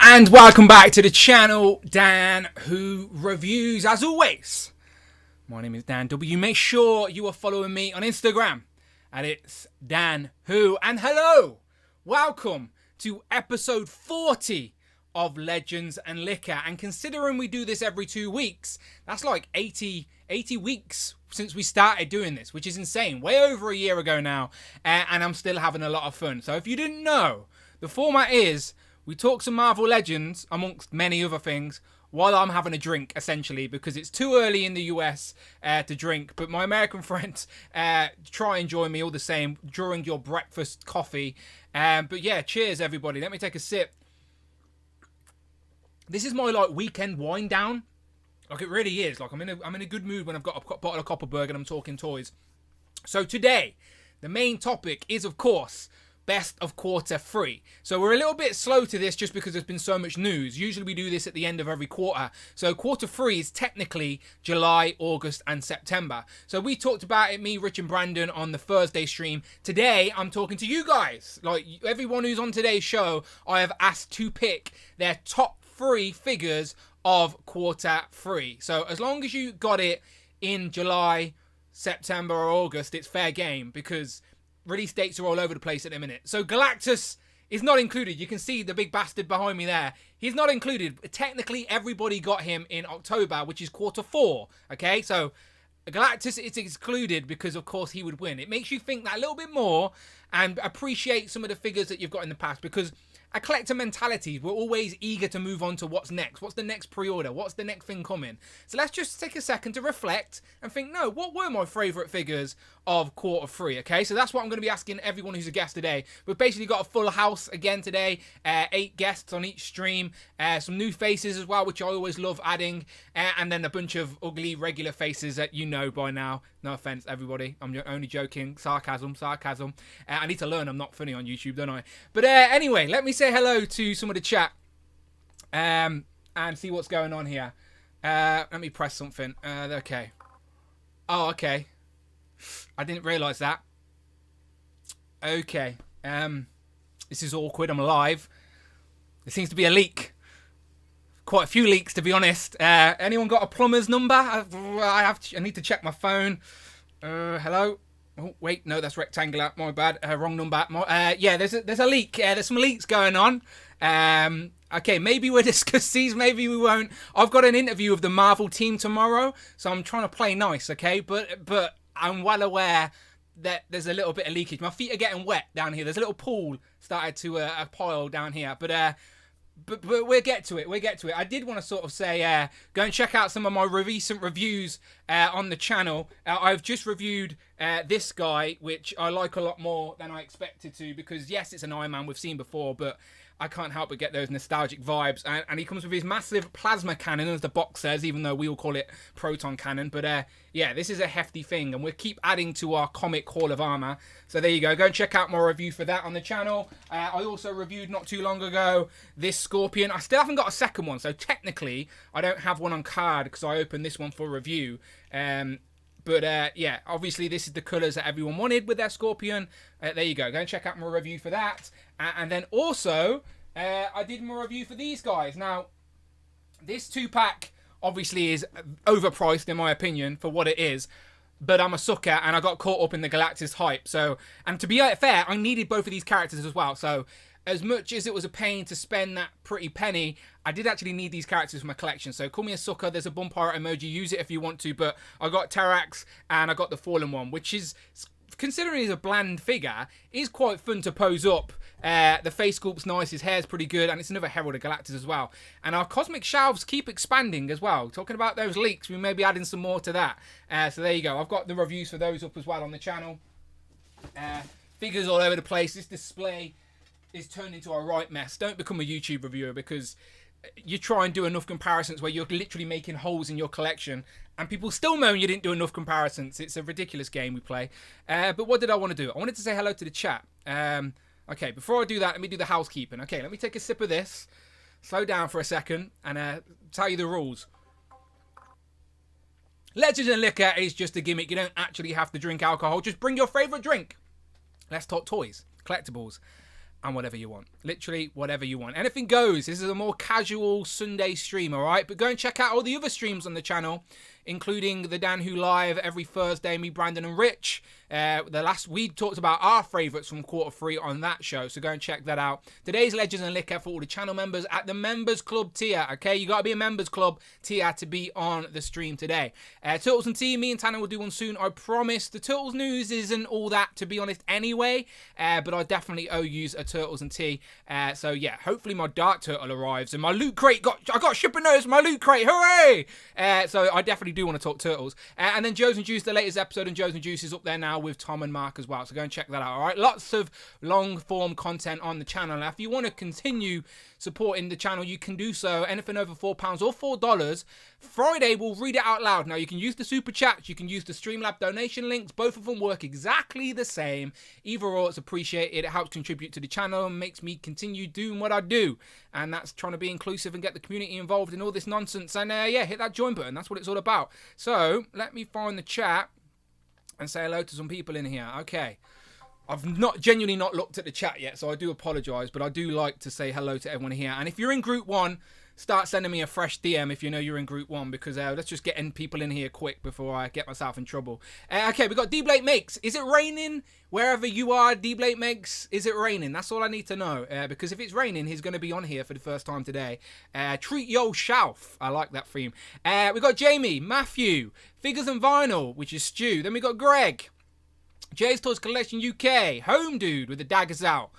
And welcome back to the channel, Dan Who Reviews. As always, my name is Dan W. Make sure you are following me on Instagram, and it's Dan Who. And hello, welcome to episode 40 of Legends and Liquor. And considering we do this every 2 weeks, that's like 80 weeks since we started doing this, which is insane. Way over a year ago now, and I'm still having a lot of fun. So if you didn't know, the format is we talk some Marvel Legends, amongst many other things, while I'm having a drink, essentially, because it's too early in the US to drink. But my American friends try and join me all the same during your breakfast coffee. But yeah, cheers, everybody. Let me take a sip. This is my, like, weekend wind down. Like, it really is. Like, I'm in a good mood when I've got a bottle of Copperberg and I'm talking toys. So today, the main topic is, of course, best of quarter 3. So we're a little bit slow to this just because there's been so much news. Usually we do this at the end of every quarter. So quarter 3 is technically July, August and September. So we talked about it, me, Rich and Brandon, on the Thursday stream. Today I'm talking to you guys. Like, everyone who's on today's show, I have asked to pick their top 3 figures of quarter 3. So as long as you got it in July, September or August, it's fair game, because release dates are all over the place at the minute. So Galactus is not included. You can see the big bastard behind me there. He's not included. Technically, everybody got him in October, which is quarter 4. Okay, so Galactus is excluded because, of course, he would win. It makes you think that a little bit more and appreciate some of the figures that you've got in the past, because a collector mentality, we're always eager to move on to what's next. What's the next pre-order? What's the next thing coming? So let's just take a second to reflect and think, no, what were my favourite figures of quarter 3? Okay, so that's what I'm going to be asking everyone who's a guest today. We've basically got a full house again today. 8 guests on each stream. Some new faces as well, which I always love adding. And then a bunch of ugly regular faces that you know by now. No offence, everybody. I'm only joking. Sarcasm. I need to learn I'm not funny on YouTube, don't I? But anyway, let me say hello to some of the chat and see what's going on here. Let me press something. Okay. Oh, okay. I didn't realise that. Okay. This is awkward. I'm live. There seems to be a leak. Quite a few leaks, to be honest. Anyone got a plumber's number? I need to check my phone. Hello? Oh, wait, no, that's rectangular. My bad. Wrong number. Yeah, there's a leak. There's some leaks going on. Okay, maybe we'll discuss these. Maybe we won't. I've got an interview of the Marvel team tomorrow, so I'm trying to play nice, okay? But I'm well aware that there's a little bit of leakage. My feet are getting wet down here. There's a little pool started to a pile down here. But we'll get to it. I did want to sort of say, go and check out some of my recent reviews on the channel. I've just reviewed this guy, which I like a lot more than I expected to, because yes, it's an Iron Man we've seen before, but I can't help but get those nostalgic vibes. And he comes with his massive plasma cannon, as the box says, even though we all call it proton cannon. But yeah, this is a hefty thing, and we'll keep adding to our comic Hall of Armor. So there you go. Go and check out my review for that on the channel. I also reviewed not too long ago this Scorpion. I still haven't got a second one, so technically I don't have one on card because I opened this one for review. But yeah, obviously this is the colours that everyone wanted with their Scorpion. There you go. Go and check out my review for that. And then also, I did my review for these guys. Now, this 2-pack obviously is overpriced in my opinion for what it is. But I'm a sucker and I got caught up in the Galactus hype. So, and to be fair, I needed both of these characters as well. So, as much as it was a pain to spend that pretty penny, I did actually need these characters for my collection. So call me a sucker. There's a bonfire emoji. Use it if you want to. But I got Terrax and I got the Fallen one, which is, considering he's a bland figure, is quite fun to pose up. The face sculpt's nice. His hair's pretty good. And it's another Herald of Galactus as well. And our cosmic shelves keep expanding as well. Talking about those leaks, we may be adding some more to that. So there you go. I've got the reviews for those up as well on the channel. Figures all over the place. This display is turned into a right mess. Don't become a YouTube reviewer, because you try and do enough comparisons where you're literally making holes in your collection and people still moan you didn't do enough comparisons. It's a ridiculous game we play. But what did I want to do? I wanted to say hello to the chat. Okay, before I do that, let me do the housekeeping. Okay, let me take a sip of this, slow down for a second, and tell you the rules. Legends and Liquor is just a gimmick. You don't actually have to drink alcohol. Just bring your favourite drink. Let's talk toys, collectibles, and whatever you want. Literally, whatever you want. Anything goes. This is a more casual Sunday stream, all right? But go and check out all the other streams on the channel, including the Dan Who Live every Thursday, me, Brandon, and Rich. We talked about our favourites from Q3 on that show, so go and check that out. Today's Legends and Liquor for all the channel members at the Members Club tier, okay? You got to be a Members Club tier to be on the stream today. Turtles and Tea, me and Tanner will do one soon, I promise. The Turtles news isn't all that, to be honest, anyway, but I definitely owe you a Turtles and Tea. So yeah, hopefully my Dark Turtle arrives and my loot crate I got shipping notice, my loot crate, hooray! So I definitely do want to talk Turtles. And then Joe's and Juice, the latest episode, and Joe's and Juice is up there now with Tom and Mark as well. So go and check that out, all right? Lots of long-form content on the channel. Now, if you want to continue supporting the channel, you can do so. Anything over £4 or $4, Friday we'll read it out loud. Now, you can use the super chats, you can use the Streamlab donation links. Both of them work exactly the same. Either or, it's appreciated. It helps contribute to the channel and makes me continue doing what I do. And that's trying to be inclusive and get the community involved in all this nonsense. And yeah, hit that join button. That's what it's all about. So let me find the chat and say hello to some people in here. Okay. I've genuinely not looked at the chat yet, so I do apologise, but I do like to say hello to everyone here. And if you're in Group 1, start sending me a fresh DM if you know you're in Group 1, because let's just get people in here quick before I get myself in trouble. Okay, we've got D-Blake Makes. Is it raining wherever you are, D-Blake Makes? Is it raining? That's all I need to know, because if it's raining, he's going to be on here for the first time today. Treat Yo Shelf. I like that theme. We've got Jamie, Matthew, Figures and Vinyl, which is Stu. Then we got Greg, Jay's Toys Collection UK, Home Dude with the daggers out.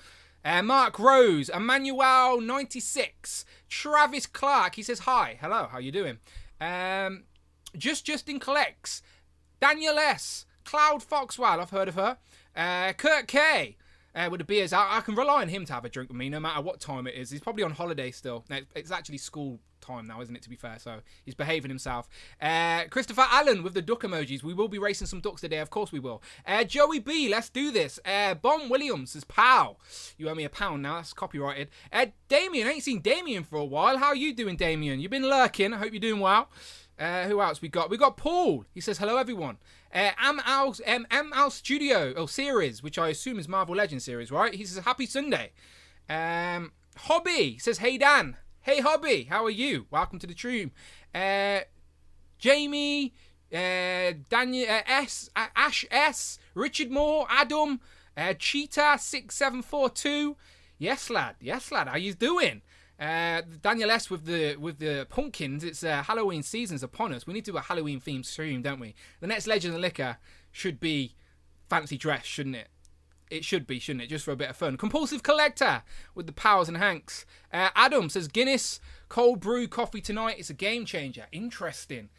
Mark Rose, Emmanuel 96, Travis Clark, he says hi, hello, how you doing? Justin Collects, Daniel S, Cloud Foxwell, I've heard of her. Kurt K, with the beers out. I can rely on him to have a drink with me no matter what time it is. He's probably on holiday still. It's actually school time now, isn't it, to be fair? So he's behaving himself. Christopher Allen with the duck emojis. We will be racing some ducks today, of course we will. Joey B, let's do this. Bon Williams says, pal, you owe me £1 now, that's copyrighted. Damien, I ain't seen Damien for a while. How are you doing, Damien? You've been lurking, I hope you're doing well. Who else we got? We got Paul, he says, hello everyone. ML Studio, series, which I assume is Marvel Legends series, right? He says, happy Sunday. Hobby says, hey Dan. Hey Hobby, how are you? Welcome to the stream. Jamie, Daniel Ash S, Richard Moore, Adam, Cheetah 6742. Yes lad, how you doing? Daniel S with the pumpkins. It's Halloween season's upon us. We need to do a Halloween themed stream, don't we? The next Legend of Liquor should be fancy dress, shouldn't it? It should be, shouldn't it? Just for a bit of fun. Compulsive Collector with the Powers and Hanks. Adam says, Guinness cold brew coffee tonight. It's a game changer. Interesting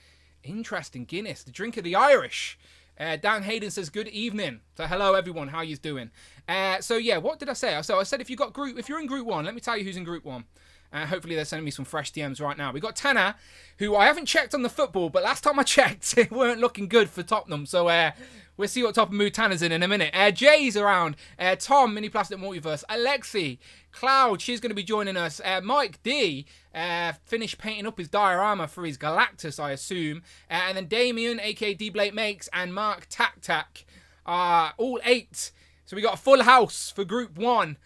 Guinness, the drink of the Irish. Dan Hayden says, good evening. So hello everyone, how you doing? So yeah, what did I say? So I said if you're in Group 1, let me tell you who's in Group 1. Hopefully they're sending me some fresh DMs right now. We got Tanner, who I haven't checked on the football, but last time I checked, it weren't looking good for Tottenham. So we'll see what type of mood Tanner's in a minute. Jay's around. Tom, Mini Plastic Multiverse. Alexi, Cloud, she's going to be joining us. Mike D, finished painting up his diorama for his Galactus, I assume. And then Damien, aka D-Blake Makes, and Mark Tac, all 8. So we got a full house for Group 1.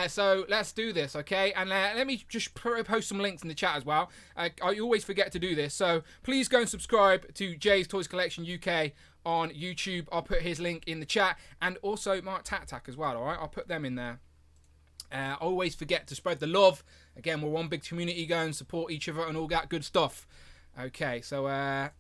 So let's do this, okay? And let me just post some links in the chat as well. I always forget to do this. So please go and subscribe to Jay's Toys Collection UK on YouTube. I'll put his link in the chat. And also Mark Tac as well, all right? I'll put them in there. Always forget to spread the love. Again, we're one big community. Go and support each other and all that good stuff. Okay, so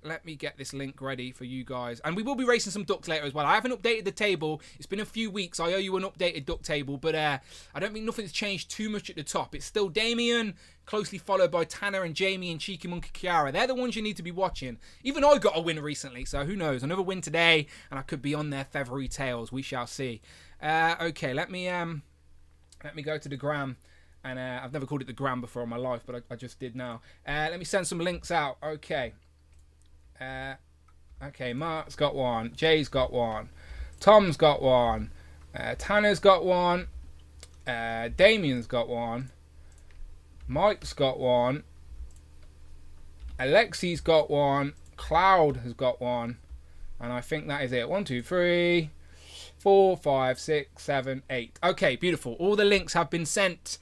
let me get this link ready for you guys. And we will be racing some ducks later as well. I haven't updated the table. It's been a few weeks. I owe you an updated duck table. But I don't think nothing's changed too much at the top. It's still Damien, closely followed by Tanner and Jamie and Cheeky Monkey Kiara. They're the ones you need to be watching. Even I got a win recently, so who knows? Another win today, and I could be on their feathery tails. We shall see. Okay, let me go to the gram. And I've never called it the gram before in my life, but I just did now. Let me send some links out. Okay. Okay, Mark's got one. Jay's got one. Tom's got one. Tanner's got one. Damien's got one. Mike's got one. Alexi's got one. Cloud has got one. And I think that is it. 1, 2, 3, 4, 5, 6, 7, 8. Okay, beautiful. All the links have been sent.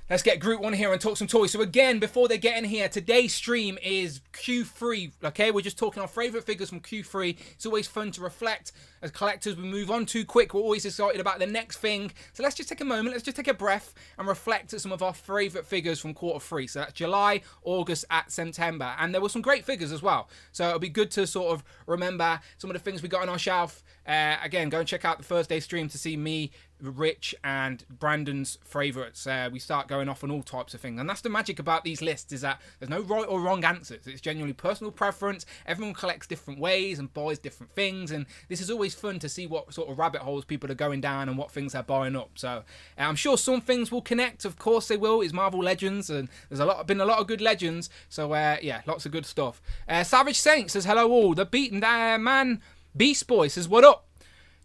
Let's get group one here and talk some toys. So again, before they get in here, today's stream is Q3, okay? We're just talking our favourite figures from Q3. It's always fun to reflect. As collectors, we move on too quick. We're always excited about the next thing. So let's just take a moment, let's just take a breath and reflect at some of our favourite figures from Q3. So that's July, August, and September. And there were some great figures as well. So it'll be good to sort of remember some of the things we got on our shelf. Again, go and check out the Thursday stream to see me, Rich, and Brandon's favourites. We start going off on all types of things, and that's the magic about these lists, is that there's no right or wrong answers. It's genuinely personal preference. Everyone collects different ways and buys different things, and this is always fun to see what sort of rabbit holes people are going down and what things they're buying up. So I'm sure some things will connect. Of course they will. It's Marvel Legends, and there's been a lot of good Legends. So yeah, lots of good stuff. Savage Saint says hello all. The beaten man Beast Boy says what up.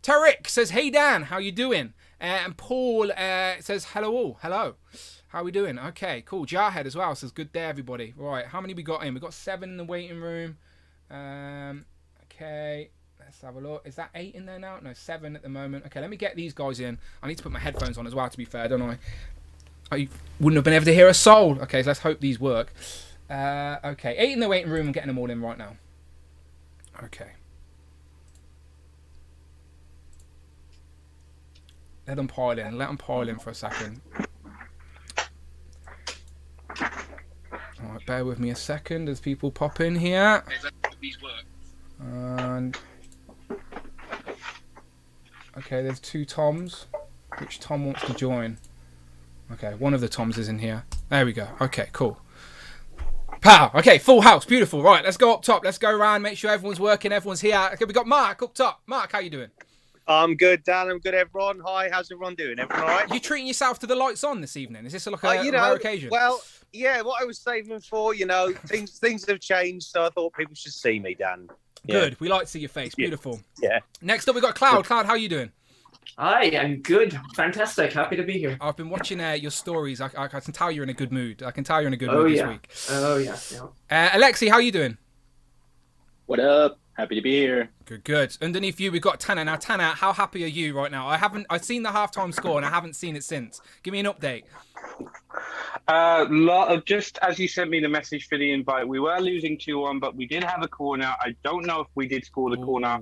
Tarek says hey Dan, how you doing? And Paul says hello all. Hello. How are we doing? Okay, cool. Jarhead as well says good day everybody. Right, how many we got in? We got 7 in the waiting room. Okay, let's have a look. Is that 8 in there now? No, 7 at the moment. Okay, let me get these guys in. I need to put my headphones on as well, to be fair, don't I? I wouldn't have been able to hear a soul. Okay, so let's hope these work. Okay, 8 in the waiting room. I'm getting them all in right now. Okay. Let them pile in. Let them pile in for a second. Alright, bear with me a second as people pop in here. And okay, there's 2 Toms. Which Tom wants to join? Okay, one of the Toms is in here. There we go. Okay, cool. Pow! Okay, full house. Beautiful. Right, let's go up top. Let's go around, make sure everyone's working, everyone's here. Okay, we got Mark up top. Mark, how you doing? I'm good, Dan. I'm good, everyone. Hi, how's everyone doing? Everyone all right? You treating yourself to the lights on this evening? Is this like a rare occasion? Well, yeah, what I was saving for, things have changed, so I thought people should see me, Dan. Yeah. Good. We like to see your face. Beautiful. Yeah. Next up, we got Cloud. Cloud, how you doing? Hi, I'm good. Fantastic. Happy to be here. I've been watching your stories. I can tell you're in a good mood. I can tell you're in a good mood this week. Oh, yeah. Alexi, how you doing? What up? Happy to be here. Good. Underneath you, we've got Tanner. Now, Tanner, how happy are you right now? I've seen the halftime score and I haven't seen it since. Give me an update. Lot of, just as you sent me the message for the invite, we were losing 2-1, but we did have a corner. I don't know if we did score the corner.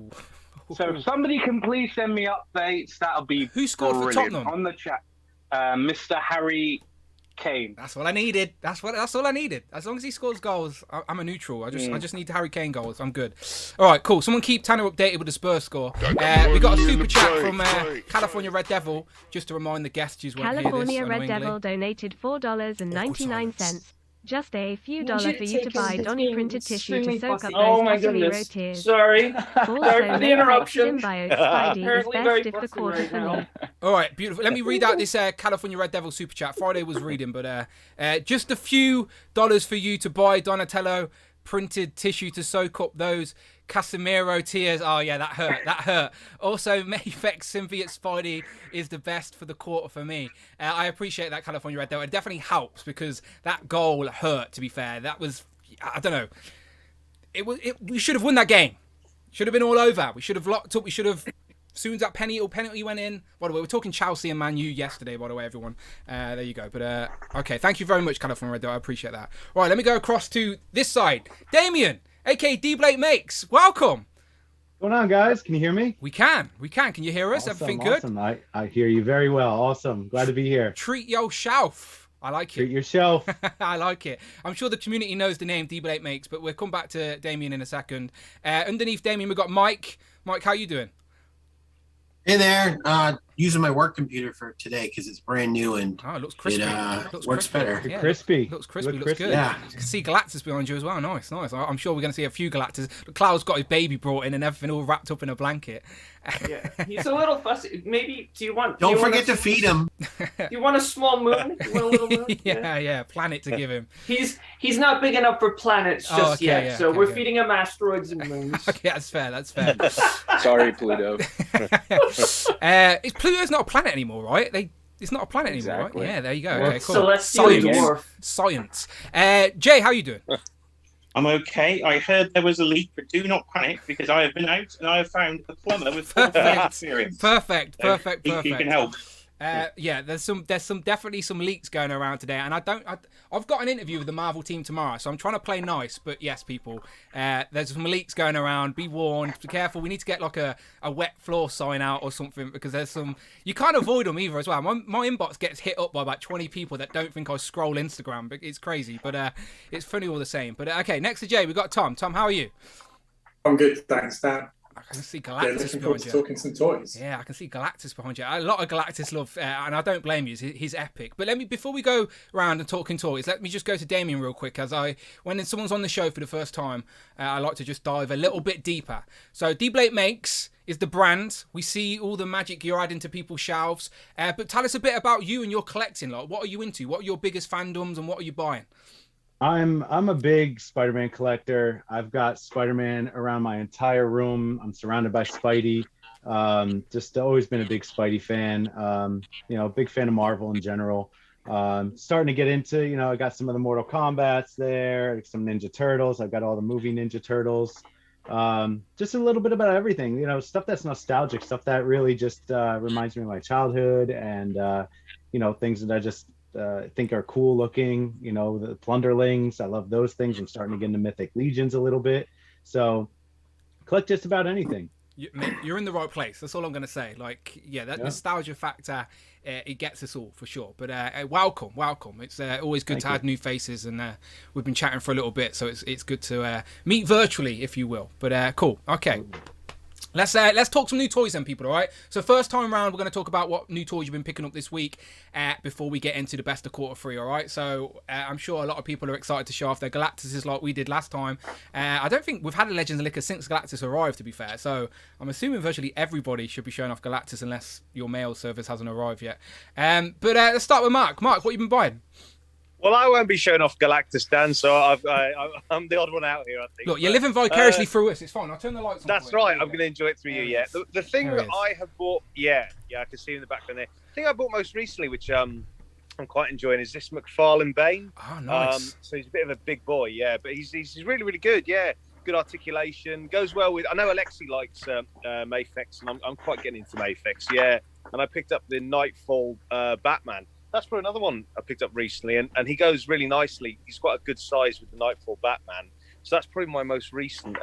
So if somebody can please send me updates, that'll be Who scored for Tottenham? On the chat. Mr. Harry Kane. That's what I needed. That's all I needed. As long as he scores goals, I'm a neutral. I just need Harry Kane goals. I'm good. All right, cool. Someone keep Tanner updated with the Spurs score. We got a super chat from California Red Devil, just to remind the guests who's won't hear this. California Red Devil donated $4.99. Just a few dollars for you to buy Donny printed tissue to soak up those Casemiro tears. Sorry. Sorry for the interruption. Apparently very best if the quarter for me. All right, beautiful. Let me read out this California Red Devil super chat. Friday was reading, but just a few dollars for you to buy Donatello printed tissue to soak up those Casemiro tears. Oh yeah, that hurt. Also, Mayfex Symbiote Spidey is the best for the quarter for me. I appreciate that, California Red Devil. It definitely helps because that goal hurt, to be fair. That was, I don't know, we should have won that game. Should have been all over. We should have locked up. We should have, as soon as that penalty went in. By the way, we're talking Chelsea and Man U yesterday, by the way, everyone. There you go. But okay, thank you very much, California Red Devil. I appreciate that. Right, let me go across to this side. Damien, a.k.a. D-Blake Makes. Welcome. What's going on, guys? Can you hear me? We can. Can you hear us? Awesome, Everything good? Awesome. I hear you very well. Awesome. Glad to be here. Treat yourself. I like it. Treat yourself. I like it. I'm sure the community knows the name D-Blake Makes, but we'll come back to Damien in a second. Underneath Damien, we've got Mike. Mike, how you doing? Hey there, using my work computer for today because it's brand new and it looks crispy. It works better. Yeah, crispy. Looks crispy. Looks good. Yeah. You can see Galactus behind you as well. Nice. I'm sure we're going to see a few Galactus. Cloud's got his baby brought in and everything all wrapped up in a blanket. Yeah, he's a little fussy. Maybe, Don't forget to feed him. Do you want a small moon? You want a little moon? Yeah, planet to give him. He's not big enough for planets just yet, yeah, so we're feeding him asteroids and moons. Okay, that's fair. Sorry, Pluto. Pluto's not a planet anymore, right? It's not a planet anymore, Exactly. right? Yeah, there you go. Well, Okay, cool. Celestial dwarf. Science. Jay, how you doing? I'm okay. I heard there was a leak, but do not panic because I have been out and I have found a plumber with 40 years experience. Perfect. He can help. Yeah, there's definitely some leaks going around today, and I've got an interview with the Marvel team tomorrow, so I'm trying to play nice. But yes, people, there's some leaks going around. Be warned. Be careful. We need to get like a wet floor sign out or something because there's some. You can't avoid them either as well. My inbox gets hit up by about 20 people that don't think I scroll Instagram. But it's crazy. But it's funny all the same. But okay, next to Jay, we got Tom. Tom, how are you? I'm good, thanks, Dan. I can see Yeah, Galactus looking forward behind to you. talking some toys. Yeah, I can see Galactus behind you. A lot of Galactus love, and I don't blame you. He's epic. But before we go around and talking toys, let me just go to Damien real quick. When someone's on the show for the first time, I like to just dive a little bit deeper. So D-Blade Makes is the brand. We see all the magic you're adding to people's shelves. But tell us a bit about you and your collecting. Like, what are you into? What are your biggest fandoms, and what are you buying? I'm a big Spider-Man collector. I've got Spider-Man around my entire room. I'm surrounded by Spidey. Just always been a big Spidey fan. Big fan of Marvel in general. Starting to get into, I got some of the Mortal Kombats there, some Ninja Turtles. I've got all the movie Ninja Turtles. Just a little bit about everything, stuff that's nostalgic, stuff that really just reminds me of my childhood, and things that I just think are cool looking. The Plunderlings, I love those things. I'm starting to get into Mythic Legions a little bit, so collect just about anything. You're in the right place. That's all I'm going to say. Nostalgia factor, it gets us all for sure. But welcome. It's always good to have new faces, and we've been chatting for a little bit, so it's good to meet virtually, if you will. But cool. Okay. Let's talk some new toys then, people, all right? So first time round, we're going to talk about what new toys you've been picking up this week before we get into the best of quarter three, all right? So I'm sure a lot of people are excited to show off their Galactuses like we did last time. I don't think we've had a Legends of Liquor since Galactus arrived, to be fair. So I'm assuming virtually everybody should be showing off Galactus unless your mail service hasn't arrived yet. But let's start with Mark. Mark, what have you been buying? Well, I won't be showing off Galactus, Dan, so I'm the odd one out here, I think. Look, you're living vicariously through us. It's fine. I'll turn the lights on. That's right. I'm going to enjoy it through you, yeah. The thing that I have bought, yeah, I can see in the background there. The thing I bought most recently, which I'm quite enjoying, is this McFarlane Bane. Oh, nice. So he's a bit of a big boy, yeah, but he's really, really good, yeah. Good articulation. Goes well with, I know Alexi likes Mafex, and I'm quite getting into Mafex, yeah. And I picked up the Nightfall Batman. That's probably another one I picked up recently, and he goes really nicely. He's quite a good size with the Nightfall Batman. So that's probably my most recent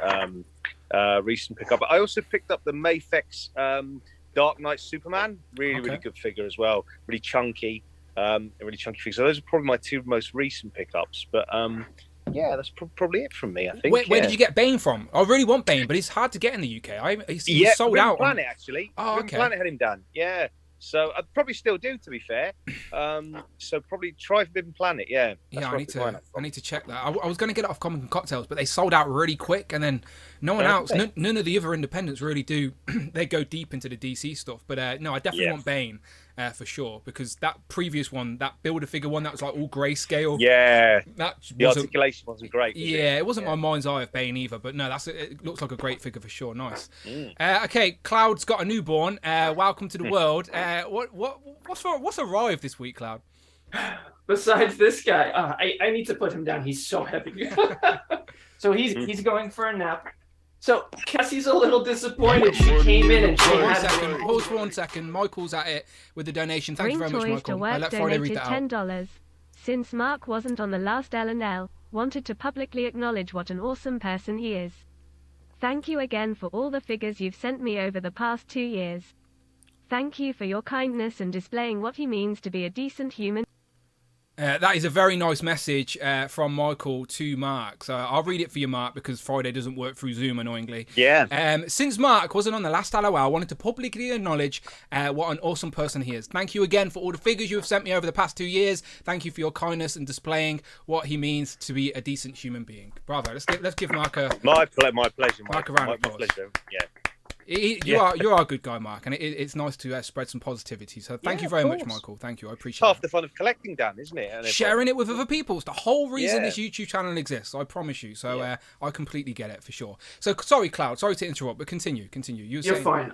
pickup. But I also picked up the Mafex Dark Knight Superman. Really good figure as well. Really chunky, figure. So those are probably my two most recent pickups. But yeah, that's probably it from me, I think. Where did you get Bane from? I really want Bane, but it's hard to get in the UK. He's sold out. Planet, actually. Oh, okay. Planet had him done. Yeah. So I'd probably still do, to be fair. So probably try Forbidden Planet, yeah. I need to check that. I was going to get it off Comic and Cocktails, but they sold out really quick, and then no one else, none of the other independents really do. They go deep into the DC stuff. But no, I definitely want Bane for sure, because that previous one, that Build-A-Figure one, that was like all grayscale. Yeah, the articulation wasn't great. It wasn't my mind's eye of Bane either, but no, it looks like a great figure for sure. Nice. Okay, Cloud's got a newborn. Welcome to the world. What's arrived this week, Cloud? Besides this guy, I need to put him down. He's so heavy. So he's going for a nap. So Cassie's a little disappointed. She came in and she had... Pause for 1 second. Michael's at it with the donation. Thank you very much, Michael. Let Friday read that out. $10. Since Mark wasn't on the last L&L, wanted to publicly acknowledge what an awesome person he is. Thank you again for all the figures you've sent me over the past 2 years. Thank you for your kindness and displaying what he means to be a decent human. That is a very nice message from Michael to Mark. So I'll read it for you, Mark, because Friday doesn't work through Zoom, annoyingly. Yeah. Since Mark wasn't on the last LOL, I wanted to publicly acknowledge what an awesome person he is. Thank you again for all the figures you have sent me over the past 2 years. Thank you for your kindness and displaying what he means to be a decent human being. Bravo. Let's give Mark a... My pleasure. Mark a round of applause. My pleasure, yeah. You are a good guy, Mark, and it's nice to spread some positivity. So thank you very much, Michael. Thank you, I appreciate it. Half the fun of collecting, Dan, isn't it? And sharing it with other people. It's the whole reason this YouTube channel exists. I promise you. So I completely get it for sure. So sorry, Cloud. Sorry to interrupt, but continue. You're fine.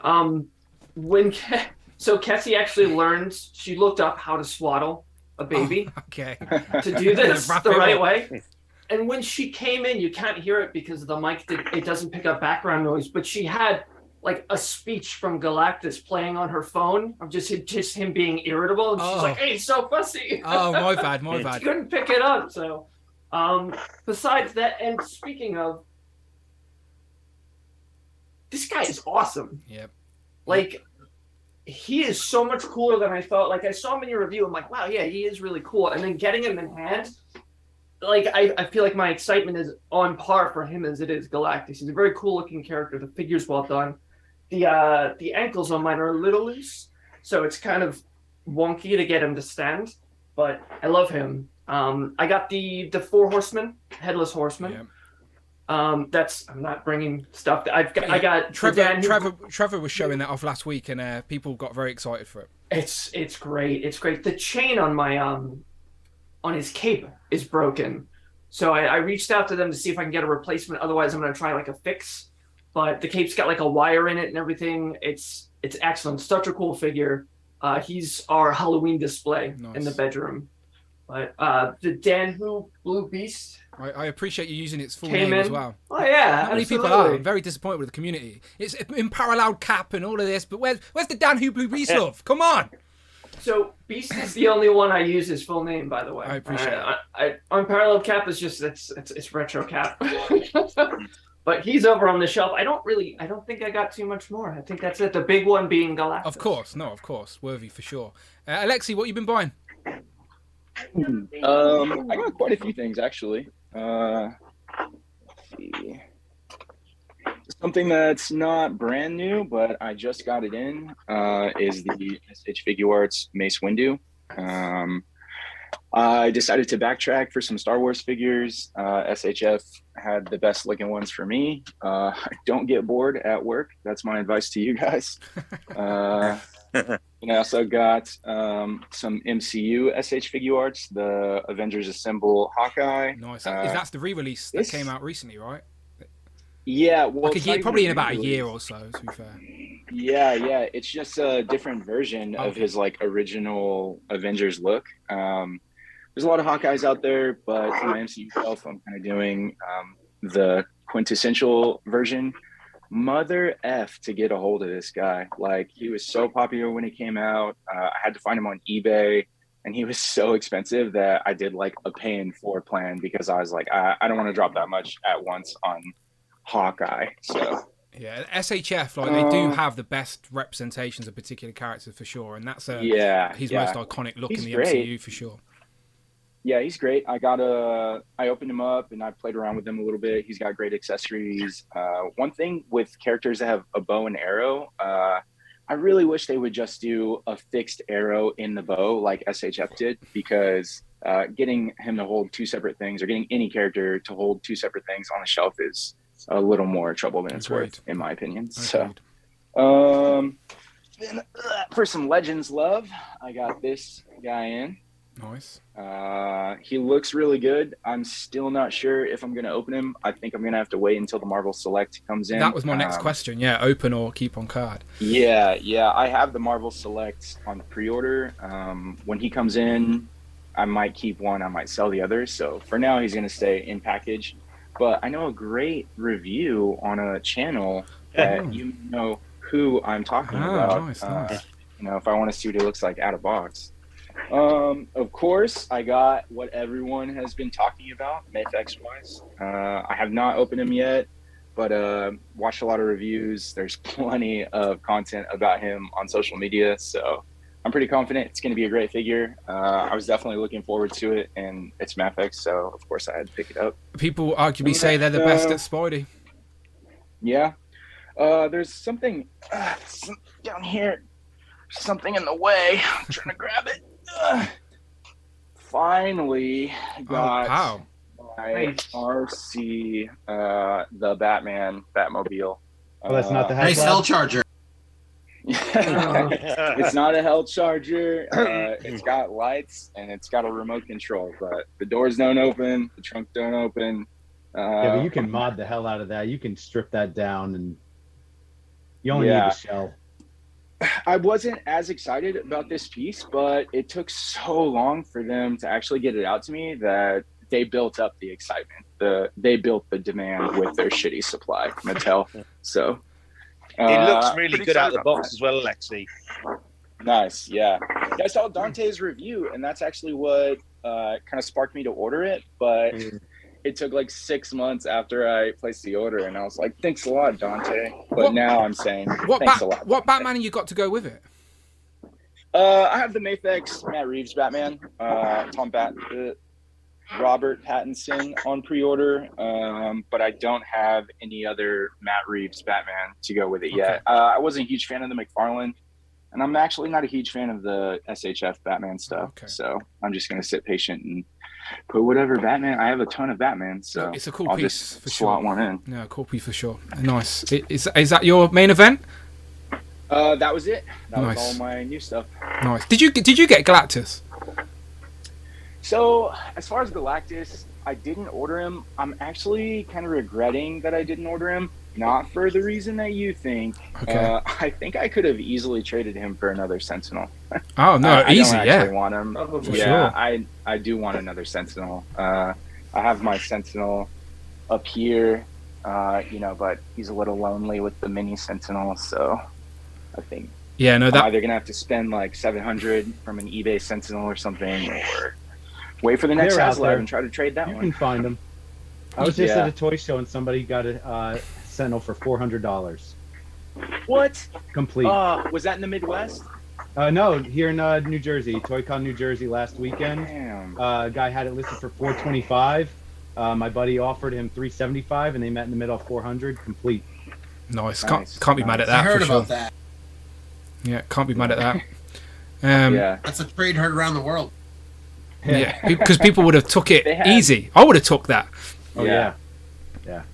So Cassie actually learned. She looked up how to swaddle a baby. Okay. To do this the right way. and when she came in, you can't hear it because the mic it doesn't pick up background noise. But she had like a speech from Galactus playing on her phone of just him being irritable, and she's like, "Hey, he's so fussy." Oh, my bad. She couldn't pick it up. So, besides that, and speaking of, this guy is awesome. Yep. Like, he is so much cooler than I thought. Like, I saw him in your review. I'm like, wow, yeah, he is really cool. And then getting him in hand, like, I feel like my excitement is on par for him as it is Galactus. He's a very cool looking character. The figure's well done. The ankles on mine are a little loose, so it's kind of wonky to get him to stand. But I love him. I got the 4 horsemen, headless horsemen. Yep. I'm not bringing stuff. I got Trevor was showing that off last week, and people got very excited for it. It's great. It's great. The chain on my on his cape is broken, so I reached out to them to see if I can get a replacement. Otherwise, I'm gonna try like a fix. But the cape's got like a wire in it and everything. It's excellent. Such a cool figure. He's our Halloween display in the bedroom. But the Danhu Blue Beast. I appreciate you using its full name as well. Oh yeah, how many people are? I'm very disappointed with the community. It's in parallel cap and all of this, but where's the Danhu Blue Beast love? Come on. So Beast is the only one I use his full name, by the way. I appreciate it. On parallel cap is just it's retro cap. But he's over on the shelf. I don't think I got too much more. I think that's it. The big one being Galactus. Of course, worthy for sure. Alexi, what you been buying? I got quite a few things actually. Let's see. Something that's not brand new, but I just got it in, is the SH Figure Arts Mace Windu. I decided to backtrack for some Star Wars figures. SHF had the best looking ones for me. Don't get bored at work. That's my advice to you guys. And I also got some MCU SH Figure Arts, the Avengers Assemble Hawkeye. Nice. That's the re-release that came out recently, right? Yeah, well, probably in about a year or so, to be fair. Yeah. It's just a different version of his like original Avengers look. There's a lot of Hawkeyes out there, but for my MCU self, I'm kind of doing the quintessential version. Mother F to get a hold of this guy. Like, he was so popular when he came out. I had to find him on eBay, and he was so expensive that I did like a pay in 4 plan because I was like, I don't want to drop that much at once on Hawkeye. So yeah, SHF, like, they do have the best representations of particular characters for sure, and that's his most iconic look in the MCU for sure. Yeah, he's great. I opened him up and I played around with him a little bit. He's got great accessories. One thing with characters that have a bow and arrow, I really wish they would just do a fixed arrow in the bow like SHF did, because getting him to hold 2 separate things, or getting any character to hold 2 separate things on the shelf, is a little more trouble than it's worth, in my opinion. So, then, for some Legends love, I got this guy in. Nice. He looks really good. I'm still not sure if I'm going to open him. I think I'm going to have to wait until the Marvel Select comes in. That was my next question. Yeah, open or keep on card. Yeah. I have the Marvel Select on pre-order. When he comes in, I might keep one. I might sell the other. So for now, he's going to stay in package. But I know a great review on a channel that you know who I'm talking about. Nice. If I want to see what he looks like out of box. Of course, I got what everyone has been talking about, Mayfex wise. I have not opened him yet, but watched a lot of reviews. There's plenty of content about him on social media, so I'm pretty confident it's going to be a great figure. I was definitely looking forward to it, and it's Mayfex, so of course I had to pick it up. People arguably say they're the best at Spidey. Yeah. There's something down here, something in the way. I'm trying to grab it. Finally got my RC, the Batmobile. Oh, that's not the nice hell charger. It's not a hell charger. It's got lights and it's got a remote control, but the doors don't open, the trunk don't open. Yeah, but you can mod the hell out of that. You can strip that down, and you only need the shell. I wasn't as excited about this piece, but it took so long for them to actually get it out to me that they built up the excitement. They built the demand with their shitty supply, Mattel. So It looks really pretty good out of the excited about box as well, Alexi. Nice, yeah. I saw Dante's review, and that's actually what kind of sparked me to order it. But it took like 6 months after I placed the order, and I was like, "Thanks a lot, Dante." But now I'm saying, "Thanks a lot." What Batman you got to go with it? I have the Mafex Matt Reeves Batman, Robert Pattinson on pre-order, but I don't have any other Matt Reeves Batman to go with it yet. I wasn't a huge fan of the McFarlane, and I'm actually not a huge fan of the SHF Batman stuff. So I'm just gonna sit patient and put whatever Batman. I have a ton of Batman, so it's a cool I'll piece just for slot sure. one in. No, cool piece for sure. Nice. Is that your main event? That was it. That Nice. was all my new stuff. Nice. Did you get Galactus? So as far as Galactus, I didn't order him. I'm actually kind of regretting that I didn't order him. Not for the reason that you think. Okay. I think I could have easily traded him for another Sentinel. Oh no, I easy, don't actually want him. For Yeah, sure. I do want another Sentinel. I have my Sentinel up here, but he's a little lonely with the mini Sentinel, so I think Yeah, no, I'm that either gonna have to spend like 700 from an eBay Sentinel or something, or wait for the next They're out Haslive there. and try to trade that You one. can find them. I was just Yeah. at a toy show and somebody got a Sentinel for $400. What? Complete. Was that in the Midwest? No, here in New Jersey, ToyCon New Jersey last weekend. Damn. Guy had it listed for $425. My buddy offered him $375, and they met in the middle of $400. Complete. nice. Nice. Can't be mad at I that. heard for sure. about that. Yeah, can't be mad at that. Yeah. That's a trade heard around the world. Yeah, because people would have took it They had- easy. I would have took that. Oh yeah.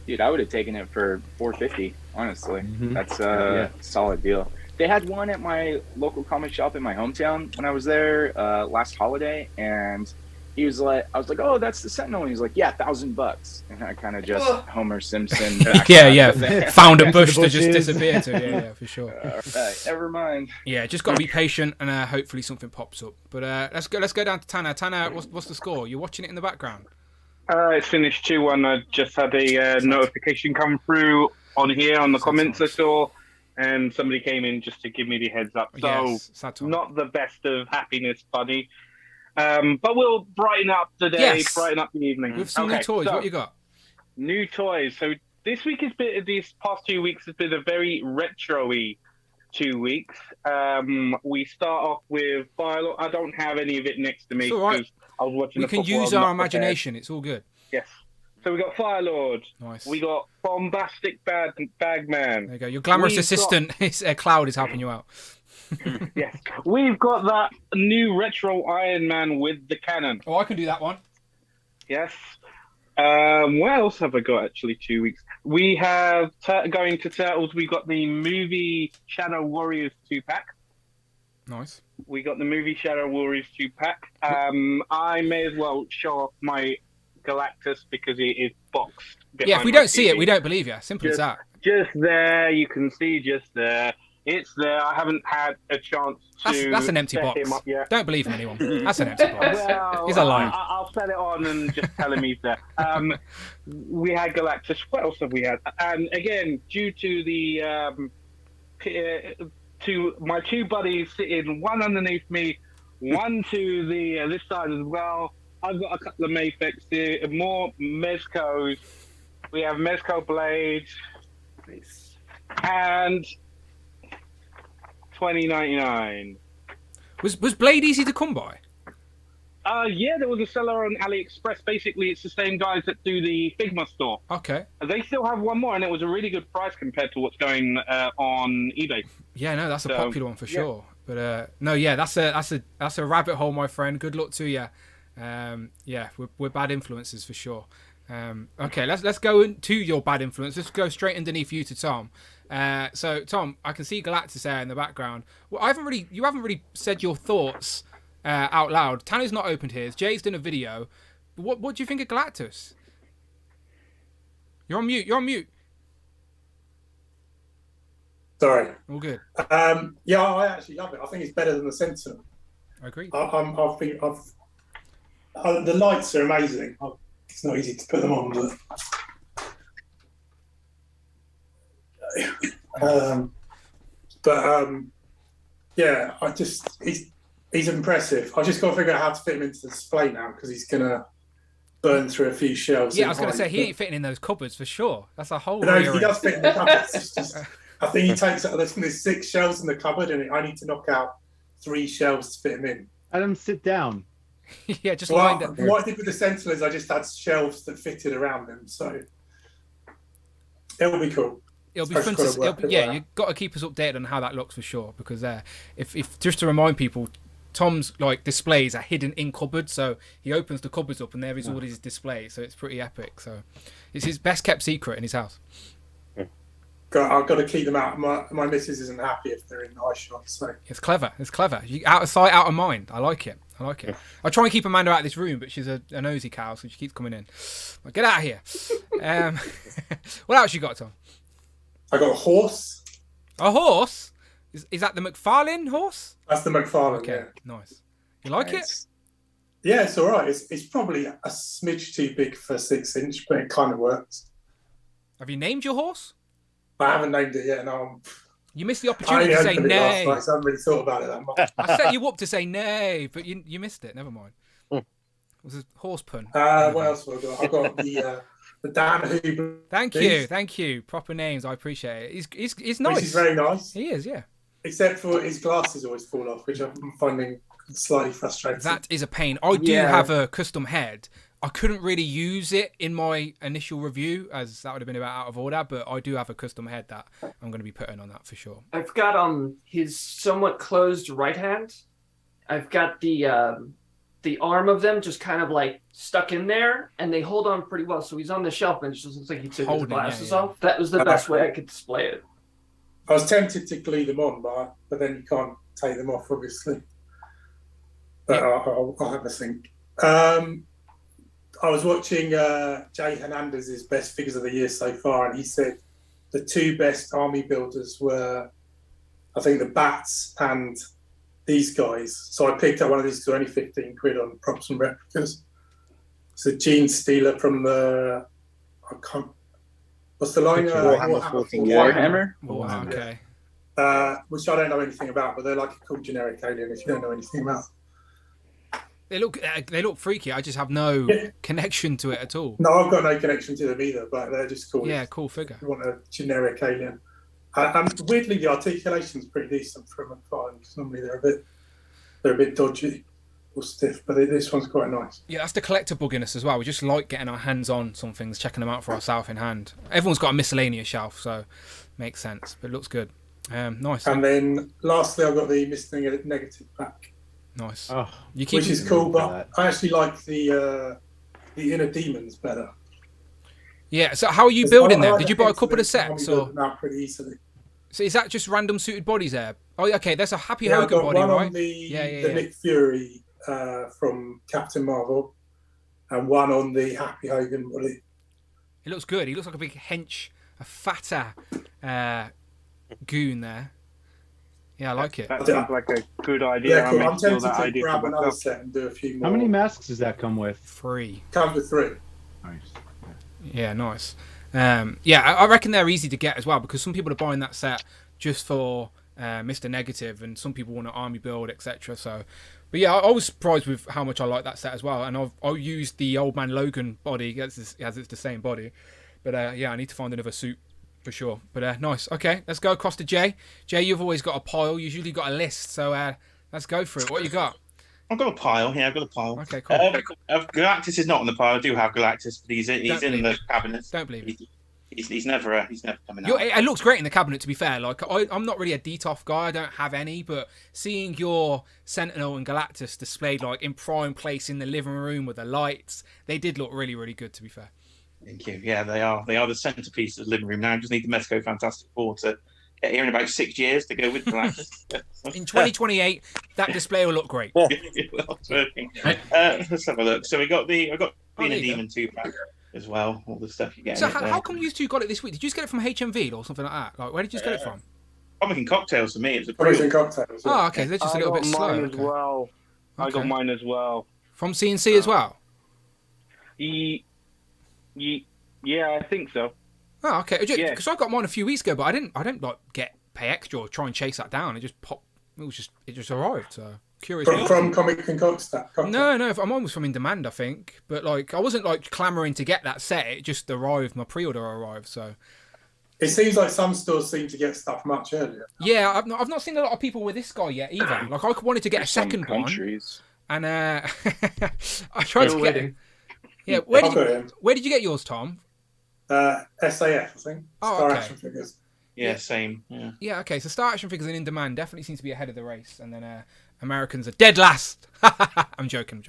Dude, I would have taken it for $450. Honestly, Mhm. that's Yeah. a solid deal. They had one at my local comic shop in my hometown when I was there last holiday, and he was like, I was like, "Oh, that's the Sentinel," and he was like, "Yeah, $1,000." And I kind of just Homer Simpson. Yeah. backtracked. Found a Back to bush the to just bushes. disappear to. Yeah, for sure. All right, never mind. Yeah, just got to be patient and hopefully something pops up. But let's go down to Tanner. Tanner, what's the score? You're watching it in the background. It's finished 2-1. I just had a notification come through on here on the comments I saw, and somebody came in just to give me the heads up. So Yes, sad time. not the best of happiness, buddy. But we'll brighten up the day, Yes. brighten up the evening. With some Okay, new toys, so what you got? New toys. So this week these past 2 weeks has been a very retro-y 2 weeks. We start off with Firelord. I don't have any of it next to me It's all right. because I was watching We the can football. use I'm our not prepared. imagination. It's all good. Yes. So we got Firelord. Nice. We got Bombastic Bagman. There you go. Your glamorous We've assistant, Cloud, is helping you out. Yes. We've got that new retro Iron Man with the cannon. Oh, I can do that one. Yes. What else have I got actually 2 weeks? We have, going to Turtles, we got the movie Shadow Warriors 2-pack. Nice. We got the movie Shadow Warriors 2-pack. I may as well show off my Galactus because it is boxed. Yeah, if we behind my don't see it, TV. we don't believe you. Simple as that. Just there, you can see just there. It's there. I haven't had a chance to. That's an empty set box. him up yet. Don't believe in anyone. That's an empty box. Well, He's a liar. I'll set it on and just tell him he's there. We had Galactus. What else have we had? And again, due to the to my two buddies sitting one underneath me, one to the this side as well. I've got a couple of Mafex here, more Mezcos. We have Mezco Blades. Nice. And 20.99. Was Blade easy to come by? Yeah, there was a seller on AliExpress. Basically, it's the same guys that do the Figma store. Okay. They still have one more, and it was a really good price compared to what's going on eBay. Yeah, no, that's a So, popular one for yeah. sure. But no, yeah, that's a rabbit hole, my friend. Good luck to you. Yeah, we're bad influences for sure. Okay, let's go into your bad influence. Let's go straight underneath you to Tom. So Tom, I can see Galactus there in the background. Well, you haven't really said your thoughts out loud. Tanner's not opened his. Jay's done a video. What do you think of Galactus? You're on mute. Sorry. All good. Yeah, I actually love it. I think it's better than the Sentinel. I agree. I think the lights are amazing. it's not easy to put them on, but yeah, he's impressive. I just got to figure out how to fit him into the display now because he's gonna burn through a few shelves. Yeah, I was going to say, he ain't fitting in those cupboards for sure. That's a whole No, he does fit in the cupboards. It's just, I think he takes out, there's 6 shelves in the cupboard and I need to knock out 3 shelves to fit him in. Adam, sit down. Yeah, just Well, lined up. what I did with the Sentinels, I just had shelves that fitted around them, so it'll be cool. It'll be fun to, yeah, you've got to keep us updated on how that looks for sure, because if just to remind people, Tom's like displays are hidden in cupboards, so he opens the cupboards up and there is all his displays, so it's pretty epic. So it's his best kept secret in his house. I've got to keep them out. My missus isn't happy if they're in eye shot. So it's clever. It's clever. Out of sight, out of mind. I like it. I try and keep Amanda out of this room, but she's a nosy cow, so she keeps coming in. Like, get out of here. What else you got, Tom? I got a horse. A horse? Is that the McFarlane horse? That's the McFarlane. Okay, yeah. nice. You like it? Yeah, it's all right. It's probably a smidge too big for 6-inch, but it kind of works. Have you named your horse? I haven't named it yet. No, you missed the opportunity to say nay. Night, so I haven't really thought about it that much. I set you up to say nay, but you missed it. Never mind. It was a horse pun. What else have I got? I've got the Dan Huber. Thank you. Proper names. I appreciate it. He's nice. He's very nice. He is, yeah. Except for his glasses always fall off, which I'm finding slightly frustrating. That is a pain. I do have a custom head. I couldn't really use it in my initial review, as that would have been about out of order, but I do have a custom head that I'm going to be putting on that for sure. I've got his somewhat closed right hand. I've got the arm of them just kind of like stuck in there, and they hold on pretty well. So he's on the shelf, and it just looks like he took his glasses off. That was the best way I could display it. I was tempted to glue them on, but then you can't take them off, obviously. But I'll have a think. I was watching Jay Hernandez's best figures of the year so far, and he said the 2 best army builders were, I think, the Bats and these guys. So I picked up one of these for only 15 quid on props and replicas. It's a Gene Stealer from the, what's the line? Warhammer. Okay. Which I don't know anything about, but they're like a cool generic alien if you don't know anything about. They look freaky. I just have no connection to it at all. No, I've got no connection to them either, but they're just cool. Yeah, cool figure. If you want a generic alien. And weirdly, the articulation's pretty decent for a McFarlane, because normally they're a bit dodgy or stiff, but this one's quite nice. Yeah, that's the collector bug in us as well. We just like getting our hands on some things, checking them out for ourselves in hand. Everyone's got a miscellaneous shelf, so makes sense, but it looks good. Nice. And then lastly, I've got the Mr. Negative pack. Nice. Oh, which is cool, but I actually like the Inner Demons better. Yeah, so how are you building them? Did you buy a couple of sets? Or pretty easily. So is that just random suited bodies there? Oh, okay, there's a Happy Hogan body, one right? On the Nick Fury from Captain Marvel, and one on the Happy Hogan body. He looks good. He looks like a big hench, a fatter goon there. Yeah, I like it. That sounds like a good idea. Yeah, cool. I'm tempted to grab another set and do a few more. How many masks does that come with? 3. Comes with 3. Nice. Yeah, nice. I reckon they're easy to get as well, because some people are buying that set just for Mr. Negative, and some people want an army build, etc. So, but yeah, I was surprised with how much I like that set as well. And I've used the Old Man Logan body as it's the same body. But I need to find another suit for sure. But nice. Okay, let's go across to Jay. Jay, you've always got a pile. You've usually got a list. So let's go for it. What you got? I've got a pile. Yeah, I've got a pile. Okay, cool. Galactus is not on the pile. I do have Galactus, but he's in the cabinet. Don't believe it. He's never coming out. It looks great in the cabinet, to be fair. Like I'm not really a DTOF guy. I don't have any, but seeing your Sentinel and Galactus displayed like in prime place in the living room with the lights, they did look really, really good, to be fair. Thank you. Yeah, they are. They are the centerpiece of the living room now. I just need the Mezco Fantastic Four to get here in about 6 years to go with Galactus. In 2028, that display will look great. Let's have a look. So I got the Demon 2-pack as well. All the stuff you get. So how come you two got it this week? Did you just get it from HMV or something like that? Like, where did you just get it from? Comic and Cocktails for me. It was a Cocktails. Yeah. Oh, okay. They're just a little bit slow. Mine as well. I got mine as well. From CNC as well. Yeah, I think so. Oh, okay. Because Yeah. I got mine a few weeks ago, but I didn't like pay extra or try and chase that down. It just popped. It just arrived. So curious. From Comic and Contact. No, mine was from In Demand, I think. But like, I wasn't like clamoring to get that set. It just arrived. My pre-order arrived. So it seems like some stores seem to get stuff much earlier. yeah, I've not seen a lot of people with this guy yet either. Like, I wanted to get a second one, and I tried to get it. Yeah, where did you get yours, Tom? SAF, I think. Oh, Star okay. Action Figures. Yeah, same. Yeah. Yeah, okay. So Star Action Figures and In Demand definitely seems to be ahead of the race, and then Americans are dead last. I'm joking.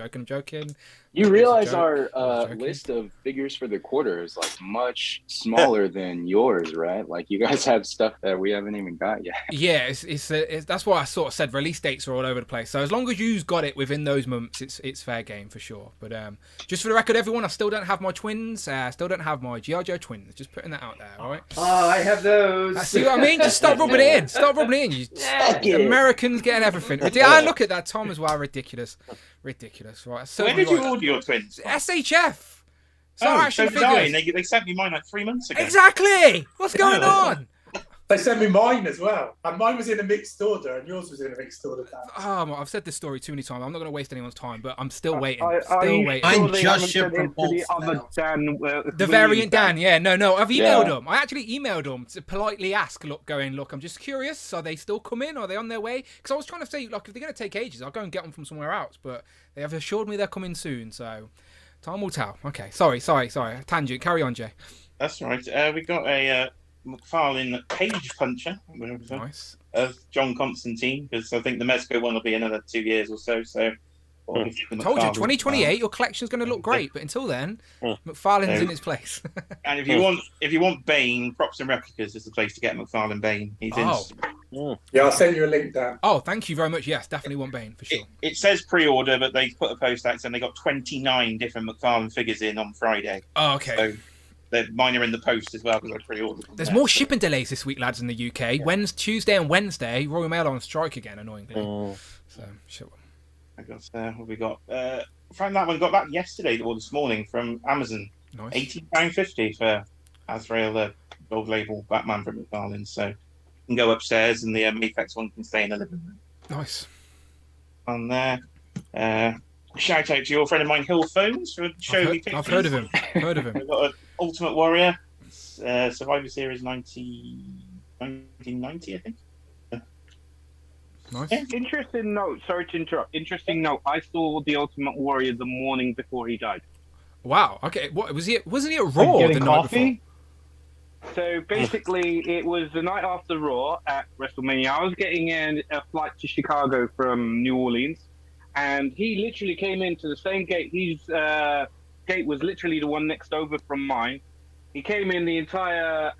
You realize our list of figures for the quarter is like much smaller than yours, right? Like you guys have stuff that we haven't even got yet. Yeah, it's that's why I sort of said release dates are all over the place. So as long as you've got it within those months, it's fair game for sure. But just for the record, everyone, I still don't have my twins. Still don't have my G.I. Joe twins. Just putting that out there, all right? Oh, I have those. See what I mean? Just stop rubbing it in. Stop rubbing it in. You Americans getting everything. Look at that, Tom, as well. Ridiculous. Right. So where did you order your twins? SHF. Star Action Figures. They sent me mine like 3 months ago. Exactly. What's going on? They sent me mine as well, and mine was in a mixed order, and yours was in a mixed order. I've said this story too many times. I'm not going to waste anyone's time, but I'm still waiting. I'm just shipped from both. The variant Dan, yeah, no. I've emailed them. I actually emailed them to politely ask. Look, I'm just curious. Are they still coming? Are they on their way? Because I was trying to say, like, if they're going to take ages, I'll go and get them from somewhere else. But they have assured me they're coming soon. So time will tell. Okay, sorry. Tangent. Carry on, Jay. That's right. We got a McFarlane Page Puncher. Nice. John Constantine, because I think the Mezco one will be another 2 years or so. So, told you, 2028, your collection's going to look great, but until then, McFarlane's in its place. And if you want Bane, Props and Replicas is the place to get McFarlane Bane. He's in. Yeah, I'll send you a link, Dan. Oh, thank you very much. Yes, definitely want Bane for sure. It says pre-order, but they put a post out and they got 29 different McFarlane figures in on Friday. Oh, okay. So, mine are in the post as well because I pre-ordered them. There's more shipping delays this week, lads, in the UK. Tuesday and Wednesday, Royal Mail on strike again, annoyingly. So, sure. I got what we got. Found that one. Got that yesterday or this morning from Amazon. Nice. £18.50 for Azrael, the gold label Batman from McFarlane. So you can go upstairs and the Mayflex one can stay in the living room. Nice. On there. Shout out to your friend of mine, Hill Phones, for showing me pictures. I've heard of him. We've got an Ultimate Warrior, Survivor Series 1990, I think. Nice. Interesting note. Sorry to interrupt. Interesting note. I saw the Ultimate Warrior the morning before he died. Wow. Okay. What was he? Wasn't he at Raw the night before? So basically, it was the night after Raw at WrestleMania. I was getting in a flight to Chicago from New Orleans, and he literally came into the same gate. His gate was literally the one next over from mine. He came in, the entire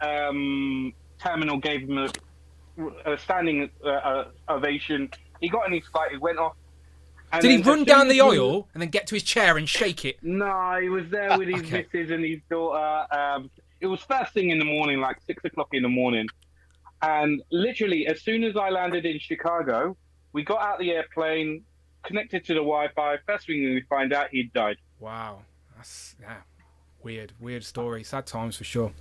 terminal gave him a standing ovation. He got in his flight, he went off. Did he run down the aisle and then get to his chair and shake it? No, he was there with his missus and his daughter. It was first thing in the morning, like 6 o'clock in the morning. And literally, as soon as I landed in Chicago, we got out the airplane, connected to the Wi-Fi. First thing we find out, he'd died. Wow. That's weird story. Sad times for sure.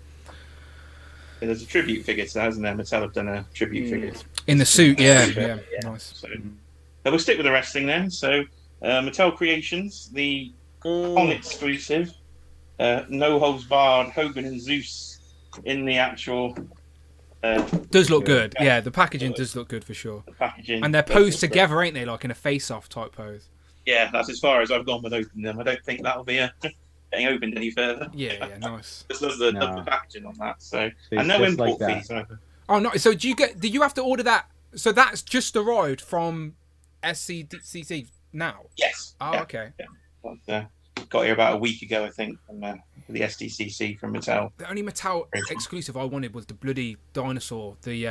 Yeah, there's a tribute figure to that, isn't there? Mattel have done a tribute figure. In the suit, yeah. Nice. So we'll stick with the wrestling then. So Mattel Creations, the on exclusive, no holds barred Hogan and Zeus in the actual. Does look good. Yeah, the packaging does look good for sure. The packaging. And they're posed together, ain't they? Like in a face-off type pose. Yeah, that's as far as I've gone with opening them. I don't think that'll be getting opened any further. Yeah, nice. Just love the packaging on that. So and no import fees either. Oh no! So do you have to order that? So that's just arrived from SCCC now. Yes. Oh, yeah. Okay. Yeah. Got here about a week ago, I think, from the SDCC from Mattel. The only Mattel exclusive I wanted was the bloody dinosaur, the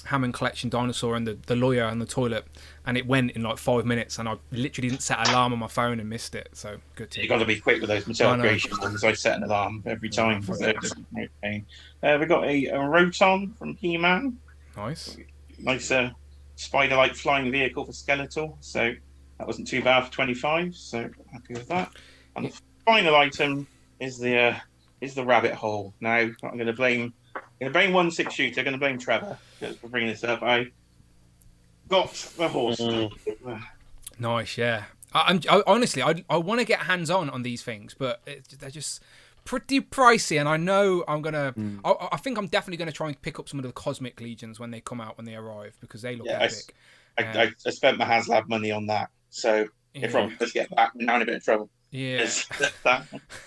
Hammond Collection dinosaur, and the lawyer and the toilet, and it went in like 5 minutes, and I literally didn't set an alarm on my phone and missed it. So good to. You got to be quick with those Mattel Creations ones. I set an alarm every time. So we got a Roton from He-Man. Nice spider-like flying vehicle for Skeletor. So that wasn't too bad for 25. So happy with that. And the final item is the is the rabbit hole. Now I'm going to blame 1/6 shooter. I'm going to blame Trevor for bringing this up. I got the horse. Nice, yeah. I honestly, I want to get hands on these things, but they're just pretty pricey. And I know I'm gonna. I think I'm definitely gonna try and pick up some of the Cosmic Legions when they come out, when they arrive, because they look epic. I spent my HasLab money on that, so if I just get back, I'm now in a bit of trouble. Yeah,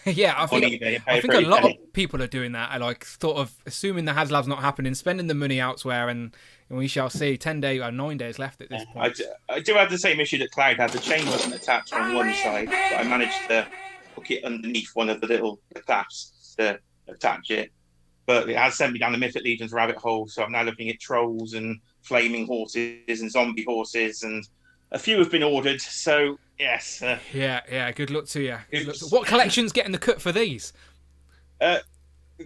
yeah. I think a lot of people are doing that. I like sort of assuming the HasLab's not happening, spending the money elsewhere, and we shall see. 9 days left at this point. I do have the same issue that Cloud had. The chain wasn't attached on one side, but I managed to hook it underneath one of the little clasps to attach it. But it has sent me down the Mythic Legions rabbit hole, so I'm now looking at trolls and flaming horses and zombie horses, and a few have been ordered. So yes. Yeah. Good luck to you. What collection's getting the cut for these?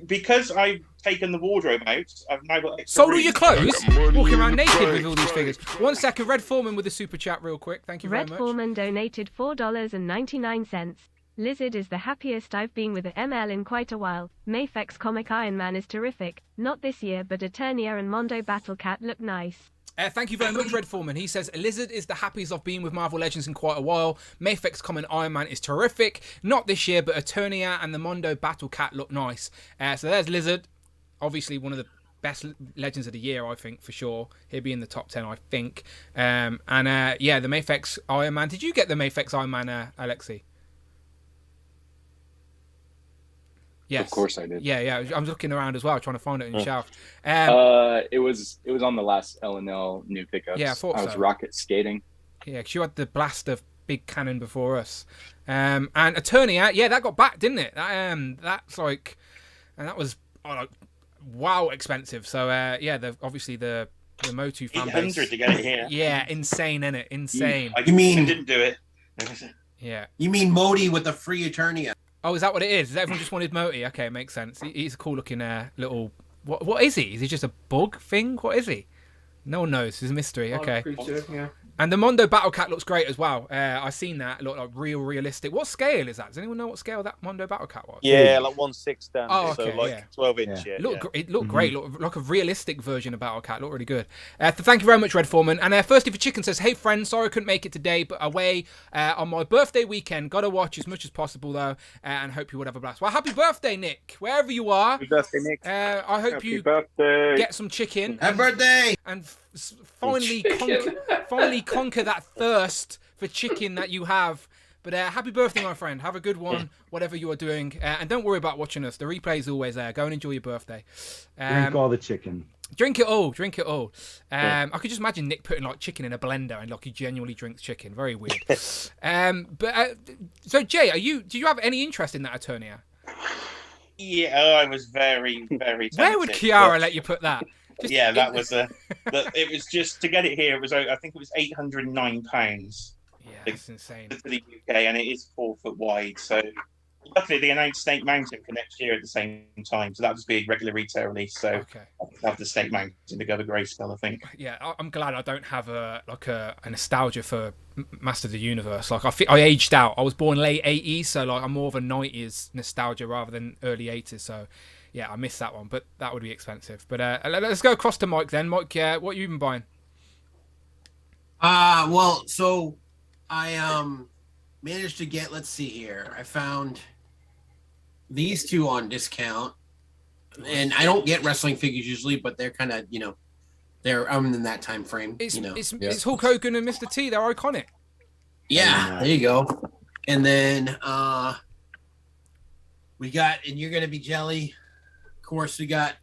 Because I've taken the wardrobe out, I've now got extra sold all your clothes, walking around naked with all these figures. 1 second, Red Foreman with a super chat real quick. Thank you very much. Red Foreman donated $4.99. Lizard is the happiest I've been with the ML in quite a while. Mafex comic Iron Man is terrific. Not this year, but Eternia and Mondo Battle Cat look nice. Thank you very much, Red Foreman. He says, Lizard is the happiest I've been with Marvel Legends in quite a while. Mafex common Iron Man is terrific. Not this year, but Eternia and the Mondo Battle Cat look nice. So there's Lizard. Obviously one of the best Legends of the year, I think, for sure. He'll be in the top 10, I think. Yeah, the Mafex Iron Man. Did you get the Mafex Iron Man, Alexi? Yes. Of course I did. Yeah. I'm looking around as well, trying to find it on your shelf. It was on the last L&L new pickups. Yeah, I was rocket skating. Yeah, because you had the blaster big cannon before us. And Eternia, yeah, that got back, didn't it? That's like, and that was wow expensive. So obviously the Motu fan base. 800 to get it here. Yeah, insane, innit? Insane. You mean I didn't do it? Yeah. You mean Modi with the free Eternia? Oh, is that what it is? Everyone just wanted Moti? Okay, makes sense. He's a cool looking little. What is he? Is he just a bug thing? What is he? No one knows. It's a mystery. Okay. Creature, yeah. And the Mondo Battle Cat looks great as well. I've seen that. It looked like realistic. What scale is that? Does anyone know what scale that Mondo Battle Cat was? Yeah, like 1/6 down. Oh, so okay, like 12 inch. Yeah. It looked great. Looked like a realistic version of Battle Cat. Looked really good. Thank you very much, Red Foreman. And Thirsty for Chicken says, hey friends, sorry I couldn't make it today, but away on my birthday weekend. Gotta watch as much as possible though, and hope you would have a blast. Well, happy birthday, Nick, wherever you are. Happy birthday, Nick. I hope Happy you birthday. get some chicken. Happy birthday! And finally conquer that thirst for chicken that you have. But happy birthday, my friend. Have a good one, whatever you are doing. And don't worry about watching us. The replay is always there. Go and enjoy your birthday. Drink all the chicken. Drink it all. I could just imagine Nick putting like chicken in a blender and like he genuinely drinks chicken. Very weird. So Jay, do you have any interest in that Eternia? Yeah, I was very, very tempted. Where would Kiara let you put that? That was it was just to get it here. It was, I think it was £809. Yeah, that's insane. For the UK, and it is 4 foot wide. So luckily, they announced Snake Mountain for next year at the same time. So that would be a regular retail release. So I'll have the Snake Mountain to go with Grayskull, I think. Yeah, I'm glad I don't have a nostalgia for Master of the Universe. Like I aged out. I was born late 80s, so like I'm more of a 90s nostalgia rather than early 80s. So. Yeah, I missed that one, but that would be expensive. But let's go across to Mike then. Mike, what you been buying? So I managed to get, let's see here. I found these two on discount. And I don't get wrestling figures usually, but they're kind of, they're in that time frame. It's Hulk Hogan and Mr. T. They're iconic. Yeah, there you go. And then we got, and you're going to be jelly. Of course, we got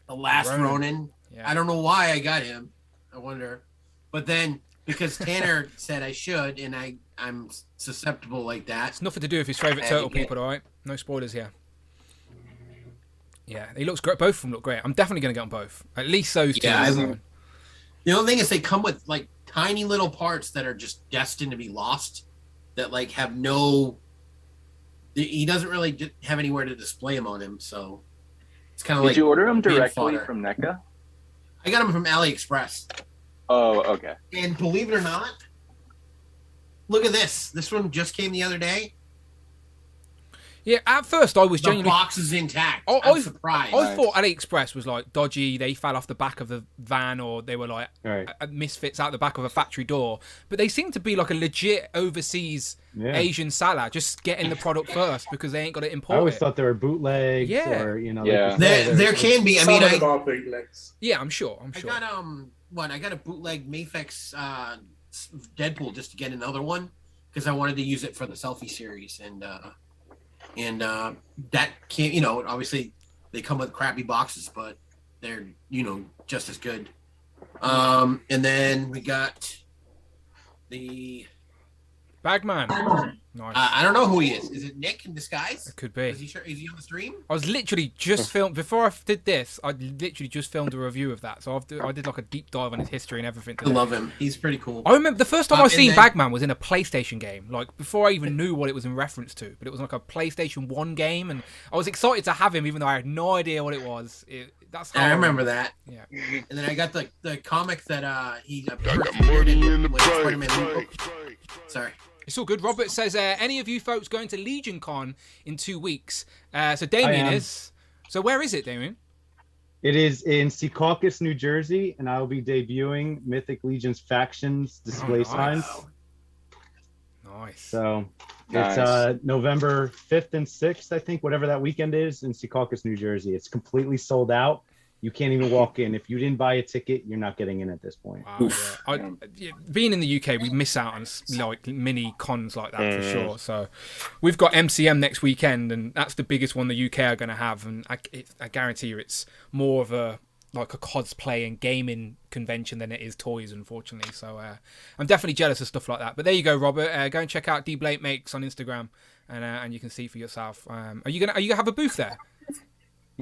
the last Ronin. Yeah. I don't know why I got him. I wonder. But then, because Tanner said I should, and I'm susceptible like that. It's nothing to do with his favourite turtle people, all right? No spoilers here. Yeah, he looks great. Both of them look great. I'm definitely going to get on both. At least those two. The only thing is they come with, like, tiny little parts that are just destined to be lost. That, like, have no... He doesn't really have anywhere to display them on him, so... It's kind of like... Did you order them directly from NECA? I got them from AliExpress. Oh, okay. And believe it or not, look at this. This one just came the other day. Yeah, at first I was The genuinely. box is intact. I I'm surprised. I thought AliExpress was like dodgy. They fell off the back of the van, or they were like Right. misfits out the back of a factory door. But they seem to be like a legit overseas Asian seller, just getting the product first because they ain't got to import I always it. thought they were bootlegs, Yeah. or you know. Yeah. There can be. I mean, Some of them are bootlegs. Yeah, I'm sure. I got I got a bootleg Mafex Deadpool just to get another one because I wanted to use it for the selfie series, and that can't, you know, obviously they come with crappy boxes, but they're, you know, just as good. And then we got the Bagman. Nice. I don't know who he is. Is it Nick in disguise? It could be. Is he on the stream? I was literally just filmed before I did this. I literally just filmed a review of that, so I did like a deep dive on his history and everything. I love him. He's pretty cool. I remember the first time I seen then- Bagman was in a PlayStation game, like before I even knew what it was in reference to. But it was like a PlayStation 1 game, and I was excited to have him, even though I had no idea what it was. That's how I remember that. Yeah. And then I got the comic that he appeared in with Spider-Man. Sorry. It's all good. Robert says, any of you folks going to Legion Con in 2 weeks? So Damien is. So where is it, Damien? It is in Secaucus, New Jersey, and I will be debuting Mythic Legion's factions display signs. Nice. So Nice. it's November 5th and 6th, I think, whatever that weekend is, in Secaucus, New Jersey. It's completely sold out. You can't even walk in. If you didn't buy a ticket, you're not getting in at this point. Wow, being in the UK, we miss out on like mini cons like that for sure. So we've got MCM next weekend, and that's the biggest one the UK are going to have. And I guarantee you, it's more of a cosplay and gaming convention than it is toys, unfortunately. So I'm definitely jealous of stuff like that. But there you go, Robert. Go and check out D Blake Makes on Instagram, and you can see for yourself. Are you gonna have a booth there?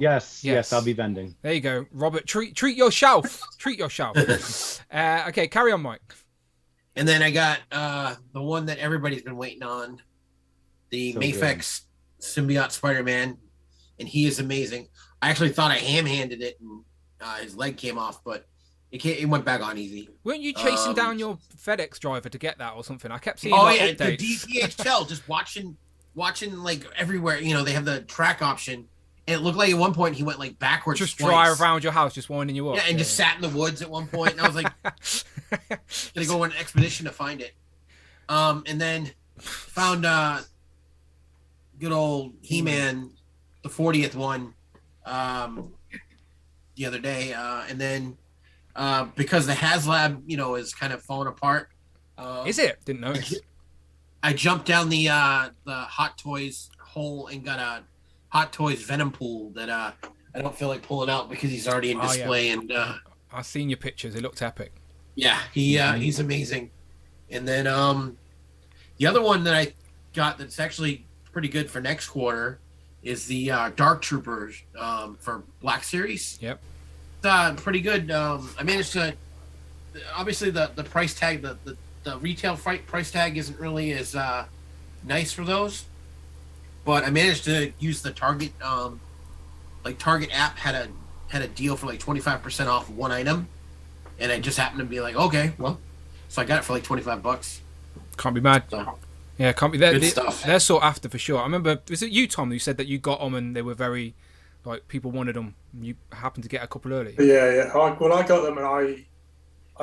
Yes, I'll be vending. There you go, Robert. Treat yourself. Treat yourself. Okay, carry on, Mike. And then I got the one that everybody's been waiting on, the So Mafex Symbiote Spider-Man, and he is amazing. I actually thought I ham-handed it and his leg came off, but it went back on easy. Weren't you chasing down your FedEx driver to get that or something? I kept seeing the updates. DPHL, just watching like everywhere. You know, they have the track option. And it looked like at one point he went like backwards. Just twice. drive around your house, just winding you up. Yeah, and just sat in the woods at one point. And I was like, gonna go on an expedition to find it. And then found good old He-Man, the 40th one, the other day. And then because the HasLab, you know, is kind of falling apart. Is it? Didn't notice. I jumped down the Hot Toys hole and got a Hot Toys Venom pool that I don't feel like pulling out because he's already in display. Yeah. And I've seen your pictures. It looked epic. yeah, he's amazing. And then the other one that I got that's actually pretty good for next quarter is the Dark Troopers for Black Series. Yep. Pretty good. I managed to, obviously the price tag, the retail price tag isn't really as nice for those. But I managed to use the Target, Target app had a deal for like 25% off one item, and I just happened to be like, okay, well, so I got it for like $25. Can't be mad. So, Yeah, can't be. Good stuff. They're sought after for sure. I remember, was it you, Tom, who said that you got them and they were very, like, people wanted them. You happened to get a couple early. Yeah. I got them, and I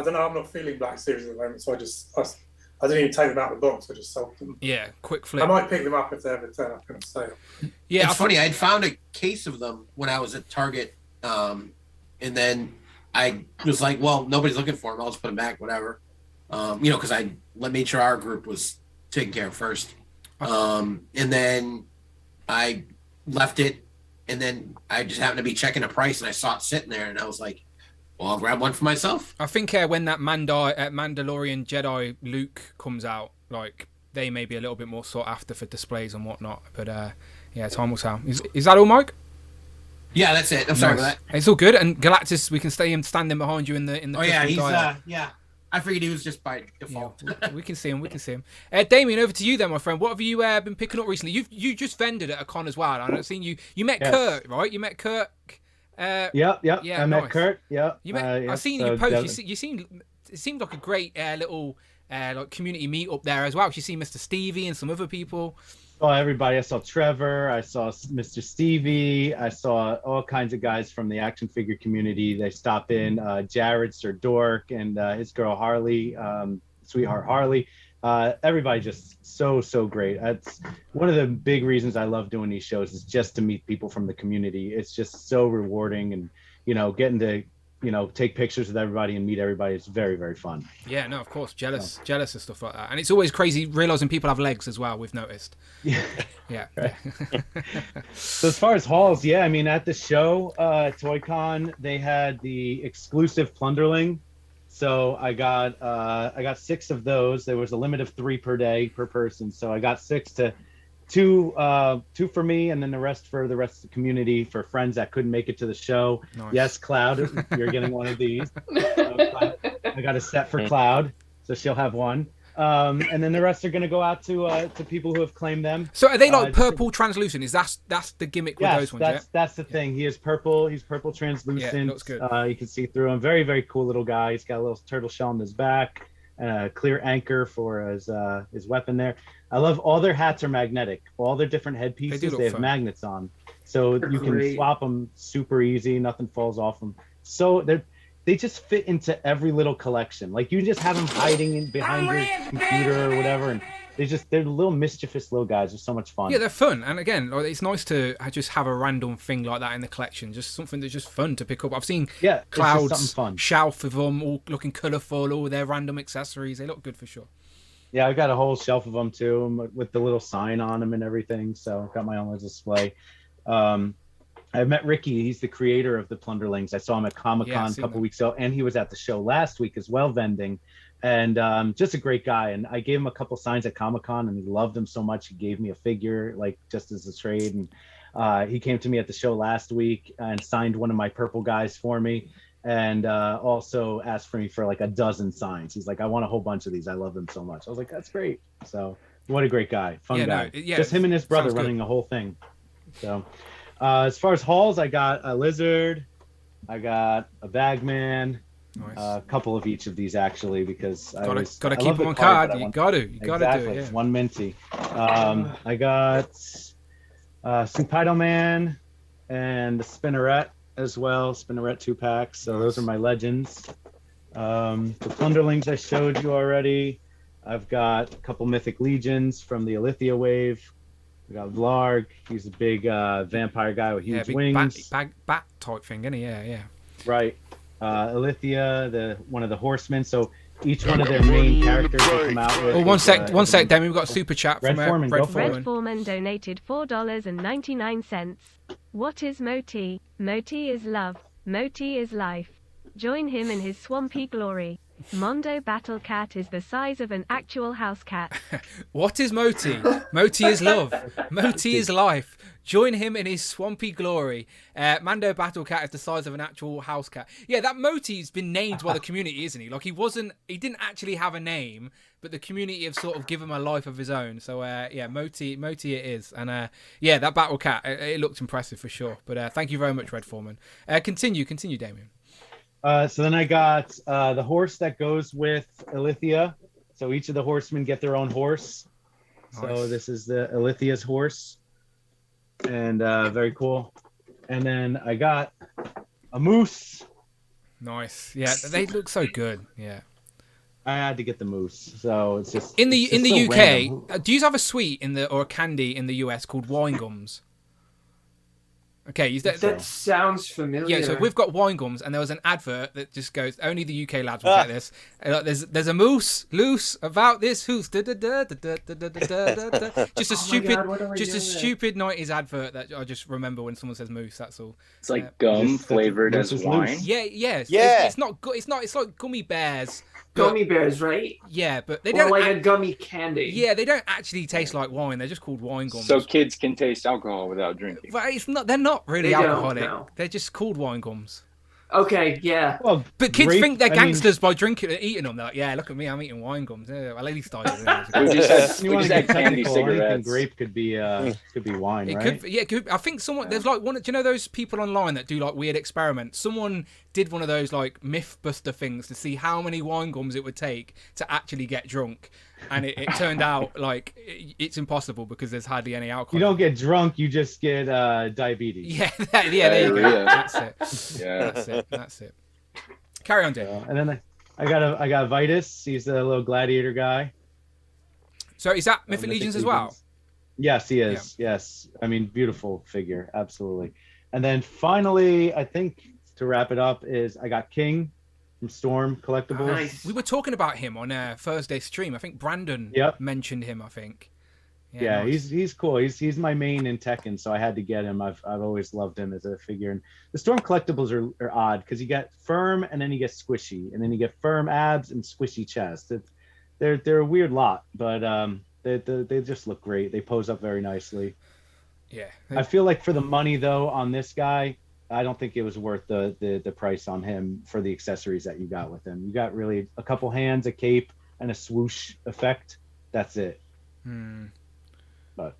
don't know. I'm not feeling Black Series at the moment, so I didn't even take them out of the box. I just sold them. Yeah, quick flip. I might pick them up if they ever turn up on sale. Yeah, it's funny. I had found a case of them when I was at Target, and then I was like, well, nobody's looking for them. I'll just put them back, whatever. Because I made sure our group was taken care of first. And then I left it, and then I just happened to be checking a price, and I saw it sitting there, and I was like, well, I'll grab one for myself. I think when that Mandalorian Jedi Luke comes out, like, they may be a little bit more sought after for displays and whatnot. But yeah, time will tell. Is that all, Mike? Yeah, that's it. I'm sorry for that. It's all good. And Galactus, we can stay him standing behind you in the. Oh yeah, he's yeah. I figured he was just by default. Yeah, we can see him. We can see him. Damien, over to you then, my friend. What have you been picking up recently? You just vended at a con as well. I've seen you. You met Kurt, right? You met Kurt. Yeah. I met Kurt. Yeah. You met. I seen you post. You seemed. It seemed like a great little like community meet up there as well. You see Mr. Stevie and some other people. saw everybody. I saw Trevor. I saw Mr. Stevie. I saw all kinds of guys from the action figure community. They stopped in. Jared, Sir Dork, and his girl Harley, sweetheart Harley. Everybody just so great. That's one of the big reasons I love doing these shows, is just to meet people from the community. It's just so rewarding, and getting to take pictures with everybody and meet everybody is very fun. Yeah, no, of course, jealous of stuff like that. And it's always crazy realizing people have legs as well. We've noticed. Yeah. Right. So as far as hauls, yeah, I mean, at the show, ToyCon, they had the exclusive Plunderling. So I got 6 of those. There was a limit of 3 per day per person. So I got 6 to 2 for me, and then the rest for the rest of the community, for friends that couldn't make it to the show. Nice. Yes, Cloud, you're getting one of these. I got a set for Cloud, so she'll have one. And then the rest are going to go out to people who have claimed them. So are they like purple translucent? Is that's the gimmick with those ones? That's the thing. He is purple. He's purple translucent. Yeah, looks good. You can see through him. Very cool little guy. He's got a little turtle shell on his back, and a clear anchor for his weapon there. I love all their hats are magnetic. All their different headpieces, they have magnets on, so you can swap them super easy. Nothing falls off them. So they just fit into every little collection. Like, you just have them hiding behind your computer or whatever, and they're little mischievous little guys. They're so much fun. Yeah, they're fun, and again, it's nice to just have a random thing like that in the collection. Just something that's just fun to pick up. I've seen Cloud's shelf of them, all looking colourful, all their random accessories. They look good for sure. Yeah, I got a whole shelf of them too, with the little sign on them and everything. So I've got my own display. I met Ricky. He's the creator of the Plunderlings. I saw him at Comic-Con a couple weeks ago, and he was at the show last week as well, vending. And just a great guy. And I gave him a couple signs at Comic-Con, and he loved them so much. He gave me a figure, like, just as a trade. And he came to me at the show last week and signed one of my purple guys for me. And also asked for me for like a dozen signs. He's like, I want a whole bunch of these. I love them so much. I was like, that's great. So what a great guy. Fun guy. Just him and his brother running the whole thing. So as far as hauls, I got a lizard. I got a bagman. Nice. A couple of each of these, actually, because I gotta keep them on card. You gotta do it. Yeah. One minty. I got Supido Man and the Spinneret as well. Spinneret 2-packs. So those are my legends. The Plunderlings I showed you already. I've got a couple Mythic Legions from the Alithia wave. We got Vlarg. He's a big vampire guy with huge wings. Bat type thing, isn't he? Yeah. Right. Alithia, one of the horsemen. So each one of their main characters will come out with. Oh, one sec, Damien. We've got a super chat Red from Foreman. Red Foreman donated $4.99. What is Moti? Moti is love. Moti is life. Join him in his swampy glory. Mondo Battle Cat is the size of an actual house cat. What is Moti? Moti is love. Moti is life. Join him in his swampy glory. Mando Battle Cat is the size of an actual house cat. Yeah, that Moti's been named by the community, isn't he? Like, he didn't actually have a name, but the community have sort of given him a life of his own. So yeah, Moti it is. And yeah, that Battle Cat, it looked impressive for sure. But thank you very much, Red Foreman. Continue, Damien. So then I got the horse that goes with Alithia. So each of the horsemen get their own horse. Nice. So this is the Alithia's horse. And very cool. And then I got a moose. Nice. Yeah, they look so good. Yeah. I had to get the moose. So it's just in the so UK. random. Do you have a sweet or a candy in the US called wine gums? Okay, that sounds familiar. Yeah, so we've got wine gums, and there was an advert that just goes, only the UK lads will get this. There's a moose loose about this hoose. Just a stupid 90s advert that I just remember when someone says moose. That's all. It's like gum flavored as wine. Yeah. It's not. It's like gummy bears. Gummy bears, right? Yeah, but they or don't like a gummy candy. Yeah, they don't actually taste like wine. They're just called wine gums. So kids can taste alcohol without drinking. But it's not. They're not really alcoholic. No. They're just called wine gums. Okay, yeah. Well, but kids think they're gangsters by drinking and eating them. They're like, yeah, look at me, I'm eating wine gums. Yeah, well, at least I do. We just had candy cigarettes. Grape could be wine, it right? Could. I think there's like one. Do you know those people online that do like weird experiments? Someone did one of those like Mythbuster things to see how many wine gums it would take to actually get drunk, and it turned out like it's impossible because there's hardly any alcohol. You don't get drunk, you just get diabetes. Yeah, there you go. Diarrhea. That's it. Yeah. That's it. Carry on, Dave. And then I got Vitus. He's a little gladiator guy. So is that Mythic Legions as well? Yes, he is. Yeah. Yes. I mean, beautiful figure. Absolutely. And then finally, I think to wrap it up is I got King from Storm Collectibles. Nice. We were talking about him on Thursday stream. I think Brandon mentioned him, I think. Yeah, nice. he's cool. He's my main in Tekken, so I had to get him. I've always loved him as a figure. And the Storm Collectibles are odd because you get firm and then you get squishy, and then you get firm abs and squishy chest. They're a weird lot, but they just look great. They pose up very nicely. Yeah. I feel like for the money though on this guy, I don't think it was worth the price on him for the accessories that you got with him. You got really a couple hands, a cape, and a swoosh effect. That's it. But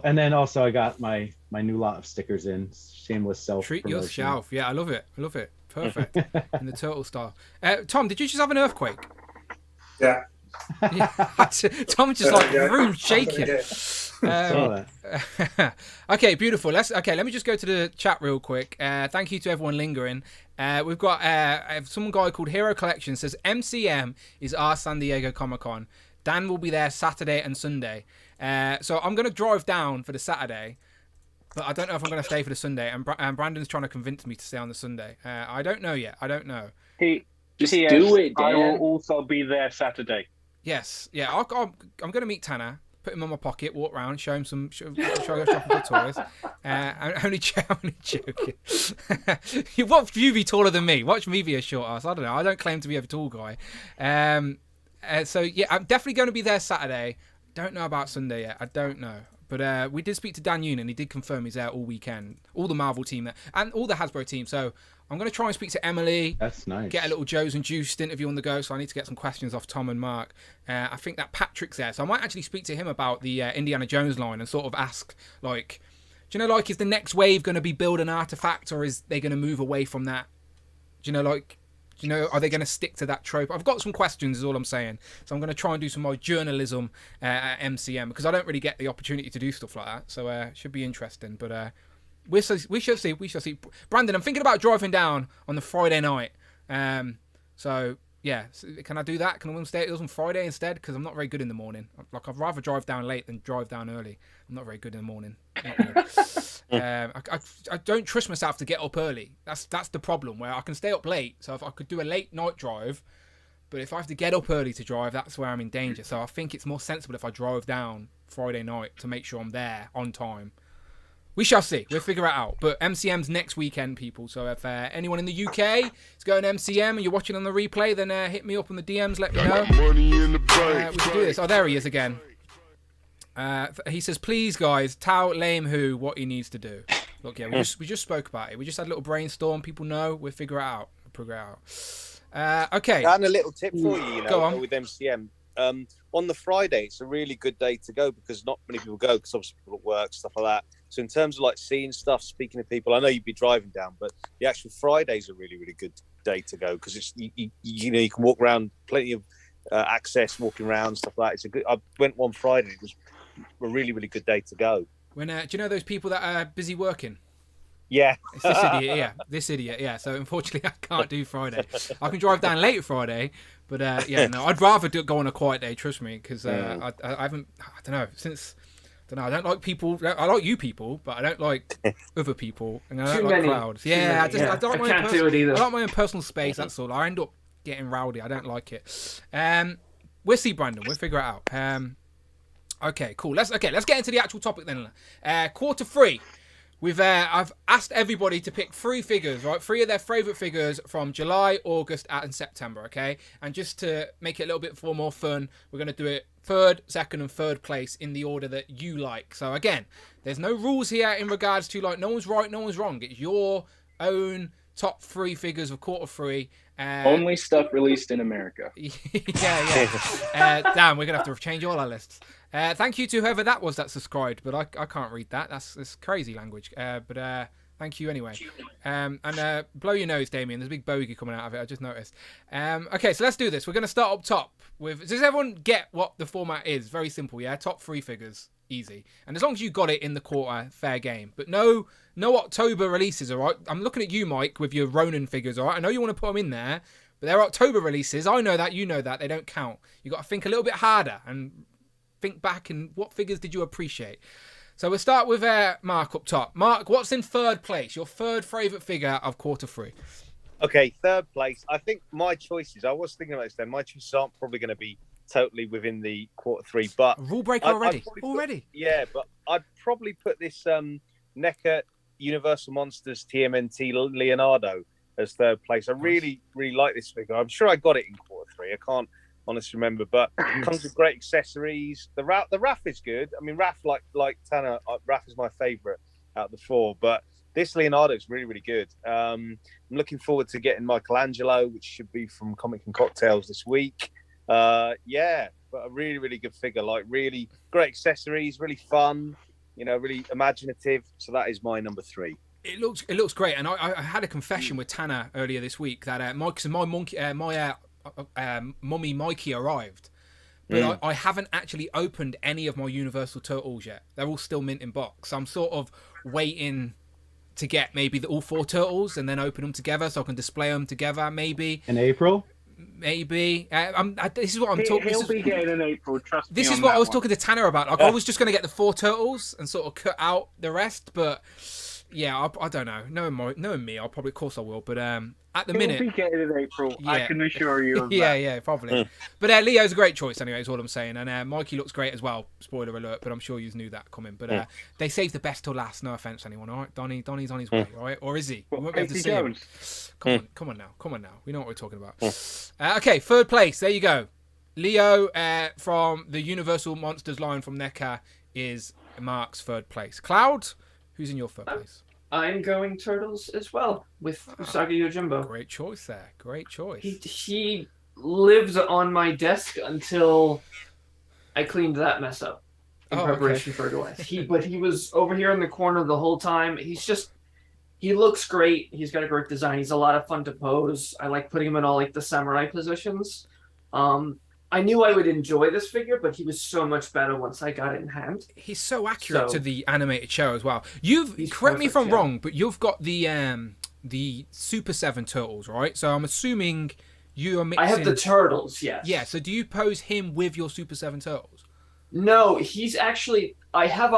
and then also I got my new lot of stickers in. Shameless self. Treat yourself. Yeah, I love it. Perfect. In the turtle style. Tom, did you just have an earthquake? Yeah. Yeah. Tom just like room shaking. Okay, beautiful. Let me just go to the chat real quick. Thank you to everyone lingering. We've got some guy called Hero Collection says MCM is our San Diego Comic-Con. Dan will be there Saturday and Sunday. So I'm going to drive down for the Saturday, but I don't know if I'm going to stay for the Sunday. And Brandon's trying to convince me to stay on the Sunday. I don't know yet. I don't know. Just do it, Dan. I will also be there Saturday. Yes. Yeah. I'm going to meet Tanner, put him on my pocket, walk around, show him some, show shopping for toys. I'm only joking. You watch you be taller than me. Watch me be a short ass. I don't know. I don't claim to be a tall guy. So yeah, I'm definitely going to be there Saturday. Don't know about Sunday yet. I don't know. But we did speak to Dan Union. He did confirm he's there all weekend. All the Marvel team there, and all the Hasbro team. So I'm going to try and speak to Emily. That's nice. Get a little Joe's and Juice interview on the go. So I need to get some questions off Tom and Mark. I think that Patrick's there. So I might actually speak to him about the Indiana Jones line and sort of ask, like, do you know, like, is the next wave going to be build an artifact, or is they going to move away from that? Do you know, like... are they going to stick to that trope? I've got some questions, is all I'm saying. So I'm going to try and do some more journalism at MCM, because I don't really get the opportunity to do stuff like that. So it should be interesting. But we shall see. Brandon, I'm thinking about driving down on the Friday night. So yeah, can I do that? Can I stay at yours on Friday instead? Because I'm not very good in the morning. Like, I'd rather drive down late than drive down early. I'm not very good in the morning. I don't trust myself to get up early. That's the problem, where I can stay up late. So if I could do a late night drive, but if I have to get up early to drive, that's where I'm in danger. So I think it's more sensible if I drive down Friday night to make sure I'm there on time. We shall see. We'll figure it out. But MCM's next weekend, people. So if anyone in the UK is going to MCM and you're watching on the replay, then hit me up on the DMs. Let me know. We can do this. Oh, there he is again. He says, please, guys, tell Lame Who what he needs to do. Look, yeah, we just spoke about it. We just had a little brainstorm. People know. We'll figure it out. Okay. And a little tip for you, Go on. with MCM. On the Friday, it's a really good day to go because not many people go because obviously people at work, stuff like that. So in terms of like seeing stuff, speaking to people, I know you'd be driving down, but the actual Friday's a really, really good day to go because it's you can walk around, plenty of access, walking around, stuff like that. It's a good. I went one Friday. It was a really, really good day to go. When do you know those people that are busy working? Yeah. It's this idiot, yeah. So unfortunately, I can't do Friday. I can drive down late Friday, but I'd rather go on a quiet day. Trust me, because I haven't. I don't know since. I don't like people. I like you people, but I don't like other people, and I don't like crowds. Yeah, I don't like can't do it either. I like my own personal space. That's all. I end up getting rowdy. I don't like it. We'll see, Brandon. We'll figure it out. Okay, cool. Let's get into the actual topic then. Quarter 3. I've asked everybody to pick 3 figures, right? 3 of their favourite figures from July, August, and September, okay? And just to make it a little bit more fun, we're going to do it 3rd, 2nd, and 3rd place in the order that you like. So again, there's no rules here in regards to, like, no one's right, no one's wrong. It's your own top 3 figures of quarter 3. Only stuff released in America. yeah. Damn, we're going to have to change all our lists. Thank you to whoever that was that subscribed, but I can't read that. That's crazy language. But Thank you anyway. And blow your nose, Damien. There's a big bogey coming out of it. I just noticed. Okay, so let's do this. We're going to start up top with. Does everyone get what the format is? Very simple, yeah. Top 3 figures, easy. And as long as you got it in the quarter, fair game. But no October releases, all right. I'm looking at you, Mike, with your Ronin figures, all right. I know you want to put them in there, but they're October releases. I know that. You know that. They don't count. You got to think a little bit harder and think back and what figures did you appreciate. So we'll start with Mark up top. Mark, what's in third place? Your third favourite figure of quarter 3. Okay, third place. I think my choices, I was thinking about this then, my choices aren't probably going to be totally within the quarter 3, but... Rule breaker already? Yeah, but I'd probably put this NECA Universal Monsters TMNT Leonardo as third place. I really, really like this figure. I'm sure I got it in quarter 3. I can't honestly remember, but it comes with great accessories. The Raph is good. I mean, Raph, like Tanner, Raph is my favourite out of the 4, but this Leonardo is really, really good. I'm looking forward to getting Michelangelo, which should be from Comic and Cocktails this week. Yeah, but a really, really good figure. Like, really great accessories, really fun, really imaginative. So that is my number 3. It looks great, and I had a confession with Tanner earlier this week that my Mummy Mikey arrived, but I haven't actually opened any of my Universal Turtles yet. They're all still mint in box. So I'm sort of waiting to get maybe all 4 turtles and then open them together so I can display them together. Maybe in April. Maybe. This is what I'm talking. He'll be getting in April. Trust me. This is what I was talking to Tanner about. Like, I was just going to get the 4 turtles and sort of cut out the rest, but. Yeah, I don't know. Knowing me, of course I will. But at the minute, he'll be getting in April. Yeah. I can assure you of that. Yeah, probably. But Leo's a great choice anyway. Is all I'm saying. And Mikey looks great as well. Spoiler alert. But I'm sure you knew that coming. But they saved the best till last. No offense, anyone. All right, Donnie's on his way. All right, or is he? We won't be able to see him. Come on now. We know what we're talking about. Okay, third place. There you go. Leo from the Universal Monsters line from NECA is Mark's third place. Cloud. Who's in your third place? I'm going Turtles as well with Usagi Yojimbo. Great choice there. Great choice. He lives on my desk until I cleaned that mess up in preparation for it. But he was over here in the corner the whole time. He looks great. He's got a great design. He's a lot of fun to pose. I like putting him in all like the samurai positions. I knew I would enjoy this figure, but he was so much better once I got it in hand. He's so accurate to the animated show as well. Correct me if I'm wrong, but you've got the Super 7 Turtles, right? So I'm assuming you are mixing... I have the Turtles, yes. Yeah, so do you pose him with your Super 7 Turtles? No, he's actually... I have,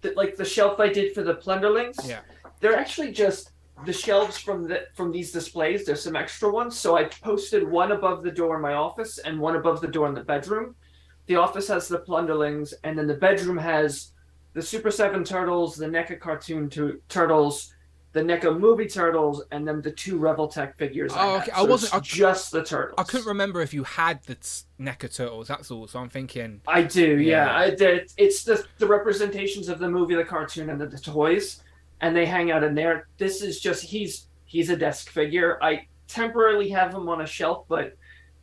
the shelf I did for the Plunderlings. Yeah. They're actually just... The shelves from these displays, there's some extra ones. So I posted one above the door in my office and one above the door in the bedroom. The office has the Plunderlings, and then the bedroom has the Super 7 Turtles, the NECA cartoon Turtles, the NECA movie Turtles, and then the 2 Revoltech figures. Okay. So just the Turtles. I couldn't remember if you had the NECA Turtles. That's all. So I'm thinking. I do. Yeah. It's the representations of the movie, the cartoon, and the toys. And they hang out in there. This is just, he's a desk figure. I temporarily have him on a shelf, but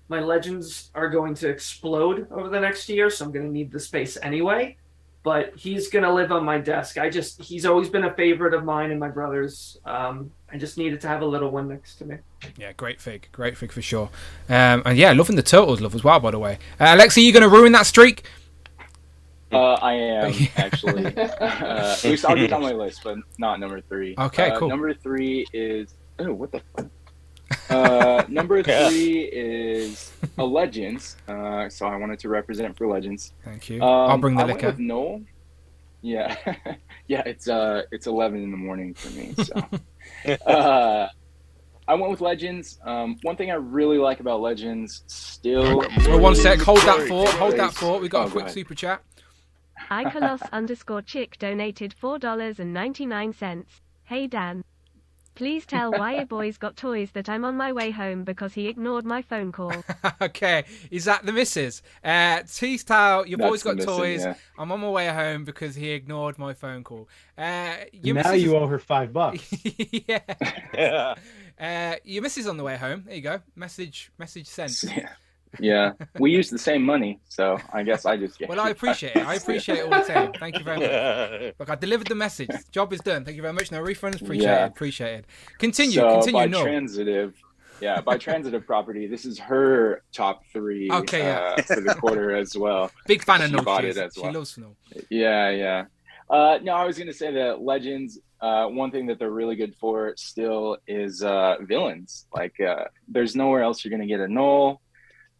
my Legends are going to explode over the next year, so I'm going to need the space anyway. But he's going to live on my desk. He's always been a favorite of mine and my brother's. I just needed to have a little one next to me. Yeah, great fig for sure. And yeah, loving the Turtles love as well, by the way. Alexa, you going to ruin that streak? I am, actually. At least I'll get on my list, but not number 3. Okay, cool. Number 3 is... Oh, what the fuck? Number 3 is a Legends. So I wanted to represent for Legends. Thank you. I'll bring the liquor. With Noel. Yeah. Yeah, it's 11 in the morning for me, so... I went with Legends. One thing I really like about Legends still... One sec. Hold that thought. We've got a quick super chat. iColos_chick donated $4.99. Hey Dan. Please tell why your boy's got toys that I'm on my way home because he ignored my phone call. Okay, is that the missus? Tease towel, your boy's got toys. Yeah. I'm on my way home because he ignored my phone call. You owe her $5. Yeah. Your missus on the way home. There you go. Message sent. Yeah. Yeah, we use the same money, so I guess I just get. Well, I appreciate it. I appreciate it all the same. Thank you very much. Look, I delivered the message. Job is done. Thank you very much. No refunds. Appreciate it. Continue. So Continue. by transitive property, this is her top 3 Okay, for the quarter as well. Big fan of She Null. bought it as well. She loves Snow. Yeah. No, I was going to say that Legends, one thing that they're really good for still is villains. Like, there's nowhere else you're going to get a Null,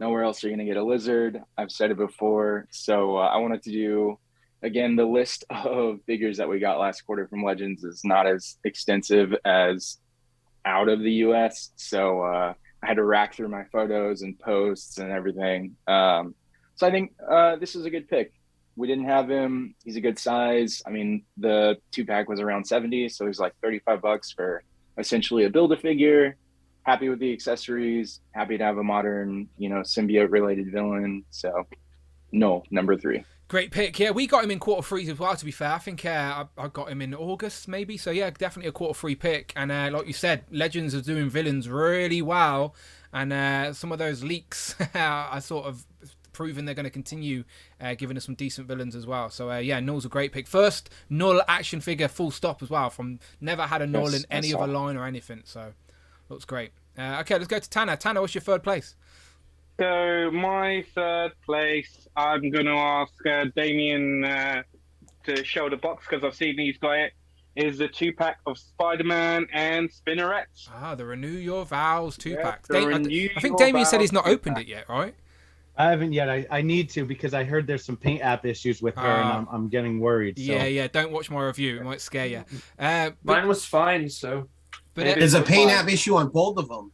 nowhere else you're going to get a Lizard. I've said it before. So I wanted to do, again, the list of figures that we got last quarter from Legends is not as extensive as out of the US. So I had to rack through my photos and posts and everything. So I think this is a good pick. We didn't have him. He's a good size. I mean, the 2-pack was around 70, so he's like $35 for essentially a Build-A-Figure. Happy with the accessories. Happy to have a modern, symbiote-related villain. So, no, number 3. Great pick. Yeah, we got him in quarter 3 as well, to be fair. I think I got him in August, maybe. So, yeah, definitely a quarter 3 pick. And like you said, Legends are doing villains really well. And some of those leaks are sort of proving they're going to continue giving us some decent villains as well. So yeah, Null's a great pick. First Null action figure full stop as well. From never had a Null in any other line or anything. So looks great. Okay, let's go to Tanner. Tanner, what's your third place? So my third place, I'm going to ask Damien to show the box because I've seen he's got it. Is the 2-pack of Spider-Man and Spinnerets. The Renew Your Vows 2-pack. Yeah, I think Damien said he's not opened it yet, right? I haven't yet. I need to because I heard there's some paint app issues with her, and I'm getting worried. So. Yeah. Don't watch my review; it might scare you. Mine was fine, so. But there's a paint app issue on both of them.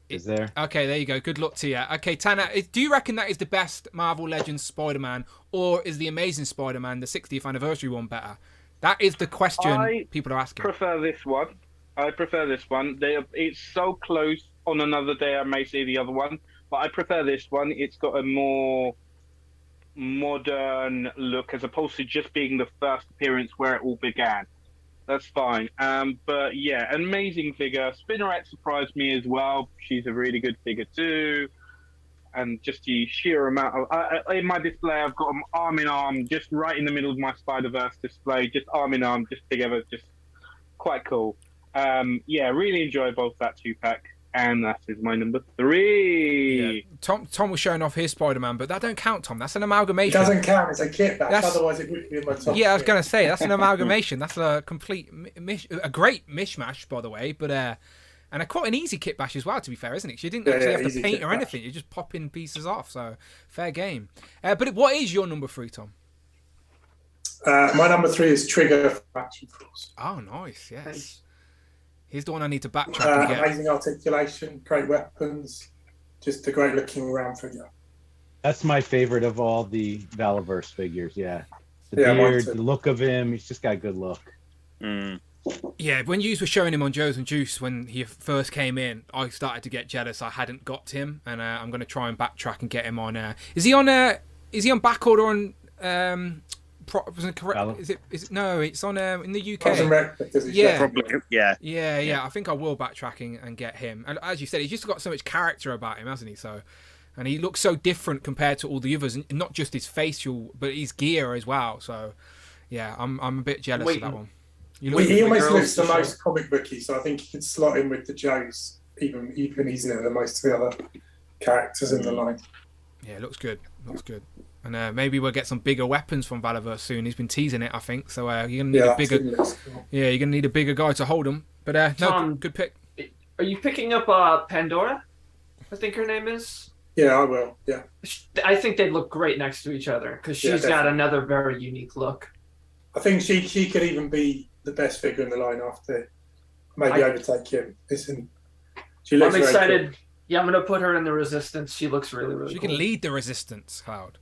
Is there? Okay, there you go. Good luck to you. Okay, Tanner, do you reckon that is the best Marvel Legends Spider-Man, or is the Amazing Spider-Man, the 60th anniversary one, better? That is the question people are asking. I prefer this one. It's so close. On another day, I may see the other one. But I prefer this one. It's got a more modern look as opposed to just being the first appearance where it all began. That's fine. But yeah, amazing figure. Spinneret surprised me as well. She's a really good figure too. And just the sheer amount of... in my display, I've got them arm in arm, just right in the middle of my Spider-Verse display. Just arm in arm, just together. Just quite cool. Yeah, really enjoy both that 2-pack. And that is my number 3. Yeah. Tom was showing off his Spider-Man, but that don't count, Tom. That's an amalgamation. It doesn't count. It's a kit bash. Otherwise, it would be in my top. Yeah, I was going to say that's an amalgamation. That's a complete, a great mishmash, by the way. But and quite an easy kit bash as well. To be fair, isn't it? You didn't actually have to paint or anything. You're just popping pieces off. So fair game. But what is your number 3, Tom? My number 3 is Trigger from Action Force. Oh, nice. Yes. Here's the one I need to backtrack and get. Amazing articulation, great weapons, just a great looking round figure. That's my favorite of all the Valaverse figures, yeah. The beard, the look of him, he's just got a good look. Yeah, when you were showing him on Joe's and Juice when he first came in, I started to get jealous. I hadn't got him, and I'm going to try and backtrack and get him on. Is he on back order on... Is it no? It's on in the UK. Yeah. I think I will backtrack and get him. And as you said, he's just got so much character about him, hasn't he? So, and he looks so different compared to all the others, and not just his facial, but his gear as well. So, yeah, I'm a bit jealous of that one. He almost looks the most comic booky, so I think he could slot in with the Joes even easier than most of the other characters in the line. Yeah, it looks good. And maybe we'll get some bigger weapons from Valaverse soon. He's been teasing it, I think. So you're gonna need a bigger. Cool. Yeah, you're gonna need a bigger guy to hold him. But Tom, good pick. Are you picking up Pandora? I think her name is. Yeah, I will. Yeah. I think they'd look great next to each other because she's got another very unique look. I think she could even be the best figure in the line after maybe overtake him. She looks I'm excited. Cool. Yeah, I'm gonna put her in the Resistance. She looks really cool. She can lead the Resistance, Cloud.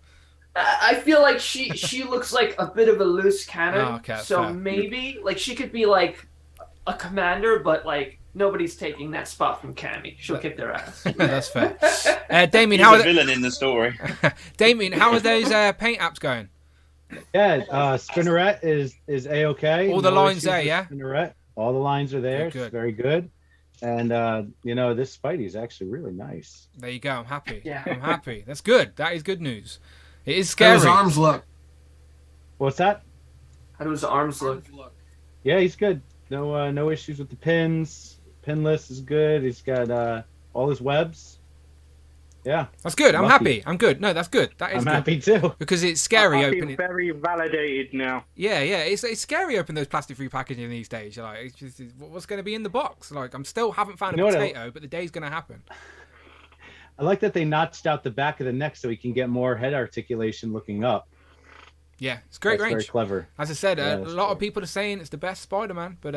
I feel like she looks like a bit of a loose cannon. Oh, okay, so fair. maybe like she could be like a commander, but like nobody's taking that spot from Cammy. She'll kick their ass. That's fair. Damien, He's a villain in the story. Damien, how are those paint apps going? Yeah, Spinneret is A-okay. All the lines there, yeah? Spinneret. All the lines are there. Good. It's very good. And this Spidey is actually really nice. There you go. I'm happy. Yeah. I'm happy. That's good. That is good news. It is How scary. his arms look? What's that? How do his arms look? Yeah, he's good. No issues with the pins. Pinless is good. He's got all his webs. Yeah. That's good. I'm Lucky. happy. I'm good. No, that's good. That is I'm good. happy too. Because it's scary I feel opening. very validated now. Yeah. It's scary opening those plastic-free packaging these days. You're like, it's just, what's going to be in the box? Like, I'm still haven't found You know a what potato, but the day's going to happen. I like that they notched out the back of the neck so he can get more head articulation looking up. Yeah, it's great That's range. very clever. As I said, Yeah, a that's lot of great. people are saying it's the best Spider-Man, but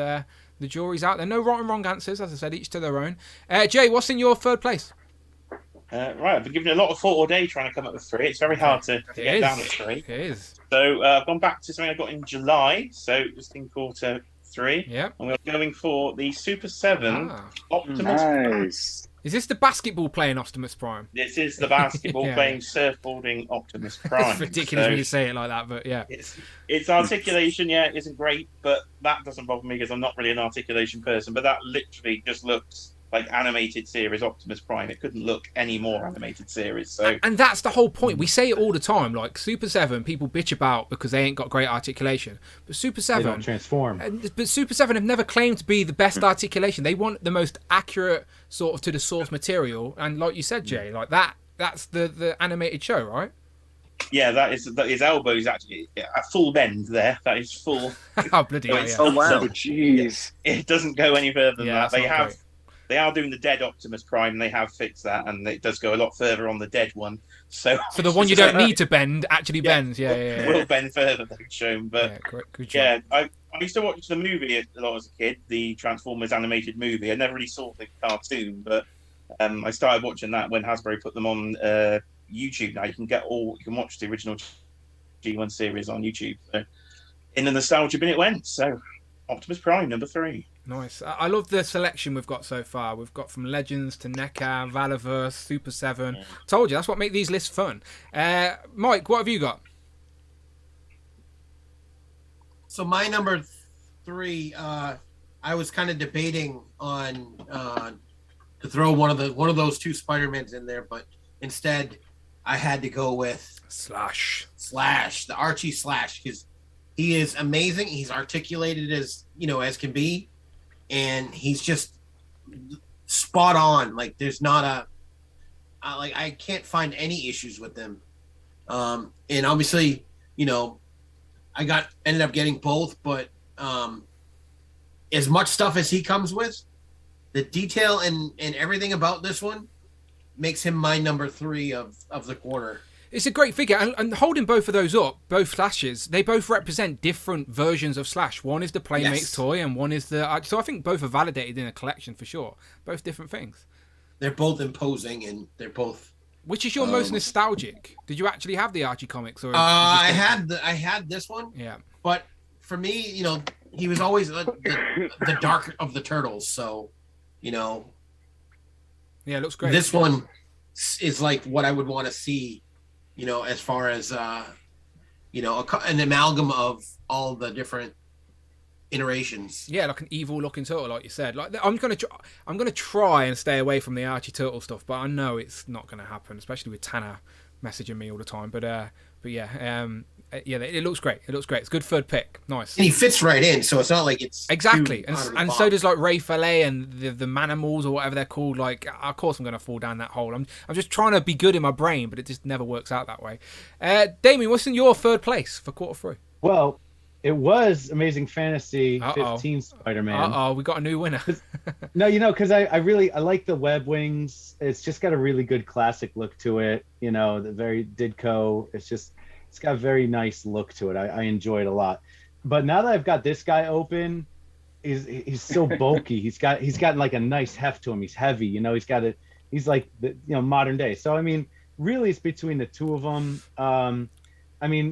the jury's out there. No right and wrong answers, as I said, each to their own. Jay, what's in your third place? Right, I've been given a lot of thought all day trying to come up with 3. It's very hard to get down to 3. It is. So I've gone back to something I got in July, so just in quarter 3. Yeah. And we're going for the Super 7 Ah. Optimus Prime. Nice. Is this the basketball playing Optimus Prime? This is the basketball Yeah. playing surfboarding Optimus Prime. It's ridiculous So when you say it like that, but yeah. Its articulation, isn't great, but that doesn't bother me because I'm not really an articulation person. But that literally just looks like animated series Optimus Prime. It couldn't look any more animated series. So And that's the whole point. We say it all the time. Like Super 7, people bitch about because they ain't got great articulation. But Super They don't 7, transform. but Super 7 have never claimed to be the best articulation. They want the most accurate sort of to the source material. And like you said, Jay, like that's the animated show, right? yeah, that is his elbow is actually a full bend there. That is full. Oh, bloody hell, It's- yeah. Oh wow, So- jeez. It doesn't go any further than Yeah, that. that's not They are doing the dead Optimus Prime. And they have fixed that, and it does go a lot further on the dead one. So So the one you don't need to bend actually bends. Yeah. will bend further. They've shown, but Yeah, good job. yeah, I used to watch the movie a lot as a kid, the Transformers animated movie. I never really saw the cartoon, but I started watching that when Hasbro put them on YouTube. Now you can watch the original G1 series on YouTube. So in the nostalgia bin it went. So Optimus Prime number 3. Nice. I love the selection we've got so far. We've got from Legends to NECA, Valaverse, Super 7. Told you, that's what makes these lists fun. Mike, what have you got? So my number 3, I was kind of debating on to throw one of those two Spider-Mans in there, but instead I had to go with Slash, the Archie Slash, because he is amazing. He's articulated as can be, and he's just spot on. Like there's not I can't find any issues with him. And obviously, I ended up getting both, but as much stuff as he comes with, the detail and everything about this one makes him my number 3 of the quarter. It's a great figure, and holding both of those up, both Slashes, they both represent different versions of Slash. One is the Playmates Yes. toy, and one is the... So I think both are validated in a collection for sure. Both different things. They're both imposing, and they're both... Which is your most nostalgic? Did you actually have the Archie comics? Or I had this one, Yeah. but for me, he was always the dark of the turtles. So, Yeah, it looks great. this one is like what I would want to see, as far as an amalgam of all the different iterations. Yeah, like an evil-looking turtle, like you said. Like I'm gonna try and stay away from the Archie Turtle stuff, but I know it's not gonna happen, especially with Tanner messaging me all the time. But yeah, it looks great. It looks great. It's a good third pick. Nice. And he fits right in, so it's not like it's Exactly, too out of the and so box. does like Ray Fillet and the Manimals or whatever they're called. Like, of course I'm gonna fall down that hole. I'm just trying to be good in my brain, but it just never works out that way. Damien, what's in your third place for quarter 3? Well, it was Amazing Fantasy Uh-oh. 15 Spider-Man. We got a new winner. No, because I like the web wings. It's just got a really good classic look to it. The very Ditko. It's got a very nice look to it. I enjoy it a lot. But now that I've got this guy open, he's so bulky. He's got like a nice heft to him. He's heavy. He's like the modern day. So I mean, really, it's between the two of them.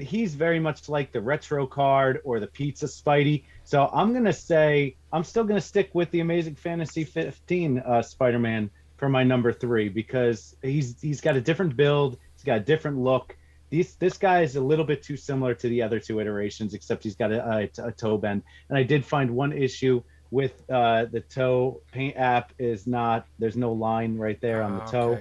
He's very much like the retro card or the pizza Spidey. So I'm still gonna stick with the Amazing Fantasy 15 Spider-Man for my number 3 because he's got a different build. He's got a different look. This guy is a little bit too similar to the other two iterations, except he's got a toe bend. And I did find one issue with the toe paint app is not. There's no line right there on the toe.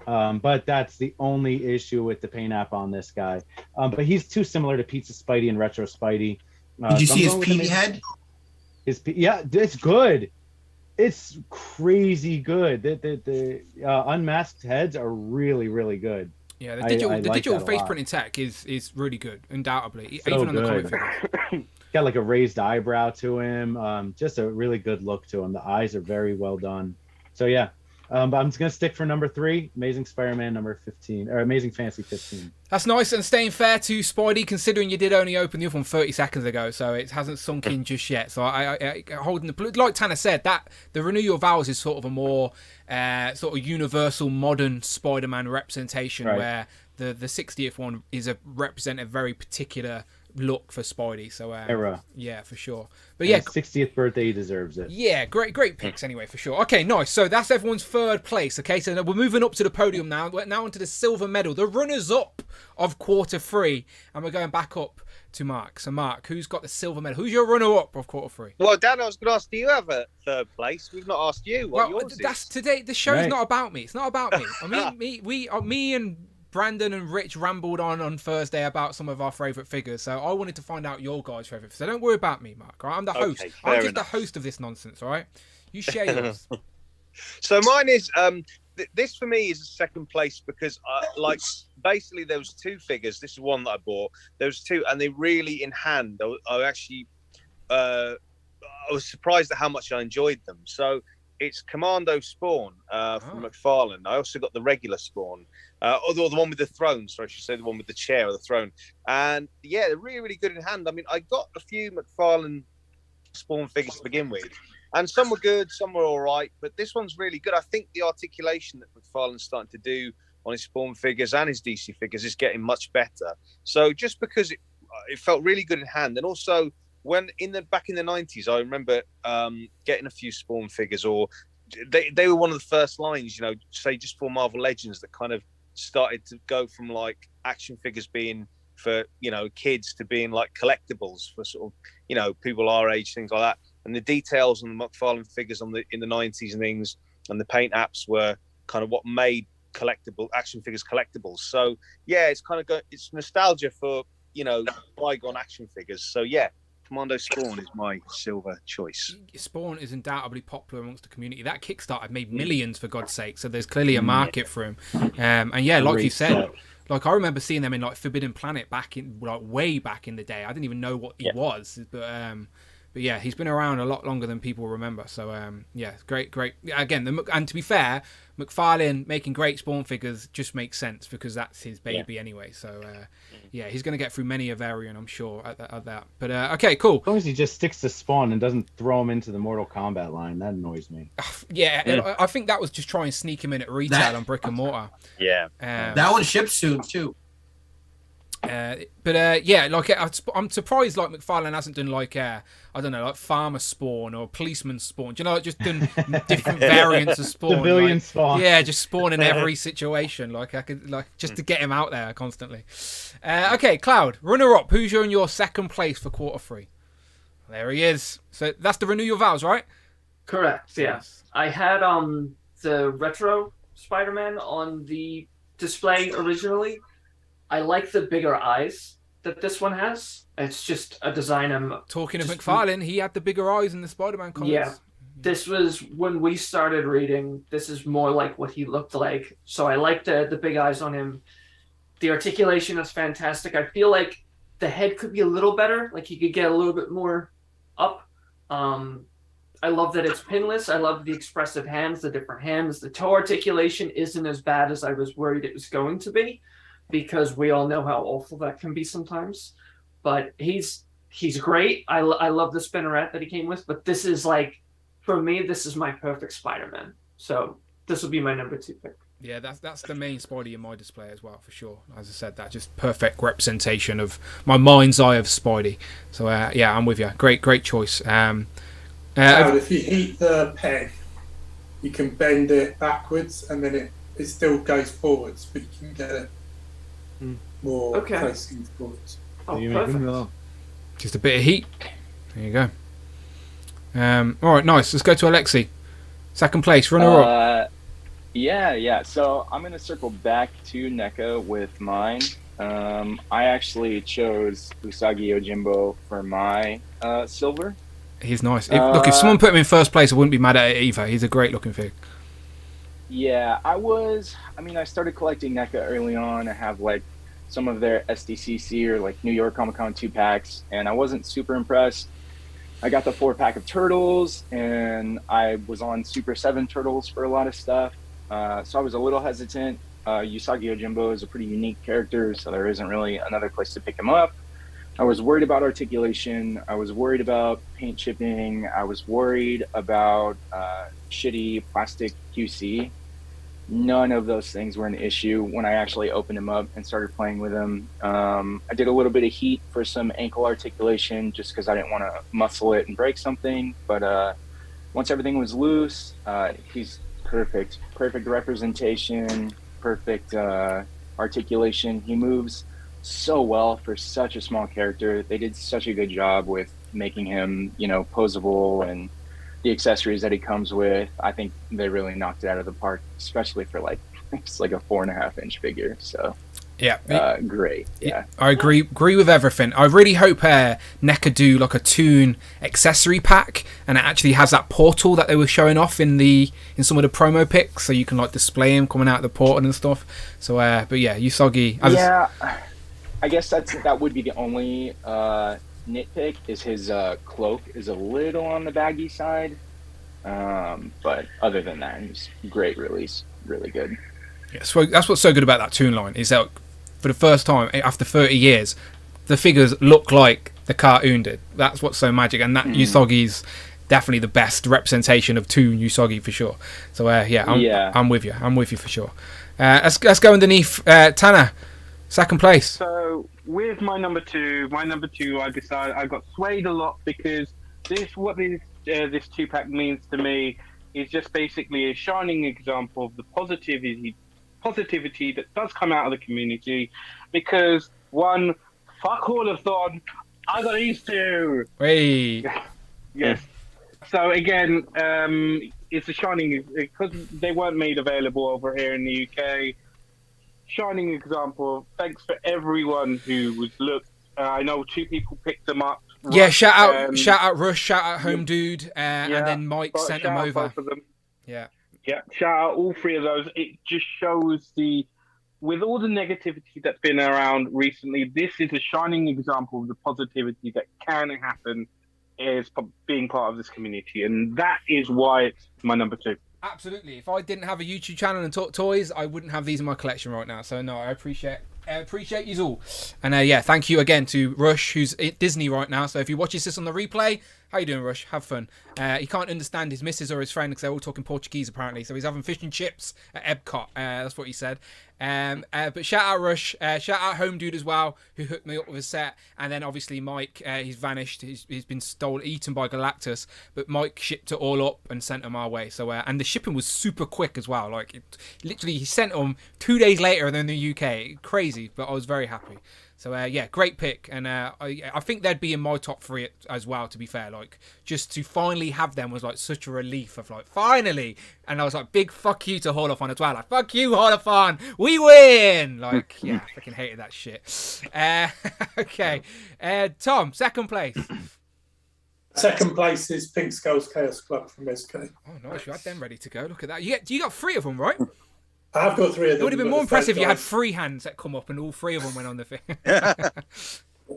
Okay. But that's the only issue with the paint app on this guy. But he's too similar to Pizza Spidey and Retro Spidey. Did you so see I'm his going with P head? yeah, it's good. It's crazy good. The unmasked heads are really, really good. Yeah, the digital that a face lot. printing tech is really good, undoubtedly. So even on the comic good. figures. Got like a raised eyebrow to him. Just a really good look to him. The eyes are very well done. So yeah. But I'm just gonna stick for number 3, Amazing Spider-Man number 15, or Amazing Fantasy 15. That's nice and staying fair to Spidey, considering you did only open the other one 30 seconds ago, so it hasn't sunk in just yet. So I holding the, like Tanner said, that the Renew Your Vows is sort of a more sort of universal modern Spider-Man representation, Right. where the 60th one is represent a very particular look for Spidey. So Era. yeah, for sure. But yeah, His 60th birthday, he deserves it. yeah, great picks anyway, for sure. Okay, nice. So that's everyone's third place. Okay, so we're moving up to the podium now. We're now onto the silver medal, the runners-up of quarter 3, and we're going back up to Mark. So Mark, who's got the silver medal? Who's your runner-up of quarter 3? Well, Dan, I was going to ask, do you have a third place? We've not asked you what Well, yours that's is. today. The show's Right. not about me. It's not about me. I mean, me and Brandon and Rich rambled on Thursday about some of our favourite figures, so I wanted to find out your guys' favourite. So don't worry about me, Mark. All right? I'm the host. Okay, I'm fair just enough. the host of this nonsense. All right, you share yours. So mine is this for me is a second place because like basically there was 2 figures. This is one that I bought. There was 2, and they really in hand. I actually I was surprised at how much I enjoyed them. So it's Commando Spawn from McFarlane. I also got the regular Spawn, or the one with the throne. So I should say the one with the chair or the throne. And yeah, they're really, really good in hand. I mean, I got a few McFarlane Spawn figures to begin with, and some were good, some were all right, but this one's really good. I think the articulation that McFarlane's starting to do on his Spawn figures and his DC figures is getting much better. So just because it felt really good in hand, and also when back in the 90s, I remember getting a few Spawn figures, or they were one of the first lines, say just for Marvel Legends, that kind of started to go from like action figures being for kids to being like collectibles for sort of people our age, things like that. And the details on the McFarlane figures in the 90s and things, and the paint apps were kind of what made collectible action figures collectibles. So yeah, it's kind of it's nostalgia for bygone action figures. So yeah, Commando Spawn is my silver choice. Spawn is undoubtedly popular amongst the community. That Kickstarter made millions, for God's sake. So there's clearly a market for him. And yeah, like you said, like I remember seeing them in like Forbidden Planet way back in the day. I didn't even know what he was, but yeah, he's been around a lot longer than people remember. So yeah, great. Again, and to be fair, McFarlane making great Spawn figures just makes sense because that's his baby anyway. So yeah, he's going to get through many a variant, I'm sure, at that. But okay, cool. As long as he just sticks to Spawn and doesn't throw him into the Mortal Kombat line, that annoys me. Yeah, I think that was just try and sneak him in at retail on brick and mortar. Yeah, that one ships soon too. But yeah, like I'm surprised like McFarlane hasn't done like I don't know, like Farmer Spawn or Policeman Spawn. Do you know, like just done different variants of Spawn. Civilian Spawn. Yeah, just Spawn in every situation. Like I could just to get him out there constantly. Okay, Cloud, runner up. Who's in your second place for quarter 3? There he is. So that's the Renew Your Vows, right? Correct. Yeah, I had the retro Spider-Man on the display originally. I like the bigger eyes that this one has. It's just a design Talking of McFarlane, he had the bigger eyes in the Spider-Man comics. Yeah. This was when we started reading. This is more like what he looked like. So I like the big eyes on him. The articulation is fantastic. I feel like the head could be a little better. Like he could get a little bit more up. I love that it's pinless. I love the expressive hands, the different hands. The toe articulation isn't as bad as I was worried it was going to be, because we all know how awful that can be sometimes. But he's great. I love the spinneret that he came with. But this is like, for me, this is my perfect Spider-Man. So this will be my number 2 pick. Yeah, that's the main Spidey in my display as well, for sure. As I said, that just perfect representation of my mind's eye of Spidey. So yeah, I'm with you. Great choice. If you heat the peg, you can bend it backwards, and then it still goes forwards, but you can get it more facing forwards. Oh, perfect. Just a bit of heat. There you go. All right, nice. Let's go to Alexi. Second place, runner up. Yeah. So I'm gonna circle back to NECA with mine. I actually chose Usagi Yojimbo for my silver. He's nice. Look, if someone put him in first place, I wouldn't be mad at it either. He's a great looking fig. Yeah, I started collecting NECA early on. I have like some of their SDCC or like New York Comic Con 2-packs, and I wasn't super impressed. I got the 4-pack of Turtles, and I was on Super 7 Turtles for a lot of stuff. So I was a little hesitant. Usagi Yojimbo is a pretty unique character, so there isn't really another place to pick him up. I was worried about articulation. I was worried about paint chipping. I was worried about shitty plastic QC. None of those things were an issue when I actually opened him up and started playing with him. I did a little bit of heat for some ankle articulation just because I didn't want to muscle it and break something. But once everything was loose, he's perfect. Perfect representation, perfect articulation. He moves so well for such a small character. They did such a good job with making him, posable, and the accessories that he comes with. I think they really knocked it out of the park, especially for it's like a 4.5-inch figure. So yeah, great. Yeah, I agree with everything. I really hope NECA do like a Toon accessory pack, and it actually has that portal that they were showing off in some of the promo pics, so you can like display him coming out of the portal and stuff. So but yeah, Usagi. I guess that would be the only nitpick, is his cloak is a little on the baggy side. But other than that, he's great release, really good. Yeah, so that's what's so good about that Toon line, is that for the first time after 30 years, the figures look like the cartoon did. That's what's so magic, and that Usagi's definitely the best representation of Toon Usagi for sure. So I'm with you. I'm with you for sure. Let's go underneath. Tanner, second place. So with my number two, I decided I got swayed a lot because this 2-pack means to me is just basically a shining example of the positivity that does come out of the community. Because one, fuck all of Thon, I got these two. Hey. Yes. So again, it's a shining, because they weren't made available over here in the UK. Shining example. Thanks for everyone who was looked. I know 2 people picked them up. Yeah, shout out Rush, shout out Home Dude, and then Mike sent them over. Yeah, shout out all 3 of those. It just shows with all the negativity that's been around recently, this is a shining example of the positivity that can happen as being part of this community, and that is why it's my number 2. Absolutely. If I didn't have a YouTube channel and talk toys, I wouldn't have these in my collection right now. So no, I appreciate you all. And thank you again to Rush, who's at Disney right now. So if you watch this on the replay, how you doing, Rush? Have fun. He can't understand his missus or his friend because they're all talking Portuguese apparently. So he's having fish and chips at Epcot. That's what he said. But shout out Rush, shout out Home Dude as well, who hooked me up with a set, and then obviously Mike, he's vanished, he's been eaten by Galactus, but Mike shipped it all up and sent them our way. So and the shipping was super quick as well, he sent them 2 days later than the UK. Crazy, but I was very happy. So great pick, and I think they'd be in my top 3 as well. To be fair, just to finally have them was such a relief of finally, and I was big fuck you to Holophon as well. Fuck you, Holophon, we win. I freaking hated that shit. Okay, Tom, second place. Second place is Pink Skull's Chaos Club from SK. Oh nice, you had them ready to go. Look at that. You got 3 of them, right? I've got 3 of them. It would have been more impressive if you had 3 hands that come up and all 3 of them went on the thing.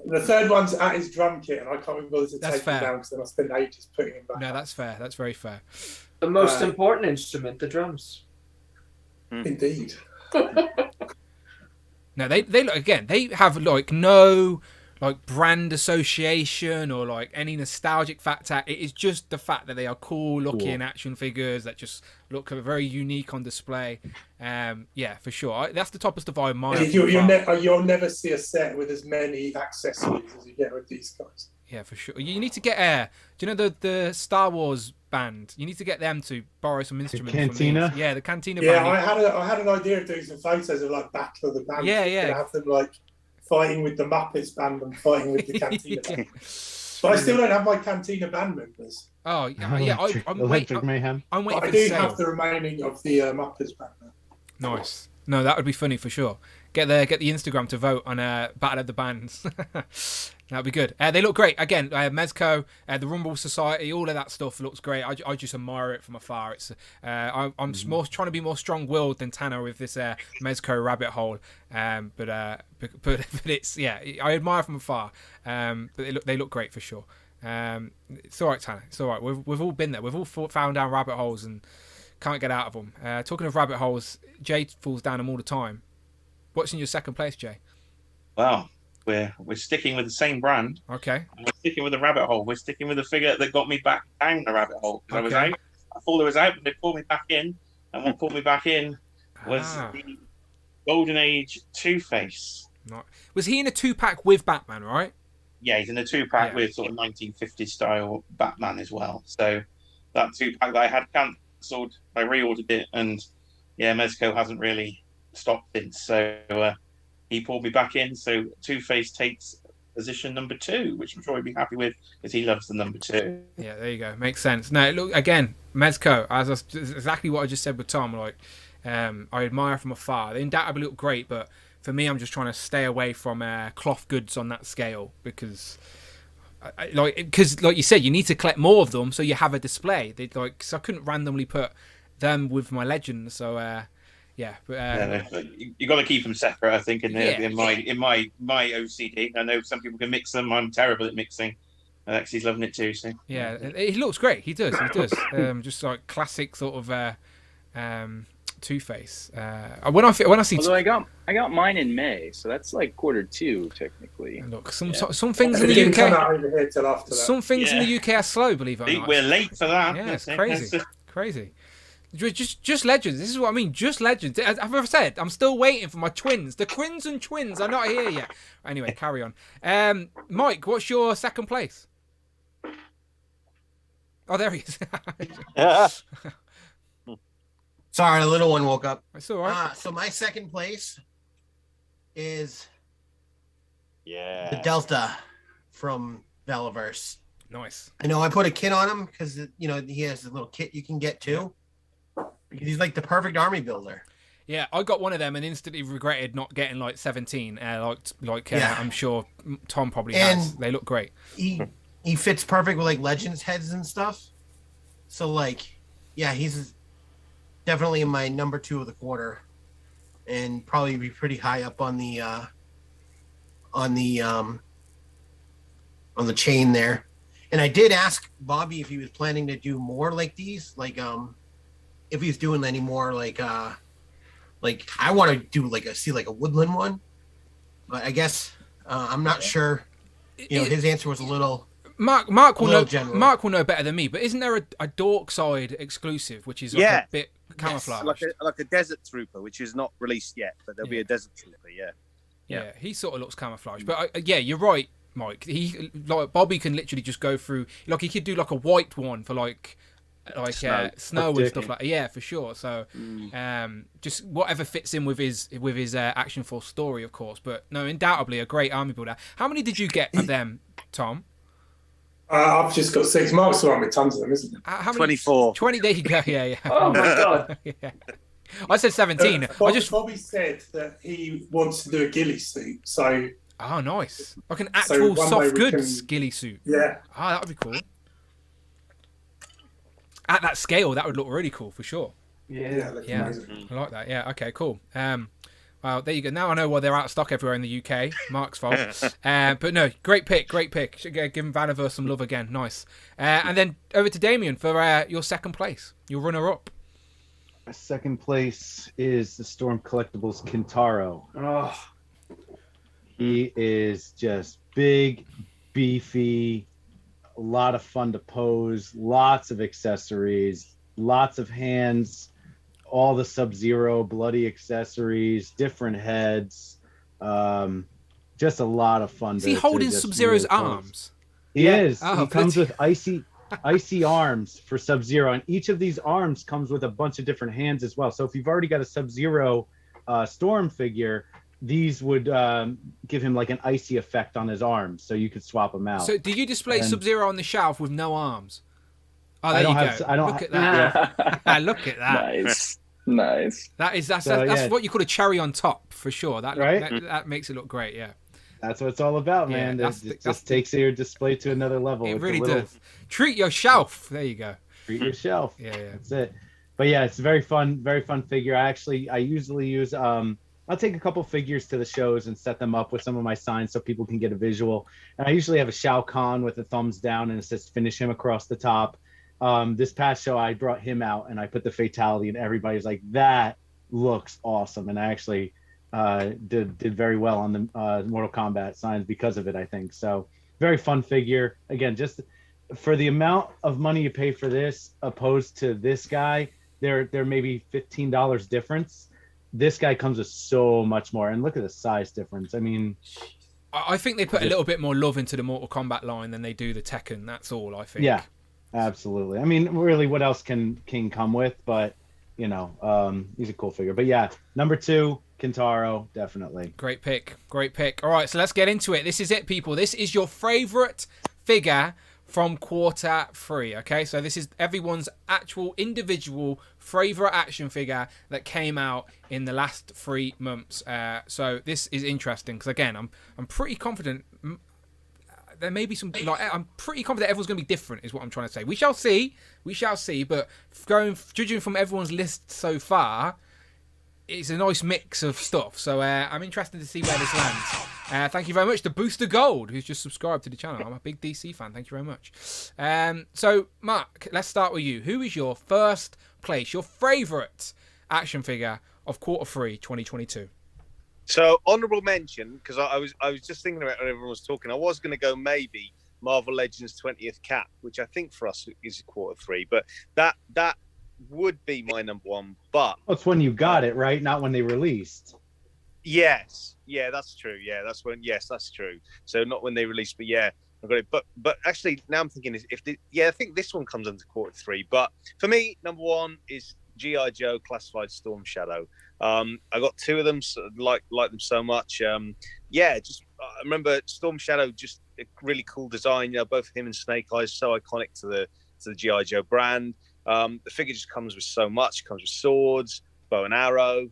The third one's at his drum kit, and I can't remember whether to take him down because then I spent ages putting him back. No, that's fair. That's very fair. The most important instrument, the drums. Indeed. No, they look again. They have no brand association or any nostalgic factor. It is just the fact that they are cool looking action figures that just look very unique on display. For sure. That's the top of stuff I admire. You'll never see a set with as many accessories as you get with these guys. Yeah, for sure. You need to get do you know the Star Wars band? You need to get them to borrow some instruments. The Cantina? From the Cantina band. Yeah, I had an idea of doing some photos of Battle of the Bands. Yeah. Have them fighting with the Muppets band and fighting with the Cantina band. But I still don't have my Cantina band members. Oh yeah. Electric Mayhem. I'm waiting But I for the do sale. have the remaining of the Muppets band. Nice. No, that would be funny for sure. Get the Instagram to vote on Battle of the Bands. That'd be good. They look great. Again, Mezco, the Rumble Society, all of that stuff looks great. I just admire it from afar. It's I'm more trying to be more strong-willed than Tanner with this Mezco rabbit hole. But it's I admire from afar. But they look great for sure. It's all right, Tanner. It's all right. We've all been there. We've all found down rabbit holes and can't get out of them. Talking of rabbit holes, Jay falls down them all the time. What's in your second place, Jay? Well, we're sticking with the same brand. Okay. We're sticking with the rabbit hole. We're sticking with the figure that got me back down the rabbit hole. I was Okay. out. I thought I was out, but they pulled me back in. And what pulled me back in was the Golden Age Two-Face. Was he in a 2-pack with Batman, right? Yeah, he's in a 2-pack with sort of 1950s style Batman as well. So that 2-pack that I had cancelled, I reordered it, and Mezco hasn't really stopped since. So he pulled me back in. So Two-Face takes position number 2, which I'm sure he'd be happy with because he loves the number 2. Yeah, there you go. Makes sense. No, look again, Mezco, exactly what I just said with Tom. Like, I admire from afar. They undoubtedly look great, but for me, I'm just trying to stay away from cloth goods on that scale because, like you said, you need to collect more of them so you have a display. So I couldn't randomly put them with my legends. So you got to keep them separate. I think in my OCD. I know some people can mix them. I'm terrible at mixing. Alexi's loving it too. So yeah, he looks great. He does. Just like classic sort of Two-Face. When I see, although I got mine in May, so that's like Q2 technically. Look, some things in the UK. Some things in the UK are slow. Believe it or not. We're late for that. Yeah, it's crazy. Crazy. Just legends. This is what I mean. Just legends. As I've said, I'm still waiting for my twins. The Crimson Twins are not here yet. Anyway, carry on. Mike, what's your second place? Oh, there he is. Sorry, the little one woke up. It's all right. So my second place is the Delta from Valiverse. Nice. I know I put a kit on him because he has a little kit you can get too. Because he's like the perfect army builder. Yeah, I got one of them and instantly regretted not getting like 17. I'm sure Tom probably has. They look great. He fits perfect with like Legends heads and stuff. So he's definitely in my number 2 of the quarter, and probably be pretty high up on the chain there. And I did ask Bobby if he was planning to do more like these, if he's doing any more I want to do a woodland one, but I guess I'm not sure. His answer was a little. Mark will know. General. Mark will know better than me. But isn't there a Dork Side exclusive, which is a bit camouflage, like a Desert Trooper, which is not released yet, but there'll be a Desert Trooper. Yeah, he sort of looks camouflage. But you're right, Mike. He Bobby can literally just go through. He could do a white one for snow and stuff like that. Yeah, for sure. So just whatever fits in with his Action Force story, of course. But no, undoubtedly a great army builder. How many did you get of them, Tom? I've just got 6 marks around with tons of them, isn't it? How many? 24. 20. There you go. Yeah. Oh my god. Yeah. I said 17. Bobby said that he wants to do a ghillie suit, so. Oh, nice! Like an actual soft goods ghillie suit. Yeah. Ah, that would be cool. At that scale, that would look really cool for sure. Yeah. Amazing. I like that. Yeah. Okay. Cool. Well, there you go. Now I know why they're out of stock everywhere in the UK. Mark's fault. But no, great pick. Should give Vaniverse some love again. Nice. And then over to Damien for your second place. Your runner-up. My second place is the Storm Collectibles Kintaro. Oh. He is just big, beefy, a lot of fun to pose, lots of accessories, lots of hands, all the Sub-Zero bloody accessories, different heads, just a lot of fun. Is he holding Sub-Zero's arms? He is. Oh, he comes with icy arms for Sub-Zero, and each of these arms comes with a bunch of different hands as well. So if you've already got a Sub-Zero Storm figure, these would give him like an icy effect on his arms, so you could swap them out. So, do you display And- Sub-Zero on the shelf with no arms? Oh, there I don't you have. go. I don't. Look at that. Look at that. Nice. That's So, yeah. what you call a cherry on top for sure. That Right? that makes it look great. Yeah. That's what it's all about, Yeah, man. that's It the- just takes your display to another level. It with the really little- does. Treat your shelf. There you go. Treat your shelf. Yeah, yeah. That's it. But yeah, it's a very fun figure. I usually use I'll take a couple figures to the shows and set them up with some of my signs so people can get a visual. And I usually have a Shao Kahn with a thumbs down and it says finish him across the top. This past show I brought him out and I put the fatality and everybody's like, that looks awesome. And I actually did very well on the Mortal Kombat signs because of it, I think. So very fun figure. Again, just for the amount of money you pay for this opposed to this guy, there may be $15 difference. This guy comes with so much more, and look at the size difference. I mean, I think they put a little bit more love into the Mortal Kombat line than they do the Tekken. That's all I think. yeah, absolutely. I mean, really, what else can King come with? But you know, he's a cool figure. But yeah, number 2, Kintaro, definitely. Great pick. Great pick. All right, so let's get into it. This is it, people. This is your favorite figure from quarter 3. Okay, so this is everyone's actual individual favorite action figure that came out in the last 3 months. So this is interesting because again, I'm pretty confident. There may be some, like, I'm pretty confident everyone's going to be different, is what I'm trying to say. We shall see. But judging from everyone's list so far, it's a nice mix of stuff. So I'm interested to see where this lands. Thank you very much to Booster Gold, who's just subscribed to the channel. I'm a big DC fan. Thank you very much. So, Mark, let's start with you. Who is your first place, your favourite action figure of quarter 3, 2022? So honourable mention, because I was just thinking about it when everyone was talking. I was going to go maybe Marvel Legends 20th Cap, which I think for us is quarter 3, but that would be my number 1. But That's when you got it, right? Not when they released. yes, yeah, that's true. Yeah, that's true. So not when they released, but yeah, I got it. But actually, now I'm thinking I think this one comes under quarter 3. But for me, number 1 is G.I. Joe Classified Storm Shadow. I got 2 of them, so like them so much. I remember Storm Shadow, just a really cool design. You know, both him and Snake Eyes, so iconic to the G.I. Joe brand. The figure just comes with so much. It comes with swords, bow and arrow,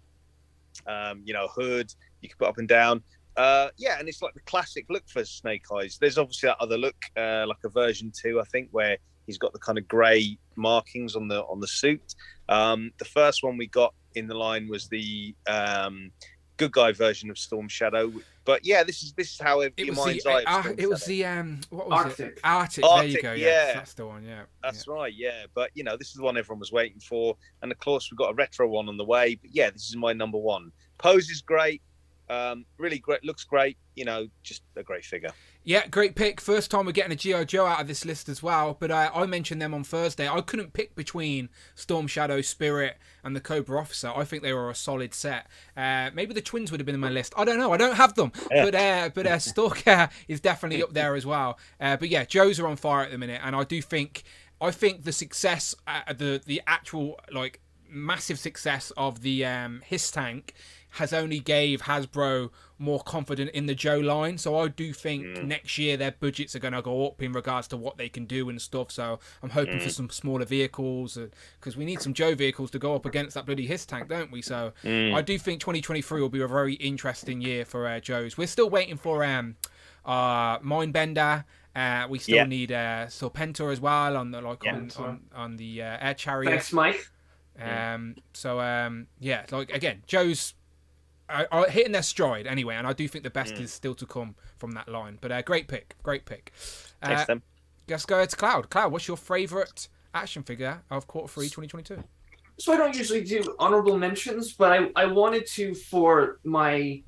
hood you can put up and down. And it's like the classic look for Snake Eyes. There's obviously that other look, like a version 2, I think, where he's got the kind of grey markings on the suit. The first one we got in the line was the good guy version of Storm Shadow. But yeah, this is how your mind's eye. It was the what was Arctic. it? Arctic. There you go. Yeah. That's the one. Yeah. That's right, yeah. But, this is the one everyone was waiting for. And, of course, we've got a retro one on the way. But, yeah, this is my number 1. Pose is great. Really great. Looks great. Just a great figure. Yeah, great pick. First time we're getting a G.I. Joe out of this list as well. But I mentioned them on Thursday. I couldn't pick between Storm Shadow, Spirit, and the Cobra Officer. I think they were a solid set. Maybe the twins would have been in my list. I don't know. I don't have them. Yeah. But Stalker is definitely up there as well. But yeah, Joes are on fire at the minute. And I think the success, the actual, like, massive success of the Hiss Tank has only gave Hasbro more confident in the Joe line. So I do think next year their budgets are going to go up in regards to what they can do and stuff. So I'm hoping for some smaller vehicles, because we need some Joe vehicles to go up against that bloody Hiss Tank, don't we? So I do think 2023 will be a very interesting year for Joes. We're still waiting for Mindbender. We still need Serpentor as well on the on the Air Chariot. Thanks, Mike. Like, again, Joe's are hitting their stride anyway, and I do think the best is still to come from that line. But great pick. Thanks, them. Let's go to Cloud. Cloud, what's your favourite action figure of quarter 3 2022? So I don't usually do honorable mentions, but I wanted to for my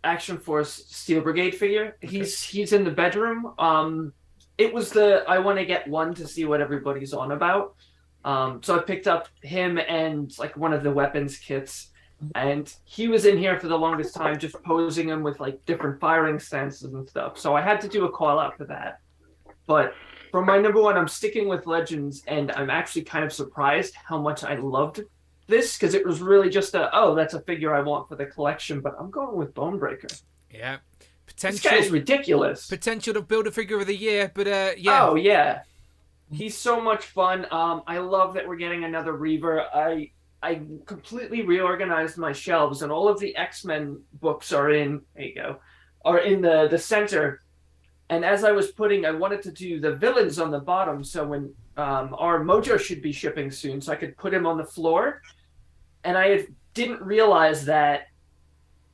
Action Force Steel Brigade figure. Okay. He's in the bedroom. It was I want to get one to see what everybody's on about. So I picked up him and like one of the weapons kits, and he was in here for the longest time, just posing him with like different firing stances and stuff. So I had to do a call out for that. But for my number 1, I'm sticking with Legends, and I'm actually kind of surprised how much I loved this because it was really just that's a figure I want for the collection, but I'm going with Bonebreaker. Yeah. This guy's ridiculous. Potential to build a figure of the year, but yeah. Oh, yeah. He's so much fun. I love that we're getting another Reaver. I completely reorganized my shelves, and all of the X-Men books are in the center. And as I was I wanted to do the villains on the bottom, so when our Mojo should be shipping soon, so I could put him on the floor. And I didn't realize that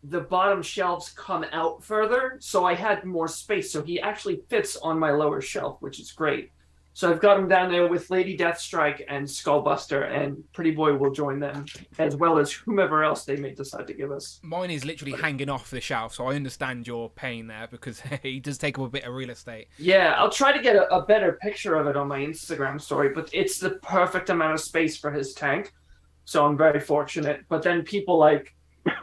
the bottom shelves come out further, so I had more space. So he actually fits on my lower shelf, which is great. So I've got him down there with Lady Deathstrike and Skullbuster, and Pretty Boy will join them, as well as whomever else they may decide to give us. Mine is literally hanging off the shelf, so I understand your pain there, because he does take up a bit of real estate. Yeah, I'll try to get a better picture of it on my Instagram story, but it's the perfect amount of space for his tank, so I'm very fortunate. But then people like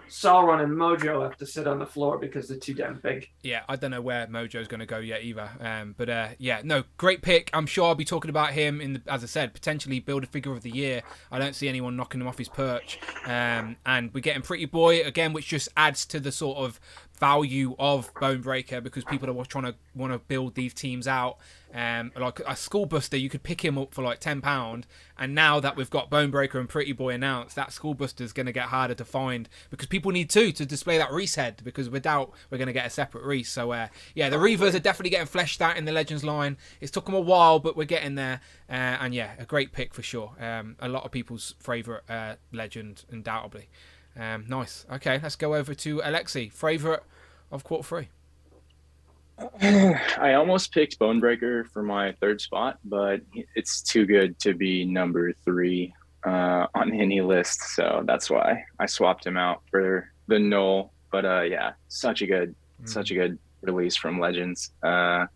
Sauron and Mojo have to sit on the floor because they're too damn big. Yeah, I don't know where Mojo's going to go yet either. But yeah, no, great pick. I'm sure I'll be talking about him as I said, potentially build a figure of the year. I don't see anyone knocking him off his perch. And we're getting Pretty Boy again, which just adds to the sort of value of Bonebreaker, because people are want to build these teams out. Like a Skullbuster, you could pick him up for like £10, and now that we've got Bonebreaker and Pretty Boy announced, that Skullbuster is going to get harder to find, because people need to display that Reese head, because without we're going to get a separate Reese. So yeah, the Reavers are definitely getting fleshed out in the Legends line. It's took them a while, but we're getting there. And yeah, a great pick for sure. A lot of people's favourite Legend, undoubtedly. Nice. Okay, let's go over to Alexi. Favourite of quarter 3? I almost picked Bonebreaker for my third spot, but it's too good to be number 3 on any list, so that's why I swapped him out for the Null. But yeah, such a good release from Legends. I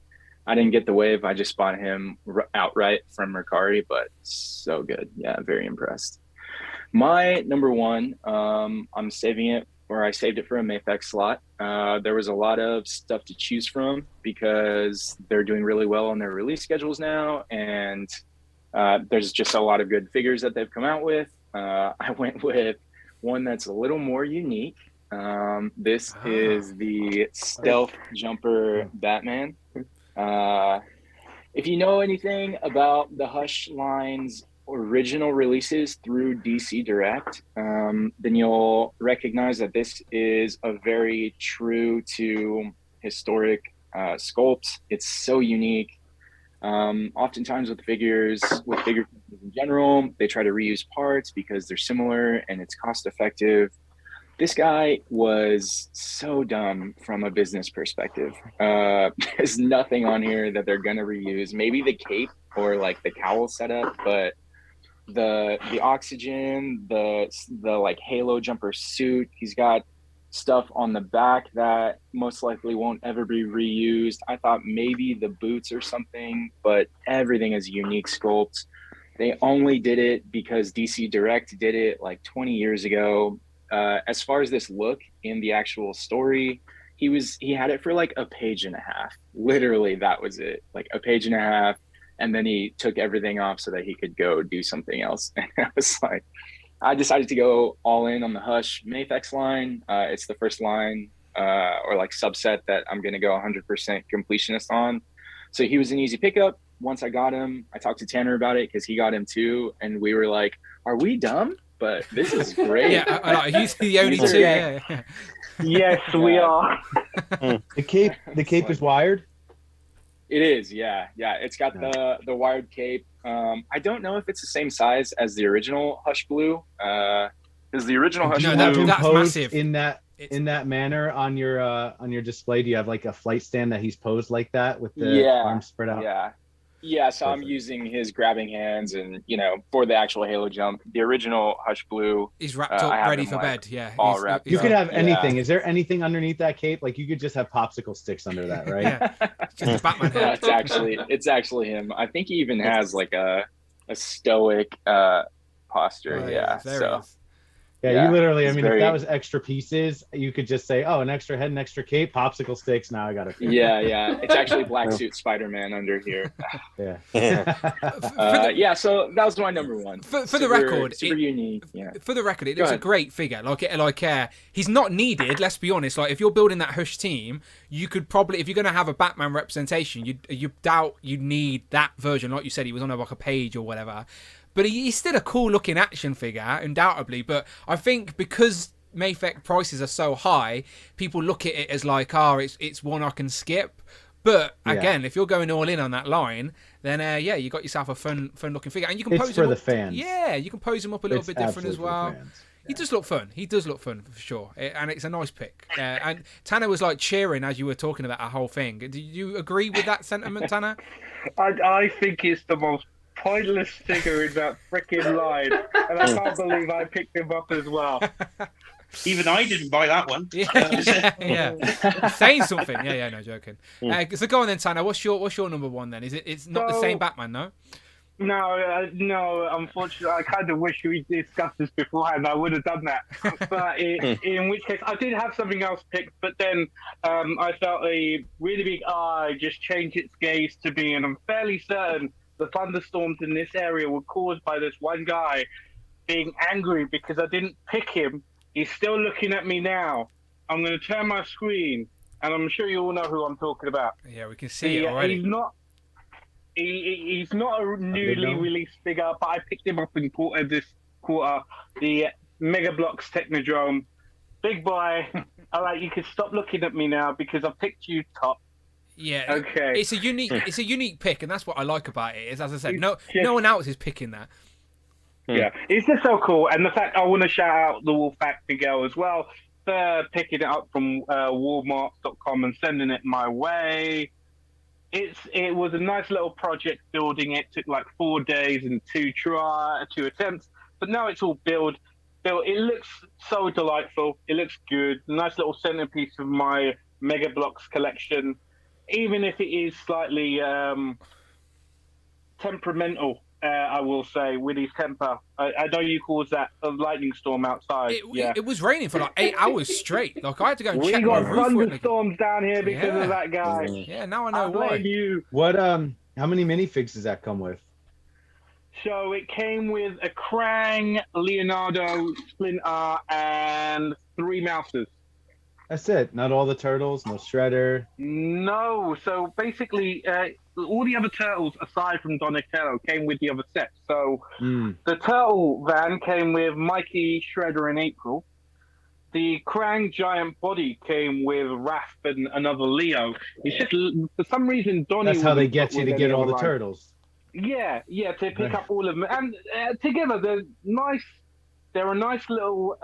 didn't get the wave; I just bought him outright from Mercari, but so good. Yeah, very impressed. My number 1, I'm saving it, or I saved it for a Mayfex slot. There was a lot of stuff to choose from because they're doing really well on their release schedules now, and there's just a lot of good figures that they've come out with. I went with one that's a little more unique. This is the Stealth Jumper Batman. If you know anything about the Hush line's original releases through DC Direct, then you'll recognize that this is a very true to historic sculpt. It's so unique. Oftentimes with figures in general, they try to reuse parts because they're similar and it's cost effective. This guy was so dumb from a business perspective. There's nothing on here that they're gonna reuse. Maybe the cape or like the cowl setup, but the oxygen, the like halo jumper suit, he's got stuff on the back that most likely won't ever be reused. I thought maybe the boots or something, but everything is unique sculpt. They only did it because DC Direct did it like 20 years ago. As far as this look in the actual story, he had it for like a page and a half. Literally, that was it, like a page and a half. And then he took everything off so that he could go do something else. And I was like, I decided to go all in on the Hush Mayfex line. It's the first line or like subset that I'm going to go 100% completionist on. So he was an easy pickup. Once I got him, I talked to Tanner about it because he got him too. And we were like, are we dumb? But this is great. Yeah, he's the only two. Yeah. Yes, we are. The cape is wired. It is, yeah. It's got the wired cape. I don't know if it's the same size as the original Hush Blue. Is the original Hush Blue? That's massive. In that manner on your display, do you have like a flight stand that he's posed like that with the arms spread out? Yeah. So I'm using his grabbing hands, and for the actual Halo jump, the original Hush Blue. He's wrapped up, ready for bed. Yeah. All wrapped. You could have anything. Is there anything underneath that cape? Like you could just have popsicle sticks under that, right? Yeah. Just a Batman head. It's actually him. I think he even has like a stoic posture. Oh, yeah. There he is. Yeah, you literally, I it's mean, if that was extra pieces, you could just say, oh, an extra head, an extra cape, popsicle sticks. Now I got it. Yeah. It's actually black suit Spider-Man under here. Yeah. Yeah, so that was my number one. For the record, super unique. Yeah. For the record, it's a great figure. He's not needed. Let's be honest. Like, if you're building that Hush team, you could probably, if you're going to have a Batman representation, you doubt you need that version. Like you said, he was on like a page or whatever. But he's still a cool looking action figure, undoubtedly. But I think because Mayfek prices are so high, people look at it as like, it's one I can skip. But again, if you're going all in on that line, then you got yourself a fun looking figure, and you can pose for him the up, fans. Yeah, you can pose him up a little bit different as well. Yeah. He does look fun. He does look fun for sure, and it's a nice pick. And Tanner was like cheering as you were talking about our whole thing. Do you agree with that sentiment, Tanner? I think it's the most pointless figure in that freaking line, and I can't believe I picked him up as well. Even I didn't buy that one. Yeah. Saying something. Yeah, no joking. So go on then, Tanner. What's your number one then? It's not the same Batman, no? No, unfortunately, I kind of wish we discussed this beforehand. I would have done that. But in which case, I did have something else picked, but then I felt a really big eye just changed its gaze to me, and I'm fairly certain the thunderstorms in this area were caused by this one guy being angry because I didn't pick him. He's still looking at me now. I'm going to turn my screen, and I'm sure you all know who I'm talking about. Yeah, we can see it already. He's not a newly released figure, but I picked him up in this quarter. The Mega Bloks Technodrome. Big boy. All right, you can stop looking at me now because I picked you top. Yeah. Okay. It's a unique pick, and that's what I like about it. Is, as I said, no one else is picking that. Yeah, it's just so cool, and the fact I want to shout out the Wolf Factory girl as well for picking it up from Walmart.com and sending it my way. It was a nice little project building it. Took like 4 days and two attempts, but now it's all built. It looks so delightful. It looks good. Nice little centerpiece of my Mega Bloks collection, even if it is slightly temperamental. I will say, with his temper. I know you caused that a lightning storm outside. It was raining for like 8 hours straight. Like I had to go and check my roof. We got thunderstorms down here because of that guy. Yeah, now I know why. You. What? How many minifigs does that come with? So it came with a Krang, Leonardo, Splinter, and 3 Mouses. That's it. Not all the turtles. No Shredder. No. So basically, all the other turtles aside from Donatello came with the other sets. So the turtle van came with Mikey, Shredder, and April. The Krang giant body came with Raph and another Leo. It's just for some reason Donnie. That's how they get you to get all the turtles. Yeah, to pick up all of them, and together they're nice. They're a nice little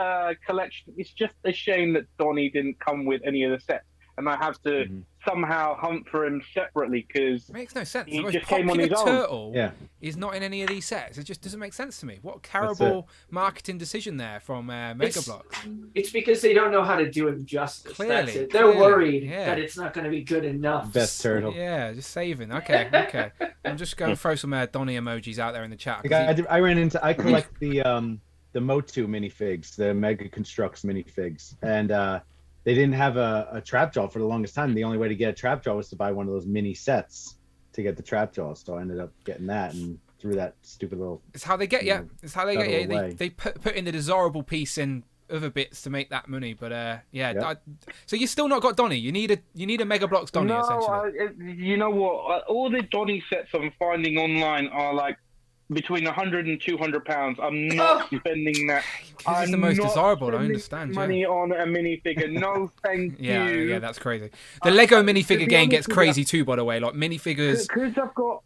collection. It's just a shame that Donnie didn't come with any of the sets, and I have to somehow hunt for him separately because makes no sense. He the just came on his own. Turtle is not in any of these sets. It just doesn't make sense to me. What a terrible marketing decision there from Mega Bloks. It's because they don't know how to do him justice. Clearly, that's it. They're worried that it's not going to be good enough. Best turtle. Yeah, just saving. Okay. I'm just going to throw some Donnie emojis out there in the chat. I collect the Motu minifigs, the Mega Constructs minifigs, and they didn't have a trap jaw for the longest time. The only way to get a trap jaw was to buy one of those mini sets to get the trap jaw. So I ended up getting that and threw that stupid little. It's how they get you. It's how they get you. They put in the desirable piece in other bits to make that money, but so you still not got Donnie. You need a Mega Bloks Donnie essentially. You know what? All the Donnie sets I'm finding online are like between 100 and 200 pounds. I'm not spending that. It's the most desirable. I understand. Money on a minifigure. No, thank you. Yeah, that's crazy. The Lego minifigure game gets crazy too, by the way. Like minifigures. Because I've got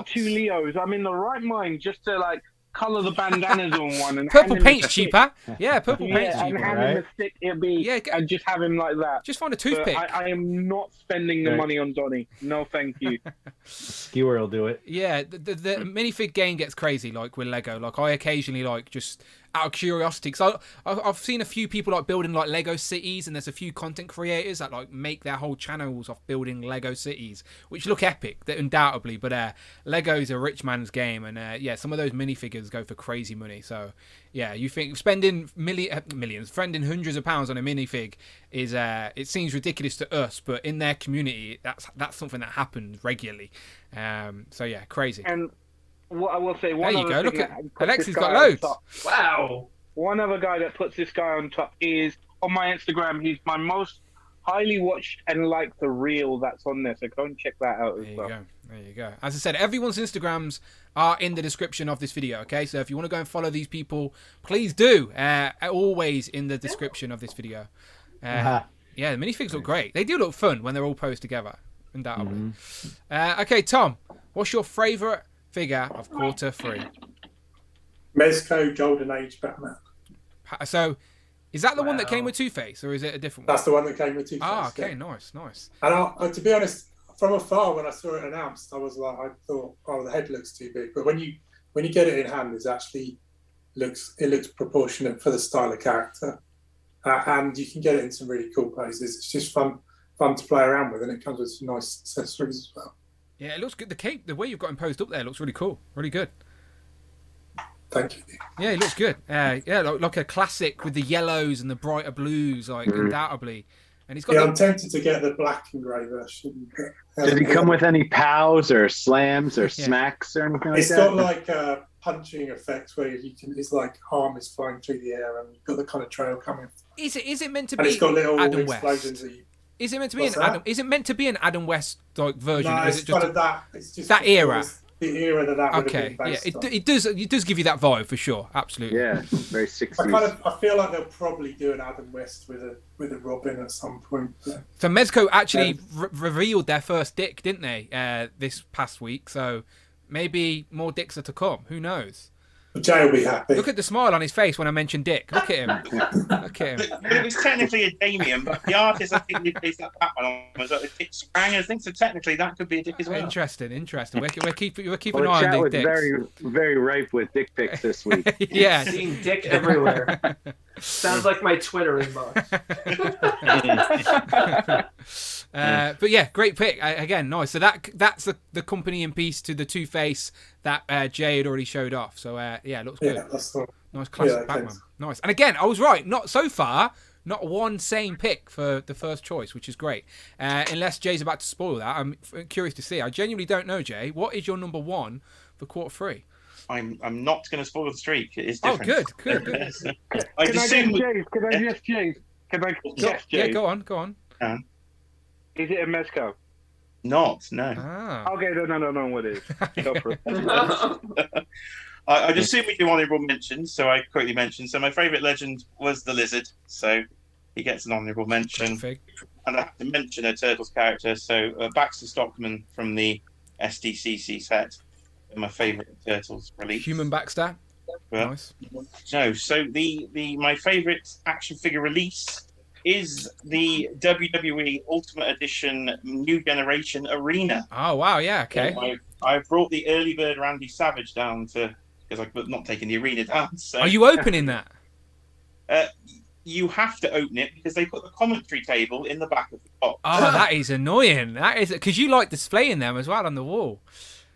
2 Leos. I'm in the right mind just to like colour the bandanas on one and purple paint's cheaper. Yeah, purple paint's cheaper. And hand him a stick, it'll be and just have him like that. Just find a toothpick. I am not spending the money on Donnie. No, thank you. Skewer will do it. Yeah, the minifig game gets crazy like with Lego. Like I occasionally like just out of curiosity, because I've seen a few people like building like Lego cities, and there's a few content creators that like make their whole channels off building Lego cities, which look epic, undoubtedly. But Lego's a rich man's game, and yeah, some of those minifigures go for crazy money. So yeah, you think spending millions, spending hundreds of pounds on a minifig is it seems ridiculous to us, but in their community, that's something that happens regularly. So yeah, crazy. And what I will say, there you go. Look at Alexi's got loads. Wow. One other guy that puts this guy on top is on my Instagram. He's my most highly watched and liked the reel that's on there. So go and check that out as well. There you go. As I said, everyone's Instagrams are in the description of this video. Okay, so if you want to go and follow these people, please do. Always in the description of this video. Yeah, the minifigs look great. They do look fun when they're all posed together. Undoubtedly. Okay, Tom, what's your favourite figure of Q3? Mezco Golden Age Batman. So, is that the one that came with Two-Face, or is it a different one? That's the one that came with Two-Face. Ah, okay, yeah. nice. And to be honest, from afar, when I saw it announced, I was like, I thought, oh, the head looks too big. But when you get it in hand, it looks proportionate for the style of character, and you can get it in some really cool poses. It's just fun to play around with, and it comes with some nice accessories as well. Yeah, it looks good. The way you've got him posed up there looks really cool. Really good. Thank you. Yeah, it looks good. Yeah, like a classic with the yellows and the brighter blues, like undoubtedly. And he's got. Yeah, I'm tempted to get the black and grey version. Did he come with any pows or slams or smacks or anything like that? It's got like a punching effect where it's like arm is flying through the air, and you've got the kind of trail coming. Is it meant to and be? It's got little Adam explosions. West? Is it meant to be Is it meant to be an Adam West like version? No, or is it's it just kind of that. It's just that era. The era that would have Okay, been based on. it does give you that vibe for sure. Absolutely. Yeah, very 60s. I feel like they'll probably do an Adam West with a Robin at some point. So Mezco actually revealed their first dick, didn't they? This past week. So maybe more dicks are to come. Who knows? Jay will be happy. Look at the smile on his face when I mentioned dick. Look at him. Look at him. But it was technically a Damien, but the artist I think who plays that Batman was like a Dick Sprang. I think so. Technically, that could be a dick as well. Interesting. We're keeping an eye The on chat these was dicks. very, very ripe with dick pics this week. Yeah. Seeing dick everywhere. Sounds like my Twitter inbox. But yeah, great pick. Again, nice. So that's the company in piece to the Two-Face that Jay had already showed off. So yeah, looks good. Yeah, that's the Nice classic Batman. Nice. And again, I was right. Not so far. Not one same pick for the first choice, which is great. Unless Jay's about to spoil that, I'm curious to see. I genuinely don't know, Jay. What is your number one for Q3? I'm not going to spoil the streak. It is different. Oh, good. Can I guess James? Yeah, go on. Is it a Mezco? Not, no. Ah. Okay, no, what is? Go for it. I just assume we do honourable mentions, so I quickly mentioned. So my favourite legend was the Lizard, so he gets an honourable mention. And I have to mention a Turtles character, so Baxter Stockman from the SDCC set, my favourite Turtles release. Human Baxter. Well, Nice. No, so my favourite action figure release is the WWE Ultimate Edition New Generation Arena. Oh wow, yeah, okay. So I've brought the early bird Randy Savage down because I've not taken the arena down. So. Are you opening that? You have to open it because they put the commentary table in the back of the box. Oh, that is annoying. That is because you like displaying them as well on the wall.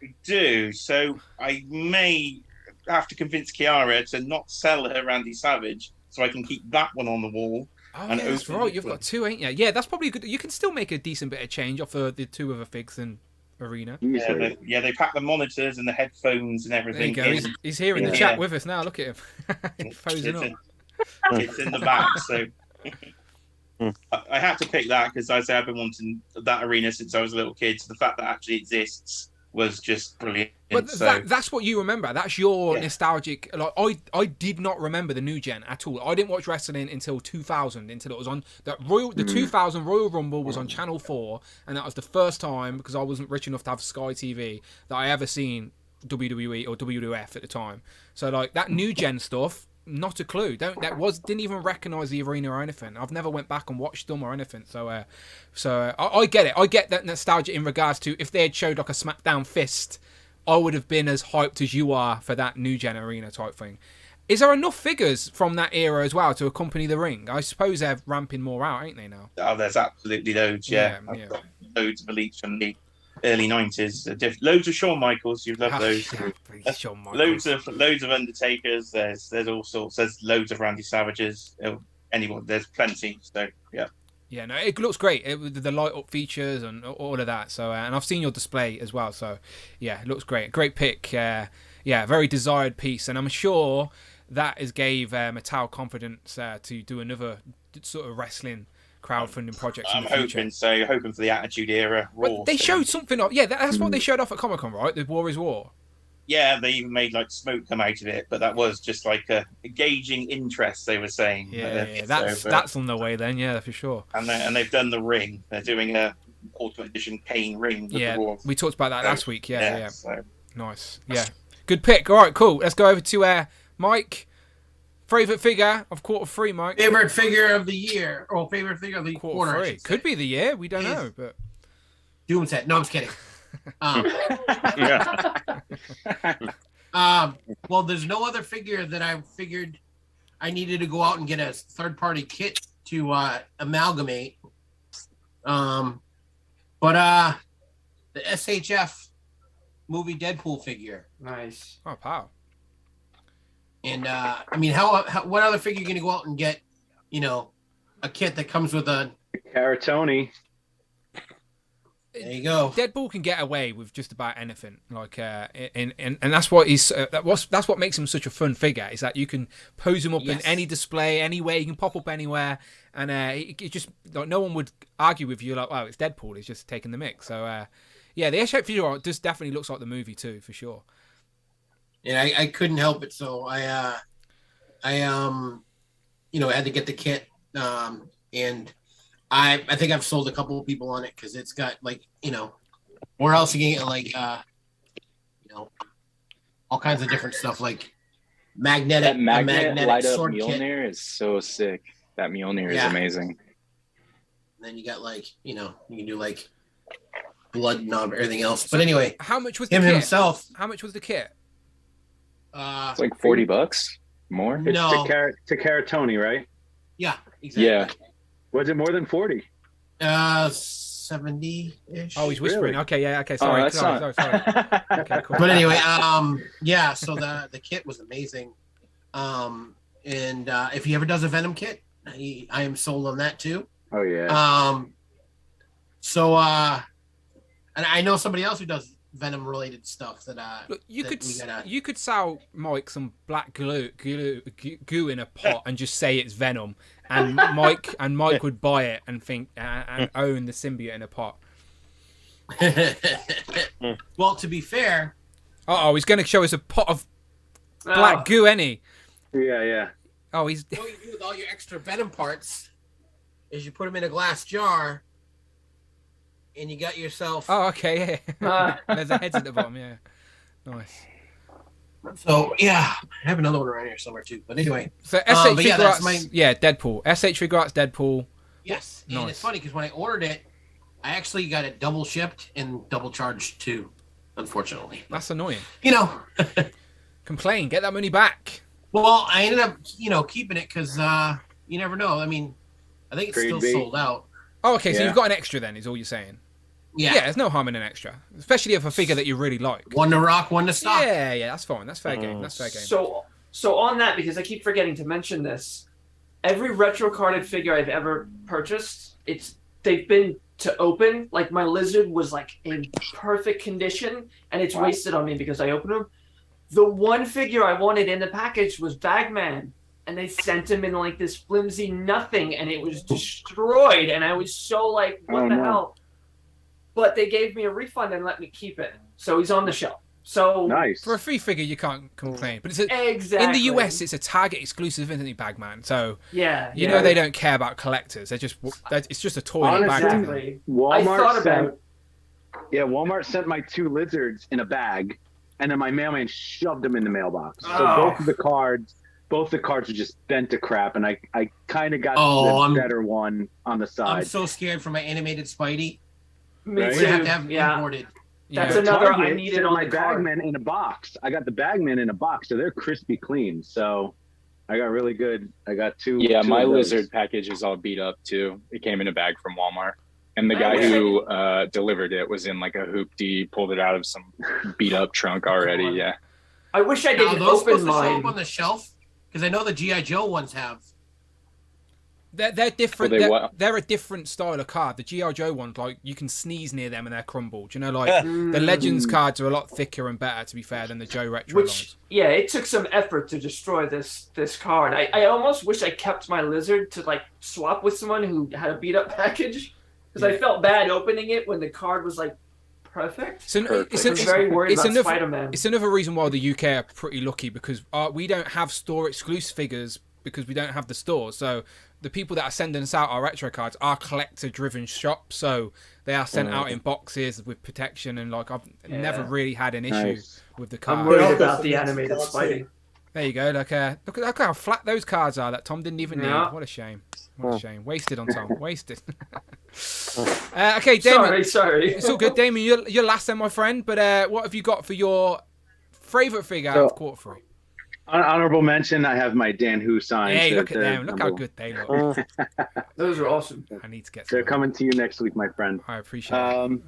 I do, so I may have to convince Kiara to not sell her Randy Savage so I can keep that one on the wall. Oh, yeah, that's right. You've got two, ain't you? Yeah, that's probably good. You can still make a decent bit of change off the two other figs and arena. Yeah, they pack the monitors and the headphones and everything. There you go. He's here in the chat with us now. Look at him. He's posing up. It's in the back, so I had to pick that because I've been wanting that arena since I was a little kid. So the fact that it actually exists was just brilliant. But that's what you remember. That's your nostalgic. Like I did not remember the new gen at all. I didn't watch wrestling until 2000. Until it was on the 2000 Royal Rumble was on Channel 4, and that was the first time because I wasn't rich enough to have Sky TV that I ever seen WWE or WWF at the time. So like that new gen stuff. Not a clue. Didn't even recognise the arena or anything. I've never went back and watched them or anything. So I get it. I get that nostalgia in regards to if they had showed like a SmackDown Fist, I would have been as hyped as you are for that new gen arena type thing. Is there enough figures from that era as well to accompany the ring? I suppose they're ramping more out, ain't they now? Oh, there's absolutely loads. Yeah, Yeah, yeah. I've got loads of elites from the early '90s. Loads of Shawn Michaels. You love those. Shawn Michaels. Loads of Undertakers. There's all sorts. There's loads of Randy Savages. Anyone. There's plenty. So yeah. Yeah, no, it looks great. The light up features and all of that. So, and I've seen your display as well. So, yeah, it looks great. Great pick. Yeah, very desired piece, and I'm sure that gave Mattel confidence to do another sort of wrestling crowdfunding project. I'm hoping so. Hoping for the Attitude Era. Raw. They showed something off. Yeah, that's what they showed off at Comic-Con, right? The War is War. Yeah, they even made like smoke come out of it, but that was just like a gauging interest. They were saying. Yeah, that's on the way then. Yeah, for sure. And they've done the ring. They're doing a Ultimate Edition Kane ring. Yeah, we talked about that last week. Yeah. So. Nice. Yeah, good pick. All right, cool. Let's go over to Mike. Favorite figure of Q3, Mike. Favorite figure of the year, or favorite figure of the quarter. Could be the year. We don't know, but Doomset. No, I'm just kidding. Well, there's no other figure that I figured I needed to go out and get a third-party kit to amalgamate. But the SHF movie Deadpool figure. Nice. Oh, wow. And I mean, what other figure are you going to go out and get? You know, a kit that comes with a Caratoni. There you go. Deadpool can get away with just about anything, like, and that's what that's what makes him such a fun figure. Is that you can pose him up in any display, anywhere. You can pop up anywhere, and it just like, no one would argue with you. Like, wow, it's Deadpool. He's just taking the mix. So, yeah, the S-shaped figure just definitely looks like the movie too, for sure. Yeah, I couldn't help it, so I had to get the kit, and I think I've sold a couple of people on it because it's got where else you can get all kinds of different stuff like magnetic light up sword Mjolnir kit. is so sick. That Mjolnir is amazing. And then you got you can do blood and everything else. But anyway, how much was him the kit? himself? How much was the kit? It's like $40 more. It's to Caratoni, right? Yeah, exactly. Yeah. Was it more than 40? 70-ish. Oh, he's whispering. Really? Okay, yeah, okay, sorry. Sorry. Okay, cool. But anyway, so the kit was amazing. And if he ever does a Venom kit, I am sold on that too. Oh yeah. And I know somebody else who does Venom related stuff that look, you could sell Mike some black goo in a pot and just say it's Venom, and Mike would buy it and think and own the symbiote in a pot. Well, to be fair, he's going to show us a pot of black goo, any? Yeah. Oh, he's. What you do with all your extra Venom parts is you put them in a glass jar. And you got yourself. Oh, okay, yeah. There's a head at the bottom, yeah. Nice. So yeah, I have another one around here somewhere too. But anyway, so SH Figure Arts, Deadpool. SH Figure Arts, Deadpool. Yes, nice. And it's funny because when I ordered it, I actually got it double shipped and double charged too. Unfortunately, that's annoying. Complain, get that money back. Well, I ended up, keeping it because you never know. I mean, I think it's still sold out. Oh, okay, so you've got an extra then, is all you're saying. Yeah, there's no harm in an extra, especially if a figure that you really like. One to rock, one to stock. Yeah, that's fine. That's fair game. So on that, because I keep forgetting to mention this, every retro carded figure I've ever purchased, they've been to open. Like my lizard was in perfect condition, and it's wasted on me because I opened them. The one figure I wanted in the package was Bagman, and they sent him in this flimsy nothing, and it was destroyed, and I was so what the hell? But they gave me a refund and let me keep it. So he's on the shelf. So nice. For a free figure, you can't complain. But it's exactly in the US, it's a Target exclusive, isn't it, Bagman? So you know they don't care about collectors. It's just a toy. Honestly, Walmart sent my 2 lizards in a bag, and then my mailman shoved them in the mailbox. So both the cards are just bent to crap, and I kind of got the better one on the side. I'm so scared for my animated Spidey. Me too. Have to have him imported. That's Yeah. another I Target needed sent on my the card. bagmen in a box. I got the bagmen in a box, so they're crispy clean. So I got really good. I got two. Yeah, two my of those. lizard package is all beat up too. It came in a bag from Walmart. And the I guy wish I who delivered it was in like a hoopty, pulled it out of some beat up trunk already. Yeah. I wish I Now, are didn't those open supposed to show up on mine. the shelf? Because I know the GI Joe ones have. They're different. Well, they what? They're a different style of card. The GI Joe ones, like you can sneeze near them and they're crumbled. You know, like the Legends cards are a lot thicker and better, to be fair, than the Joe Retro Which, ones. yeah, it took some effort to destroy this card. I almost wish I kept my lizard to like swap with someone who had a beat up package because I felt bad opening it when the card was like perfect. So I was very worried about another, Spider-Man. It's another reason why the UK are pretty lucky because we don't have store exclusive figures because we don't have the store. So the people that are sending us out our retro cards are collector driven shops. So they are sent out in boxes with protection and like I've never really had an issue with the I'm cards. worried about the animated Spidey. There you go. Look how flat those cards are that Tom didn't even need. Yeah. What a shame. What a shame. Wasted on Tom. Wasted. Okay, Damien. Sorry. It's all good, Damien. You're last then, my friend. But what have you got for your favourite figure out of quarter three? Honorable mention. I have my Dan Who signs. Hey, look at them. Look how good they look. Those are awesome. I need to get. They're coming to you next week, my friend. I appreciate it.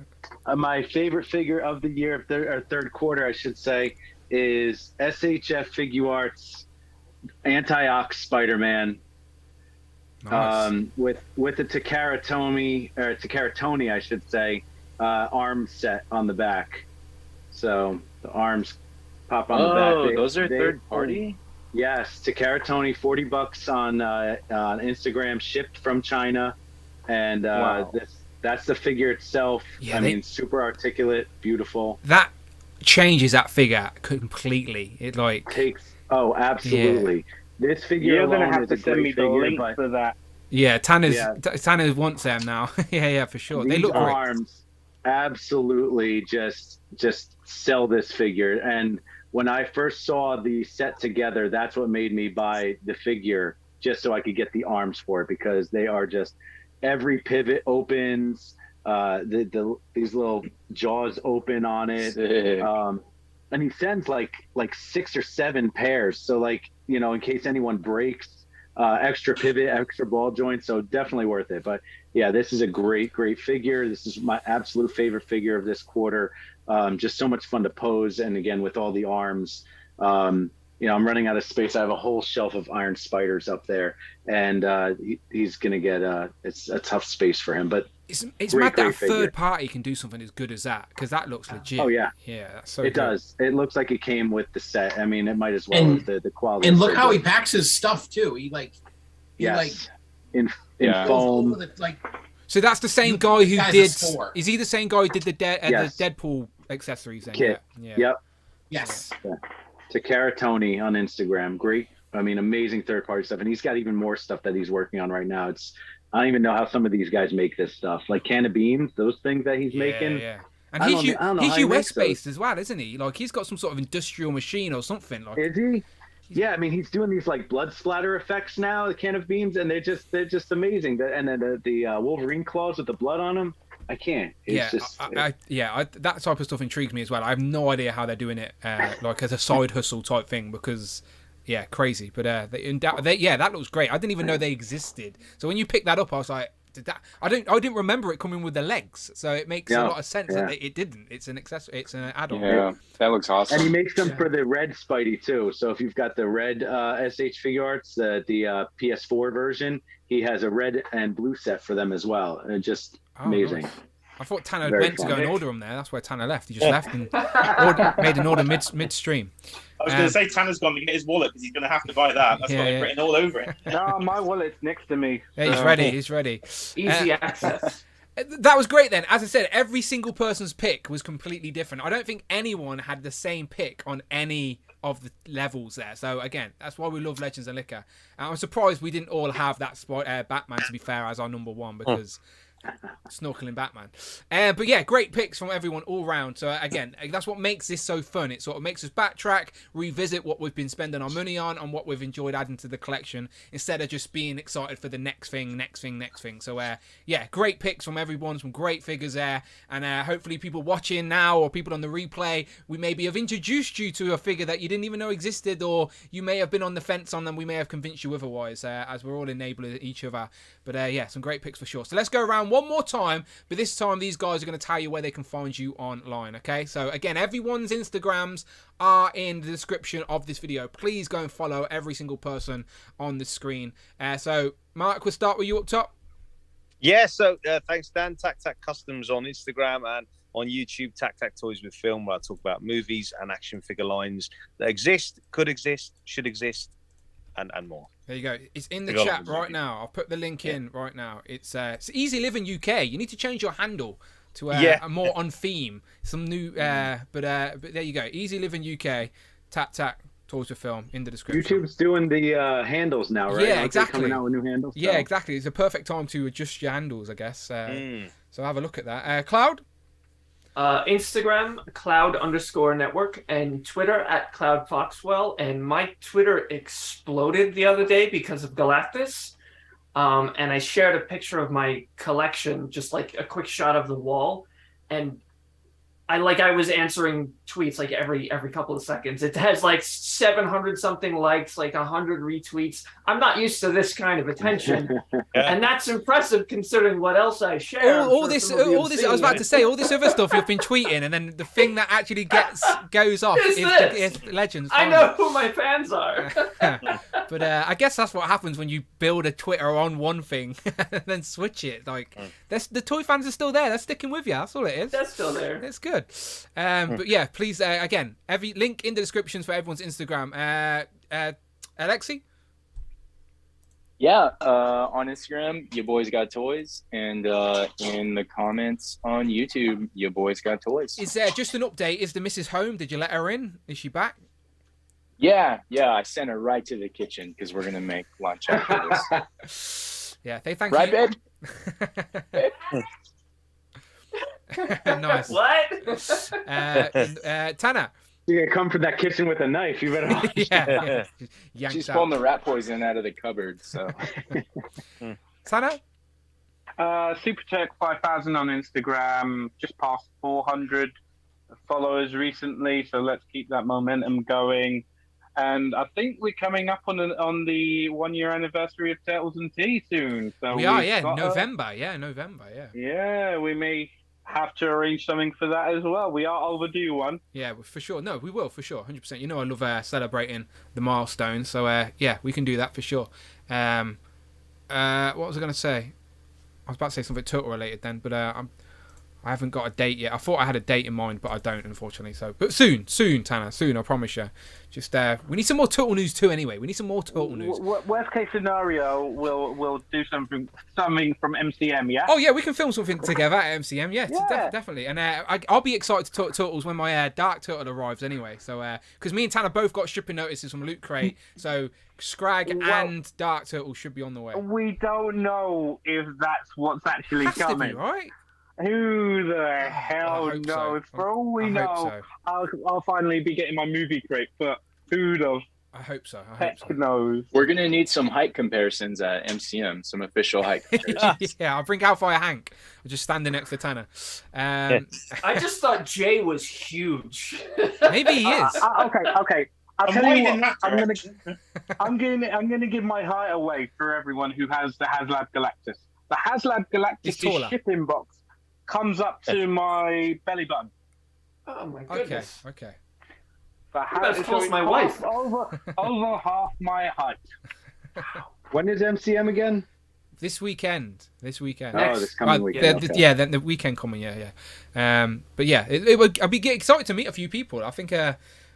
My favorite figure of the year, third quarter, I should say, is SHF Figuarts Anti-Ox Spider-Man. Nice. With the Takara Tony, I should say, arm set on the back. So the arms pop on the back. Oh, those are third party? Yes, Takara Tony, $40 on Instagram, shipped from China, and that's the figure itself. Yeah, I mean, super articulate, beautiful. That changes that figure completely. It like takes. Oh, absolutely. This figure You're alone gonna have is to a send me great the figure, link but for that. Yeah, Tanner wants them now. yeah, for sure. They these look great. arms absolutely just sell this figure. And when I first saw the set together, that's what made me buy the figure, just so I could get the arms for it, because they are just every pivot opens. These little jaws open on it. And he sends like 6 or 7 pairs. So like, you know, in case anyone breaks, extra pivot, extra ball joint. So definitely worth it. But yeah, this is a great figure. This is my absolute favorite figure of this quarter. Just so much fun to pose. And again, with all the arms, you know, I'm running out of space. I have a whole shelf of Iron Spiders up there, and he's going to get it's a tough space for him. But it's mad that a third party can do something as good as that, because that looks legit. Oh yeah, that's so it good. does. It looks like it came with the set. I mean, it might as well have the quality. And look how he packs his stuff too. He in foam. with it, like, so that's the same guy who guy's a did. store. Is he the same guy who did the Yes. Deadpool accessories? Then? Kit. Yeah. Yep. yes. Takara Tony on Instagram. Great. I mean, amazing third party stuff. And he's got even more stuff that he's working on right now. I don't even know how some of these guys make this stuff. Like Can of Beans, those things that he's making. Yeah. And I he's don't know how he US makes those. based as well, isn't he? Like he's got some sort of industrial machine or something. Like Is he? Yeah, I mean, he's doing these like blood splatter effects now, the Can of Beans, and they're just amazing. And then the Wolverine claws with the blood on them. I can't. It's just that type of stuff intrigues me as well. I have no idea how they're doing it, like as a side hustle type thing, because crazy. But that looks great. I didn't even know they existed. So when you picked that up, I was like, I didn't remember it coming with the legs. So it makes a lot of sense that it didn't. It's an accessory. It's an add-on. Yeah, that looks awesome. And he makes them for the red Spidey too. So if you've got the red SH Figuarts, the PS4 version, he has a red and blue set for them as well. And just amazing. Nice. I thought Tanner Very went fun. to go and order them there. That's where Tanner left. He just left and made an order midstream. I was going to say Tanner's gone to get his wallet because he's going to have to buy that. That's got written all over it. No, my wallet's next to me. Yeah, he's ready. He's ready. Easy access. That was great then. As I said, every single person's pick was completely different. I don't think anyone had the same pick on any of the levels there. So again, that's why we love Legends and Liquor. I'm surprised we didn't all have that Batman, to be fair, as our number one, because Snorkeling Batman. But yeah, great picks from everyone all round. So again, that's what makes this so fun. It sort of makes us backtrack, revisit what we've been spending our money on and what we've enjoyed adding to the collection, instead of just being excited for the next thing. So yeah, great picks from everyone, some great figures there. And hopefully people watching now or people on the replay, we maybe have introduced you to a figure that you didn't even know existed, or you may have been on the fence on them. We may have convinced you otherwise, as we're all enabling each other. But yeah, some great picks for sure. So let's go around one more time, but this time these guys are going to tell you where they can find you online. Okay, so again, everyone's Instagrams are in the description of this video. Please go and follow every single person on the screen. So Mark, we'll start with you up top. Yeah, so thanks, Dan. Tac Tac Customs on Instagram and on YouTube, Tac Tac Toys with Film, where I talk about movies and action figure lines that exist, could exist, should exist, and more. There you go. It's in the chat right now. I'll put the link in right now. It's Easy Living UK. You need to change your handle to a more on theme. Some new, but there you go. Easy Living UK, Tac Tac Toys with Film in the description. YouTube's doing the handles now, right? Yeah, exactly. Coming out with new handles. Yeah, so. exactly. It's a perfect time to adjust your handles, I guess. So have a look at that. Cloud? Instagram, Cloud_network, and Twitter at Cloud Foxwell. And my Twitter exploded the other day because of Galactus. And I shared a picture of my collection, just like a quick shot of the wall. And I was answering tweets like every couple of seconds. It has like 700 something likes, like 100 retweets. I'm not used to this kind of attention, and that's impressive considering what else I share. All this. I was about to say all this other stuff you've been tweeting, and then the thing that actually goes off is Legends. I know who my fans are. But I guess that's what happens when you build a Twitter on one thing and then switch it. Like the toy fans are still there. They're sticking with you. That's all it is. That's still there. It's good. But yeah, please, again, every link in the descriptions for everyone's Instagram. Alexi? Yeah, on Instagram, your boys got toys, and in the comments on YouTube, your boys got toys. Is there just an update? Is the missus home? Did you let her in? Is she back? Yeah, I sent her right to the kitchen because we're gonna make lunch after this. Yeah, they thank right, you. Babe? Nice. What? Tanner. You're gonna come from that kitchen with a knife. You better watch. Yeah. She's pulling the rat poison out of the cupboard. So, Tanner. SuperTech 5000 on Instagram. Just passed 400 followers recently, so let's keep that momentum going. And I think we're coming up on the 1 year anniversary of Turtles and Tea soon. So we are, yeah, November. Yeah, we may have to arrange something for that as well. We are overdue one. Yeah, for sure. No, we will, for sure, 100%. You know I love celebrating the milestones, so yeah, we can do that for sure. What was I going to say? I was about to say something turtle related then, but I haven't got a date yet. I thought I had a date in mind, but I don't, unfortunately. So, but soon, Tanner, soon, I promise you. Just we need some more turtle news too. Anyway, we need some more turtle news. Worst case scenario, we'll do something from MCM. Yeah. Oh yeah, we can film something together at MCM. Yeah, definitely. And I'll be excited to talk turtles when my Dark Turtle arrives. Anyway, so because me and Tanner both got shipping notices from Loot Crate, so Scrag and Dark Turtle should be on the way. We don't know if that's what's actually coming. To be, right? Who the hell knows? So. For all we know, I'll finally be getting my movie crate, but who the heck knows? We're going to need some height comparisons at MCM, some official height comparisons. Yeah, I'll bring Hellfire Hank. I'll just standing next to Tanner. I just thought Jay was huge. Maybe he is. Okay. I'll tell you what, I'm gonna give my height away for everyone who has the HasLab Galactus. The HasLab Galactus shipping box comes up to my belly button. Oh my goodness. Okay. That's close to my wife. Over half my height. When is MCM again? This weekend. Oh, this coming weekend. Then the weekend coming. Yeah. But yeah, I'd be excited to meet a few people. I think.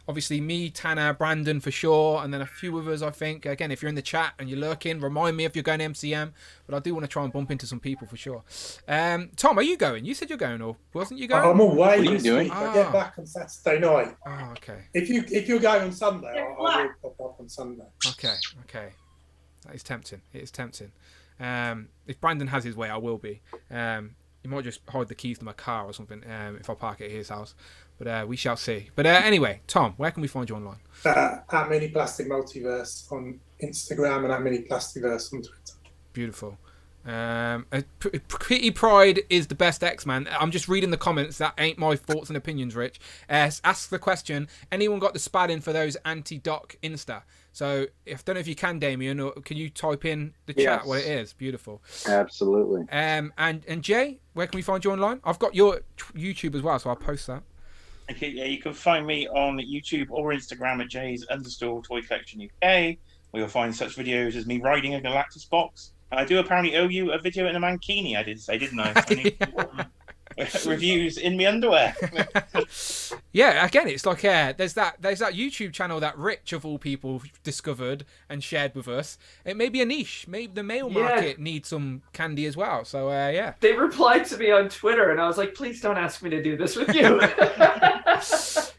Obviously, me, Tanner, Brandon for sure, and then a few others, I think. Again, if you're in the chat and you're lurking, remind me if you're going to MCM. But I do want to try and bump into some people for sure. Tom, are you going? You said you're going, or wasn't you going? I'm away. What are you doing? I get back on Saturday night. Oh, okay. If you're going on Sunday, I will pop up on Sunday. Okay. That is tempting. It is tempting. If Brandon has his way, I will be. He might just hide the keys to my car or something if I park it at his house. But we shall see. But anyway, Tom, where can we find you online? At Mini Plastic Multiverse on Instagram and at Mini Plasticverse on Twitter. Beautiful. Pretty Pride is the best X-Man. I'm just reading the comments. That ain't my thoughts and opinions, Rich. Ask the question, anyone got the spad in for those anti-doc Insta? So, don't know if you can, Damien, or can you type in the chat what it is? Beautiful. Absolutely. And Jay, where can we find you online? I've got your YouTube as well, so I'll post that. Okay, yeah, you can find me on YouTube or Instagram at J's_Toy Collection UK, where you'll find such videos as me riding a Galactus box. And I do apparently owe you a video in a mankini, I did say, didn't I? I need reviews in my underwear. Yeah, again, it's like there's that YouTube channel that Rich of all people discovered and shared with us. It may be a niche. Maybe the male market needs some candy as well. So yeah. They replied to me on Twitter, and I was like, "Please don't ask me to do this with you."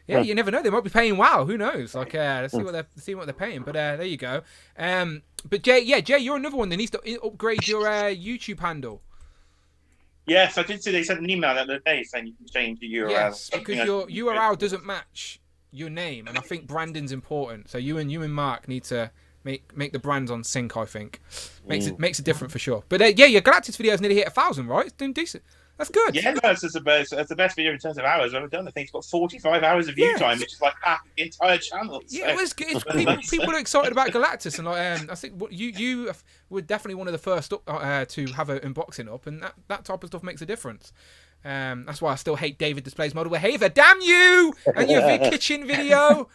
Yeah, you never know. They might be paying wow. Who knows? Like, let's see what they're paying. But there you go. But Jay, you're another one that needs to upgrade your YouTube handle. Yes, I did see they sent an email the other day saying you can change the URL. Yes, because your URL doesn't match your name, and I think branding's important. So you and Mark need to make the brands on sync. I think makes it different for sure. But your Galactus video's nearly hit 1,000, right? It's doing decent. That's good. Yeah, no, that's the best video in terms of hours I've ever done. I think it's got 45 hours of view time, which is like half the entire channel. So. Yeah, people are excited about Galactus, and I think you were definitely one of the first to have an unboxing up, and that type of stuff makes a difference. That's why I still hate David Display's model behavior. Damn you and your kitchen video.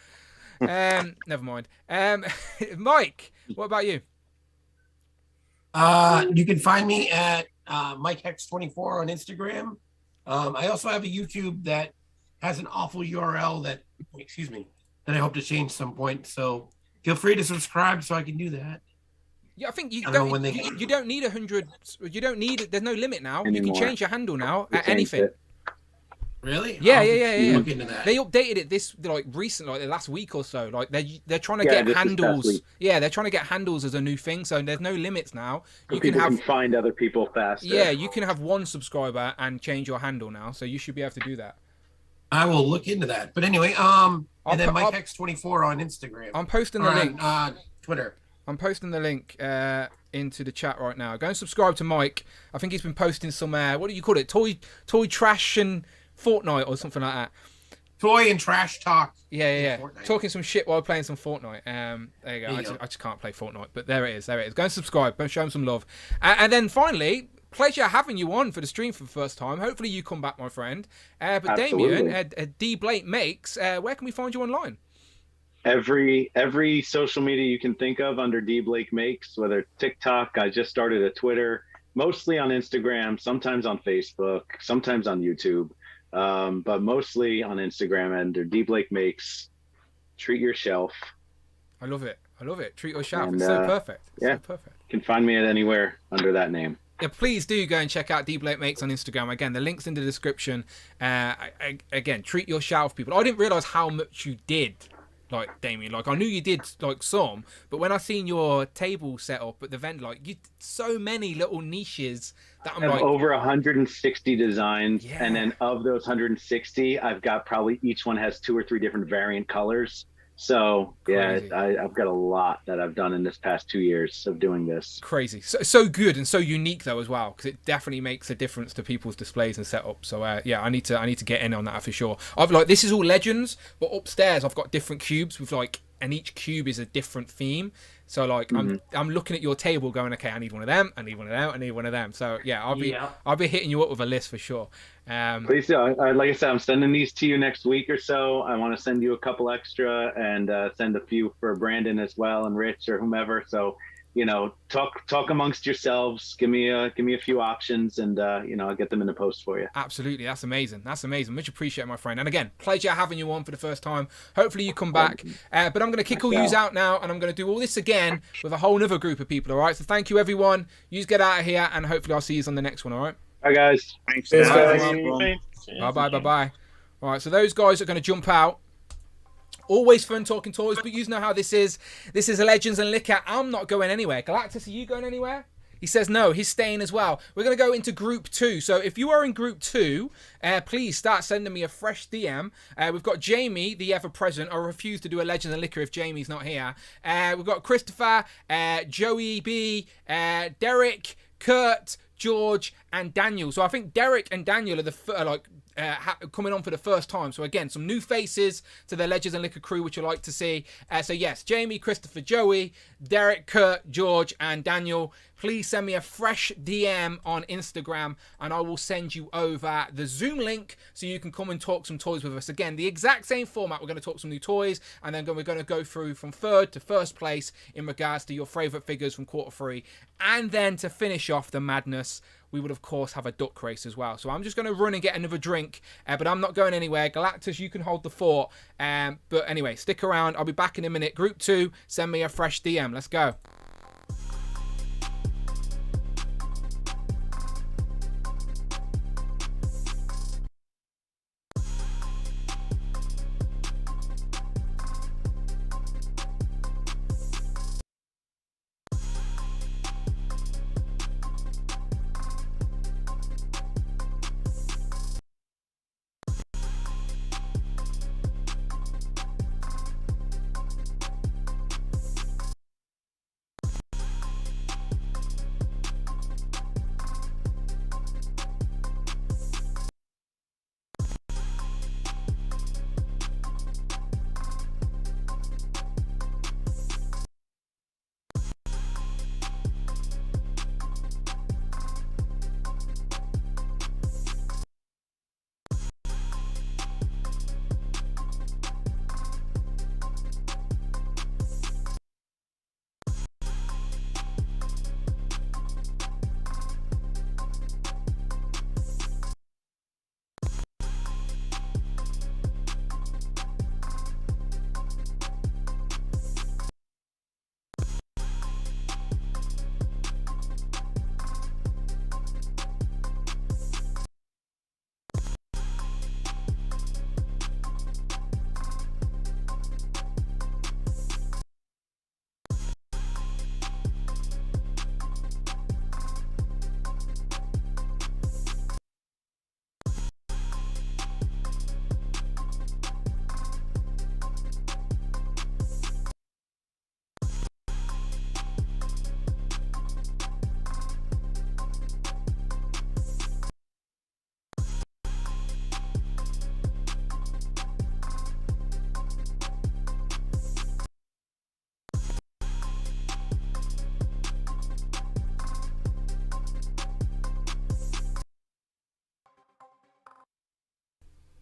Never mind. Mike, what about you? You can find me at MikeHex24 on Instagram. I also have a YouTube that has an awful URL that I hope to change some point. So feel free to subscribe so I can do that. Yeah, I think you don't need 100. You don't need. There's no limit now. Anymore. You can change your handle now at anything. Really? Yeah. Look into that. They updated it recently, the last week or so. Like they're trying to get handles. Yeah, they're trying to get handles as a new thing. So there's no limits now. You can find other people faster. Yeah, you can have one subscriber and change your handle now. So you should be able to do that. I will look into that. But anyway, and then MikeX24 on Instagram. I'm posting the link on Twitter. I'm posting the link into the chat right now. Go and subscribe to Mike. I think he's been posting some what do you call it? Toy trash and Fortnite or something like that. Toy and trash talk. Yeah. Talking some shit while playing some Fortnite. There you go. I just can't play Fortnite, but there it is. Go and subscribe. Go show him some love. And then finally, pleasure having you on for the stream for the first time. Hopefully you come back, my friend. But Absolutely. Damien, D Blake Makes, where can we find you online? Every social media you can think of under D Blake Makes, whether TikTok, I just started a Twitter, mostly on Instagram, sometimes on Facebook, sometimes on YouTube. But mostly on Instagram under D Blake Makes. Treat your shelf. I love it. Treat your shelf. It's so perfect. So perfect. You can find me at anywhere under that name. Yeah, please do go and check out D Blake Makes on Instagram. Again, the link's in the description. Again, treat your shelf, people. I didn't realize how much you did. Like, Damien, I knew you did some, but when I seen your table set up at the event, you so many little niches that I'm like over 160 designs, and then of those 160, I've got probably each one has 2 or 3 different variant colors. So crazy. I've got a lot that I've done in this past 2 years of doing this. Crazy, so good and so unique though as well, because it definitely makes a difference to people's displays and setups. So I need to get in on that for sure. This is all Legends, but upstairs I've got different cubes with and each cube is a different theme. So I'm looking at your table going, okay, I need one of them, I need one of them, I need one of them. So I'll be hitting you up with a list for sure. Please do. Like I said, I'm sending these to you next week or so. I want to send you a couple extra and send a few for Brandon as well and Rich or whomever. So talk amongst yourselves. Give me a few options, and I'll get them in the post for you. Absolutely, that's amazing. Much appreciated, my friend. And again, pleasure having you on for the first time. Hopefully you come back. But I'm going to kick all yous out now, and I'm going to do all this again with a whole other group of people. All right. So thank you, everyone. Yous get out of here, and hopefully I'll see you on the next one. All right. Bye, guys. Thanks. Bye. All right. So those guys are going to jump out. Always fun talking toys, but you know how this is. This is a Legends and Liquor. I'm not going anywhere. Galactus, are you going anywhere? He says no, he's staying as well. We're going to go into Group 2. So if you are in Group 2, please start sending me a fresh DM. We've got Jamie, the ever-present. I refuse to do a Legend of Liquor if Jamie's not here. We've got Christopher, Joey B, Derek, Kurt, George, and Daniel. So I think Derek and Daniel are coming on for the first time. So again, some new faces to the Legends and Liquor crew, which I like to see. So yes, Jamie, Christopher, Joey, Derek, Kurt, George, and Daniel. Please send me a fresh DM on Instagram and I will send you over the Zoom link so you can come and talk some toys with us. Again, the exact same format. We're going to talk some new toys and then we're going to go through from third to first place in regards to your favourite figures from quarter 3. And then to finish off the madness, we would, of course, have a duck race as well. So I'm just going to run and get another drink, but I'm not going anywhere. Galactus, you can hold the fort. But anyway, stick around. I'll be back in a minute. Group 2, send me a fresh DM. Let's go.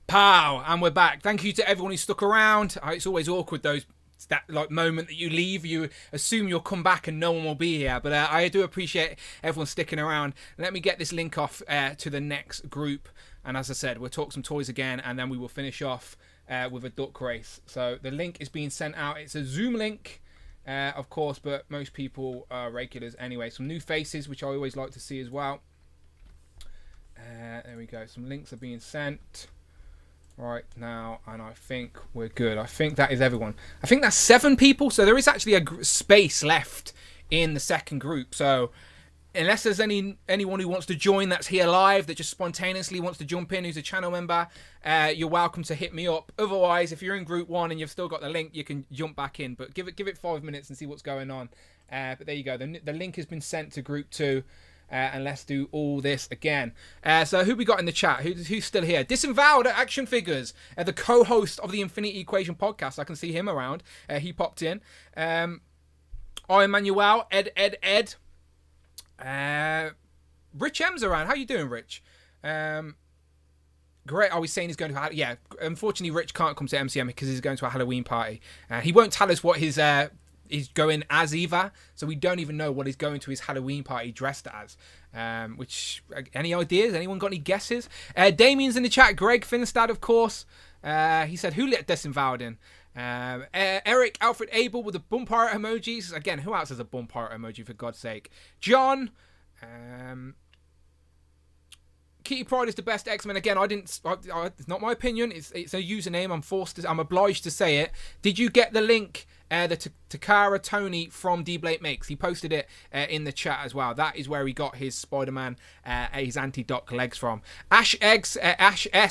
Pow, and we're back. Thank you to everyone who stuck around. It's always awkward, that like moment that you leave, you assume you'll come back and no one will be here, but I do appreciate everyone sticking around. Let me get this link off to the next group, and as I said, we'll talk some toys again and then we will finish off with a duck race. So the link is being sent out. It's a Zoom link, of course, but most people are regulars anyway. Some new faces, which I always like to see as well. There we go, some links are being sent right now, and I think we're good. I think that is everyone. I think that's 7 people, so there is actually a space left in the second group. So unless there's anyone who wants to join that's here live, that just spontaneously wants to jump in, who's a channel member, you're welcome to hit me up. Otherwise, if you're in group 1 and you've still got the link, you can jump back in, but give it 5 minutes and see what's going on. But there you go, the link has been sent to group 2. And let's do all this again. So who we got in the chat? Who's still here? Disavowed Action Figures, the co-host of the Infinity Equation podcast. I can see him around. He popped in. Iron Manuel, Ed. Rich M's around. How you doing, Rich? Great. Are we saying he's going to? Yeah. Unfortunately, Rich can't come to MCM because he's going to a Halloween party. He won't tell us what his he's going as either, so we don't even know what he's going to his Halloween party dressed as. Which, any ideas? Anyone got any guesses? Damien's in the chat. Greg Finstad, of course. He said, who let Disavowed in? Eric Alfred Abel with the bump art emojis. Again, who else has a bump art emoji, for God's sake? John. Kitty Pryde is the best X-Men. Again, it's not my opinion. It's a username. I'm obliged to say it. Did you get the link the Takara Tony from D-Blade Makes. He posted it in the chat as well. That is where he got his Spider-Man, his anti-doc legs from. Ash S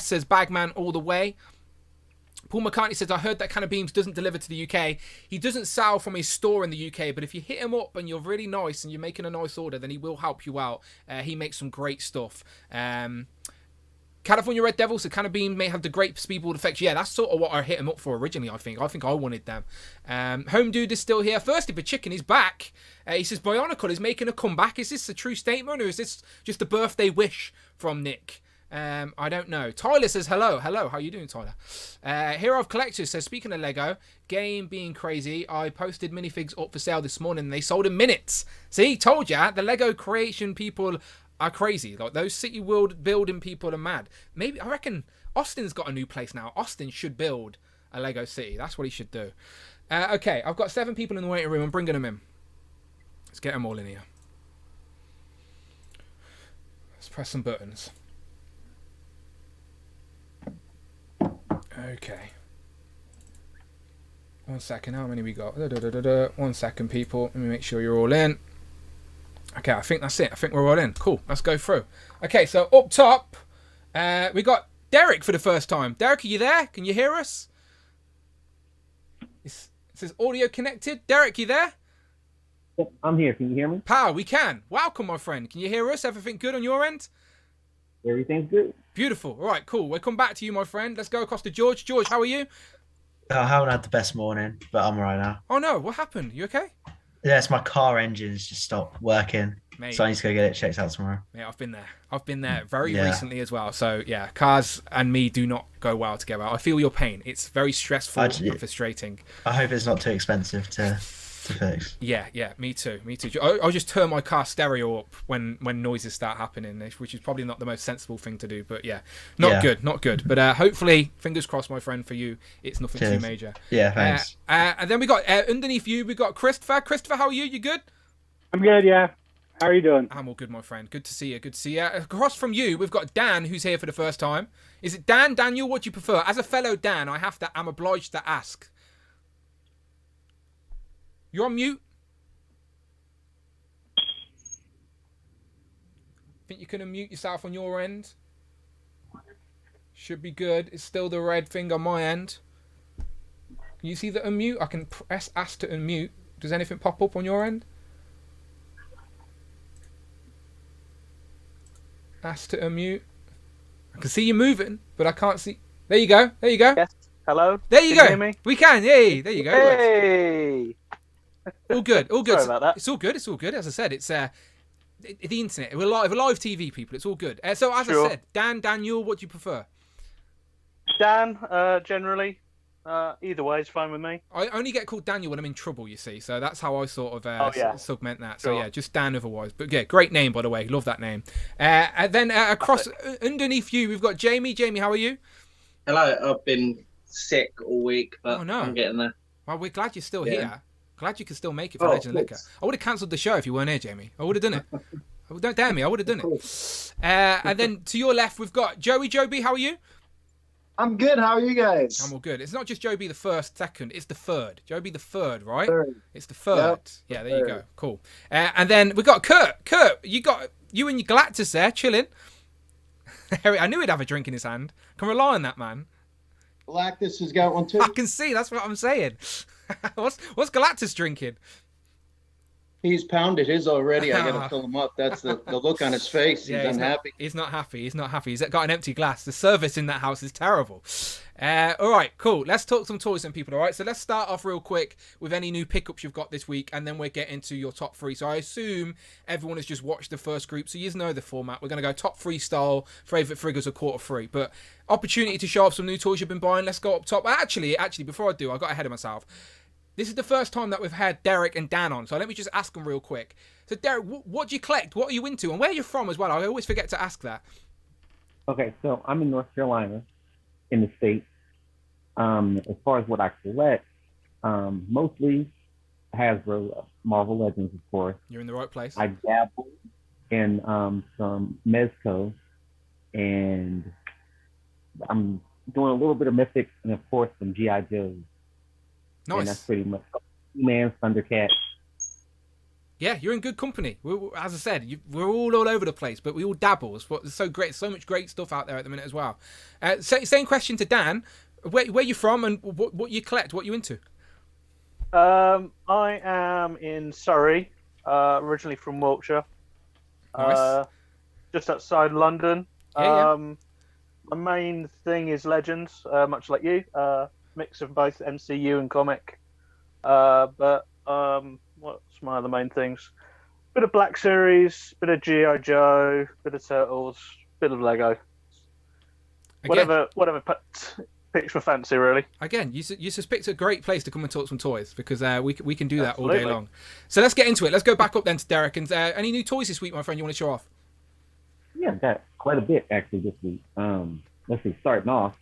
says Bagman all the way. Paul McCartney says, I heard that Can of Beams doesn't deliver to the UK. He doesn't sell from his store in the UK, but if you hit him up and you're really nice and you're making a nice order, then he will help you out. He makes some great stuff. California Red Devils, so Can of Beam may have the great speedball effects. Yeah, that's sort of what I hit him up for originally, I think. I think I wanted them. Home Dude is still here. Thirsty for Chicken is back. He says, Bionicle is making a comeback. Is this a true statement, or is this just a birthday wish from Nick? I don't know. Tyler says hello. How you doing, Tyler? Hero of Collectors says, speaking of Lego, game being crazy, I posted minifigs up for sale this morning and they sold in minutes. See, told ya, the Lego creation people are crazy. Like, those city world building people are mad. Maybe, I reckon Austin's got a new place now. Austin should build a Lego city. That's what he should do. Okay, I've got 7 people in the waiting room. I'm bringing them in. Let's get them all in here. Let's press some buttons. Okay. 1 second. How many we got? 1 second, people. Let me make sure you're all in. Okay, I think that's it. I think we're all in. Cool. Let's go through. Okay, so up top, we got Derek for the first time. Derek, are you there? Can you hear us? It says audio connected. Derek, you there? Yep, I'm here. Can you hear me? Pal, we can. Welcome, my friend. Can you hear us? Everything good on your end? Everything's good. Beautiful. All right, cool. We'll come back to you, my friend. Let's go across to George. George, how are you? I haven't had the best morning, but I'm all right now. Oh, no. What happened? You okay? Yeah, it's my car engine's just stopped working. Mate. So I need to go get it checked out tomorrow. Yeah, I've been there. I've been there very recently as well. So, yeah, cars and me do not go well together. I feel your pain. It's very stressful and frustrating. I hope it's not too expensive to fix. Yeah, me too. I'll just turn my car stereo up when noises start happening, which is probably not the most sensible thing to do. But yeah, not good. But hopefully, fingers crossed, my friend, for you, it's nothing too major. Yeah, thanks. And then we got underneath you, we got Christopher. Christopher, how are you? You good? I'm good, yeah. How are you doing? I'm all good, my friend. Good to see you. Across from you, we've got Dan, who's here for the first time. Is it Dan, Daniel? What do you prefer? As a fellow Dan, I'm obliged to ask. You're on mute. Think you can unmute yourself on your end? Should be good. It's still the red thing on my end. Can you see the unmute? I can press ask to unmute. Does anything pop up on your end? Ask to unmute. I can see you moving, but I can't see. There you go. Yes. Hello. There you Can go. you hear me? We can. Yay. There you go. Hey. All good. Sorry about that. It's all good. As I said, it's the internet. We're live TV people. It's all good. So as I said, Dan, Daniel, what do you prefer? Dan, generally. Either way is fine with me. I only get called Daniel when I'm in trouble, you see. So that's how I sort of segment that. So yeah, just Dan otherwise. But yeah, great name, by the way. Love that name. And then across underneath you, we've got Jamie. Jamie, how are you? Hello. I've been sick all week, but I'm getting there. Well, we're glad you're still here. Glad you can still make it for Legend of Liquor. I would have cancelled the show if you weren't here, Jamie. I would have done it. Don't dare me. I would have done it. And then to your left, we've got Joey. Joby, how are you? I'm good. How are you guys? I'm all good. It's not just Joby the first, second. It's the third. Joby the third, right? Third. It's the third. Yep. Yeah, there you go. Cool. And then we got Kurt. Kurt, you and your Galactus there chilling. I knew he'd have a drink in his hand. Can rely on that, man. Galactus has got one too. I can see. That's what I'm saying. What's Galactus drinking? He's pounded his already. I gotta fill him up. That's the look on his face. He's unhappy. He's not happy. He's got an empty glass. The service in that house is terrible. All right, cool. Let's talk some toys and people. All right, so let's start off real quick with any new pickups you've got this week, and then we'll get into your top 3. So I assume everyone has just watched the first group, so you know the format. We're going to go top 3 style, favourite figures or quarter 3. But opportunity to show off some new toys you've been buying. Let's go up top. Actually, before I do, I got ahead of myself. This is the first time that we've had Derek and Dan on, so let me just ask them real quick. So, Derek, what do you collect? What are you into? And where are you from as well? I always forget to ask that. Okay, so I'm in North Carolina, in the States. As far as what I collect, mostly Hasbro, Marvel Legends, of course. You're in the right place. I dabble in some Mezco, and I'm doing a little bit of Mythics, and of course some G.I. Joes. Nice. And that's pretty much He-Man, Thundercat. Yeah, you're in good company. As I said, we're all over the place, but we all dabble. It's so great. So much great stuff out there at the minute as well. Same question to Dan. Where you from and what you collect, what you into? I am in Surrey, originally from Wiltshire. Nice. Just outside London. Yeah. My main thing is Legends, much like you. Mix of both MCU and comic. But what's my other main things? Bit of Black Series, bit of G.I. Joe, bit of Turtles, bit of Lego. Again, Whatever picks my fancy, really. Again, you suspect a great place to come and talk some toys because we can do that Absolutely. all day long. So let's get into it. Let's go back up then to Derek. And any new toys this week, my friend, you want to show off? Yeah, I got quite a bit actually this week. Let's see, starting off,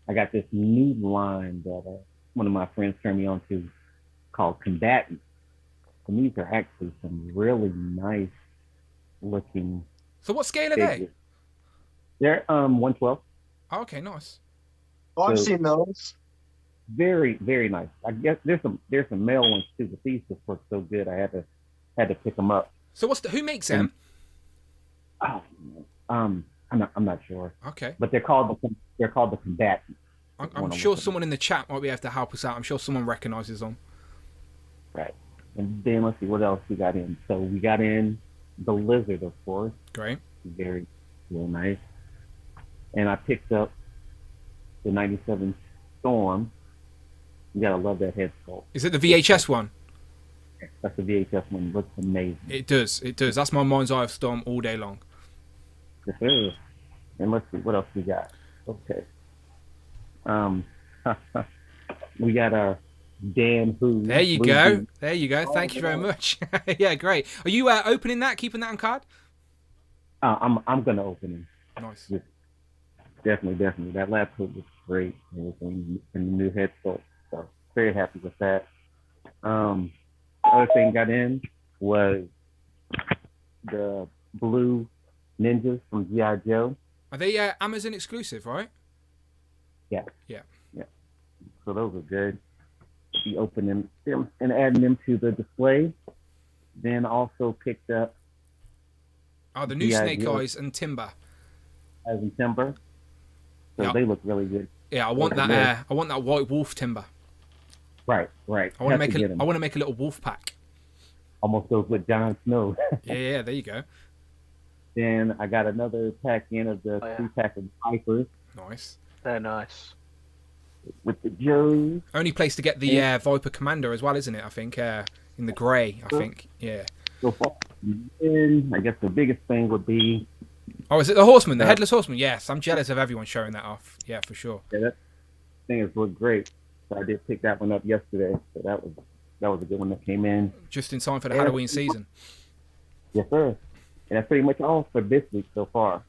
I got this new line that one of my friends turned me on to called Combatants. And these are actually some really nice looking. So what scale are they? They're 112. Oh, okay, nice. Oh, I've So- seen those. Very, very nice. I guess there's some male ones too, but these just look so good. I had to pick them up. So who makes them? Oh, I'm not sure. Okay. But they're called the Combatants. I'm sure someone in the chat might be able to help us out. I'm sure someone recognizes them. Right. And then let's see what else we got in. So we got in the Lizard, of course. Great. Very, very nice. And I picked up the 97 Storm. You gotta love that head sculpt. Is it the VHS one? That's the VHS one. It looks amazing. It does. That's my mind's eye of Storm all day long. Yes, sir. And let's see what else we got. Okay. We got our Dan Who. There you go. There you go. Thank you very much. Yeah, great. Are you opening that, keeping that on card? I'm gonna open it. Nice. Yes. Definitely. That lab coat was great. And the new head sculpt. So very happy with that. Other thing got in was the blue ninjas from G.I. Joe. Are they Amazon exclusive, right? Yeah. Yeah. So those are good. Be opening them and adding them to the display. Then also picked up Oh, the new G.I. Snake Joe. Eyes and Timber. As in timber. So Yeah. they look really good. Yeah, I want Those are that. good. I want that white wolf timber. Right. I want to Have make get 'em. I want to make a little wolf pack. Almost goes with Jon Snow. Yeah, there you go. Then I got another pack in of the 3-pack of Vipers Nice. They're nice. with the Joes. Only place to get the Viper Commander as well, isn't it? I think in the grey. I think. Yeah. So far. And I guess the biggest thing would be. Oh, is it the Horseman, the Headless Horseman? Yes, I'm jealous of everyone showing that off. Yeah, for sure. Yeah, that thing has looked great. So I did pick that one up yesterday. So that was a good one that came in. Just in time for the Halloween season. Yes, sir. And that's pretty much all for this week so far.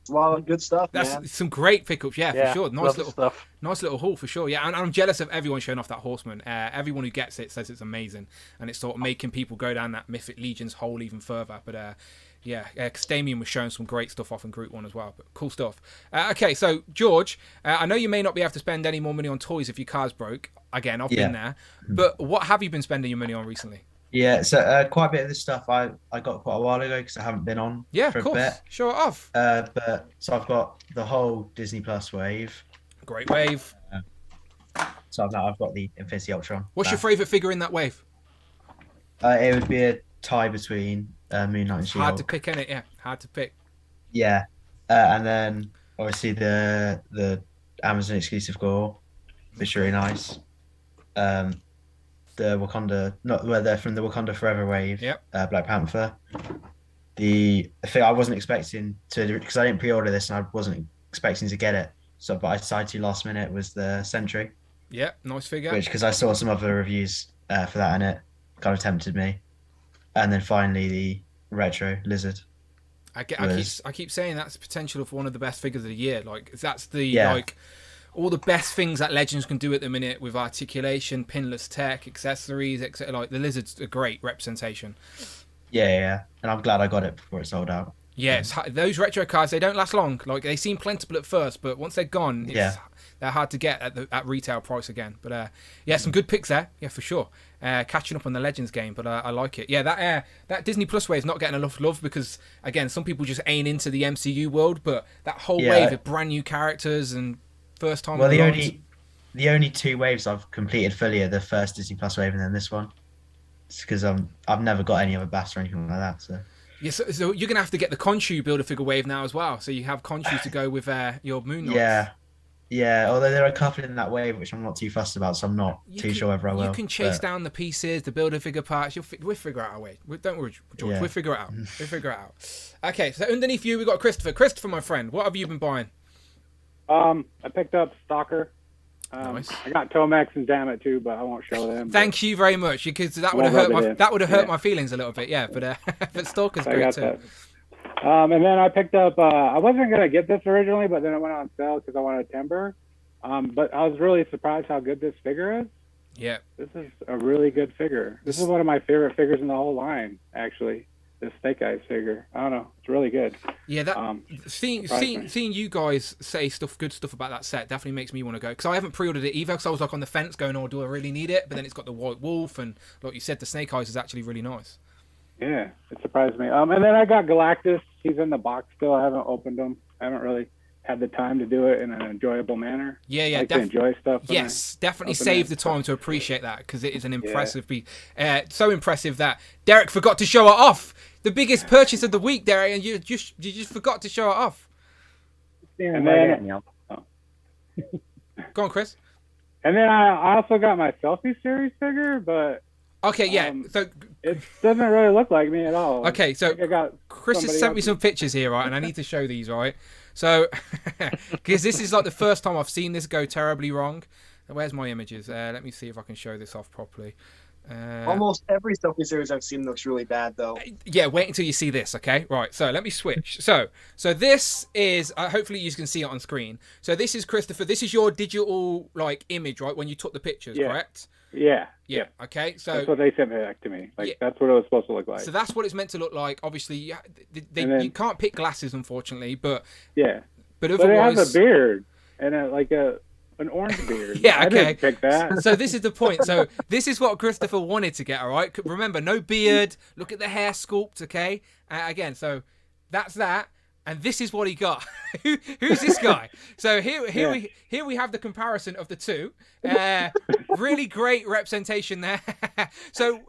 A lot of good stuff, That's man. some great pickups, yeah, for sure. love the stuff. Nice little haul for sure. Yeah, and I'm jealous of everyone showing off that Horseman. Everyone who gets it says it's amazing, and it's sort of making people go down that Mythic Legions hole even further. But yeah, because Damien was showing some great stuff off in Group 1 as well. But cool stuff. Okay, so George, I know you may not be able to spend any more money on toys if your car's broke. Again, I've been there. But what have you been spending your money on recently? Yeah, so quite a bit of this stuff I got quite a while ago because I haven't been on Yeah, for of a course. bit. Show it off. But so I've got the whole Disney Plus wave. Great wave. So I've got the Infinity Ultron. What's your favourite figure in that wave? It would be a tie between Moon Knight and She-Hulk. Hard to pick, innit? Yeah, hard to pick. Yeah, and then obviously the Amazon exclusive Gore, which is really nice. The Wakanda, they're from the Wakanda Forever wave. Yep. Black Panther. The thing I wasn't expecting to, because I didn't pre-order this and I wasn't expecting to get it. So, but I decided to last minute was the Sentry. Yeah, nice figure. Which, because I saw some other reviews for that and it kind of tempted me. And then finally the Retro Lizard. I keep saying that's the potential for one of the best figures of the year. Like that's the like all the best things that Legends can do at the minute with articulation, pinless tech, accessories, etc. Like the Lizard's a great representation. Yeah, and I'm glad I got it before it sold out. Yeah, those retro cards, they don't last long. Like, they seem plentiful at first, but once they're gone, they're hard to get at retail price again. But yeah, some good picks there. Yeah, for sure. Catching up on the Legends game, but I like it. Yeah, that Disney Plus wave is not getting enough love because, again, some people just ain't into the MCU world, but that whole wave of brand new characters and first time. Well, the only 2 waves I've completed fully are the first Disney Plus wave and then this one. It's because I've never got any other bats or anything like that. So. Yeah, so you're gonna have to get the Khonshu Build-A-Figure wave now as well. So you have Khonshu to go with your Moon Knights. Yeah. Although there are a couple in that wave which I'm not too fussed about, so I'm not too sure whether I will. You can chase down the pieces, the Build-A-Figure parts. We'll figure out a way. Don't worry, George. We'll figure it out. We'll figure it out. Okay, so underneath you we got Christopher. Christopher, my friend, what have you been buying? I picked up Stalker. Nice. I got Tomax and Dammit too, but I won't show them. Thank you very much, because that would have hurt my feelings a little bit. Yeah, but Stalker's great too. And then I picked up. I wasn't gonna get this originally, but then it went on sale because I wanted Timber. But I was really surprised how good this figure is. Yeah. This is a really good figure. This is one of my favorite figures in the whole line, actually. This Snake Eyes figure. I don't know. It's really good. Yeah, that seeing you guys say good stuff about that set definitely makes me want to go, because I haven't pre-ordered it either, because I was like on the fence going, oh, do I really need it? But then it's got the White Wolf, and like you said, the Snake Eyes is actually really nice. Yeah, it surprised me. And then I got Galactus. He's in the box still. I haven't opened him. I haven't really had the time to do it in an enjoyable manner. Yeah, I like to enjoy stuff. Yes, definitely save the time to appreciate that, because it is an impressive piece. So impressive that Derek forgot to show it off. The biggest purchase of the week, Derek, and you just forgot to show it off. And then, go on, Chris. And then I also got my Selfie Series figure, but okay, yeah. So it doesn't really look like me at all. Okay, so Chris has sent me some pictures here, right, and I need to show these, right? So, because this is like the first time I've seen this go terribly wrong. Where's my images? Let me see if I can show this off properly. Almost every Selfie Series I've seen looks really bad, though. Yeah, wait until you see this, okay? Right, so let me switch. So this is, hopefully you can see it on screen. So this is Christopher. This is your digital, like, image, right, when you took the pictures, correct? Yeah. Okay, so that's what they sent back to me. Like, that's what it was supposed to look like. So that's what it's meant to look like. Obviously, you can't pick glasses, unfortunately, but but otherwise, it has a beard and an orange beard. Yeah, okay. I didn't pick that. So this is the point. So this is what Christopher wanted to get, all right? Remember, no beard. Look at the hair sculpt, okay? Again, so that's that. And this is what he got. Who's this guy? So here we have the comparison of the two. Really great representation there. So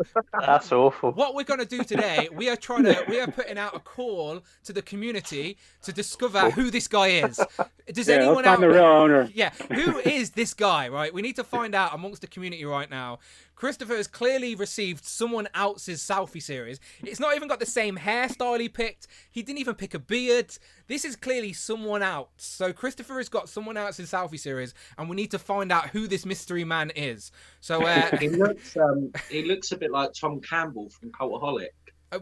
that's awful. What we're going to do today, we are putting out a call to the community to discover who this guy is. Does anyone find the real owner? Yeah, who is this guy? Right, we need to find out amongst the community right now. Christopher has clearly received someone else's Selfie Series. It's not even got the same hairstyle he picked. He didn't even pick a beard. This is clearly someone else. So Christopher has got someone else's Selfie Series, and we need to find out who this mystery man is. So he looks a bit like Tom Campbell from Cultaholic.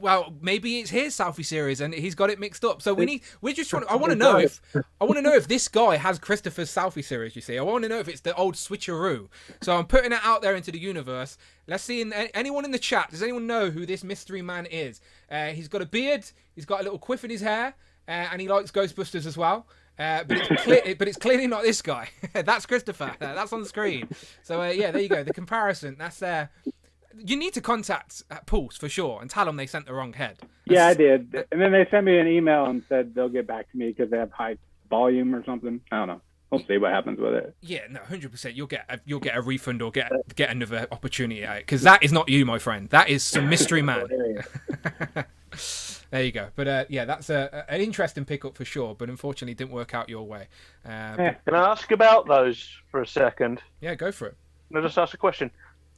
Well, maybe it's his Selfie Series and he's got it mixed up. So we're just trying to, I want to know if this guy has Christopher's Selfie Series, you see. I want to know if it's the old switcheroo. So I'm putting it out there into the universe. Let's see, anyone in the chat, does anyone know who this mystery man is? He's got a beard, he's got a little quiff in his hair, and he likes Ghostbusters as well. But it's clearly not this guy. That's Christopher. That's on the screen. So yeah, there you go. The comparison. That's there. You need to contact Pulse for sure and tell them they sent the wrong head. Yeah, I did. And then they sent me an email and said they'll get back to me because they have high volume or something. I don't know. We'll see what happens with it. Yeah, no, 100%. You'll get a refund or get another opportunity at it, because that is not you, my friend. That is some mystery man. There you go. But yeah, that's an interesting pickup for sure. But unfortunately, it didn't work out your way. Can I ask about those for a second? Yeah, go for it. I'll just ask a question.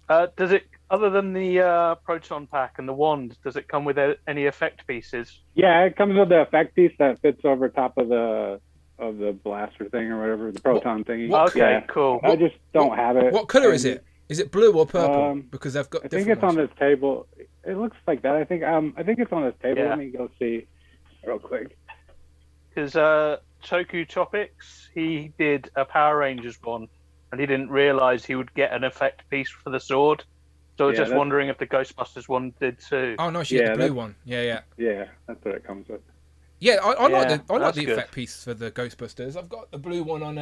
Does it, other than the proton pack and the wand, does it come with any effect pieces? Yeah, it comes with the effect piece that fits over top of the blaster thing or whatever, the proton thingy. Okay, cool. I just don't have it. What color is it? Is it blue or purple? Because they've got. I think it's on this table. It looks like that. I think it's on this table. Let me go see real quick. Because Toku Topics, he did a Power Rangers one, and he didn't realize he would get an effect piece for the sword. So I was just wondering if the Ghostbusters one did too. Oh no, she had the blue one. Yeah. Yeah, that's what it comes with. Yeah, I like Yeah, the that's good. effect piece for the Ghostbusters. I've got the blue one on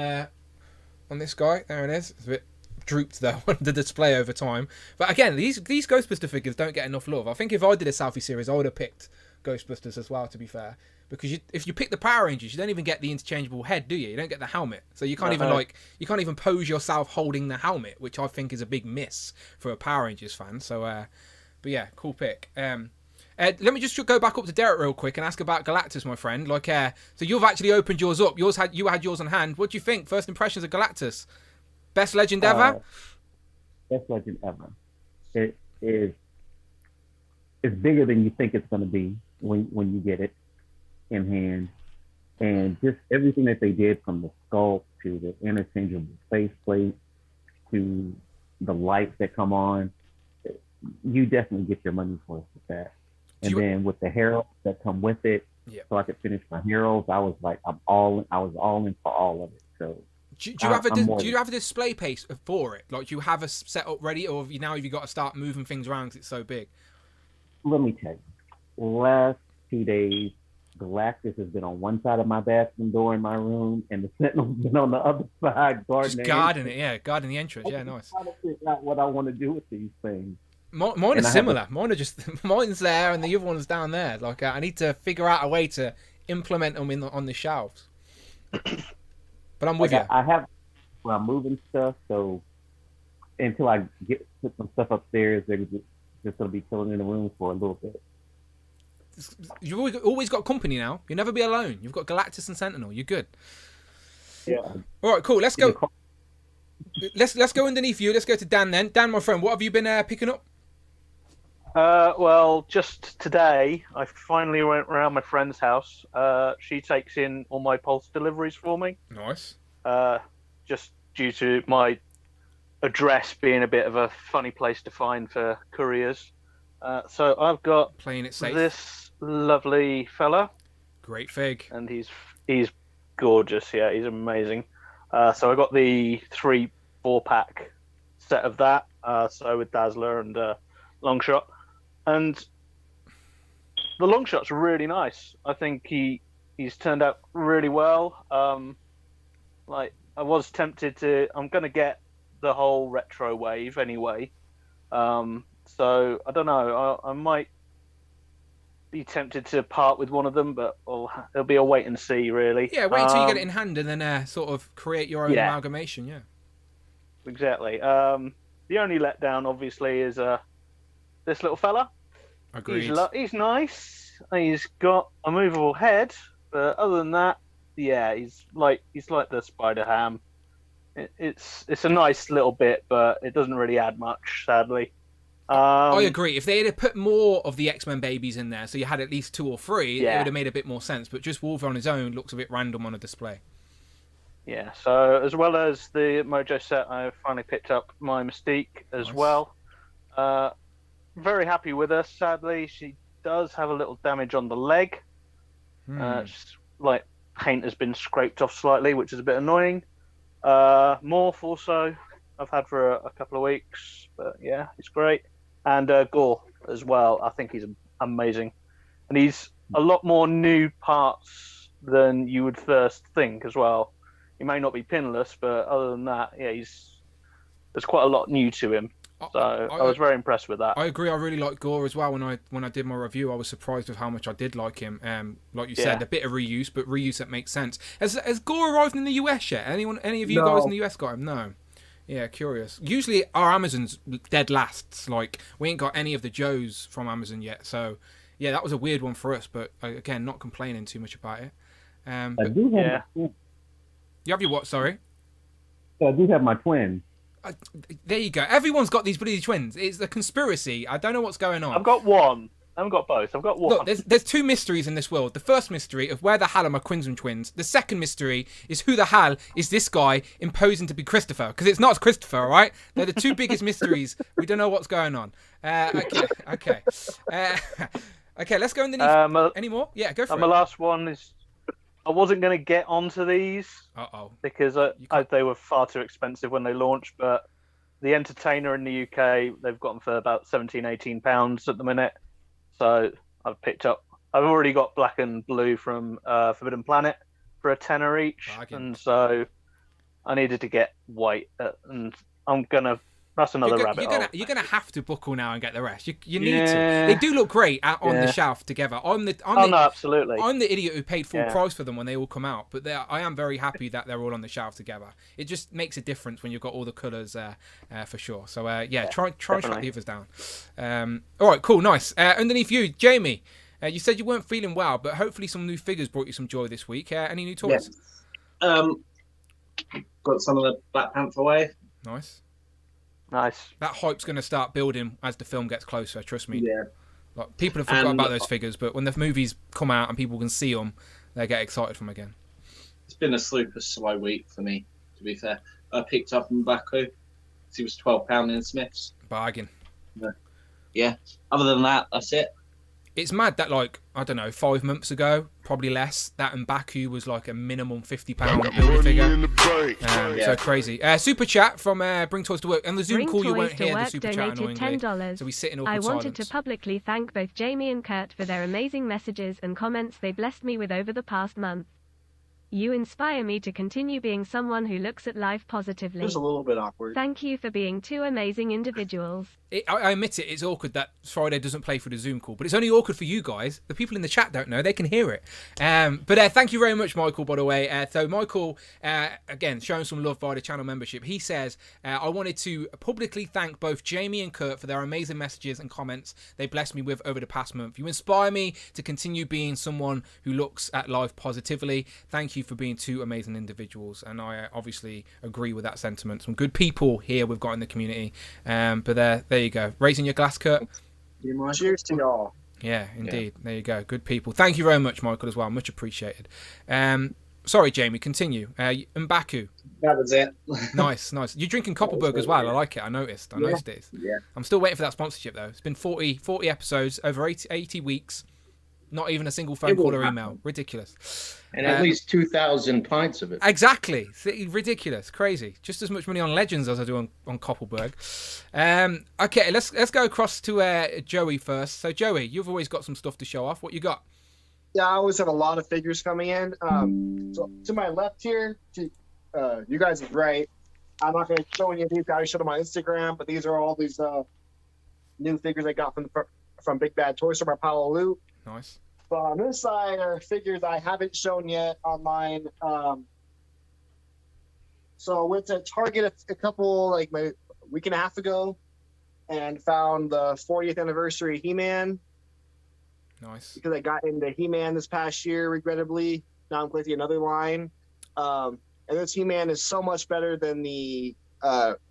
this guy. There it is. It's a bit drooped though on the display over time. But again, these Ghostbuster figures don't get enough love. I think if I did a Southie series, I would have picked Ghostbusters as well. To be fair, because if you pick the Power Rangers, you don't even get the interchangeable head, do you? You don't get the helmet, so you can't even pose yourself holding the helmet, which I think is a big miss for a Power Rangers fan. So, but yeah, cool pick. Let me just go back up to Derek real quick and ask about Galactus, my friend. So you've actually opened yours up. You had yours on hand. What do you think? First impressions of Galactus? Best legend ever? Best legend ever. It is. It's bigger than you think it's going to be when you get it in hand, and just everything that they did from the sculpt to the interchangeable faceplate to the lights that come on. You definitely get your money for that. And then with the heralds that come with it, so I could finish my heralds, I was all in for all of it. So do you have a display pace for it? Like, do you have a setup ready, or have you got to start moving things around because it's so big? Let me tell you, last 2 days, Galactus has been on one side of my bathroom door in my room, and the Sentinel's been on the other side guarding guarding the entrance. Yeah, nice. I'm trying to figure out what I want to do with these things. Mine is similar. Mine's there and the other one's down there. Like, I need to figure out a way to implement them on the shelves. But I'm with you. I'm moving stuff, so until I put some stuff upstairs, they're just going to be chilling in the room for a little bit. You've always got company now. You'll never be alone. You've got Galactus and Sentinel. You're good. Yeah. All right, cool. Let's go. Let's go underneath you. Let's go to Dan then. Dan, my friend, what have you been picking up? Well, just today, I finally went around my friend's house. She takes in all my Pulse deliveries for me. Nice. Just due to my address being a bit of a funny place to find for couriers. So I've got playing it safe. This lovely fella. Great fig. And he's gorgeous. Yeah, he's amazing. So I got the 4-pack set of that. So with Dazzler and Longshot. And the Longshot's really nice. I think he's turned out really well. I was tempted to. I'm going to get the whole retro wave anyway. So I don't know. I might be tempted to part with one of them, but it'll be a wait and see, really. Yeah, wait until you get it in hand and then sort of create your own amalgamation. Yeah. Exactly. The only letdown, obviously, is this little fella. Agreed. He's nice. He's got a movable head, but other than that, yeah, he's like the Spider Ham. It's a nice little bit, but it doesn't really add much, sadly. I agree. If they had put more of the X-Men babies in there, so you had at least 2 or 3, it would have made a bit more sense. But just Wolverine on his own looks a bit random on a display. Yeah, so as well as the Mojo set, I finally picked up my Mystique as well. Very happy with her. Sadly, she does have a little damage on the leg. Like paint has been scraped off slightly, which is a bit annoying. Morph also I've had for a couple of weeks, but yeah, it's great. And Gore as well. I think he's amazing. And he's a lot more new parts than you would first think as well. He may not be pinless, but other than that, yeah, there's quite a lot new to him. So I was very impressed with that. I agree. I really like Gore as well. When I did my review, I was surprised with how much I did like him. Like you said, a bit of reuse, but reuse that makes sense. Has Gore arrived in the US yet? Any of you guys in the US got him? No. Yeah, curious. Usually our Amazon's dead lasts. Like, we ain't got any of the Joes from Amazon yet. So yeah, that was a weird one for us. But again, not complaining too much about it. You have your what? Sorry. I do have my twin. There you go. Everyone's got these bloody twins. It's a conspiracy. I don't know what's going on. I've got one. I haven't got both. I've got one. Look, there's 2 mysteries in this world. The first mystery of where the hell are my Quinsman twins. The second mystery is who the hell is this guy imposing to be Christopher? Because it's not Christopher, all right? They're the 2 biggest mysteries. We don't know what's going on. Okay. Okay, let's go underneath. Any more? Yeah, go for it. My last one is... I wasn't going to get onto these because they were far too expensive when they launched, but the Entertainer in the UK, they've got them for about £17-18 at the minute. So I've picked up I've already got black and blue from Forbidden Planet for a tenner each, and so I needed to get white, and I'm gonna. That's another rabbit hole. You're gonna have to buckle now and get the rest. You need to. They do look great on the shelf together. No, absolutely. I'm the idiot who paid full price for them when they all come out, but I am very happy that they're all on the shelf together. It just makes a difference when you've got all the colours for sure. So try and track the others down. All right, cool, nice. Underneath you, Jamie. You said you weren't feeling well, but hopefully some new figures brought you some joy this week. Any new toys? Got some of the Black Panther wave. Nice. Nice. That hype's going to start building as the film gets closer. Trust me. Yeah. Like, people have forgotten about those figures, but when the movies come out and people can see them, they get excited from them again. It's been a super slow week for me, to be fair. I picked up M'Baku. He was £12 in Smiths. Bargain. Yeah. Other than that, that's it. It's mad that, like, I don't know, 5 months ago, probably less, that M'Baku was like a minimum £50 builder figure. So crazy. Super chat from Bring Toys to Work. And the Zoom call, you won't hear the super chat annoyingly. $10. So we sit in awkward silence. I wanted to publicly thank both Jamie and Kurt for their amazing messages and comments they blessed me with over the past month. You inspire me to continue being someone who looks at life positively. It was a little bit awkward. Thank you for being two amazing individuals. I admit it, it's awkward that Friday doesn't play for the Zoom call, but it's only awkward for you guys. The people in the chat don't know, they can hear it. But thank you very much, Michael, by the way. So Michael, again, showing some love via the channel membership. He says, I wanted to publicly thank both Jamie and Kurt for their amazing messages and comments they blessed me with over the past month. You inspire me to continue being someone who looks at life positively. Thank you for being two amazing individuals, and I obviously agree with that sentiment. Some good people here we've got in the community. But there you go. Raising your glass, Kurt. Cheers to y'all. Yeah, indeed. Yeah. There you go. Good people. Thank you very much, Michael, as well. Much appreciated. Sorry, Jamie. Continue. M'Baku. That was it. Nice. You're drinking Copperberg as well. I like it. I noticed it. Yeah. I'm still waiting for that sponsorship, though. It's been 40 episodes, over 80 weeks. Not even a single phone call or email. Ridiculous. And at least 2,000 pints of it. Exactly. Ridiculous. Crazy. Just as much money on Legends as I do on Koppelberg. Okay, let's go across to Joey first. So, Joey, you've always got some stuff to show off. What you got? Yeah, I always have a lot of figures coming in. So to my left here, you guys are right. I'm not going to show any of these. I showed them on Instagram, but these are all these new figures I got from Big Bad Toy Store by Paolo Loop. Nice. But on this side are figures I haven't shown yet online. So I went to Target a couple, like a week and a half ago, and found the 40th anniversary He-Man. Nice. Because I got into He-Man this past year, regrettably. Now I'm collecting another line. And this He-Man is so much better than the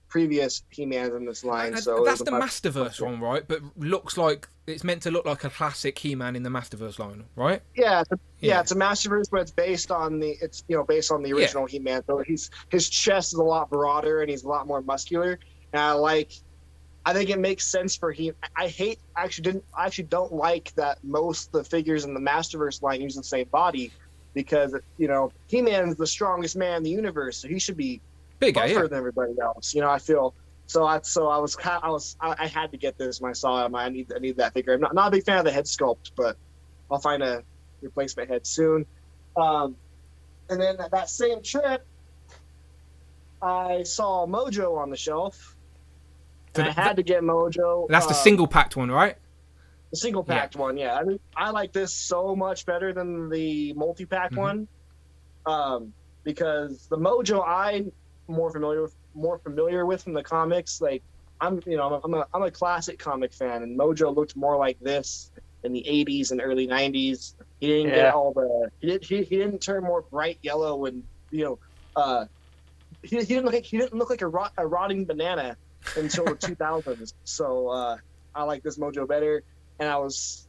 previous He-Mans in this line. So that's the Masterverse one, right? But looks like it's meant to look like a classic He-Man in the Masterverse line, right? Yeah, it's a Masterverse, but it's based on the original He-Man. So his chest is a lot broader and he's a lot more muscular. And I think it makes sense for He. I actually don't like that most of the figures in the Masterverse line use the same body, because He-Man is the strongest man in the universe, so he should be bigger than everybody else. I feel so. I had to get this when I saw him. I need that figure. I'm not a big fan of the head sculpt, but I'll find a replacement head soon. And then that same trip, I saw Mojo on the shelf. And I had to get Mojo. That's the single packed one, right? The single packed one, yeah. I mean, I like this so much better than the multi packed one, because the Mojo I'm more familiar with from the comics. Like I'm a classic comic fan, and Mojo looked more like this in the 80s and early 90s. He didn't get all the he didn't turn more bright yellow, and he didn't look like a rotting banana until the 2000s. So I like this Mojo better, and I was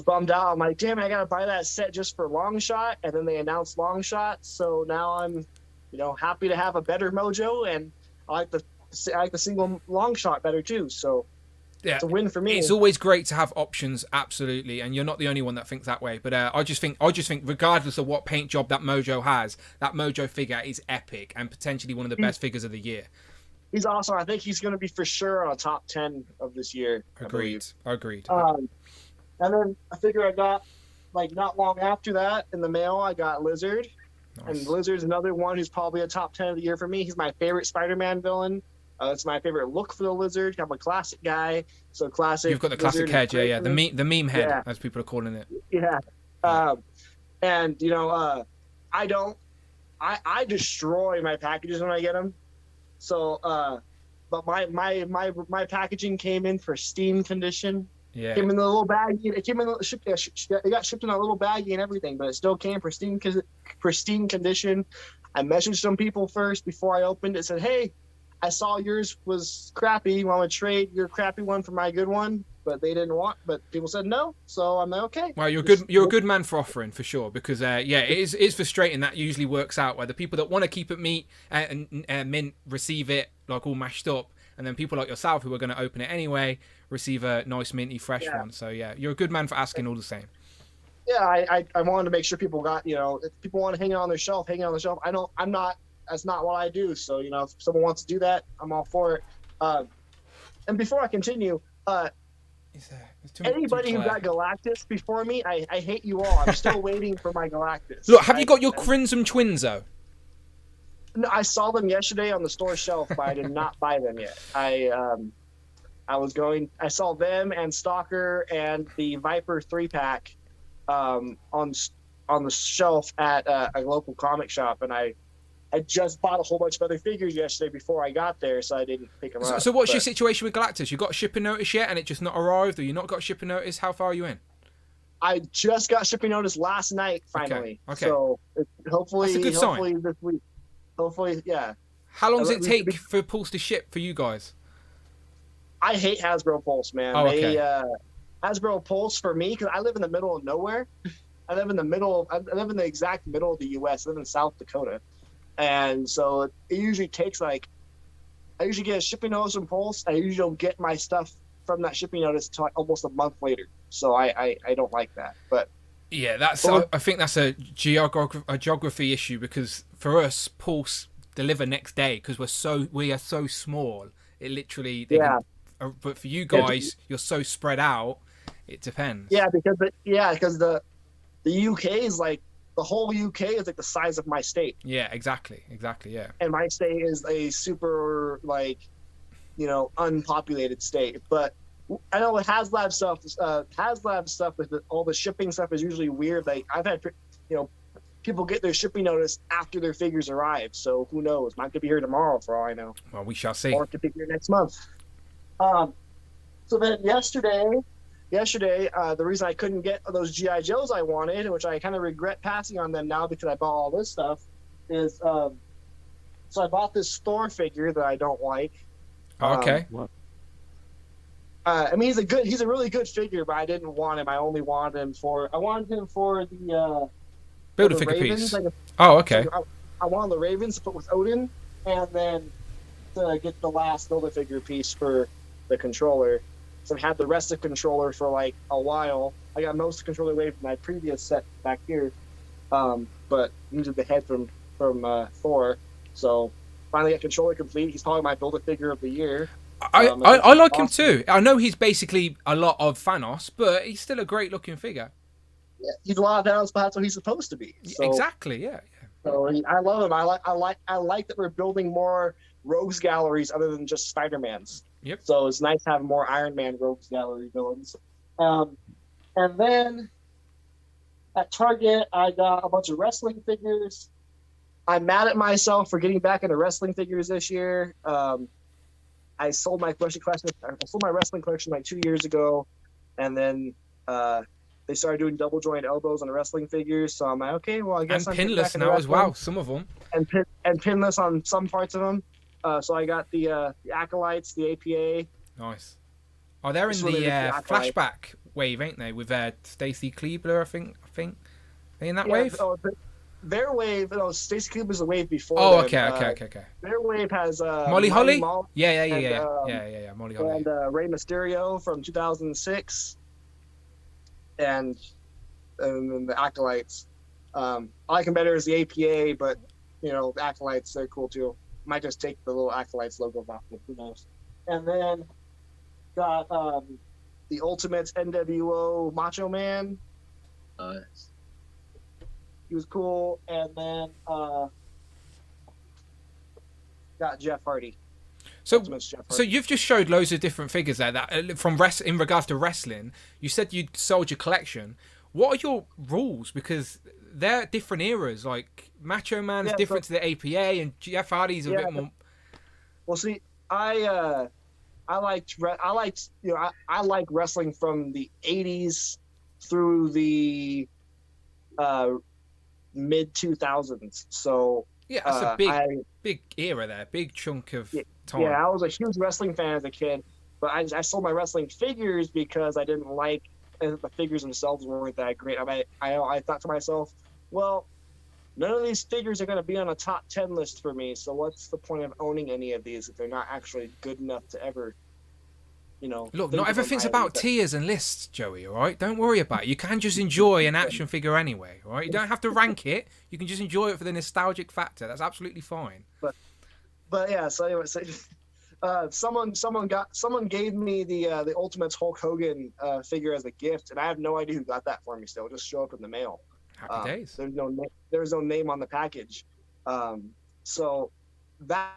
bummed out. I'm like, damn it, I gotta buy that set just for Long Shot, and then they announced Long Shot, so now I'm happy to have a better Mojo, and I like the single Long Shot better too. So yeah, it's a win for me. It's always great to have options, absolutely, and you're not the only one that thinks that way. But I just think, regardless of what paint job that Mojo has, that Mojo figure is epic and potentially one of the best figures of the year. He's awesome. I think he's going to be for sure on a top 10 of this year. Agreed. And then a figure I got like not long after that, in the mail, I got Lizard. Nice. And Lizard's another one who's probably a top 10 of the year for me. He's my favorite Spider-Man villain. It's my favorite look for the Lizard. I'm a classic guy, so classic. You've got the classic Lizard head, yeah. The meme head, Yeah. as people are calling it. Yeah. And I destroy my packages when I get them. So, but my packaging came in pristine condition. Yeah. Came in the little baggie. It came in. It got shipped in a little baggie and everything, but it still came pristine condition. I messaged some people first before I opened it. Said, "Hey, I saw yours was crappy. You want to trade your crappy one for my good one?" But they didn't want. But people said no, so I'm like, okay. Well, you're a good man for offering, for sure, because it is frustrating. That usually works out where the people that want to keep it meat and mint receive it like all mashed up, and then people like yourself who are going to open it anyway receive a nice minty fresh one. So yeah, you're a good man for asking all the same. Yeah, I wanted to make sure people got, if people want to hang it on their shelf, hang it on the shelf. That's not what I do. So, if someone wants to do that, I'm all for it. And before I continue, anybody who got Galactus before me, I hate you all. I'm still waiting for my Galactus. Look, have you got your Crimson Twins though? No, I saw them yesterday on the store shelf, but I did not buy them yet. I saw them and Stalker and the Viper 3-pack on the shelf at a local comic shop, and I just bought a whole bunch of other figures yesterday before I got there, so I didn't pick them up. So what's your situation with Galactus? You got a shipping notice yet, and it just not arrived, or you not got a shipping notice? How far are you in? I just got shipping notice last night, finally. Okay. So hopefully, That's a good hopefully sign. this week. Hopefully, yeah. How long does it take for Pulse to ship for you guys? I hate Hasbro Pulse, man. Oh, okay. Hasbro Pulse for me, because I live in the middle of nowhere. I live in the exact middle of the U.S. I live in South Dakota. And so it usually takes I usually get a shipping notice from Pulse. I usually don't get my stuff from that shipping notice until almost a month later. So I don't like that. But yeah, I think that's a geography issue, because for us, Pulse deliver next day because we are so small. It literally but for you guys, you're so spread out. It depends. Yeah, because the UK is like, the whole UK is like the size of my state. Yeah, exactly, yeah. And my state is a super unpopulated state. But I know with HasLab stuff with all the shipping stuff is usually weird. Like I've had people get their shipping notice after their figures arrive. So who knows? Mine could be here tomorrow for all I know. Well, we shall see. Or it could be here next month. So then yesterday, the reason I couldn't get those G.I. Joes I wanted, which I kind of regret passing on them now because I bought all this stuff, is so I bought this Thor figure that I don't like. Okay. I mean, he's a really good figure, but I didn't want him. I wanted him for the Build-A-Figure Ravens. piece. Oh, okay. So I wanted the Ravens to put with Odin, and then to get the last Build-A-Figure piece for the controller. So I've had the rest of the controller for like a while. I got most of the controller away from my previous set back here, but needed the head from Thor. So finally got controller complete. He's probably my Build-A-Figure of the year. I like him too. I know he's basically a lot of Thanos, but he's still a great looking figure. Yeah, he's a lot of Thanos, but that's what he's supposed to be. So, exactly. Yeah. So I love him. I like that we're building more rogues galleries other than just Spider-Mans. Yep. So it's nice to have more Iron Man rogues gallery villains. And then at Target, I got a bunch of wrestling figures. I'm mad at myself for getting back into wrestling figures this year. I sold my wrestling collection like 2 years ago, and then they started doing double joint elbows on the wrestling figures. So I'm like, okay, well, I guess and I'm pinless now as well. Some of them. And pinless on some parts of them. So I got the Acolytes, the APA. Nice. Oh, they're in the flashback wave, ain't they? With Stacy Kleebler, I think. Are they in that wave? Oh, their wave. No, Stacy Kleebler's the wave before. Oh, them. okay. Their wave has Molly Holly. Yeah. Molly Holly. And Rey Mysterio from 2006. And then the Acolytes. I like them better as the APA, but the Acolytes, they're cool too. Might just take the little Acolytes logo off it, who knows. And then got the Ultimates NWO Macho Man. Nice. He was cool, and then got Jeff Hardy. So you've just showed loads of different figures there that in regards to wrestling. You said you sold your collection. What are your rules? Because they're different eras. Like Macho Man's different to the APA, and Jeff Hardy's a bit more. Well, see, I like wrestling from the '80s through the mid 2000s. So yeah, that's a big era there, big chunk of time. Yeah, I was a huge wrestling fan as a kid, but I sold my wrestling figures because I didn't like the figures themselves weren't that great. I thought to myself, well, none of these figures are going to be on a top 10 list for me, so what's the point of owning any of these if they're not actually good enough to ever, Look, not everything's about tiers and lists, Joey, all right? Don't worry about it. You can just enjoy an action figure anyway, all right? You don't have to rank it. You can just enjoy it for the nostalgic factor. That's absolutely fine. But yeah, so anyway, someone gave me the Ultimates Hulk Hogan figure as a gift, and I have no idea who got that for me still. It just showed up in the mail. Happy days. There's no name on the package. So that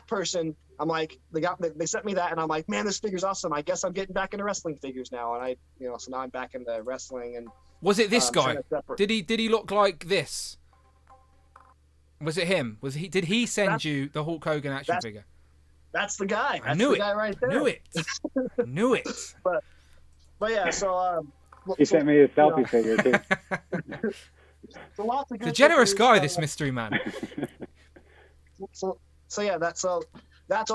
person, I'm like, they sent me that, and I'm like, man, this figure's awesome. I guess I'm getting back into wrestling figures now, and so now I'm back into wrestling. And was it this guy? Did he look like this? Was it him? Did he send you the Hulk Hogan action figure? That's the guy. I knew it. Guy right there. Knew it. But yeah, so he sent me a selfie figure too. The generous guy, this mystery man. So yeah, that's all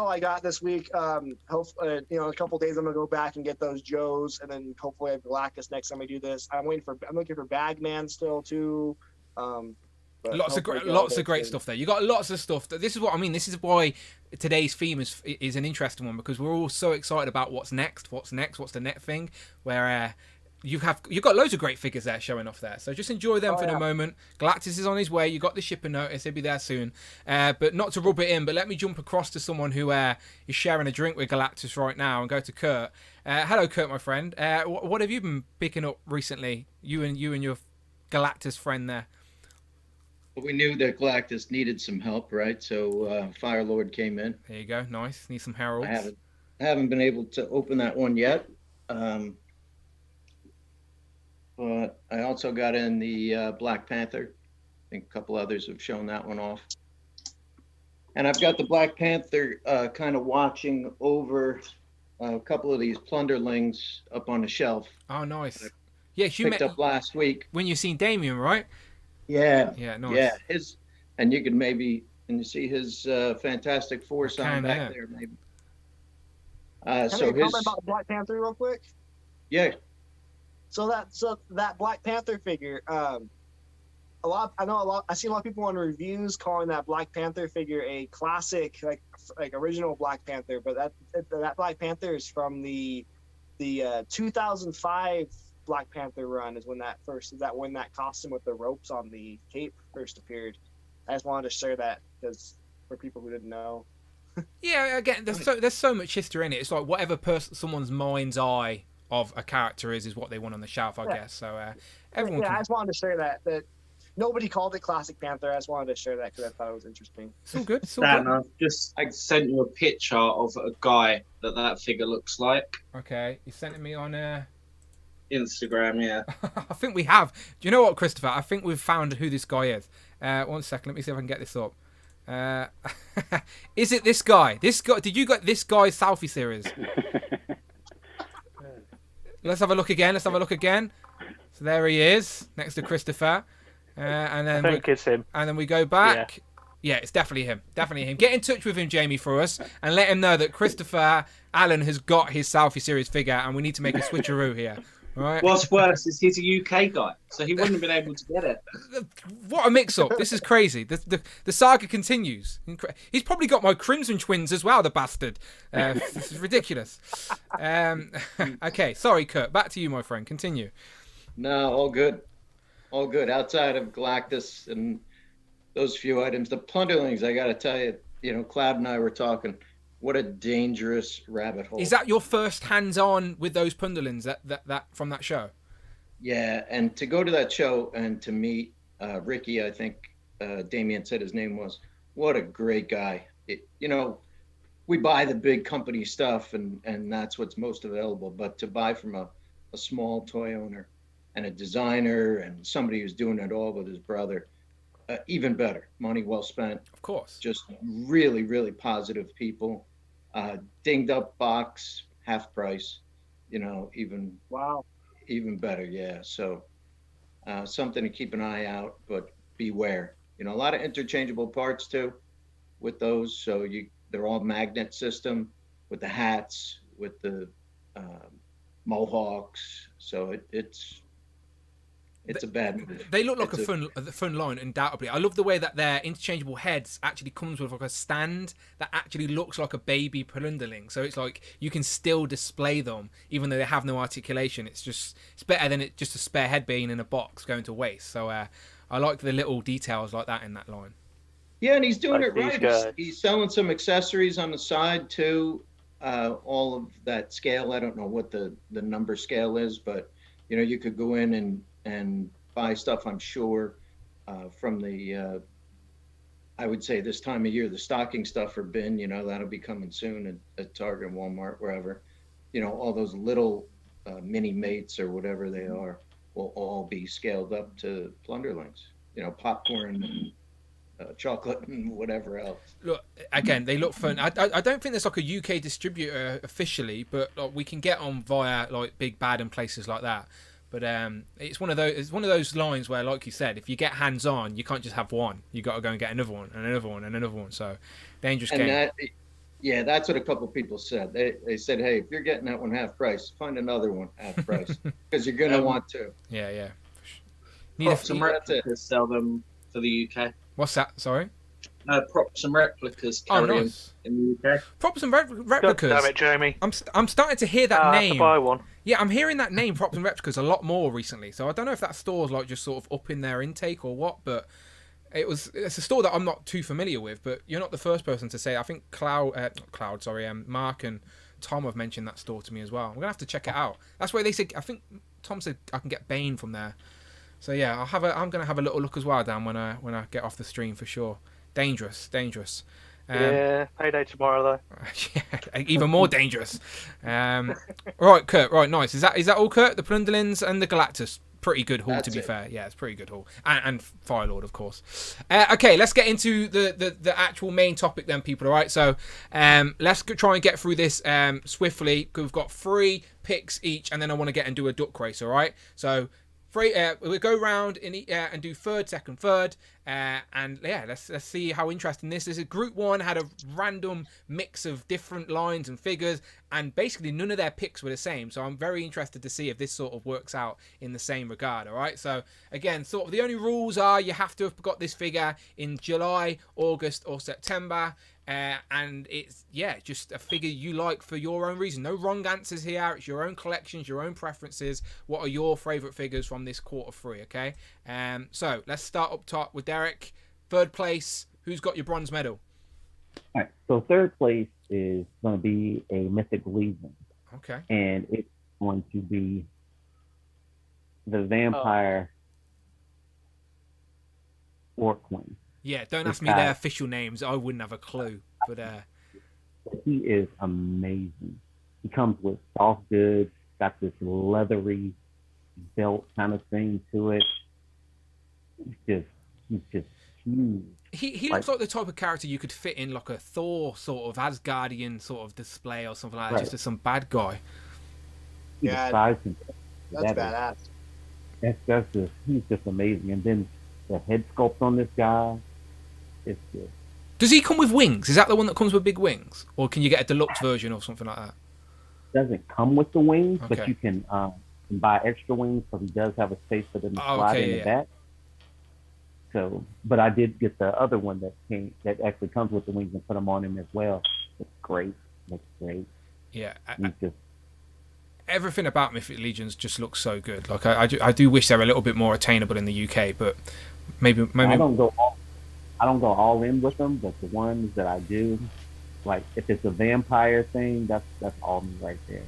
I got this week. Hopefully, a couple days I'm gonna go back and get those Joes, and then hopefully I have Galactus next time I do this. I'm looking for Bagman still too. Lots of great stuff there. You got lots of stuff. This is what I mean. This is why today's theme is an interesting one, because we're all so excited about what's next. What's the next thing? Where you've got loads of great figures there showing off there. So just enjoy them for the moment. Galactus is on his way. You got the shipping notice. He'll be there soon. But not to rub it in, but let me jump across to someone who is sharing a drink with Galactus right now and go to Kurt. Hello, Kurt, my friend. What have you been picking up recently? You and your Galactus friend there. Well, we knew that Galactus needed some help, right? So Fire Lord came in. There you go. Nice. Need some heralds. I haven't been able to open that one yet. But I also got in the Black Panther. I think a couple others have shown that one off. And I've got the Black Panther kind of watching over a couple of these plunderlings up on the shelf. Oh, nice. Yeah, you picked up last week. When you seen Damien, right? Yeah. Yeah, nice. Yeah, and you can see his Fantastic Four sign back there, maybe. Can I comment about the Black Panther real quick? Yeah. So that Black Panther figure, I see a lot of people on reviews calling that Black Panther figure a classic, like original Black Panther, but that Black Panther is from the 2005 Black Panther run is when that costume with the ropes on the cape first appeared. I just wanted to share that because for people who didn't know. Yeah, again, there's so much history in it. It's like whatever someone's mind's eye of a character is what they want on the shelf, I guess. So everyone. I just wanted to share that nobody called it Classic Panther. I just wanted to share that because I thought it was interesting. It's all good. I sent you a picture of a guy that figure looks like. Okay, you sent it me on Instagram, yeah. I think we have. Do you know what, Christopher? I think we've found who this guy is. 1 second, let me see if I can get this up. Is it this guy? Did you get this guy's selfie series? Let's have a look again. So there he is, next to Christopher. And then I think it's him. And then we go back. Yeah, it's definitely him. Get in touch with him, Jamie, for us, and let him know that Christopher Allen has got his selfie series figure, and we need to make a switcheroo here. Right. What's worse is he's a UK guy, so he wouldn't have been able to get it. What a mix-up! This is crazy. The saga continues. He's probably got my Crimson Twins as well, the bastard. This is ridiculous. Okay, sorry, Kurt. Back to you, my friend. Continue. No, all good. Outside of Galactus and those few items, the plunderlings, I got to tell you, Cloud and I were talking. What a dangerous rabbit hole. Is that your first hands-on with those plunderlings that from that show? Yeah, and to go to that show and to meet Ricky, I think Damien said his name was. What a great guy! We buy the big company stuff, and that's what's most available. But to buy from a small toy owner and a designer and somebody who's doing it all with his brother, even better. Money well spent. Of course. Just really, really positive people. Dinged up box, half price. Even wow, even better. Yeah. So something to keep an eye out, but beware. A lot of interchangeable parts too with those. So they're all magnet system with the hats, with the mohawks. So it's a bad move. They look like a fun line, undoubtedly. I love the way that their interchangeable heads actually comes with like a stand that actually looks like a baby Plunderling. So it's like you can still display them even though they have no articulation. It's better than just a spare head being in a box going to waste. So I like the little details like that in that line. Yeah, and he's doing it right. He's selling some accessories on the side too. All of that scale. I don't know what the number scale is, but you could go in and buy stuff. I'm sure from the I would say this time of year, the stocking stuffer bin. That'll be coming soon at Target, Walmart, wherever. All those little mini mates or whatever they are will all be scaled up to Plunderlings. Popcorn and chocolate and whatever else. Look, again, they look fun. I don't think there's like a UK distributor officially, but like, we can get on via like Big Bad and places like that. But it's one of those lines where, like you said, if you get hands on, you can't just have one. You got to go and get another one and another one and another one. So dangerous game. Yeah, that's what a couple of people said. They said, hey, if you're getting that one half price, find another one half price because you're gonna want to. Yeah. Props and replicas sell them for the UK. What's that? Sorry. Props and replicas carry them in the UK. Props and replicas. God damn it, Jamie. I'm starting to hear that name. To buy one. Yeah, I'm hearing that name, Props and Replicas, a lot more recently. So I don't know if that store's like just sort of up in their intake or what, but it's a store that I'm not too familiar with. But you're not the first person to say. I think Mark and Tom have mentioned that store to me as well. I'm gonna have to check it out. That's where they said. I think Tom said I can get Bane from there. So yeah, I'm gonna have a little look as well, Dan, when I get off the stream for sure. Dangerous. Yeah, payday tomorrow though. Yeah, even more dangerous. Right, Kurt. Right, nice. Is that all, Kurt? The Plunderlings and the Galactus. Pretty good haul, to be fair. Yeah, it's pretty good haul. And Firelord, of course. Okay, let's get into the actual main topic then, people. All right, so let's try and get through this swiftly. We've got 3 picks each, and then I want to get and do a duck race. All right, so. We'll go round and do third, second, third, and yeah, let's see how interesting this is. Group 1 had a random mix of different lines and figures, and basically none of their picks were the same. So I'm very interested to see if this sort of works out in the same regard. All right. So again, sort of the only rules are you have to have got this figure in July, August, or September. And it's just a figure you like for your own reason. No wrong answers here. It's your own collections, your own preferences. What are your favourite figures from this quarter 3? Okay. So let's start up top with Derek. Third place. Who's got your bronze medal? All right. So third place is going to be a Mythic Legion. Okay. And it's going to be the Vampire Orc Queen. Yeah, don't ask me their official names. I wouldn't have a clue. But he is amazing. He comes with soft goods, got this leathery belt kind of thing to it. He's just huge. He looks like the type of character you could fit in like a Thor sort of Asgardian sort of display or something like that, just as some bad guy. Yeah, that's badass. He's just amazing. And then the head sculpt on this guy. It's good. Does he come with wings? Is that the one that comes with big wings? Or can you get a deluxe version or something like that? Doesn't come with the wings, but you can buy extra wings because he does have a space for them to slide in the back. So, but I did get the other one that actually comes with the wings and put them on him as well. It's great. Looks great. Yeah. Everything about Mythic Legions just looks so good. Like I do wish they're a little bit more attainable in the UK, but maybe I don't go all in with them, but the ones that I do, like if it's a vampire thing, that's all me right there.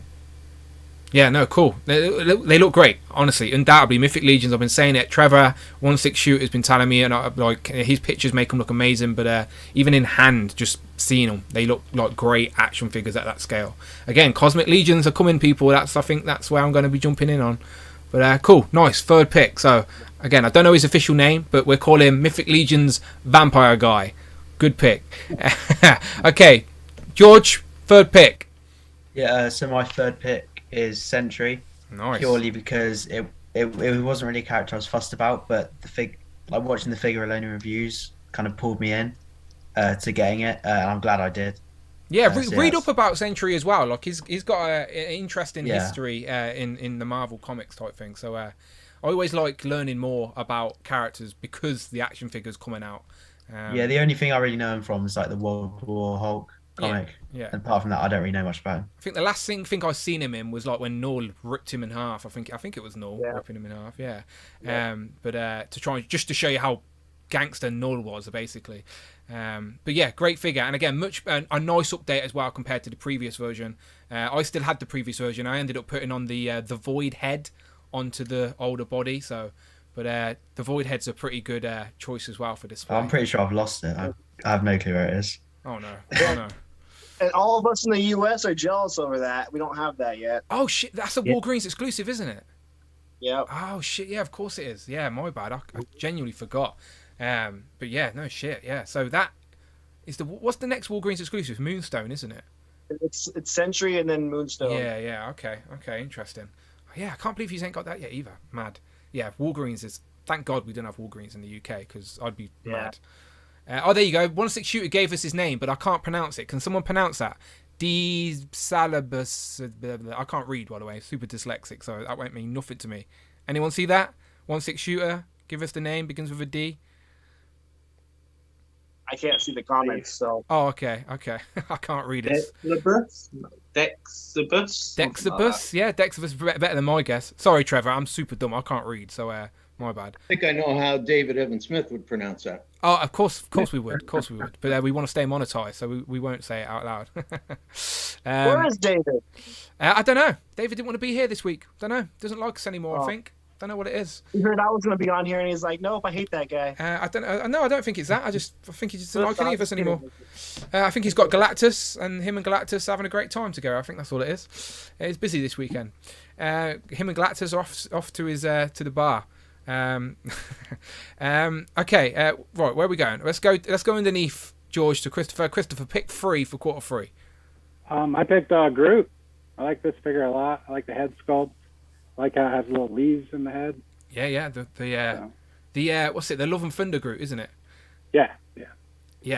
Yeah, no, cool. They look great, honestly. Undoubtedly, Mythic Legions. I've been saying it. Trevor 16 Shoot has been telling me, and like his pictures make them look amazing. But even in hand, just seeing them, they look like great action figures at that scale. Again, Cosmic Legions are coming, people. I think that's where I'm going to be jumping in on. But cool, nice third pick. So again, I don't know his official name, but we're calling him Mythic Legions Vampire Guy. Good pick. Okay, George, third pick. Yeah, so my third pick is Sentry. Nice. Purely because it wasn't really a character I was fussed about, but watching the figure alone in reviews kind of pulled me in to getting it, and I'm glad I did. Yeah, read up about Sentry as well. Like he's got an interesting history in the Marvel comics type thing. So I always like learning more about characters because the action figures coming out. Yeah, the only thing I really know him from is like the World War Hulk comic. Yeah. And apart from that, I don't really know much about him. I think the last thing I've seen him in was like when Null ripped him in half. I think it was Null ripping him in half. Yeah. But to try just to show you how gangster Null was basically. But yeah, great figure, and again, a nice update as well compared to the previous version. I still had the previous version. I ended up putting on the Void head onto the older body. So, but the Void head's a pretty good choice as well for display. I'm pretty sure I've lost it. I have no clue where it is. Oh no! Oh no! And all of us in the US are jealous over that. We don't have that yet. Oh shit! That's a Walgreens exclusive, isn't it? Yeah. Oh shit! Yeah, of course it is. Yeah, my bad. I genuinely forgot. But yeah, no shit. Yeah. So that is what's the next Walgreens exclusive? Moonstone, isn't it? It's Sentry and then Moonstone. Yeah. Okay. Interesting. Yeah, I can't believe he's ain't got that yet either. Mad. Yeah, Walgreens is. Thank God we don't have Walgreens in the UK because I'd be mad. Oh, there you go. 16 Shooter gave us his name, but I can't pronounce it. Can someone pronounce that? D Salabus. I can't read, by the way. Super dyslexic, so that won't mean nothing to me. Anyone see that? 16 Shooter. Give us the name. Begins with a D. I can't see the comments, so. Oh, okay. I can't read it. Dexibus? Yeah, Dexibus better than my guess. Sorry, Trevor. I'm super dumb. I can't read, so my bad. I think I know how David Evan Smith would pronounce that. Oh, of course we would. But we want to stay monetized, so we won't say it out loud. Where is David? I don't know. David didn't want to be here this week. Don't know. Doesn't like us anymore, I think. Don't know what it is. He heard I was going to be on here, and he's like, "Nope, I hate that guy." I don't think it's that. I think he just doesn't like any of us anymore. I think he's got Galactus, and him and Galactus are having a great time together. I think that's all it is. He's busy this weekend. Him and Galactus are off to his to the bar. Okay. Right, where are we going? Let's go underneath George to Christopher. Christopher, pick 3 for quarter 3. I picked Groot. I like this figure a lot. I like the head sculpt. I like how it has little leaves in the head. Yeah. The what's it? The Love and Thunder Groot, isn't it? Yeah.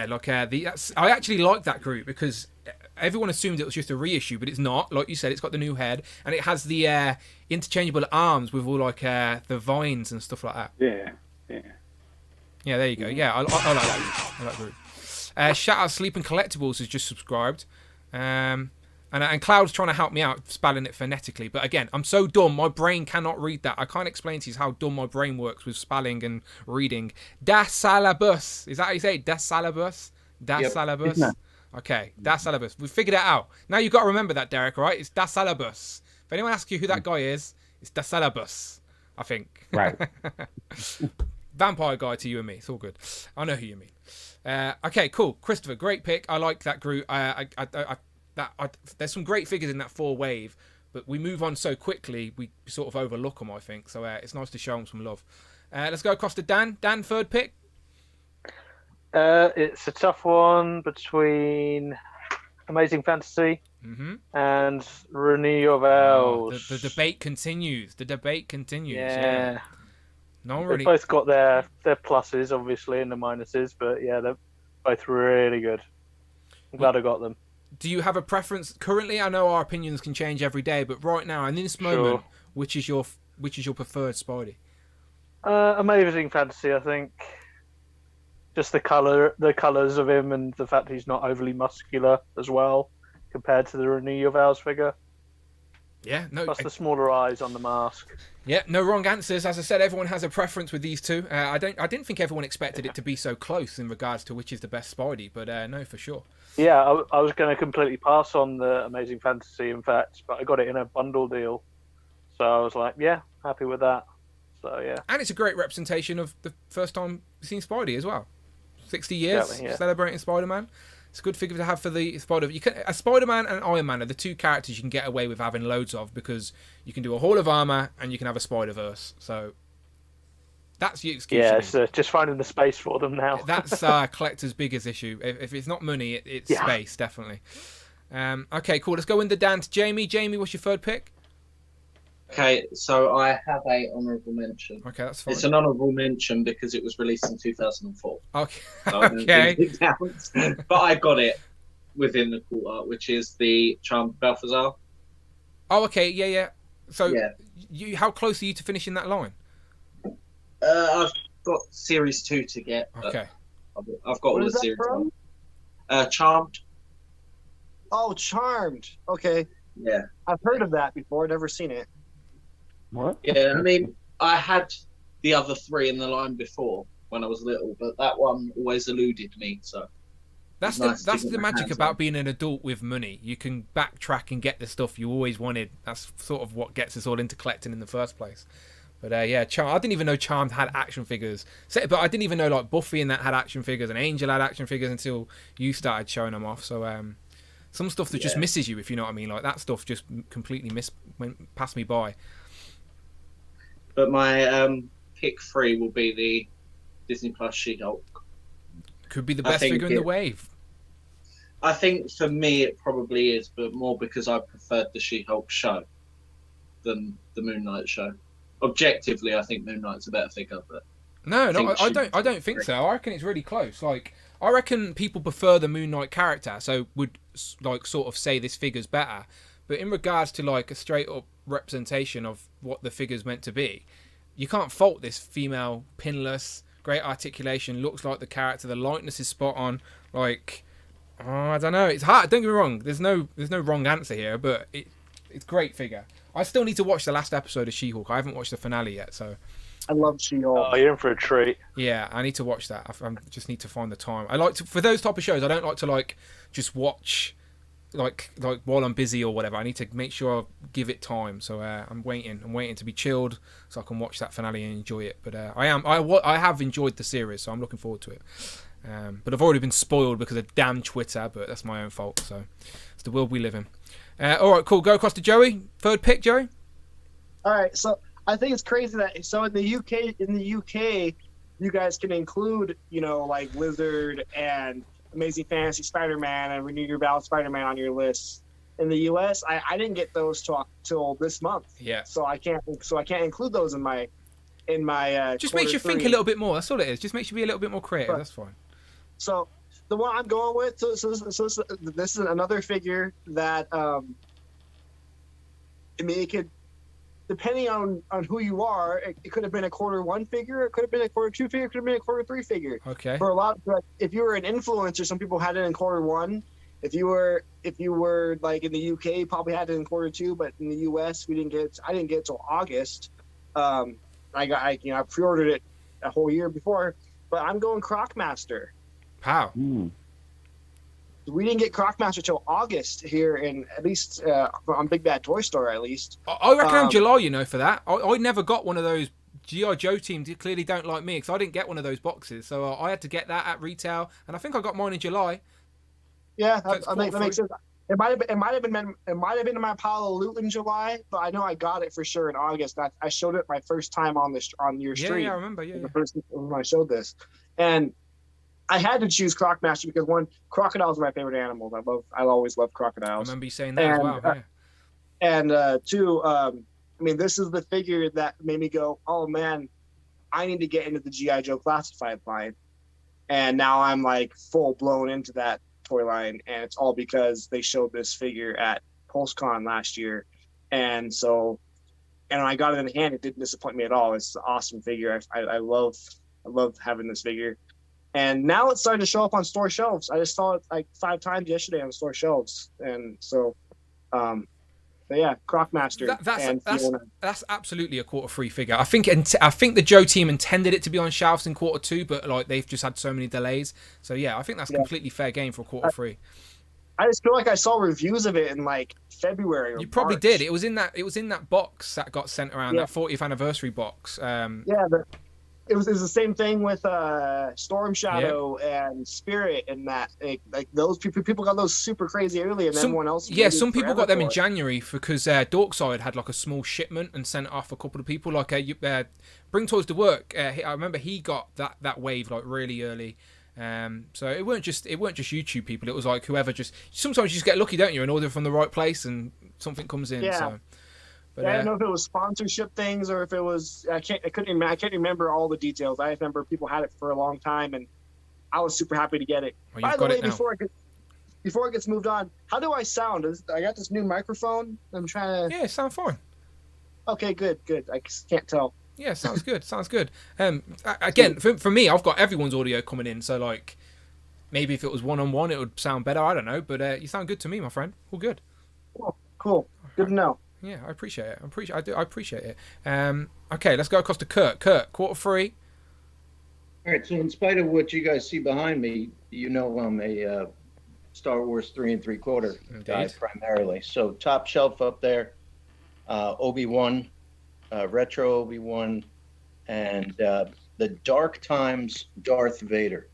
Like I actually like that Groot because everyone assumed it was just a reissue, but it's not. Like you said, it's got the new head and it has the interchangeable arms with all like the vines and stuff like that. Yeah. There you go. Yeah, I like that. I like Groot. Shout out Sleeping Collectibles has just subscribed. And Cloud's trying to help me out, spelling it phonetically. But again, I'm so dumb, my brain cannot read that. I can't explain to you how dumb my brain works with spelling and reading. Das Salabus. Is that how you say it? Das Salabus? Das Salabus? Okay, Das Salabus. We figured it out. Now you've got to remember that, Derek, right? It's Das Salabus. If anyone asks you who that guy is, it's Das Salabus, I think. Right. Vampire guy to you and me. It's all good. I know who you mean. Okay, cool. Christopher, great pick. I like that Groot. There's some great figures in that 4 wave, but we move on so quickly we sort of overlook them, I think. So it's nice to show them some love. Let's go across to Dan. Dan, third pick. It's a tough one between Amazing Fantasy and Renew Your Vows. The debate continues. Yeah. No one They've both got their pluses, obviously, and the minuses, but yeah, they're both really good. I'm glad I got them. Do you have a preference currently? I know our opinions can change every day, but right now, in this moment, which is your preferred Spidey? Amazing Fantasy, I think. Just the colours of him, and the fact he's not overly muscular as well, compared to the Renew Your Vows figure. Yeah, no. Plus the smaller eyes on the mask. Yeah, no wrong answers. As I said, everyone has a preference with these two. I didn't think everyone expected it to be so close in regards to which is the best Spidey, but no, for sure. Yeah, I was going to completely pass on the Amazing Fantasy, in fact, but I got it in a bundle deal. So I was like, yeah, happy with that. So, yeah. And it's a great representation of the first time you've seen Spidey as well. 60 years celebrating Spider-Man. It's a good figure to have for the Spider. A Spider-Man and Iron Man are the two characters you can get away with having loads of because you can do a Hall of Armor and you can have a Spider-Verse. So that's your excuse. Yeah, it's just finding the space for them now. That's collector's biggest issue. If it's not money, it's space, definitely. Okay, cool. Let's go in the dance. Jamie, what's your third pick? Okay, so I have a honourable mention. Okay, that's fine. It's an honourable mention because it was released in 2004. Okay. So I don't think it counts. But I got it within the quarter, which is the Charmed Balthazar. Oh, okay, yeah. So, how close are you to finishing that line? I've got Series 2 to get. Okay. I've got all the Series 1. Charmed. Oh, Charmed. Okay. Yeah. I've heard of that before. Never seen it. What? Yeah, I mean, I had the other three in the line before when I was little, but that one always eluded me. So that's the magic about being an adult with money. You can backtrack and get the stuff you always wanted. That's sort of what gets us all into collecting in the first place. But I didn't even know Charmed had action figures. But I didn't even know like Buffy and that had action figures and Angel had action figures until you started showing them off. So some stuff that just misses you, if you know what I mean. Like that stuff just completely went past me by. But my pick 3 will be the Disney Plus She-Hulk. Could be the best figure in the wave. I think for me it probably is, but more because I preferred the She-Hulk show than the Moon Knight show. Objectively, I think Moon Knight's a better figure, but no, I don't think so. I reckon it's really close. Like I reckon people prefer the Moon Knight character, so would like sort of say this figure's better. But in regards to like a straight up representation of what the figure's meant to be, you can't fault this female pinless, great articulation, looks like the character, the likeness is spot on. Like I don't know, it's hard. Don't get me wrong. There's no wrong answer here, but it's great figure. I still need to watch the last episode of She-Hulk. I haven't watched the finale yet, so. I love She-Hulk. Oh, you're in for a treat. Yeah, I need to watch that. I just need to find the time. I like to, for those type of shows, I don't like to like just watch like while I'm busy or whatever. I need to make sure I give it time. So I'm waiting to be chilled so I can watch that finale and enjoy it. But I have enjoyed the series, so I'm looking forward to it. But I've already been spoiled because of damn Twitter, but that's my own fault. So it's the world we live in. All right, cool. Go across to Joey. Third pick, Joey. All right, so I think it's crazy that in the UK, you guys can include like Lizard and Amazing Fantasy Spider-Man and Renew Your Vow Spider-Man on your list. In the US, I didn't get those till this month. Yeah. So I can't include those in my. Just makes you think a little bit more. That's all it is. Just makes you be a little bit more creative. Right. That's fine. So the one I'm going with, so this is another figure that I mean, it could, depending on who you are, it could have been a quarter 1 figure, it could have been a quarter 2 figure, it could have been a quarter 3 figure. Okay. For a lot, if you were an influencer, some people had it in quarter 1. If you were like in the UK, you probably had it in quarter 2, but in the US, I didn't get it till August. I pre-ordered it a whole year before, but I'm going Crocmaster. How? We didn't get Crocmaster till August here, in at least on Big Bad Toy Store, at least. I reckon I'm July, for that. I never got one of those. G.I. Joe teams clearly don't like me because I didn't get one of those boxes, so I had to get that at retail, and I think I got mine in July. Yeah, that makes sense. It might have been in my pile of loot in July, but I know I got it for sure in August. I showed it my first time on your stream. Yeah, I remember. Yeah, the first when I showed this, and I had to choose Crocmaster because one, crocodiles are my favorite animals. I always loved crocodiles. I remember you saying that as well. Yeah. And two, I mean, this is the figure that made me go, oh man, I need to get into the G.I. Joe classified line. And now I'm like full blown into that toy line, and it's all because they showed this figure at PulseCon last year. And so, and when I got it in hand, it didn't disappoint me at all. It's an awesome figure. I love having this figure. And now it's starting to show up on store shelves. I just saw it like 5 times yesterday on store shelves. And so But yeah, Crocmaster. That's absolutely a quarter free figure. I think the Joe team intended it to be on shelves in quarter 2, but like they've just had so many delays. So yeah, I think that's completely fair game for a quarter free. I just feel like I saw reviews of it in like February or You probably March. did. It was in that box that got sent around, that 40th anniversary box. It was the same thing with Storm Shadow and Spirit, and that like those people got those super crazy early, and everyone else. Yeah, some people got them in January because Dorkside had like a small shipment and sent it off a couple of people. Like Bring Toys to Work. I remember he got that wave like really early. So it weren't just YouTube people. It was like whoever sometimes you just get lucky, don't you, and order from the right place and something comes in. Yeah. So. But, I don't know if it was sponsorship things or if it was. I can't remember all the details. I remember people had it for a long time, and I was super happy to get it. Well, By the way, before it gets moved on, how do I sound? I got this new microphone. I'm trying to. Yeah, sound fine. Okay, good. I just can't tell. Yeah, sounds good. Sounds good. Again, for me, I've got everyone's audio coming in, so like maybe if it was one-on-one, it would sound better. I don't know, but you sound good to me, my friend. All good. Cool. Good to know. Yeah, I appreciate it. I appreciate it. Okay, let's go across to Kurt. Kurt, quarter free. All right. So in spite of what you guys see behind me, you know I'm a Star Wars 3 3/4 guy primarily. So top shelf up there, Obi-Wan, retro Obi-Wan, and the Dark Times Darth Vader,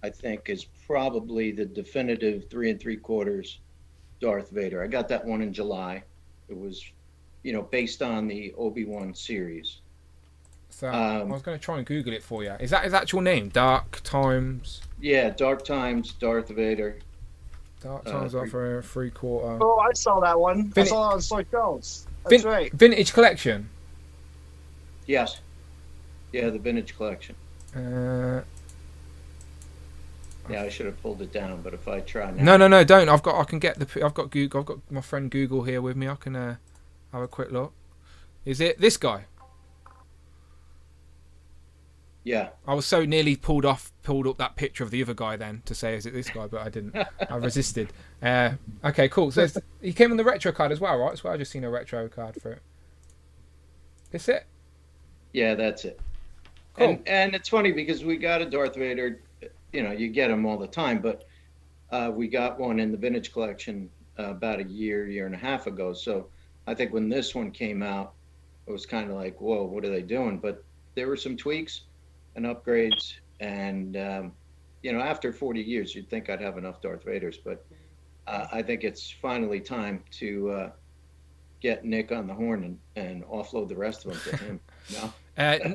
I think, is probably the definitive 3 3/4 Darth Vader. I got that one in July. It was, based on the Obi-Wan series. So I was going to try and Google it for you. Is that his actual name? Dark Times? Yeah, Dark Times Darth Vader. Dark Times offer 3/4. Oh, I saw that one. I saw that on Soy Jones. That's right. Vintage collection? Yes. Yeah, the vintage collection. Yeah, I should have pulled it down, but if I try now. No, don't. I've got Google. I've got my friend Google here with me. I can have a quick look. Is it this guy? Yeah. I was so nearly pulled up that picture of the other guy then to say, is it this guy? But I didn't. I resisted. Okay, cool. So he came on the retro card as well, right? So I just seen a retro card for it. This it? Yeah, that's it. Cool. And it's funny because we got a Darth Vader. You get them all the time, but we got one in the vintage collection about a year and a half ago. So I think when this one came out, it was kind of like, whoa, what are they doing? But there were some tweaks and upgrades. And, after 40 years, you'd think I'd have enough Darth Vaders. But I think it's finally time to get Nick on the horn and offload the rest of them to him.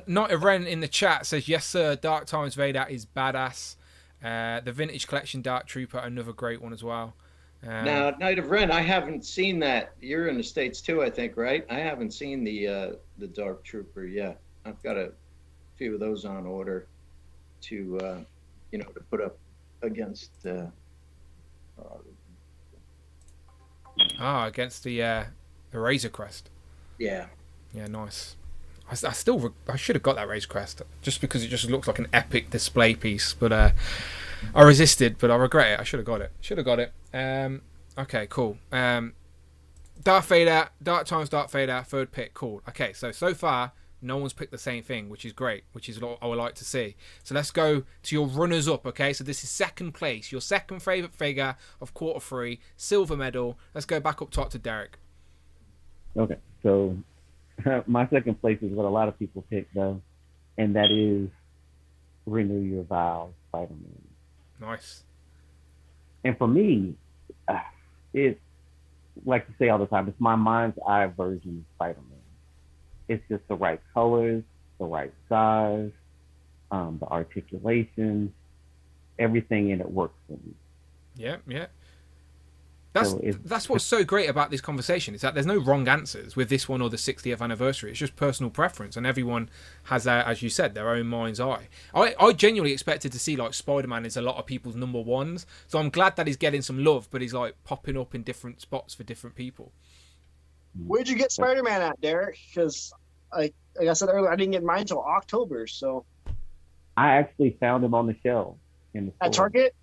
Not a Ren in the chat says, yes, sir, Dark Times Vader is badass. The vintage collection Dark Trooper, another great one as well. Now, Knight of Ren, I haven't seen that. You're in the States too, I think, right? I haven't seen the Dark Trooper yet. I've got a few of those on order to put up against. Against the Razor Crest. Yeah. Yeah, nice. I should have got that Razor Crest just because it just looks like an epic display piece, but I resisted, but I regret it. I should have got it. Okay, cool. Darth Vader, Dark Times Darth Vader, third pick, cool. Okay, so far no one's picked the same thing, which is great, which is what I would like to see. So let's go to your runners up. Okay, so this is second place, your second favorite figure of quarter free, silver medal. Let's go back up top to Derek. Okay, so my second place is what a lot of people pick, though, and that is Renew Your Vows, Spider-Man. Nice. And for me, it's like to say all the time, it's my mind's eye version of Spider-Man. It's just the right colors, the right size, the articulation, everything in it works for me. Yeah. That's what's so great about this conversation, is that there's no wrong answers with this one or the 60th anniversary. It's just personal preference, and everyone has, as you said, their own mind's eye. I genuinely expected to see like Spider-Man is a lot of people's number ones, so I'm glad that he's getting some love, but he's like popping up in different spots for different people. Where'd you get Spider-Man at, Derek? Because like I said earlier, I didn't get mine until October. So I actually found him on the shelf in the store. At Target.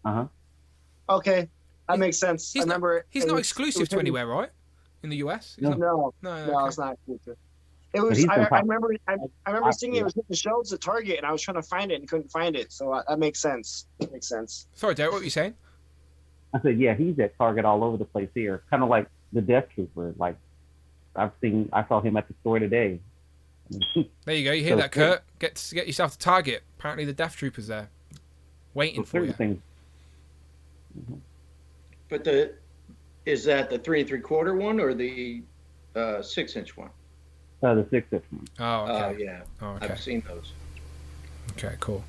Uh-huh. Okay. That makes sense. He's not exclusive to anywhere, right? in the US? It's No. not- No, no, no, okay. it's not exclusive. It But was. he's been I pop- remember. I remember seeing it yeah. was hitting the shelves at Target, and I was trying to find it and couldn't find it. So that makes sense. That makes sense. Sorry, Derek, what were you saying? I said, yeah, he's at Target all over the place here, kind of like the Death Trooper. Like I saw him at the store today. There you go. You hear So that, Kurt? Get yourself to Target. Apparently, the Death Troopers there, waiting for you. Things. But is that the 3 3/4 one or the 6-inch one? The 6-inch one. Oh, okay. Yeah. Oh, okay. I've seen those. Okay, cool.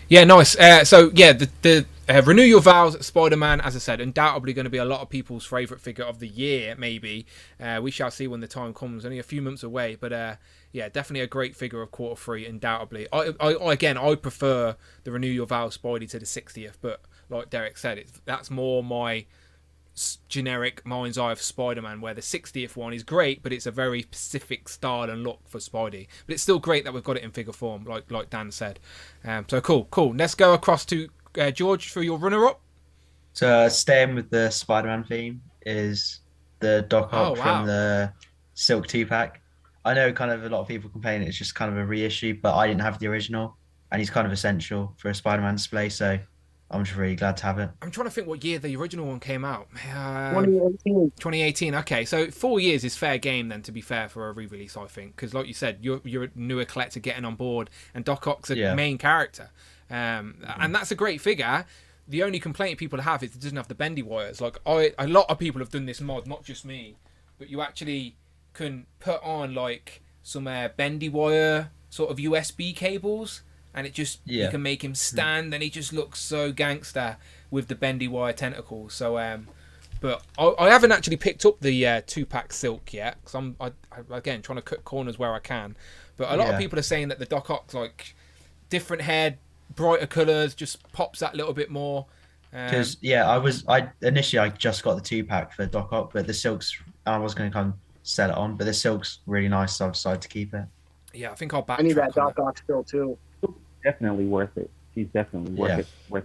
Yeah, nice. So yeah, the Renew Your Vows Spider-Man, as I said, undoubtedly going to be a lot of people's favourite figure of the year. Maybe we shall see when the time comes. Only a few months away, but yeah, definitely a great figure of Q3. Undoubtedly, I prefer the Renew Your Vows Spidey to the 60th, but like Derek said, that's more my generic mind's eye of Spider-Man, where the 60th one is great, but it's a very specific style and look for Spidey. But it's still great that we've got it in figure form, like Dan said. So cool. Let's go across to George for your runner-up. So staying with the Spider-Man theme is the Doc Ock from the Silk 2-pack. I know kind of a lot of people complain it's just kind of a reissue, but I didn't have the original, and he's kind of essential for a Spider-Man display, so I'm just really glad to have it. I'm trying to think what year the original one came out. 2018. 2018. Okay, so 4 years is fair game then, to be fair, for a re-release, I think, because like you said, you're a newer collector getting on board, and Doc Ock's a main character, and that's a great figure. The only complaint people have is it doesn't have the bendy wires. Like a lot of people have done this mod, not just me, but you actually can put on like some bendy wire sort of USB cables. And it just, you can make him stand, and he just looks so gangster with the bendy wire tentacles. So, but I haven't actually picked up the 2-pack Silk yet, because I'm again trying to cut corners where I can. But a lot of people are saying that the Doc Ock's like different head, brighter colours, just pops that little bit more. Because I initially just got the 2-pack for Doc Ock, but the Silk's, I was going to kind of sell it on, but the Silk's really nice, so I decided to keep it. Yeah, I think I'll backtrack. I need that Doc Ock still too. Definitely worth it. She's definitely worth it.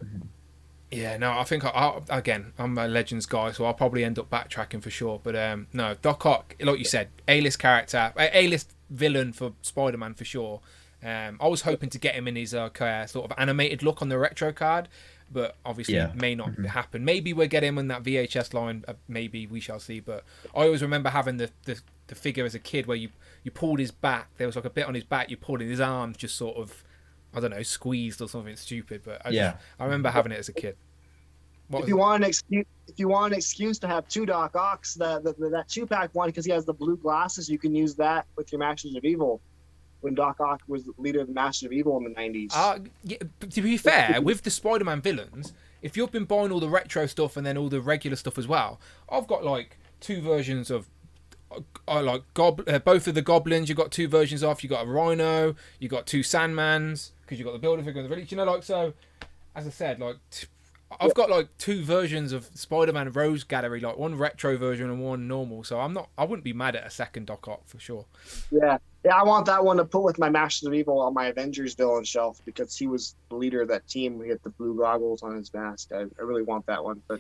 Yeah, no, I think again, I'm a Legends guy, so I'll probably end up backtracking for sure. But no, Doc Ock, like you said, A-list character, A-list villain for Spider-Man for sure. I was hoping to get him in his sort of animated look on the retro card, but obviously it may not happen. Maybe we'll get him in that VHS line. Maybe we shall see. But I always remember having the figure as a kid where you pulled his back. There was like a bit on his back. You pulled in his arms, just sort of, I don't know, squeezed or something stupid. But I remember having it as a kid. If you want an excuse to have two Doc Ocks, that 2-pack one, because he has the blue glasses, you can use that with your Masters of Evil. When Doc Ock was the leader of the Masters of Evil in the 90s. Yeah, to be fair, with the Spider-Man villains, if you've been buying all the retro stuff and then all the regular stuff as well, I've got like two versions of both of the Goblins. You've got two versions of. You got a Rhino. You got two Sandmans because you got the Build-A-Figure and the Village. You know, like, so as I said, like I've got like two versions of Spider-Man Rose Gallery, like one retro version and one normal. So I wouldn't be mad at a second Doc Ock for sure. Yeah, I want that one to put with my Masters of Evil on my Avengers villain shelf because he was the leader of that team. We had the blue goggles on his mask. I really want that one, but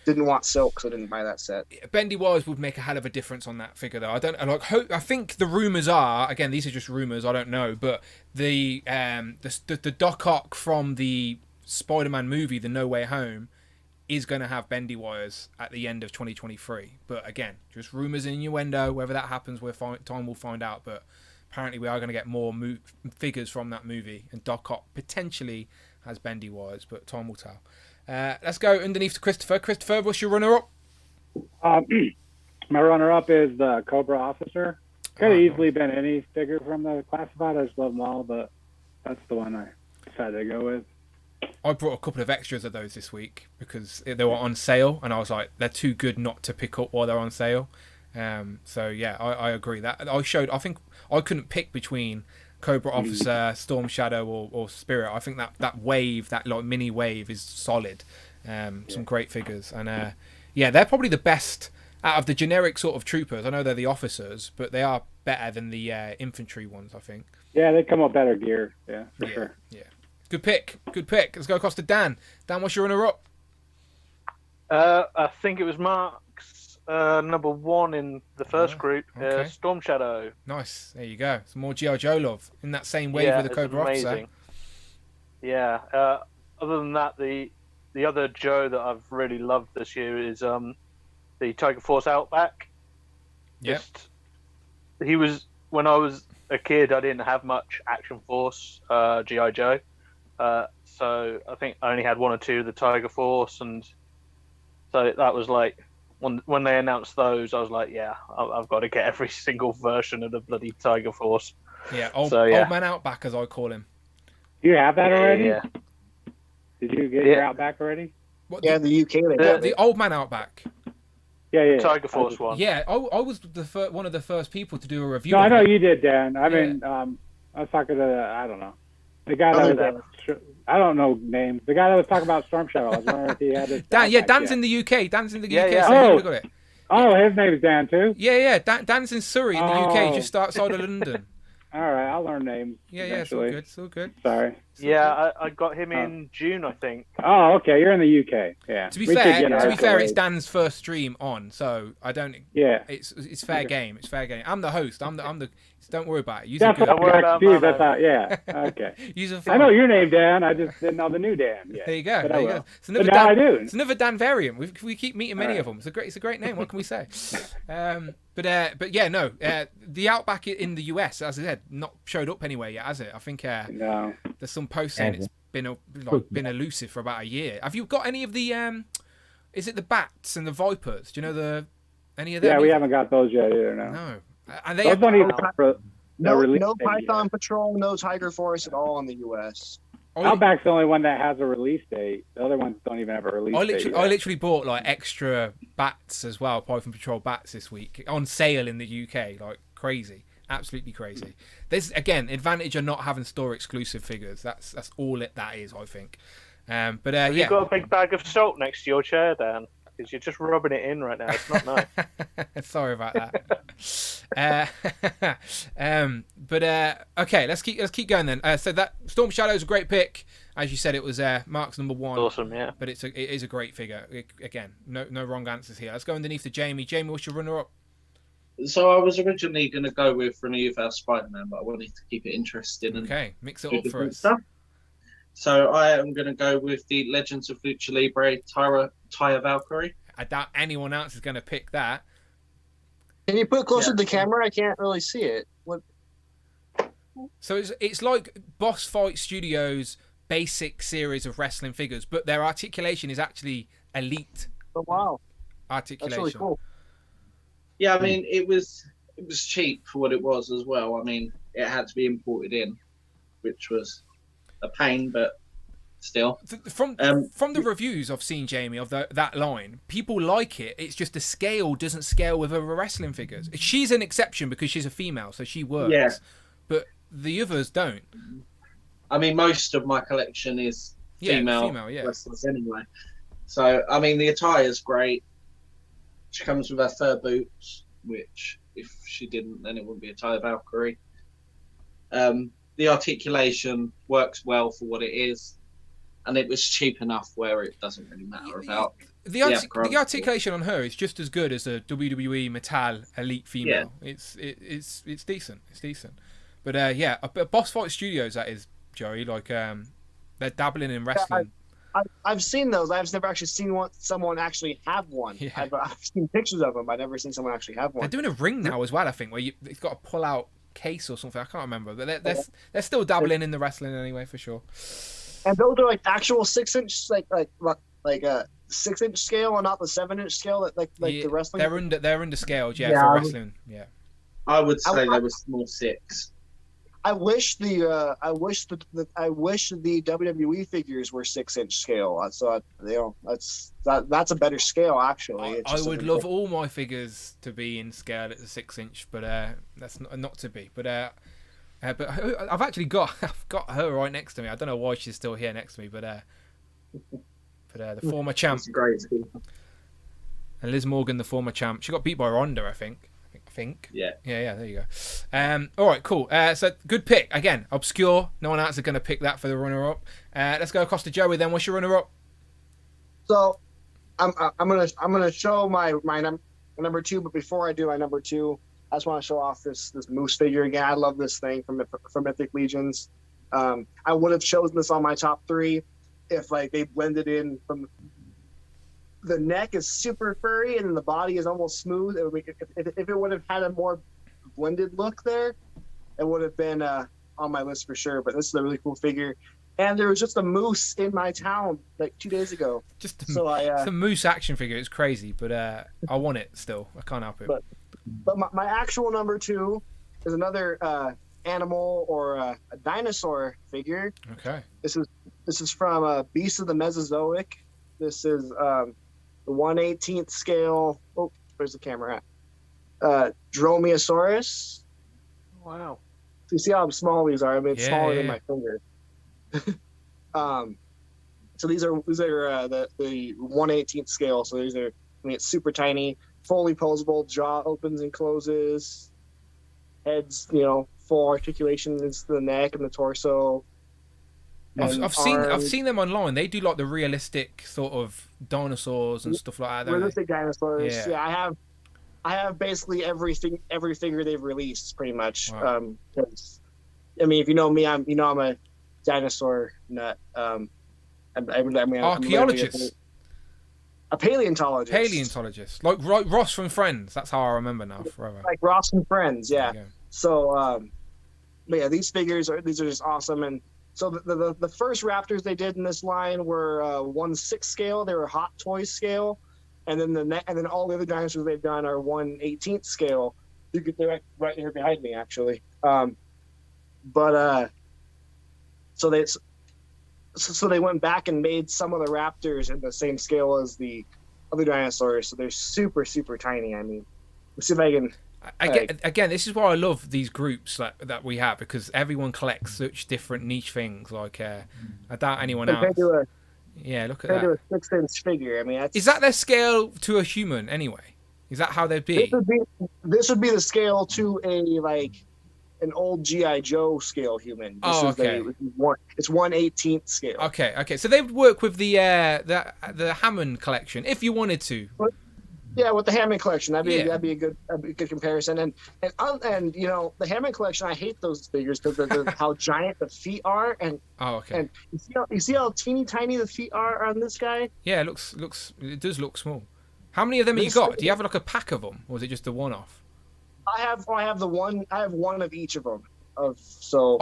didn't want Silk, so I didn't buy that set. Bendy wires would make a hell of a difference on that figure, though. I think the rumors are, again, these are just rumors. I don't know, but the Doc Ock from the Spider-Man movie, The No Way Home, is going to have bendy wires at the end of 2023. But again, just rumors and innuendo. Whether that happens, time will find out. But apparently, we are going to get more figures from that movie, and Doc Ock potentially has bendy wires, but time will tell. Let's go underneath to Christopher. Christopher, what's your runner-up? My runner-up is the Cobra Officer. Could have easily been any figure from the Classified. I just love them all, but that's the one I decided to go with. I brought a couple of extras of those this week because they were on sale, and I was like, they're too good not to pick up while they're on sale. So yeah, I agree. That I think I couldn't pick between Cobra Officer, Storm Shadow, or Spirit. I think that wave, that like mini wave, is solid. Some great figures, and they're probably the best out of the generic sort of troopers. I know they're the officers, but they are better than the infantry ones, I think. Yeah, they come with better gear. Yeah, for sure. Yeah. Good pick. Let's go across to Dan. Dan, what's your runner-up? I think it was Mark's number 1 in the first group. okay. Storm Shadow. Nice. There you go. Some more G.I. Joe love in that same wave with the it's Cobra Officer. amazing. Yeah. Other than that, the other Joe that I've really loved this year is the Tiger Force Outback. Yep. He was, when I was a kid, I didn't have much Action Force G.I. Joe. So I think I only had 1 or 2 of the Tiger Force, and so that was like when they announced those, I was like, yeah, I've got to get every single version of the bloody Tiger Force. Yeah, old man Outback, as I call him. Do you have that already? Yeah. Did you get your Outback already? What, yeah, the UK. They got the old man Outback. Yeah. Tiger Force one. Yeah, I was one of the first people to do a review. No, I know you did, Dan. I mean, I was talking to I don't know, the guy that was. I don't know names. The guy that was talking about Storm Shadow. I was wondering if he had it. Dan's in the UK. Dan's in the UK. Yeah. So he would've got it. Oh, his name is Dan too. Yeah. Dan's in Surrey in the UK, just outside of London. All right, I'll learn names. Yeah, it's all good. It's all good. Sorry. Yeah, I got him in June, I think. Oh, okay. You're in the UK. Yeah. To be fair, it's Dan's first stream on, so I don't. Yeah. It's fair game. It's fair game. I'm the host. I'm the. Don't worry about it. That's what I confused. I thought, yeah. Okay. I know your name, Dan. I just didn't know the new Dan. Yeah. There you go. But There you go. But now I do. It's another Dan variant. We keep meeting many of them. It's a great name. What can we say? But yeah, no. The Outback in the US, as I said, not showed up anywhere yet, has it? I think no. There's some posts saying it's been elusive for about a year. Have you got any of the? Is it the bats and the vipers? Do you know any of them? Yeah, we haven't got those yet either. No. And they those don't even no Python Patrol, no Tiger Force at all in the US. Outback's the only one that has a release date. The other ones don't even have a release date. I literally bought like extra bats as well, Python Patrol bats this week on sale in the UK, like crazy, absolutely crazy. There's again advantage of not having store exclusive figures. That's all that is, I think. But Have you got a big bag of salt next to your chair, Dan? Because you're just rubbing it in right now. It's not nice. Sorry about that. Okay, let's keep going then. So that Storm Shadow is a great pick, as you said. It was Mark's number 1. Awesome, yeah. But it is a great figure. Again, no wrong answers here. Let's go underneath to Jamie. Jamie, what's your runner-up? So I was originally going to go with Renew vs Spider-Man, but I wanted to keep it interesting. Okay, mix it up for us. Stuff. So I am going to go with the Legends of Lucha Libre Taya Valkyrie. I doubt anyone else is going to pick that. Can you put it closer to the camera? I can't really see it. What? So it's like Boss Fight Studios' basic series of wrestling figures, but their articulation is actually elite. Oh wow! Articulation. That's really cool. Yeah, I mean it was cheap for what it was as well. I mean it had to be imported in, which was a pain, but still. From the reviews I've seen, Jamie, of that line, people like it. It's just the scale doesn't scale with other wrestling figures. She's an exception because she's a female, so she works. Yeah. But the others don't. I mean, most of my collection is female wrestlers anyway. So, I mean, the attire's great. She comes with her fur boots, which if she didn't, then it wouldn't be a Taya Valkyrie. The articulation works well for what it is, and it was cheap enough where it doesn't really matter about the articulation on her is just as good as a WWE Metal Elite female. Yeah. It's decent. It's decent. But Boss Fight Studios, that is, Joey, like they're dabbling in wrestling. I've seen those. I've never actually seen someone actually have one. Yeah. I've seen pictures of them. I've never seen someone actually have one. They're doing a ring now as well, I think, where it's got to pull out case or something. I can't remember, but they're still dabbling in the wrestling anyway, for sure. And those are like actual 6-inch, like a 6-inch scale, and not the 7-inch scale that the wrestling. They're under scaled, for wrestling. Yeah, I would say they were small 6. I wish the WWE figures were 6-inch scale. So that's a better scale actually. I would love all my figures to be in scale at the 6-inch, but that's not to be. But I've actually got her right next to me. I don't know why she's still here next to me, but the former champ. Great. And Liz Morgan, the former champ. She got beat by Ronda, I think. Yeah. There you go. All right, cool. So good pick again. Obscure. No one else is going to pick that for the runner-up. Let's go across to Joey then. What's your runner-up? So, I'm gonna show my number 2. But before I do my number 2, I just want to show off this Moose figure again. I love this thing from Mythic Legions. I would have chosen this on my top 3 if like they blended in from the neck is super furry and the body is almost smooth. It would make if it would have had a more blended look there, it would have been on my list for sure. But this is a really cool figure. And there was just a moose in my town like 2 days ago. It's a moose action figure. It's crazy, but I want it still. I can't help it. But my actual number 2 is another animal or a dinosaur figure. Okay. This is from Beast of the Mesozoic. This is the 1/18th scale. Oh, where's the camera at? Dromaeosaurus. Wow. So you see how small these are? I mean, it's smaller than my finger. So these are the 1/18th scale. So these are, I mean, it's super tiny, fully posable. Jaw opens and closes. Heads, full articulation into the neck and the torso. I've seen them online. They do like the realistic sort of dinosaurs and stuff like that. Realistic dinosaurs. Yeah, I have basically every figure they've released pretty much. Wow. 'Cause, I mean, if you know me, I'm a dinosaur nut. Archaeologist. A paleontologist. Paleontologist, like Ross from Friends. That's how I remember now forever. Like Ross from Friends, yeah. So, but yeah, these are just awesome. And so the first Raptors they did in this line were 1/6 scale. They were Hot Toys scale, and then all the other dinosaurs they've done are 1/18th scale. They're right here behind me, actually. So they went back and made some of the Raptors in the same scale as the other dinosaurs. So they're super, super tiny. I mean, let's see if I can. Again, this is why I love these groups that we have, because everyone collects such different niche things. Like I doubt anyone else. Look at that. To a 6-inch figure. I mean, is that their scale to a human anyway? Is that how they'd be? This would be the scale to an old G.I. Joe scale human. Okay. It's 1/18th scale. Okay. So they would work with the Hammond collection if you wanted to. Yeah, with the Hammond collection, that'd be a good comparison. And the Hammond collection, I hate those figures because how giant the feet are. And and you see how teeny tiny the feet are on this guy. Yeah, it does look small. How many of them have you got? Do you have like a pack of them, or is it just the one-off? I have one of each of them. I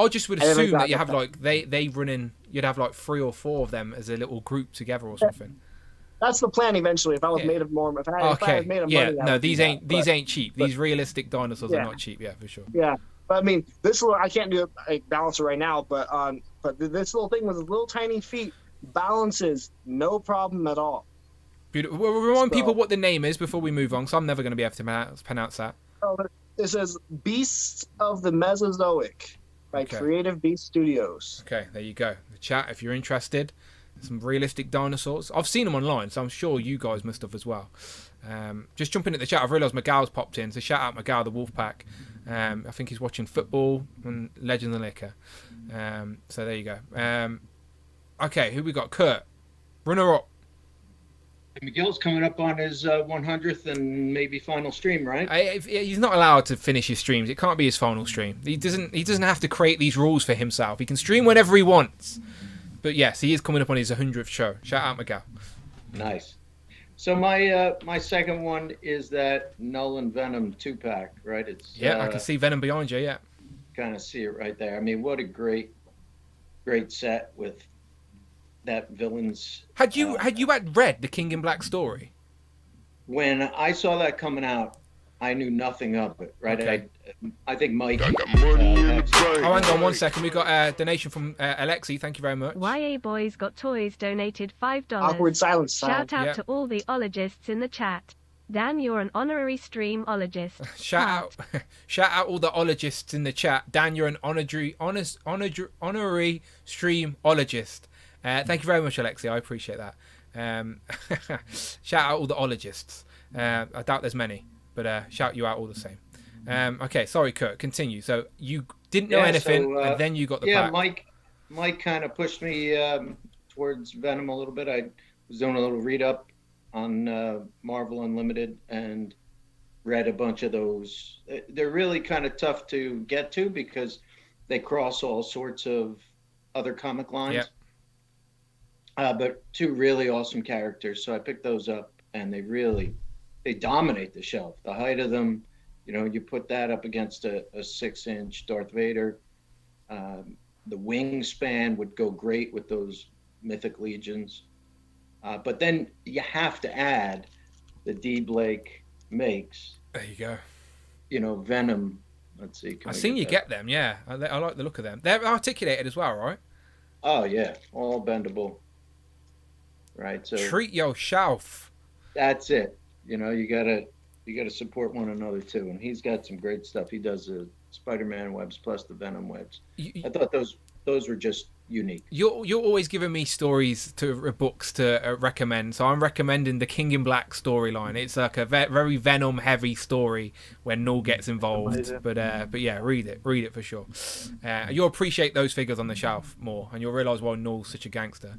just would assume that you have they run in. You'd have like 3 or 4 of them as a little group together or something. That's the plan eventually. If I was made of more, if I had made of money, no, these ain't cheap. These realistic dinosaurs are not cheap. Yeah, for sure. Yeah, but I mean, I can't do a balancer right now, but this little thing with his little tiny feet balances no problem at all. Beautiful. We'll remind people what the name is before we move on, because I'm never going to be able to pronounce that. This is Beasts of the Mesozoic by Creative Beast Studios. Okay, there you go. The chat, if you're interested. Some realistic dinosaurs. I've seen them online, so I'm sure you guys must have as well. Just jumping at the chat, I've realised Miguel's popped in, so shout out Miguel, the Wolfpack. I think he's watching football and Legends and Liquor. So there you go. Okay, who we got? Kurt, runner up. Miguel's coming up on his 100th and maybe final stream, right? He's not allowed to finish his streams. It can't be his final stream. He doesn't have to create these rules for himself. He can stream whenever he wants. But yes, he is coming up on his 100th show. Shout out Miguel. Nice. So my second one is that Null and Venom 2-pack, right? I can see Venom behind you. Yeah. Kind of see it right there. I mean, what a great set with that villain's. Had you read the King in Black story? When I saw that coming out, I knew nothing of it. Right. Okay. I think Mike. Hang on 1 second. We got a donation from Alexi. Thank you very much. YA Boys Got Toys donated $5. Awkward silence. Shout out to all the ologists in the chat. Dan, you're an honorary streamologist. Shout out all the ologists in the chat. Dan, you're an honorary streamologist. Thank you very much, Alexi. I appreciate that. Shout out all the ologists. I doubt there's many, but shout you out all the same. Okay, sorry, Kurt. Continue. So you didn't know anything, and then you got the pack. Mike kind of pushed me towards Venom a little bit. I was doing a little read up on Marvel Unlimited, and read a bunch of those. They're really kind of tough to get to because they cross all sorts of other comic lines. But two really awesome characters. So I picked those up, and they dominate the shelf. The height of them, you put that up against a 6-inch Darth Vader. The wingspan would go great with those Mythic Legions. But then you have to add the D. Blake makes. There you go. Venom. Let's see. I've seen you get them, yeah. I like the look of them. They're articulated as well, right? Oh, yeah. All bendable. Right. So treat your shelf. That's it. You gotta support one another too. And he's got some great stuff. He does the Spider-Man webs plus the Venom webs. I thought those were just unique. You're always giving me stories books to recommend, so I'm recommending the King in Black storyline. It's like a very Venom heavy story when Null gets involved. Amazing. But yeah, read it for sure. You'll appreciate those figures on the shelf more, and you'll realise why Null's such a gangster.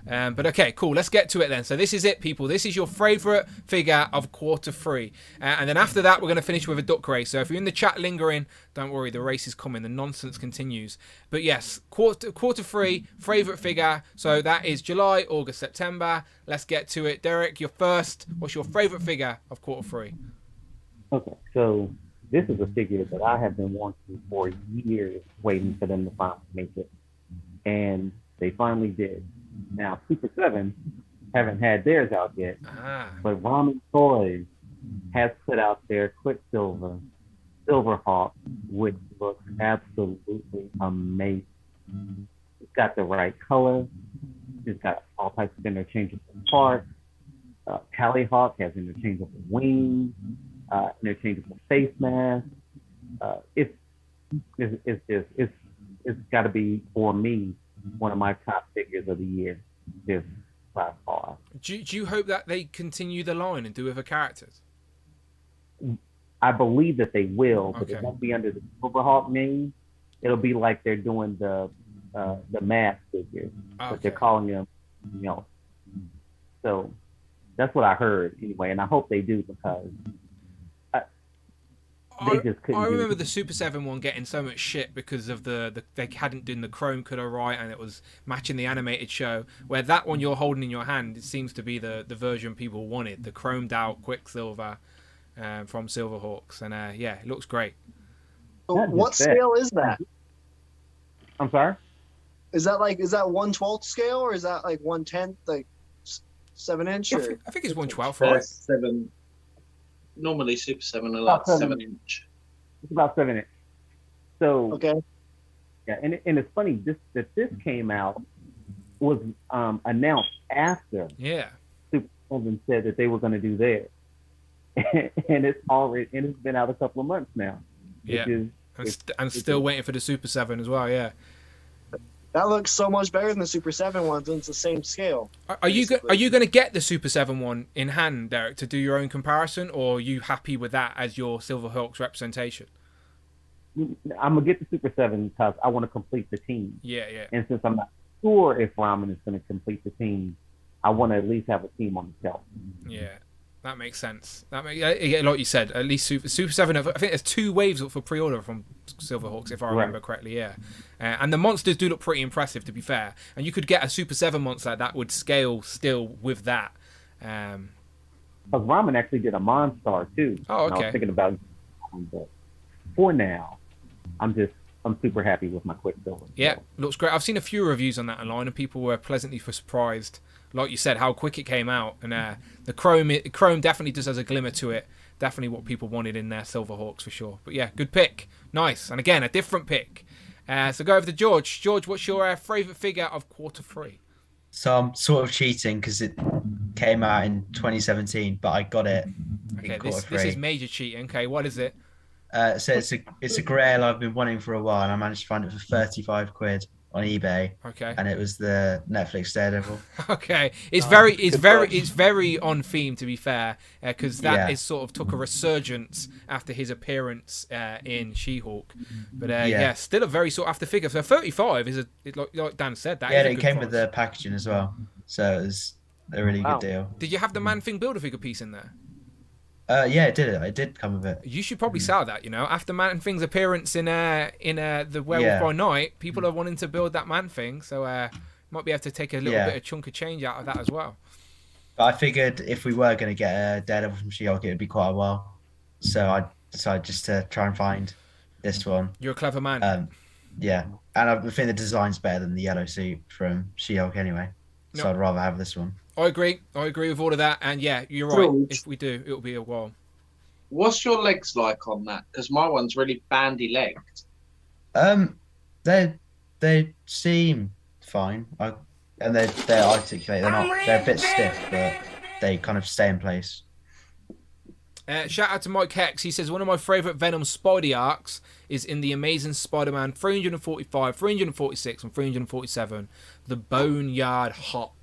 But okay, cool. Let's get to it then. So this is it, people. This is your favourite figure of quarter 3, and then after that we're going to finish with a duck race. So if you're in the chat lingering, don't worry, the race is coming. The nonsense continues. But yes, quarter 3. Favourite figure, so that is July, August, September. Let's get to it. Derek, you're first. What's your favourite figure of quarter 3? Okay, so this is a figure that I have been wanting for years, waiting for them to finally make it. And they finally did. Now, Super 7 haven't had theirs out yet, but Ramen Toys has put out their Quicksilver Silverhawk, which looks absolutely amazing. It's got the right color. It's got all types of interchangeable parts. Tallyhawk has interchangeable wings, interchangeable face mask. It's got to be, for me, one of my top figures of the year, just by far. Do you hope that they continue the line and do other characters? I believe that they will, but it won't be under the Silverhawk name. It'll be like they're doing the mask figures, but they're calling them, So that's what I heard anyway, and I hope they do because they just couldn't. I remember the Super 7 one getting so much shit because of they hadn't done the chrome color right, and it was matching the animated show. Where that one you're holding in your hand, it seems to be the version people wanted, the chromed out Quicksilver from Silverhawks, and yeah, it looks great. What scale is that? I'm sorry? Is that 1/12 scale, or is that like 1/10, like 7-inch? I think it's 1/12, right? 7. Normally Super 7 are like 7-inch. It's about 7-inch. So yeah, and it's funny that this came out was announced after Super 7 said that they were going to do theirs, and it's been out a couple of months now. I'm still waiting for the Super 7 as well. Yeah. That looks so much better than the Super 7 ones, and it's the same scale. Are you going to get the Super 7 one in hand, Derek, to do your own comparison, or are you happy with that as your Silverhawks representation? I'm going to get the Super 7 because I want to complete the team. Yeah. And since I'm not sure if Ramen is going to complete the team, I want to at least have a team on the shelf. Yeah. That makes sense. Like you said, at least Super 7. I think there's 2 waves up for pre-order from Silverhawks, if I remember correctly. Yeah, and the monsters do look pretty impressive, to be fair. And you could get a Super 7 monster that would scale still with that. Because Ramen actually did a Monstar too. Oh, okay. I was thinking about, but for now, I'm super happy with my Quicksilver. Yeah, looks great. I've seen a few reviews on that online, and people were pleasantly surprised. Like you said, how quick it came out, and the chrome definitely just has a glimmer to it. Definitely what people wanted in their Silverhawks for sure. But yeah, good pick, nice, and again a different pick. So go over to George. George, what's your favourite figure of quarter 3? So I'm sort of cheating because it came out in 2017, but I got it in quarter 3. This is major cheating. Okay, what is it? So it's a Grail I've been wanting for a while, and I managed to find it for 35 quid on eBay. Okay. And it was the Netflix Daredevil. Okay. It's very on theme, to be fair, because that is sort of took a resurgence after his appearance in She-Hulk. But still a very sought after figure. So 35 is like Dan said, that is a it good came price. with the packaging as well, so it was a really good deal. Did you have the Man Thing Builder figure piece in there? Yeah, it did. It did come with it. You should probably sell that. You know, after Man Thing's appearance in the Werewolf by Night, people are wanting to build that Man Thing, so might be able to take a little bit of chunk of change out of that as well. But I figured if we were going to get a Daredevil from She-Hulk, it would be quite a while. So I decided just to try and find this one. You're a clever man. Yeah, and I think the design's better than the yellow suit from She-Hulk anyway. So I'd rather have this one. I agree with all of that, and yeah, you're right. If we do, it'll be a while. What's your legs like on that? Because my one's really bandy-legged. They seem fine, and they're articulate. They're a bit stiff, but they kind of stay in place. Shout out to Mike Hex. He says one of my favourite Venom Spidey arcs is in the Amazing Spider-Man 345, 346, and 347, the Boneyard Hop.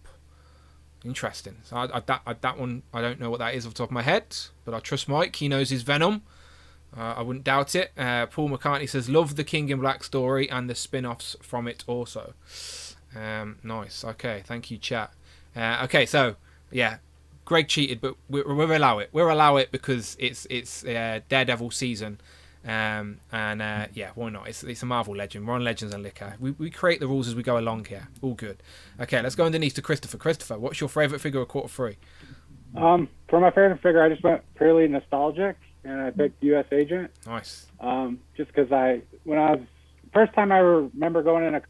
Interesting. So that one, I don't know what that is off the top of my head, but I trust Mike. He knows his Venom. I wouldn't doubt it. Paul McCartney says, love the King in Black story and the spin-offs from it also. Nice. Okay, thank you, chat. Okay, so, yeah, Greg cheated, but we'll allow it. We'll allow it because it's Daredevil season. Yeah, why not? It's a Marvel legend. We're on Legends and Liquor. We create the rules as we go along here. All good. Okay, let's go underneath to Christopher. Christopher, what's your favourite figure of quarter three? For my favorite figure, I just went purely nostalgic, and I picked U.S. Agent. Nice. Just because first time I remember going in a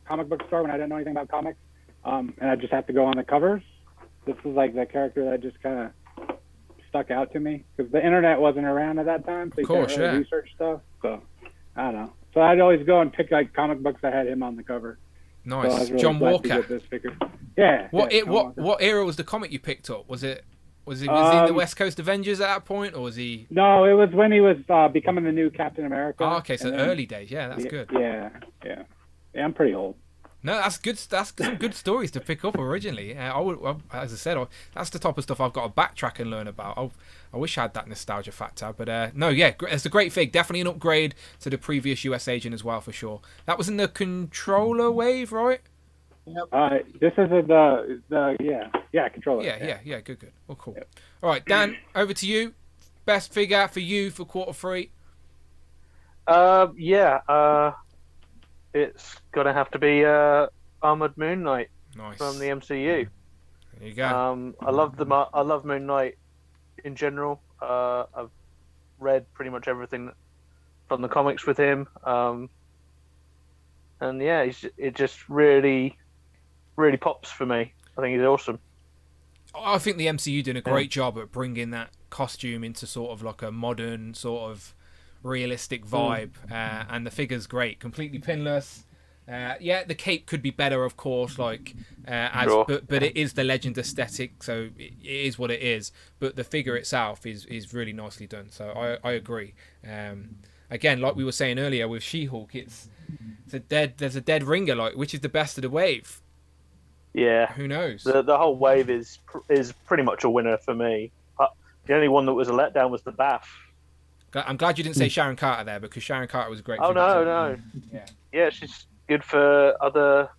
comic book store when I didn't know anything about comics, and I just had to go on the covers. This was like the character that just kind of stuck out to me because the internet wasn't around at that time, so you can't really research stuff. So I don't know. So I'd always go and pick like comic books that had him on the cover. Nice. So really John Walker. this figure. Yeah. What era was the comic you picked up? Was he in the West Coast Avengers at that point, or was he? No, it was when he was becoming the new Captain America. Oh, okay, so early days. Yeah, that's good. Yeah. I'm pretty old. No, that's good. That's some good stories to pick up originally. As I said, that's the type of stuff I've got to backtrack and learn about. I wish I had that nostalgia factor, but no, yeah, it's a great fig. Definitely an upgrade to the previous US Agent as well, for sure. That was in the controller wave, right? This is the controller. Yeah, good. Oh, cool. Yep. All right, Dan, over to you. Best figure for you for quarter three. It's gonna have to be Armored Moon Knight from the MCU. There you go. I love Moon Knight in general. I've read pretty much everything from the comics with him, and yeah, it just really pops for me. I think he's awesome. I think the MCU did a great job at bringing that costume into sort of like a modern sort of realistic vibe, and the figure's great, completely pinless. The cape could be better, of course, but it is the Legend aesthetic, so it is what it is. But the figure itself is really nicely done, so I agree. Again, like we were saying earlier with She-Hulk, there's a dead ringer, like which is the best of the wave. Yeah, who knows? The whole wave is pretty much a winner for me. The only one that was a letdown was the Bath. I'm glad you didn't say Sharon Carter there, because Sharon Carter was a great. Oh no. Yeah, she's good for other,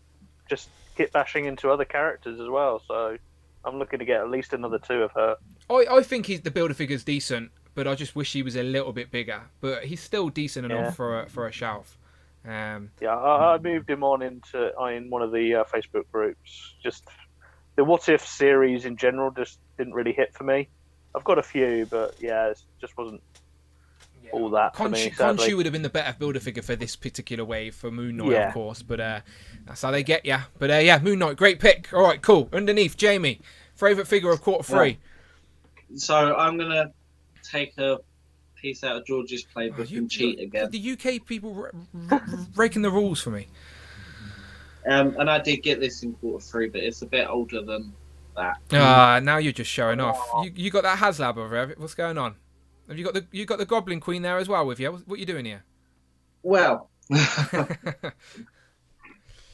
just kit bashing into other characters as well. So I'm looking to get at least another 2 of her. I think the Build-A-Figure's decent, but I just wish he was a little bit bigger. But he's still decent enough for a shelf. I moved him on in one of the Facebook groups. Just the What If series in general just didn't really hit for me. I've got a few, but yeah, it just wasn't all that for me. Khonshu would have been the better Build-A-Figure for this particular wave, for Moon Knight, of course. But that's how they get ya. But Moon Knight, great pick. All right, cool. Underneath, Jamie, favourite figure of quarter three. So I'm gonna take a piece out of George's playbook and cheat again. The UK people breaking the rules for me. And I did get this in quarter three, but it's a bit older than that. Now you're just showing off. You got that HasLab over there. What's going on? Have you got the Goblin Queen there as well with you? What are you doing here? Well,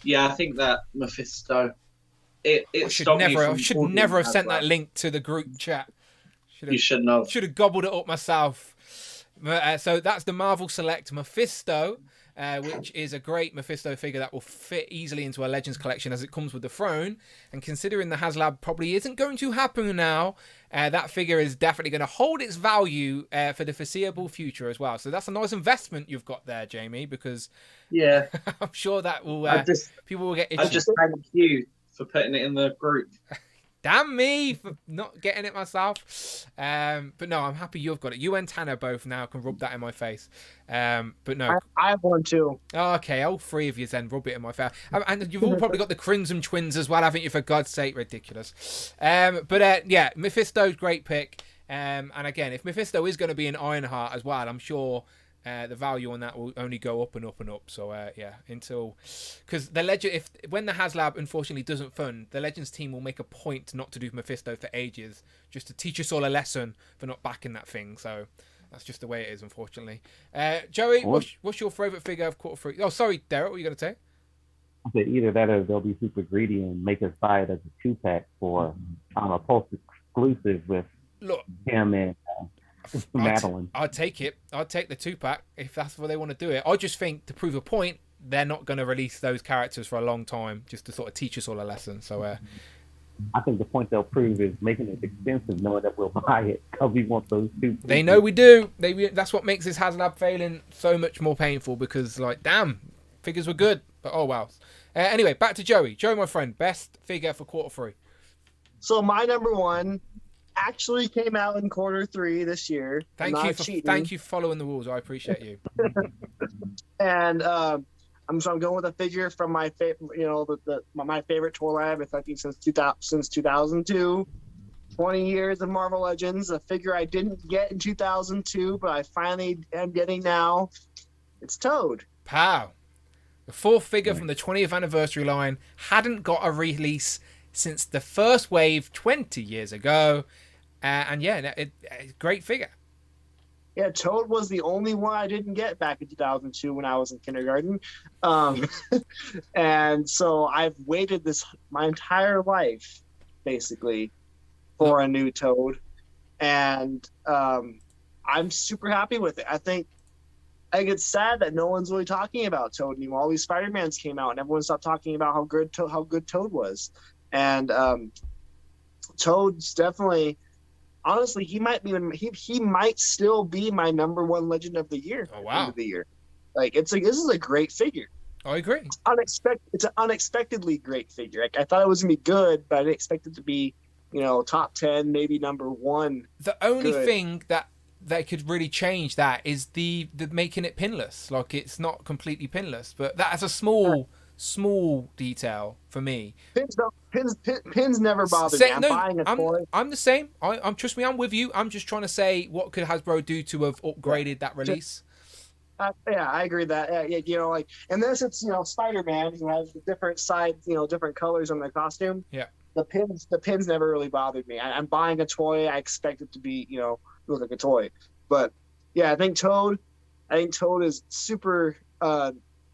yeah, I think that Mephisto. I should never have sent that link to the group chat. You shouldn't have. Should have gobbled it up myself. So that's the Marvel Select Mephisto, which is a great Mephisto figure that will fit easily into a Legends collection as it comes with the throne. And considering the HasLab probably isn't going to happen now, that figure is definitely going to hold its value for the foreseeable future as well. So that's a nice investment you've got there, Jamie, because yeah, I'm sure that will people will get itchy. I just thank you for putting it in the group. Damn me for not getting it myself. But no, I'm happy you've got it. You and Tanner both now can rub that in my face. But no. I have one too. Oh, okay, all three of you then rub it in my face. And you've all probably got the Crimson Twins as well, haven't you? For God's sake, ridiculous. Yeah, Mephisto's great pick. And again, if Mephisto is going to be an Ironheart as well, I'm sure the value on that will only go up and up and up. So yeah, until because the Legend, when the HasLab unfortunately doesn't fund, the Legends team will make a point not to do Mephisto for ages, just to teach us all a lesson for not backing that thing. So that's just the way it is, unfortunately. Joey, what's your favourite figure of quarter 3? Oh, sorry, Derek, what were you going to say? I said either that or they'll be super greedy and make us buy it as a 2-pack for a post exclusive with him and Madeline. I'd take it. I'd take the 2-pack if that's what they want to do it. I just think to prove a point, they're not going to release those characters for a long time just to sort of teach us all a lesson. So I think the point they'll prove is making it expensive, knowing that we'll buy it because we want those 2. They know we do. That's what makes this HasLab failing so much more painful because, like, damn, figures were good, but oh well. Anyway, back to Joey. Joey, my friend, best figure for quarter 3. So my number one actually came out in quarter 3 this year. Thank you for following the rules. I appreciate you. And I'm going with a figure from my favorite, my favorite toy line I've been collecting since 2002. 20 years of Marvel Legends. A figure I didn't get in 2002, but I finally am getting now. It's Toad. Pow. The 4th figure from the 20th anniversary line hadn't got a release since the first wave 20 years ago. And yeah, great figure. Yeah, Toad was the only one I didn't get back in 2002 when I was in kindergarten. And so I've waited my entire life, basically, for a new Toad. And I'm super happy with it. I think it's sad that no one's really talking about Toad anymore. All these Spider-Mans came out and everyone stopped talking about how good Toad was. And Toad's definitely... Honestly, he might still be my number 1 Legend of the Year. Oh, wow. At the end of the year. Like this is a great figure. I agree. It's an unexpectedly great figure. Like, I thought it was gonna be good, but I didn't expect it to be, top 10, maybe number 1. The only thing that could really change that is the making it pinless. Like, it's not completely pinless, but that's a small detail for me. Pins never bother me. I'm buying a toy. I'm the same. I'm trust me, I'm with you. I'm just trying to say, what could Hasbro do to have upgraded that release? Yeah, I agree with that. And this, it's Spider-Man who has different sides, different colors on the costume. Yeah. The pins never really bothered me. I'm buying a toy. I expect it to be, look like a toy. But yeah, I think Toad is super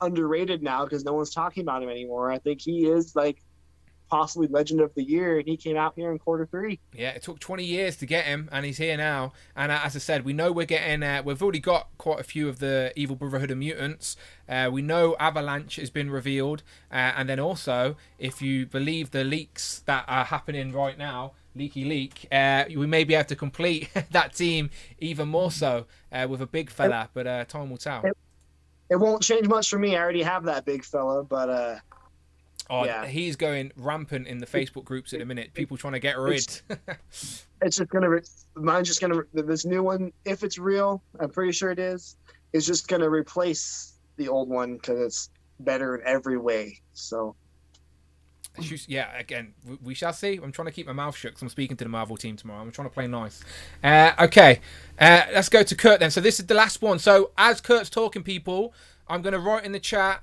underrated now because no one's talking about him anymore. I think he is possibly Legend of the Year, and he came out here in quarter 3. Yeah, it took 20 years to get him, and he's here now. And as I said, we know we're getting... we've already got quite a few of the Evil Brotherhood of Mutants. We know Avalanche has been revealed. And then also, if you believe the leaks that are happening right now, Leaky Leak, we may be able to complete that team even more so with a big fella, but time will tell. It won't change much for me. I already have that big fella, but... yeah. He's going rampant in the Facebook groups at the minute. People trying to get rid. It's just mine's just gonna. This new one, if it's real, I'm pretty sure it is just gonna replace the old one because it's better in every way. So. Yeah, again, we shall see. I'm trying to keep my mouth shut because I'm speaking to the Marvel team tomorrow. I'm trying to play nice. Okay, let's go to Kurt then. So this is the last one. So as Kurt's talking, people, I'm going to write in the chat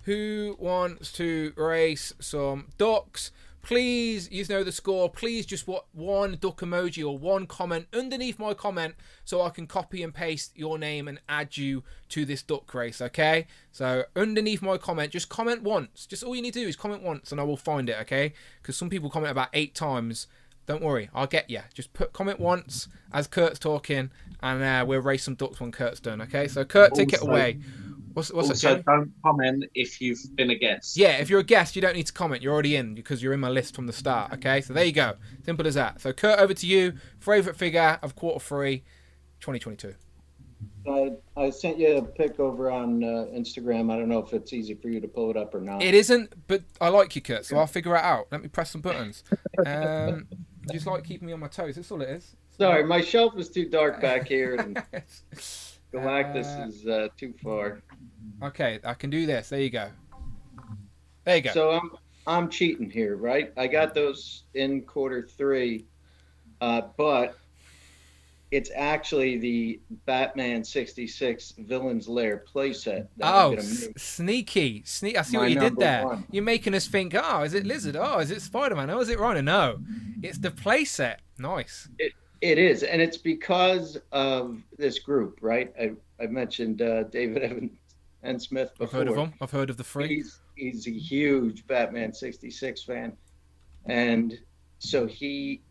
who wants to race some ducks. Please, you know the score. Please just one duck emoji or one comment underneath my comment so I can copy and paste your name and add you to this duck race, okay? So underneath my comment, just comment once. Just all you need to do is comment once and I will find it, okay? Because some people comment about 8 times. Don't worry, I'll get you. Just comment once as Kurt's talking and we'll race some ducks when Kurt's done. Okay, so Kurt, take it Also- away. What's that, Also, Jamie? don't comment if you've been a guest. Yeah, if you're a guest, you don't need to comment. You're already in because you're in my list from the start. Okay, so there you go. Simple as that. So Kurt, over to you. Favorite figure of Q3, 2022. I sent you a pic over on Instagram. I don't know if it's easy for you to pull it up or not. It isn't, but I like you, Kurt, so I'll figure it out. Let me press some buttons. Just like keeping me on my toes. That's all it is. Sorry, my shelf is too dark back here, and Galactus is too far. Okay, I can do this. There you go. There you go. So I'm cheating here, right? I got those in Q3, but it's actually the Batman 66 Villain's Lair playset. Oh, sneaky. I see what you did there. one. You're making us think, oh, is it Lizard? Oh, is it Spider-Man? Oh, is it Rhino? No, it's the playset. Nice. It is, and it's because of this group, right? I mentioned David Evans and Smith before. I've heard of them. I've heard of the three. He's a huge Batman 66 fan, and so he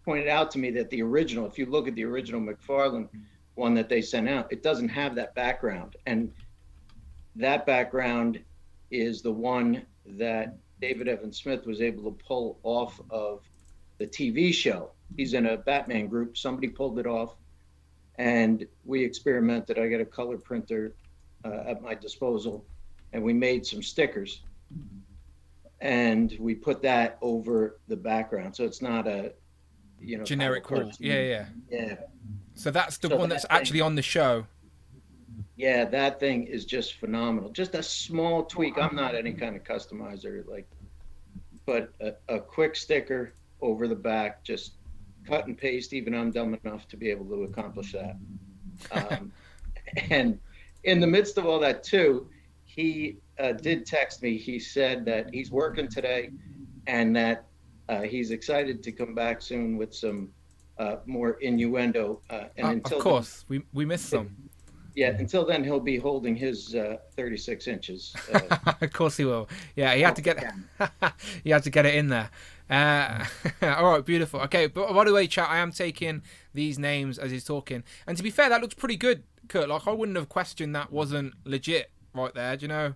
pointed out to me that the original, if you look at the original McFarlane one that they sent out, it doesn't have that background, and that background is the one that David Evans Smith was able to pull off of the TV show. He's in a Batman group. Somebody pulled it off, and we experimented. I got a color printer at my disposal, and we made some stickers, and we put that over the background, so it's not a generic wall. Yeah. So that's the So one that that's actually on the show. Yeah, that thing is just phenomenal. Just a small tweak. I'm not any kind of customizer, but a quick sticker over the back, just cut and paste. Even I'm dumb enough to be able to accomplish that. And in the midst of all that too, he did text me. He said that he's working today, and that he's excited to come back soon with some more innuendo. And until of course, we missed some. Yeah, until then he'll be holding his 36 inches. Of course he will. Yeah, he had to get he had to get it in there. All right, beautiful. Okay, but by the way, chat, I am taking these names as he's talking, and to be fair, that looks pretty good, Kurt. Like, I wouldn't have questioned that wasn't legit right there. Do you know?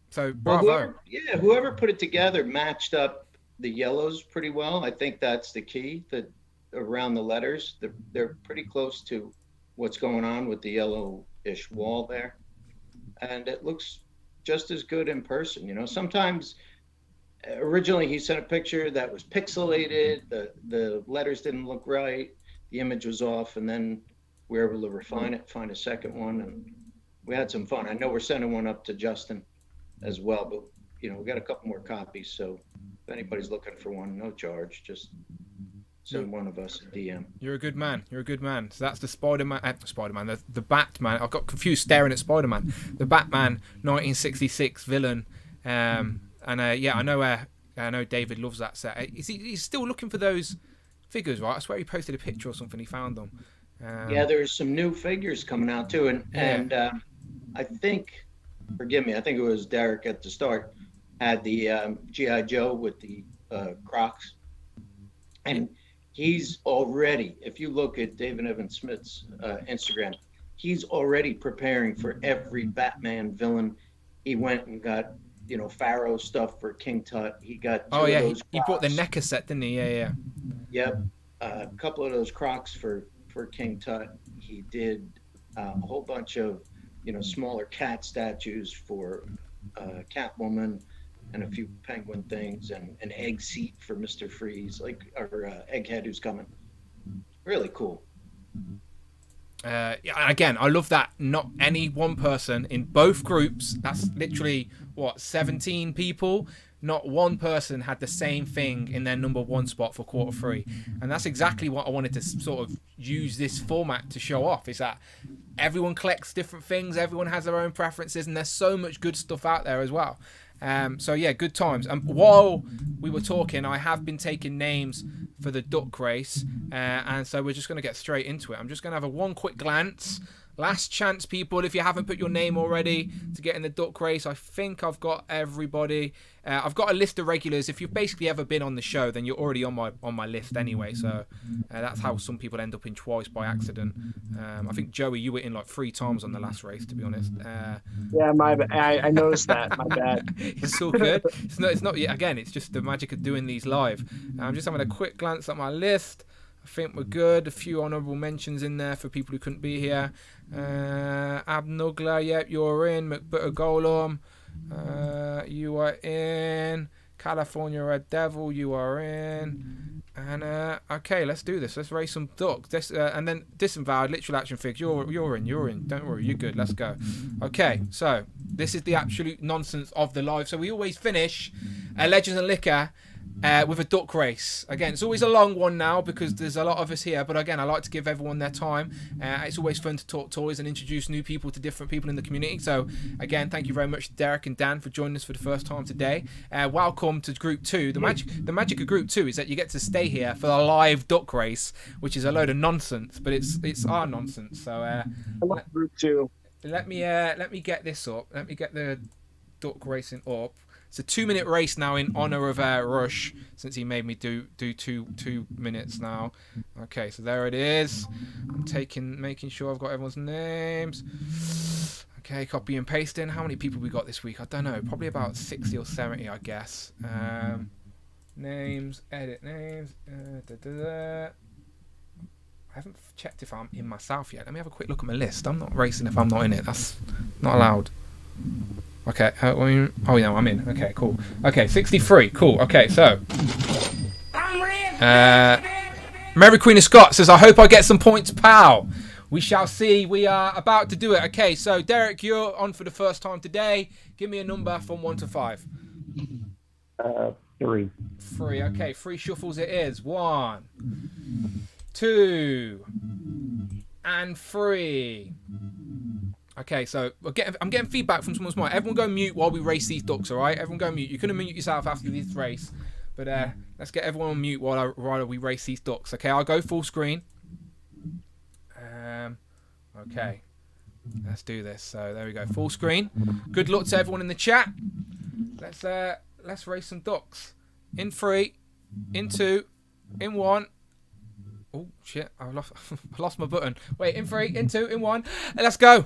So bravo. Whoever put it together matched up the yellows pretty well. I think that's the key. That around the letters, they're pretty close to what's going on with the yellowish wall there, and it looks just as good in person. Sometimes originally he sent a picture that was pixelated, the letters didn't look right, the image was off, and then we were able to refine it, find a second one, and we had some fun. I know we're sending one up to Justin as well, but we got a couple more copies, so if anybody's looking for one, no charge, just send one of us a DM. You're a good man. So that's the Spider-Man, the Batman. I got confused staring at Spider-Man. The Batman 1966 villain. I know David loves that set. He's still looking for those figures, right? I swear he posted a picture or something. He found them. There's some new figures coming out too, and I think, forgive me, I think it was Derek at the start had the G.I. Joe with the Crocs, and he's already, if you look at David Evan Smith's Instagram, he's already preparing for every Batman villain. He went and got, Pharaoh stuff for King Tut. He got two of those he bought the NECA set, didn't he? Yeah. Yep. A couple of those Crocs for King Tut. He did a whole bunch of, smaller cat statues for Catwoman, and a few penguin things, and an egg seat for Mr. Freeze, or Egghead, who's coming. Really cool. Again, I love that not any one person in both groups, that's literally 17 people, not one person had the same thing in their number one spot for Q3, and that's exactly what I wanted to sort of use this format to show off, is that everyone collects different things, everyone has their own preferences, and there's so much good stuff out there as well. So yeah, good times. And while we were talking, I have been taking names for the duck race, and so we're just going to get straight into it. I'm just going to have one quick glance Last chance, people, if you haven't put your name already to get in the duck race. I think I've got everybody. I've got a list of regulars. If you've basically ever been on the show, then you're already on my list anyway. So that's how some people end up in twice by accident. I think, Joey, you were in like 3 times on the last race, to be honest. Yeah, I noticed that. My bad. It's all good. It's not yet. Again, it's just the magic of doing these live. I'm just having a quick glance at my list. I think we're good. A few honourable mentions in there for people who couldn't be here. Abnugla, yep, you're in. McButter Golem, you are in. California Red Devil, you are in. And okay, let's do this. Let's race some ducks. And then disavowed literal action fig. You're in. Don't worry, you're good. Let's go. Okay, so this is the absolute nonsense of the live. So we always finish Legends and Liquor with a duck race. Again, it's always a long one now because there's a lot of us here, but again, I like to give everyone their time. It's always fun to talk toys and introduce new people to different people in the community. So again, thank you very much to Derek and Dan for joining us for the first time today. Welcome to Group 2. The magic of Group 2 is that you get to stay here for the live duck race, which is a load of nonsense, but it's our nonsense. So I love Group 2. Let me get this up. Let me get the duck racing up. It's a 2-minute race now in honor of Rush, since he made me do 2 minutes now. Okay, so there it is. I'm making sure I've got everyone's names. Okay, copy and pasting. How many people we got this week? I don't know. Probably about 60 or 70, I guess. Names, edit names. I haven't checked if I'm in myself yet. Let me have a quick look at my list. I'm not racing if I'm not in it. That's not allowed. Okay, oh yeah, I'm in. Okay, cool. Okay, 63, cool. Okay, so Mary Queen of Scots says, I hope I get some points, pal. We shall see. We are about to do it. Okay, so Derek, you're on for the first time today. Give me a number from 1 to 5. 3. 3, okay, 3 shuffles it is. 1, 2, and 3. Okay, so I'm getting feedback from someone's mic. Everyone go mute while we race these ducks, all right? Everyone go mute. You couldn't mute yourself after this race, but let's get everyone on mute while we race these ducks. Okay, I'll go full screen. Okay, let's do this. So there we go, full screen. Good luck to everyone in the chat. Let's race some ducks. In 3, in 2, in 1. Oh shit! I lost my button. Wait, in 3, in 2, in 1. Let's go.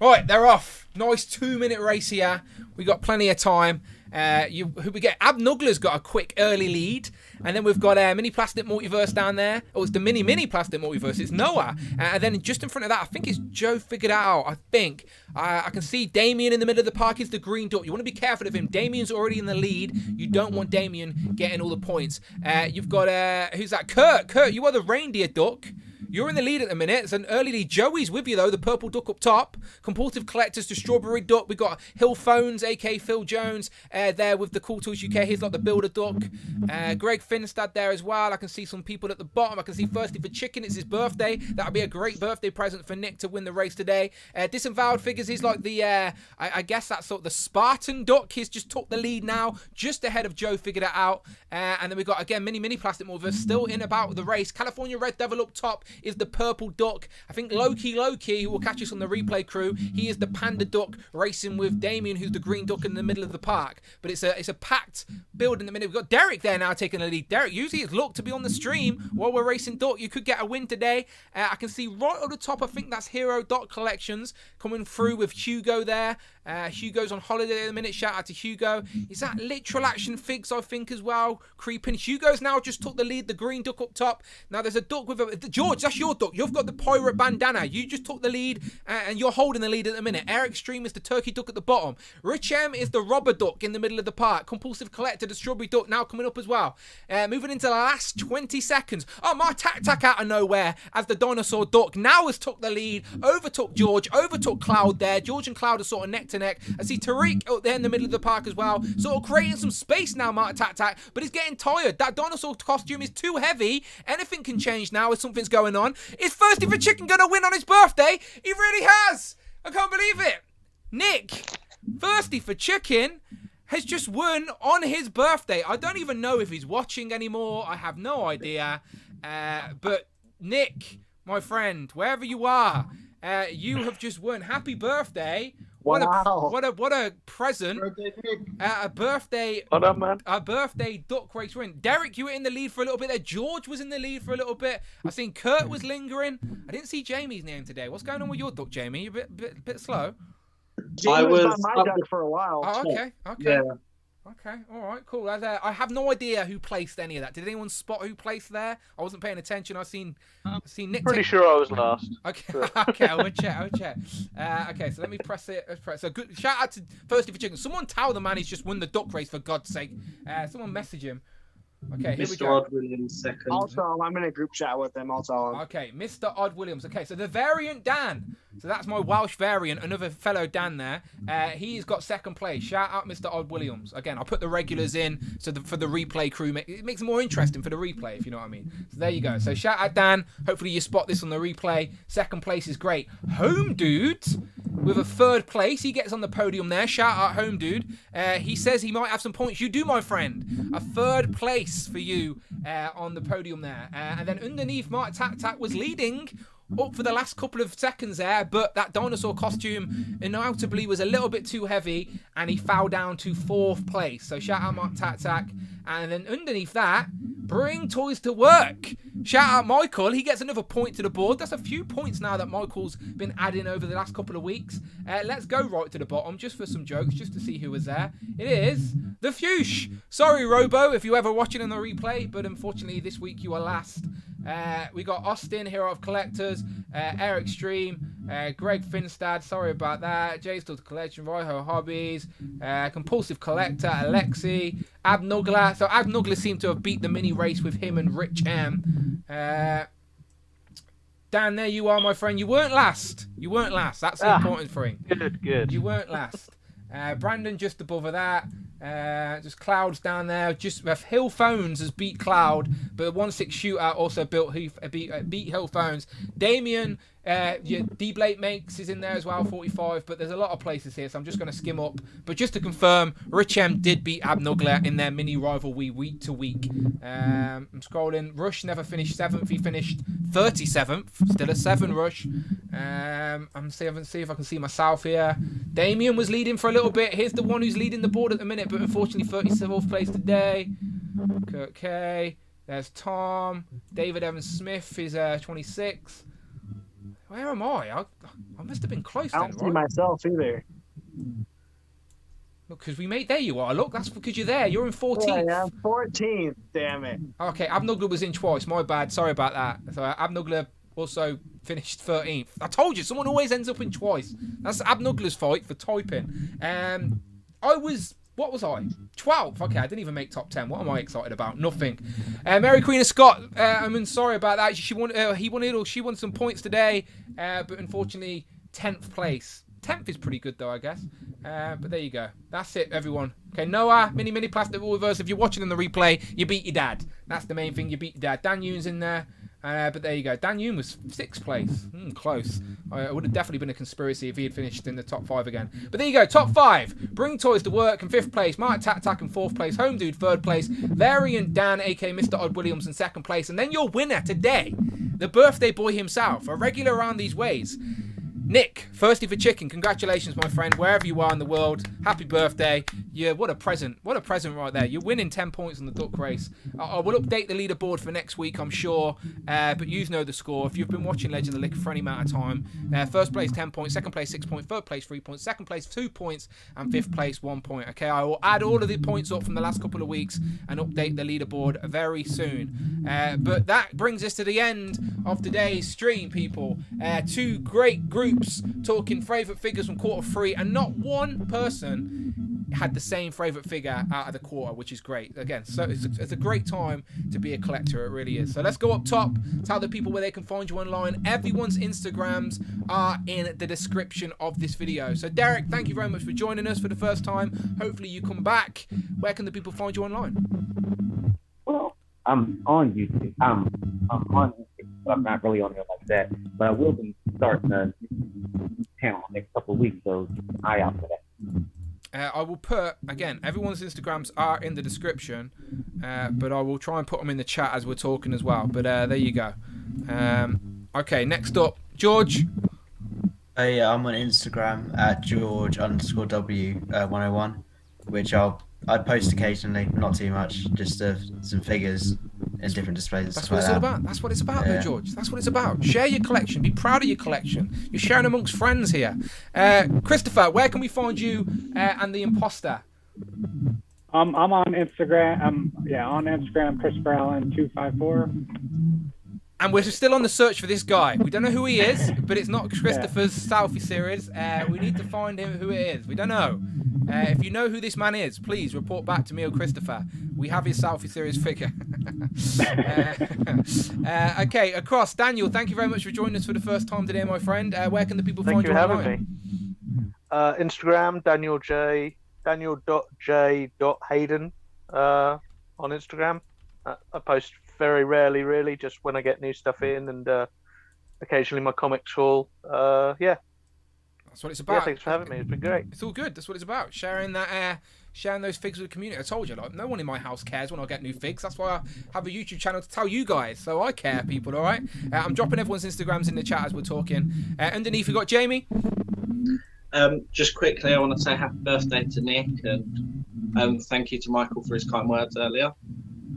Right, they're off. Nice 2-minute race here. We got plenty of time. Who we get? Abnugler's got a quick early lead. And then we've got Mini Plastic Multiverse down there. Oh, it's the Mini Plastic Multiverse. It's Noah. And then just in front of that, I think it's Joe figured it out. I think. I can see Damien in the middle of the park is the green duck. You want to be careful of him. Damien's already in the lead. You don't want Damien getting all the points. You've got, who's that? Kurt, you are the reindeer duck. You're in the lead at the minute. It's an early lead. Joey's with you, though. The purple duck up top. Compulsive Collectors to Strawberry Duck. We've got Hill Phones, a.k.a. Phil Jones, there with the Cool Tools UK. Here's like the Builder Duck. Greg Finstad there as well. I can see some people at the bottom. I can see Thirsty for Chicken. It's his birthday. That would be a great birthday present for Nick to win the race today. Disavowed figures. He's like the, I guess that's sort of the Spartan Duck. He's just took the lead now, just ahead of Joe figured it out. And then we've got, again, Mini Plastic Movers still in about the race. California Red Devil up top is the purple duck. I think Loki, who will catch us on the replay crew, he is the panda duck racing with Damien, who's the green duck in the middle of the park. But it's a packed build in the middle. We've got Derek there now taking the lead. Derek, usually it's luck to be on the stream while we're racing duck. You could get a win today. I can see right at the top, I think that's Hero Dot Collections coming through with Hugo there. Hugo's on holiday at the minute. Shout out to Hugo. Is that Literal Action Figs, I think, as well? Creeping. Hugo's now just took the lead. The green duck up top. Now there's a duck with a... George, that's your duck. You've got the pirate bandana. You just took the lead, and you're holding the lead at the minute. Eric Stream is the turkey duck at the bottom. Rich M is the robber duck in the middle of the park. Compulsive Collector, the strawberry duck, now coming up as well. Moving into the last 20 seconds. Oh, my tack out of nowhere as the dinosaur duck now has took the lead. Overtook George. Overtook Cloud there. George and Cloud are sort of neck to neck. I see Tariq up there in the middle of the park as well. Sort of creating some space now, Mark Tack, but he's getting tired. That dinosaur costume is too heavy. Anything can change now if something's going on. Is Thirsty for Chicken going to win on his birthday? He really has. I can't believe it. Nick, Thirsty for Chicken has just won on his birthday. I don't even know if he's watching anymore. I have no idea. But Nick, my friend, wherever you are, You have just won. Happy birthday! Wow. What a present! A birthday. Well done, man. A birthday duck race win. Derek, you were in the lead for a little bit there. George was in the lead for a little bit. I seen Kurt was lingering. I didn't see Jamie's name today. What's going on with your duck, Jamie? You're a bit slow. Jamie was on my duck for a while. Oh, okay. Yeah. Okay, all right, cool. I have no idea who placed any of that. Did anyone spot who placed there? I wasn't paying attention. I seen Nick. Pretty sure I was last. Okay, okay, I'll check. Okay, so let me press it. So good. Shout out to Thirsty for Chicken. Someone tell the man he's just won the duck race for God's sake. Someone message him. Okay, here we go. Mr. Odd Williams second. I'll tell him. I'm in a group chat with him. I'll tell him. Okay, Mr. Odd Williams. Okay, so the variant Dan. So that's my Welsh variant, another fellow Dan there. He's got second place. Shout out Mr. Odd Williams. Again, I'll put the regulars in so for the replay crew. It makes it more interesting for the replay, if you know what I mean. So there you go. So shout out Dan. Hopefully you spot this on the replay. Second place is great. Home Dude with a third place. He gets on the podium there. Shout out Home Dude. He says he might have some points. You do, my friend. A third place for you on the podium there. And then underneath, Mark Tac was leading up for the last couple of seconds there, but that dinosaur costume undoubtedly was a little bit too heavy and he fell down to 4th place. So shout out Mark Tac. And then underneath that, Bring Toys to Work. Shout out Michael. He gets another point to the board. That's a few points now that Michael's been adding over the last couple of weeks. Let's go right to the bottom just for some jokes, just to see who was there. It is the Fuchs. Sorry, Robo, if you're ever watching on the replay, but unfortunately this week you are last. We got Austin, Hero of Collectors, Eric Stream, Greg Finstad, sorry about that, Jay's Still Collection, Royho Hobbies, Compulsive Collector, Alexi, Abnugler. So Abnugler seemed to have beat the mini race with him and Rich M. Dan, there you are, my friend. You weren't last. That's the important thing. Good. You weren't last. Brandon just above that. Just Cloud's down there. Just Hill Phones has beat Cloud, but the 1-6 shootout also beat Hill Phones. Damien, D-Blake makes is in there as well, 45, but there's a lot of places here, so I'm just going to skim up. But just to confirm, Rich M did beat Abnugler in their mini rivalry week to week. I'm scrolling. Rush never finished 7th. He finished 37th. Still a 7 Rush. I'm see if I can see myself here. Damien was leading for a little bit. Here's the one who's leading the board at the minute, but unfortunately 37th place today. Kurt K. There's Tom. David Evans Smith is 26. Where am I? I must have been close. I don't see myself either. Look, because we made. There you are. Look, that's because you're there. You're in 14th. Yeah, I'm 14th. Damn it. Okay, Abnugler was in twice. My bad. Sorry about that. So Abnugler also finished 13th. I told you, someone always ends up in twice. That's Abnugler's fight for typing. What was I? 12th. Okay, I didn't even make top 10. What am I excited about? Nothing. Mary Queen of Scott. I'm sorry about that. She wanted some points today, but unfortunately 10th place. 10th is pretty good though, I guess. But there you go. That's it, everyone. Okay, Noah, mini plastic rule reverse. If you're watching on the replay, you beat your dad. That's the main thing. You beat your dad. Dan Yoon's in there. But there you go. Dan Yoon was 6th place. Close. It would have definitely been a conspiracy if he had finished in the top 5 again. But there you go. Top 5. Bring Toys to Work in 5th place. Mark Tac in 4th place. Home Dude 3rd place. Variant Dan, aka Mr. Odd Williams, in 2nd place. And then your winner today, the birthday boy himself, a regular around these ways, Nick, Thirsty for Chicken. Congratulations, my friend, wherever you are in the world. Happy birthday. Yeah, what a present. What a present right there. You're winning 10 points on the duck race. I will update the leaderboard for next week, I'm sure. But you know the score. If you've been watching Legend of the Liquor for any amount of time, 1st place, 10 points. 2nd place, 6 points. 3rd place, 3 points. 2nd place, 2 points. And 5th place, 1 point. Okay, I will add all of the points up from the last couple of weeks and update the leaderboard very soon. But that brings us to the end of today's stream, people. 2 great groups talking favourite figures from quarter 3, and not one person had the same favourite figure out of the quarter, which is great. Again, so it's a great time to be a collector. It really is. So let's go up top, tell the people where they can find you online. Everyone's Instagrams are in the description of this video. So Derek, thank you very much for joining us for the first time. Hopefully you come back. Where can the people find you online? Well, I'm on YouTube. I'm on YouTube. I'm not really on there like that, but I will be starting a channel in the next couple of weeks, so keep an eye out for that. I will put, again, everyone's Instagrams are in the description, but I will try and put them in the chat as we're talking as well. But there you go. Okay, next up, George. Yeah, I'm on Instagram at George_W101, which I post occasionally, not too much, just some figures in different displays and That's stuff what like it's all that. about. That's what it's about, though, George. That's what it's about. Share your collection. Be proud of your collection. You're sharing amongst friends here. Christopher, where can we find you and the imposter? I'm on Instagram. On Instagram, Christopher Allen 254. And we're still on the search for this guy. We don't know who he is, but it's not Christopher's selfie series. We need to find him who it is. We don't know. If you know who this man is, please report back to me or Christopher. We have his selfie series figure. Okay, across. Daniel, thank you very much for joining us for the first time today, my friend. Where can the people find you Thank you for online? having me. Instagram, Daniel.J.Hayden on Instagram. I post very rarely, really, just when I get new stuff in, and occasionally my comics haul. Yeah. That's what it's about. Yeah, thanks for having me. It's been great. It's all good. That's what it's about. Sharing that, sharing those figs with the community. I told you, like, no one in my house cares when I get new figs. That's why I have a YouTube channel to tell you guys. So I care, people. All right. I'm dropping everyone's Instagrams in the chat as we're talking. Underneath, we got Jamie. Just quickly, I want to say happy birthday to Nick, and thank you to Michael for his kind words earlier.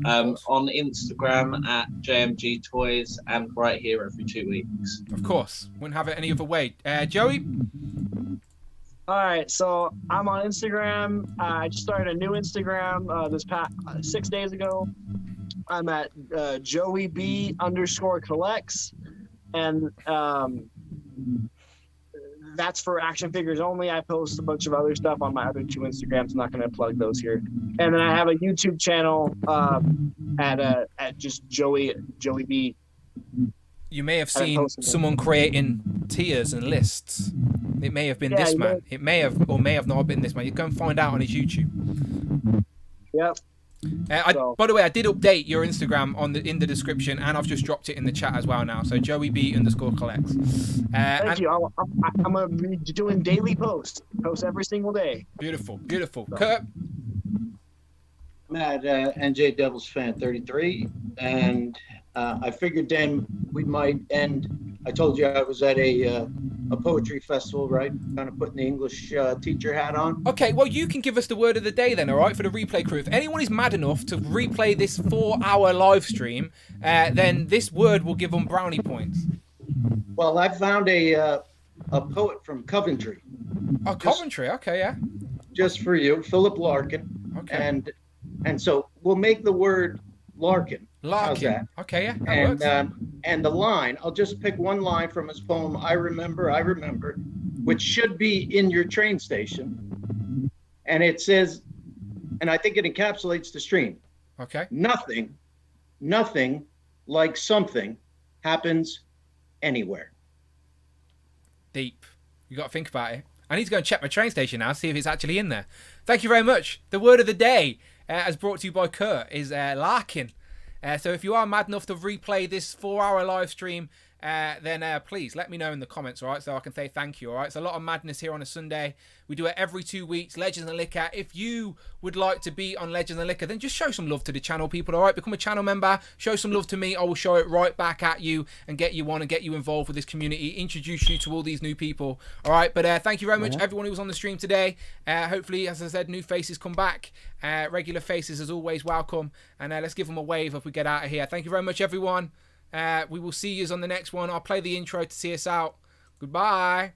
On Instagram at JMG Toys, and right here every 2 weeks. Of course, wouldn't have it any other way. Joey. All right, so I'm on Instagram. I just started a new Instagram this past 6 days ago. I'm at JoeyB_collects, and that's for action figures only. I post a bunch of other stuff on my other 2 Instagrams. I'm not going to plug those here. And then I have a YouTube channel at just Joey B. You may have seen someone creating tiers and lists. It may have been this man. It may have or may have not been this man. You go and find out on his YouTube. Yep. By the way, I did update your Instagram in the description, and I've just dropped it in the chat as well now. So JoeyB_collects. Thank you. I'm gonna be doing daily posts. Post every single day. Beautiful, beautiful. Kurt. I'm at NJ Devils Fan 33, and I figured then we might end. I told you I was at a poetry festival, right? Kind of putting the English teacher hat on. Okay, well, you can give us the word of the day then, all right, for the replay crew. If anyone is mad enough to replay this 4-hour live stream, then this word will give them brownie points. Well, I found a poet from Coventry. Oh, Coventry, okay, yeah. Just for you, Philip Larkin. Okay. And so we'll make the word Larkin. Larkin. How's that? Okay, yeah, that works. And the line, I'll just pick one line from his poem, I Remember, which should be in your train station. And it says, and I think it encapsulates the stream. Okay. Nothing like something happens anywhere. Deep. You got to think about it. I need to go and check my train station now, see if it's actually in there. Thank you very much. The word of the day, as brought to you by Kurt, is Larkin. So if you are mad enough to replay this 4-hour live stream, then please let me know in the comments, all right, so I can say thank you, all right? It's a lot of madness here on a Sunday. We do it every 2 weeks, Legends and Liquor. If you would like to be on Legends and Liquor, then just show some love to the channel, people, all right? Become a channel member, show some love to me. I will show it right back at you and get you on and get you involved with this community, introduce you to all these new people, all right? But thank you very much, everyone who was on the stream today. Hopefully, as I said, new faces come back. Regular faces, as always, welcome. And let's give them a wave if we get out of here. Thank you very much, everyone. We will see you on the next one. I'll play the intro to see us out. Goodbye.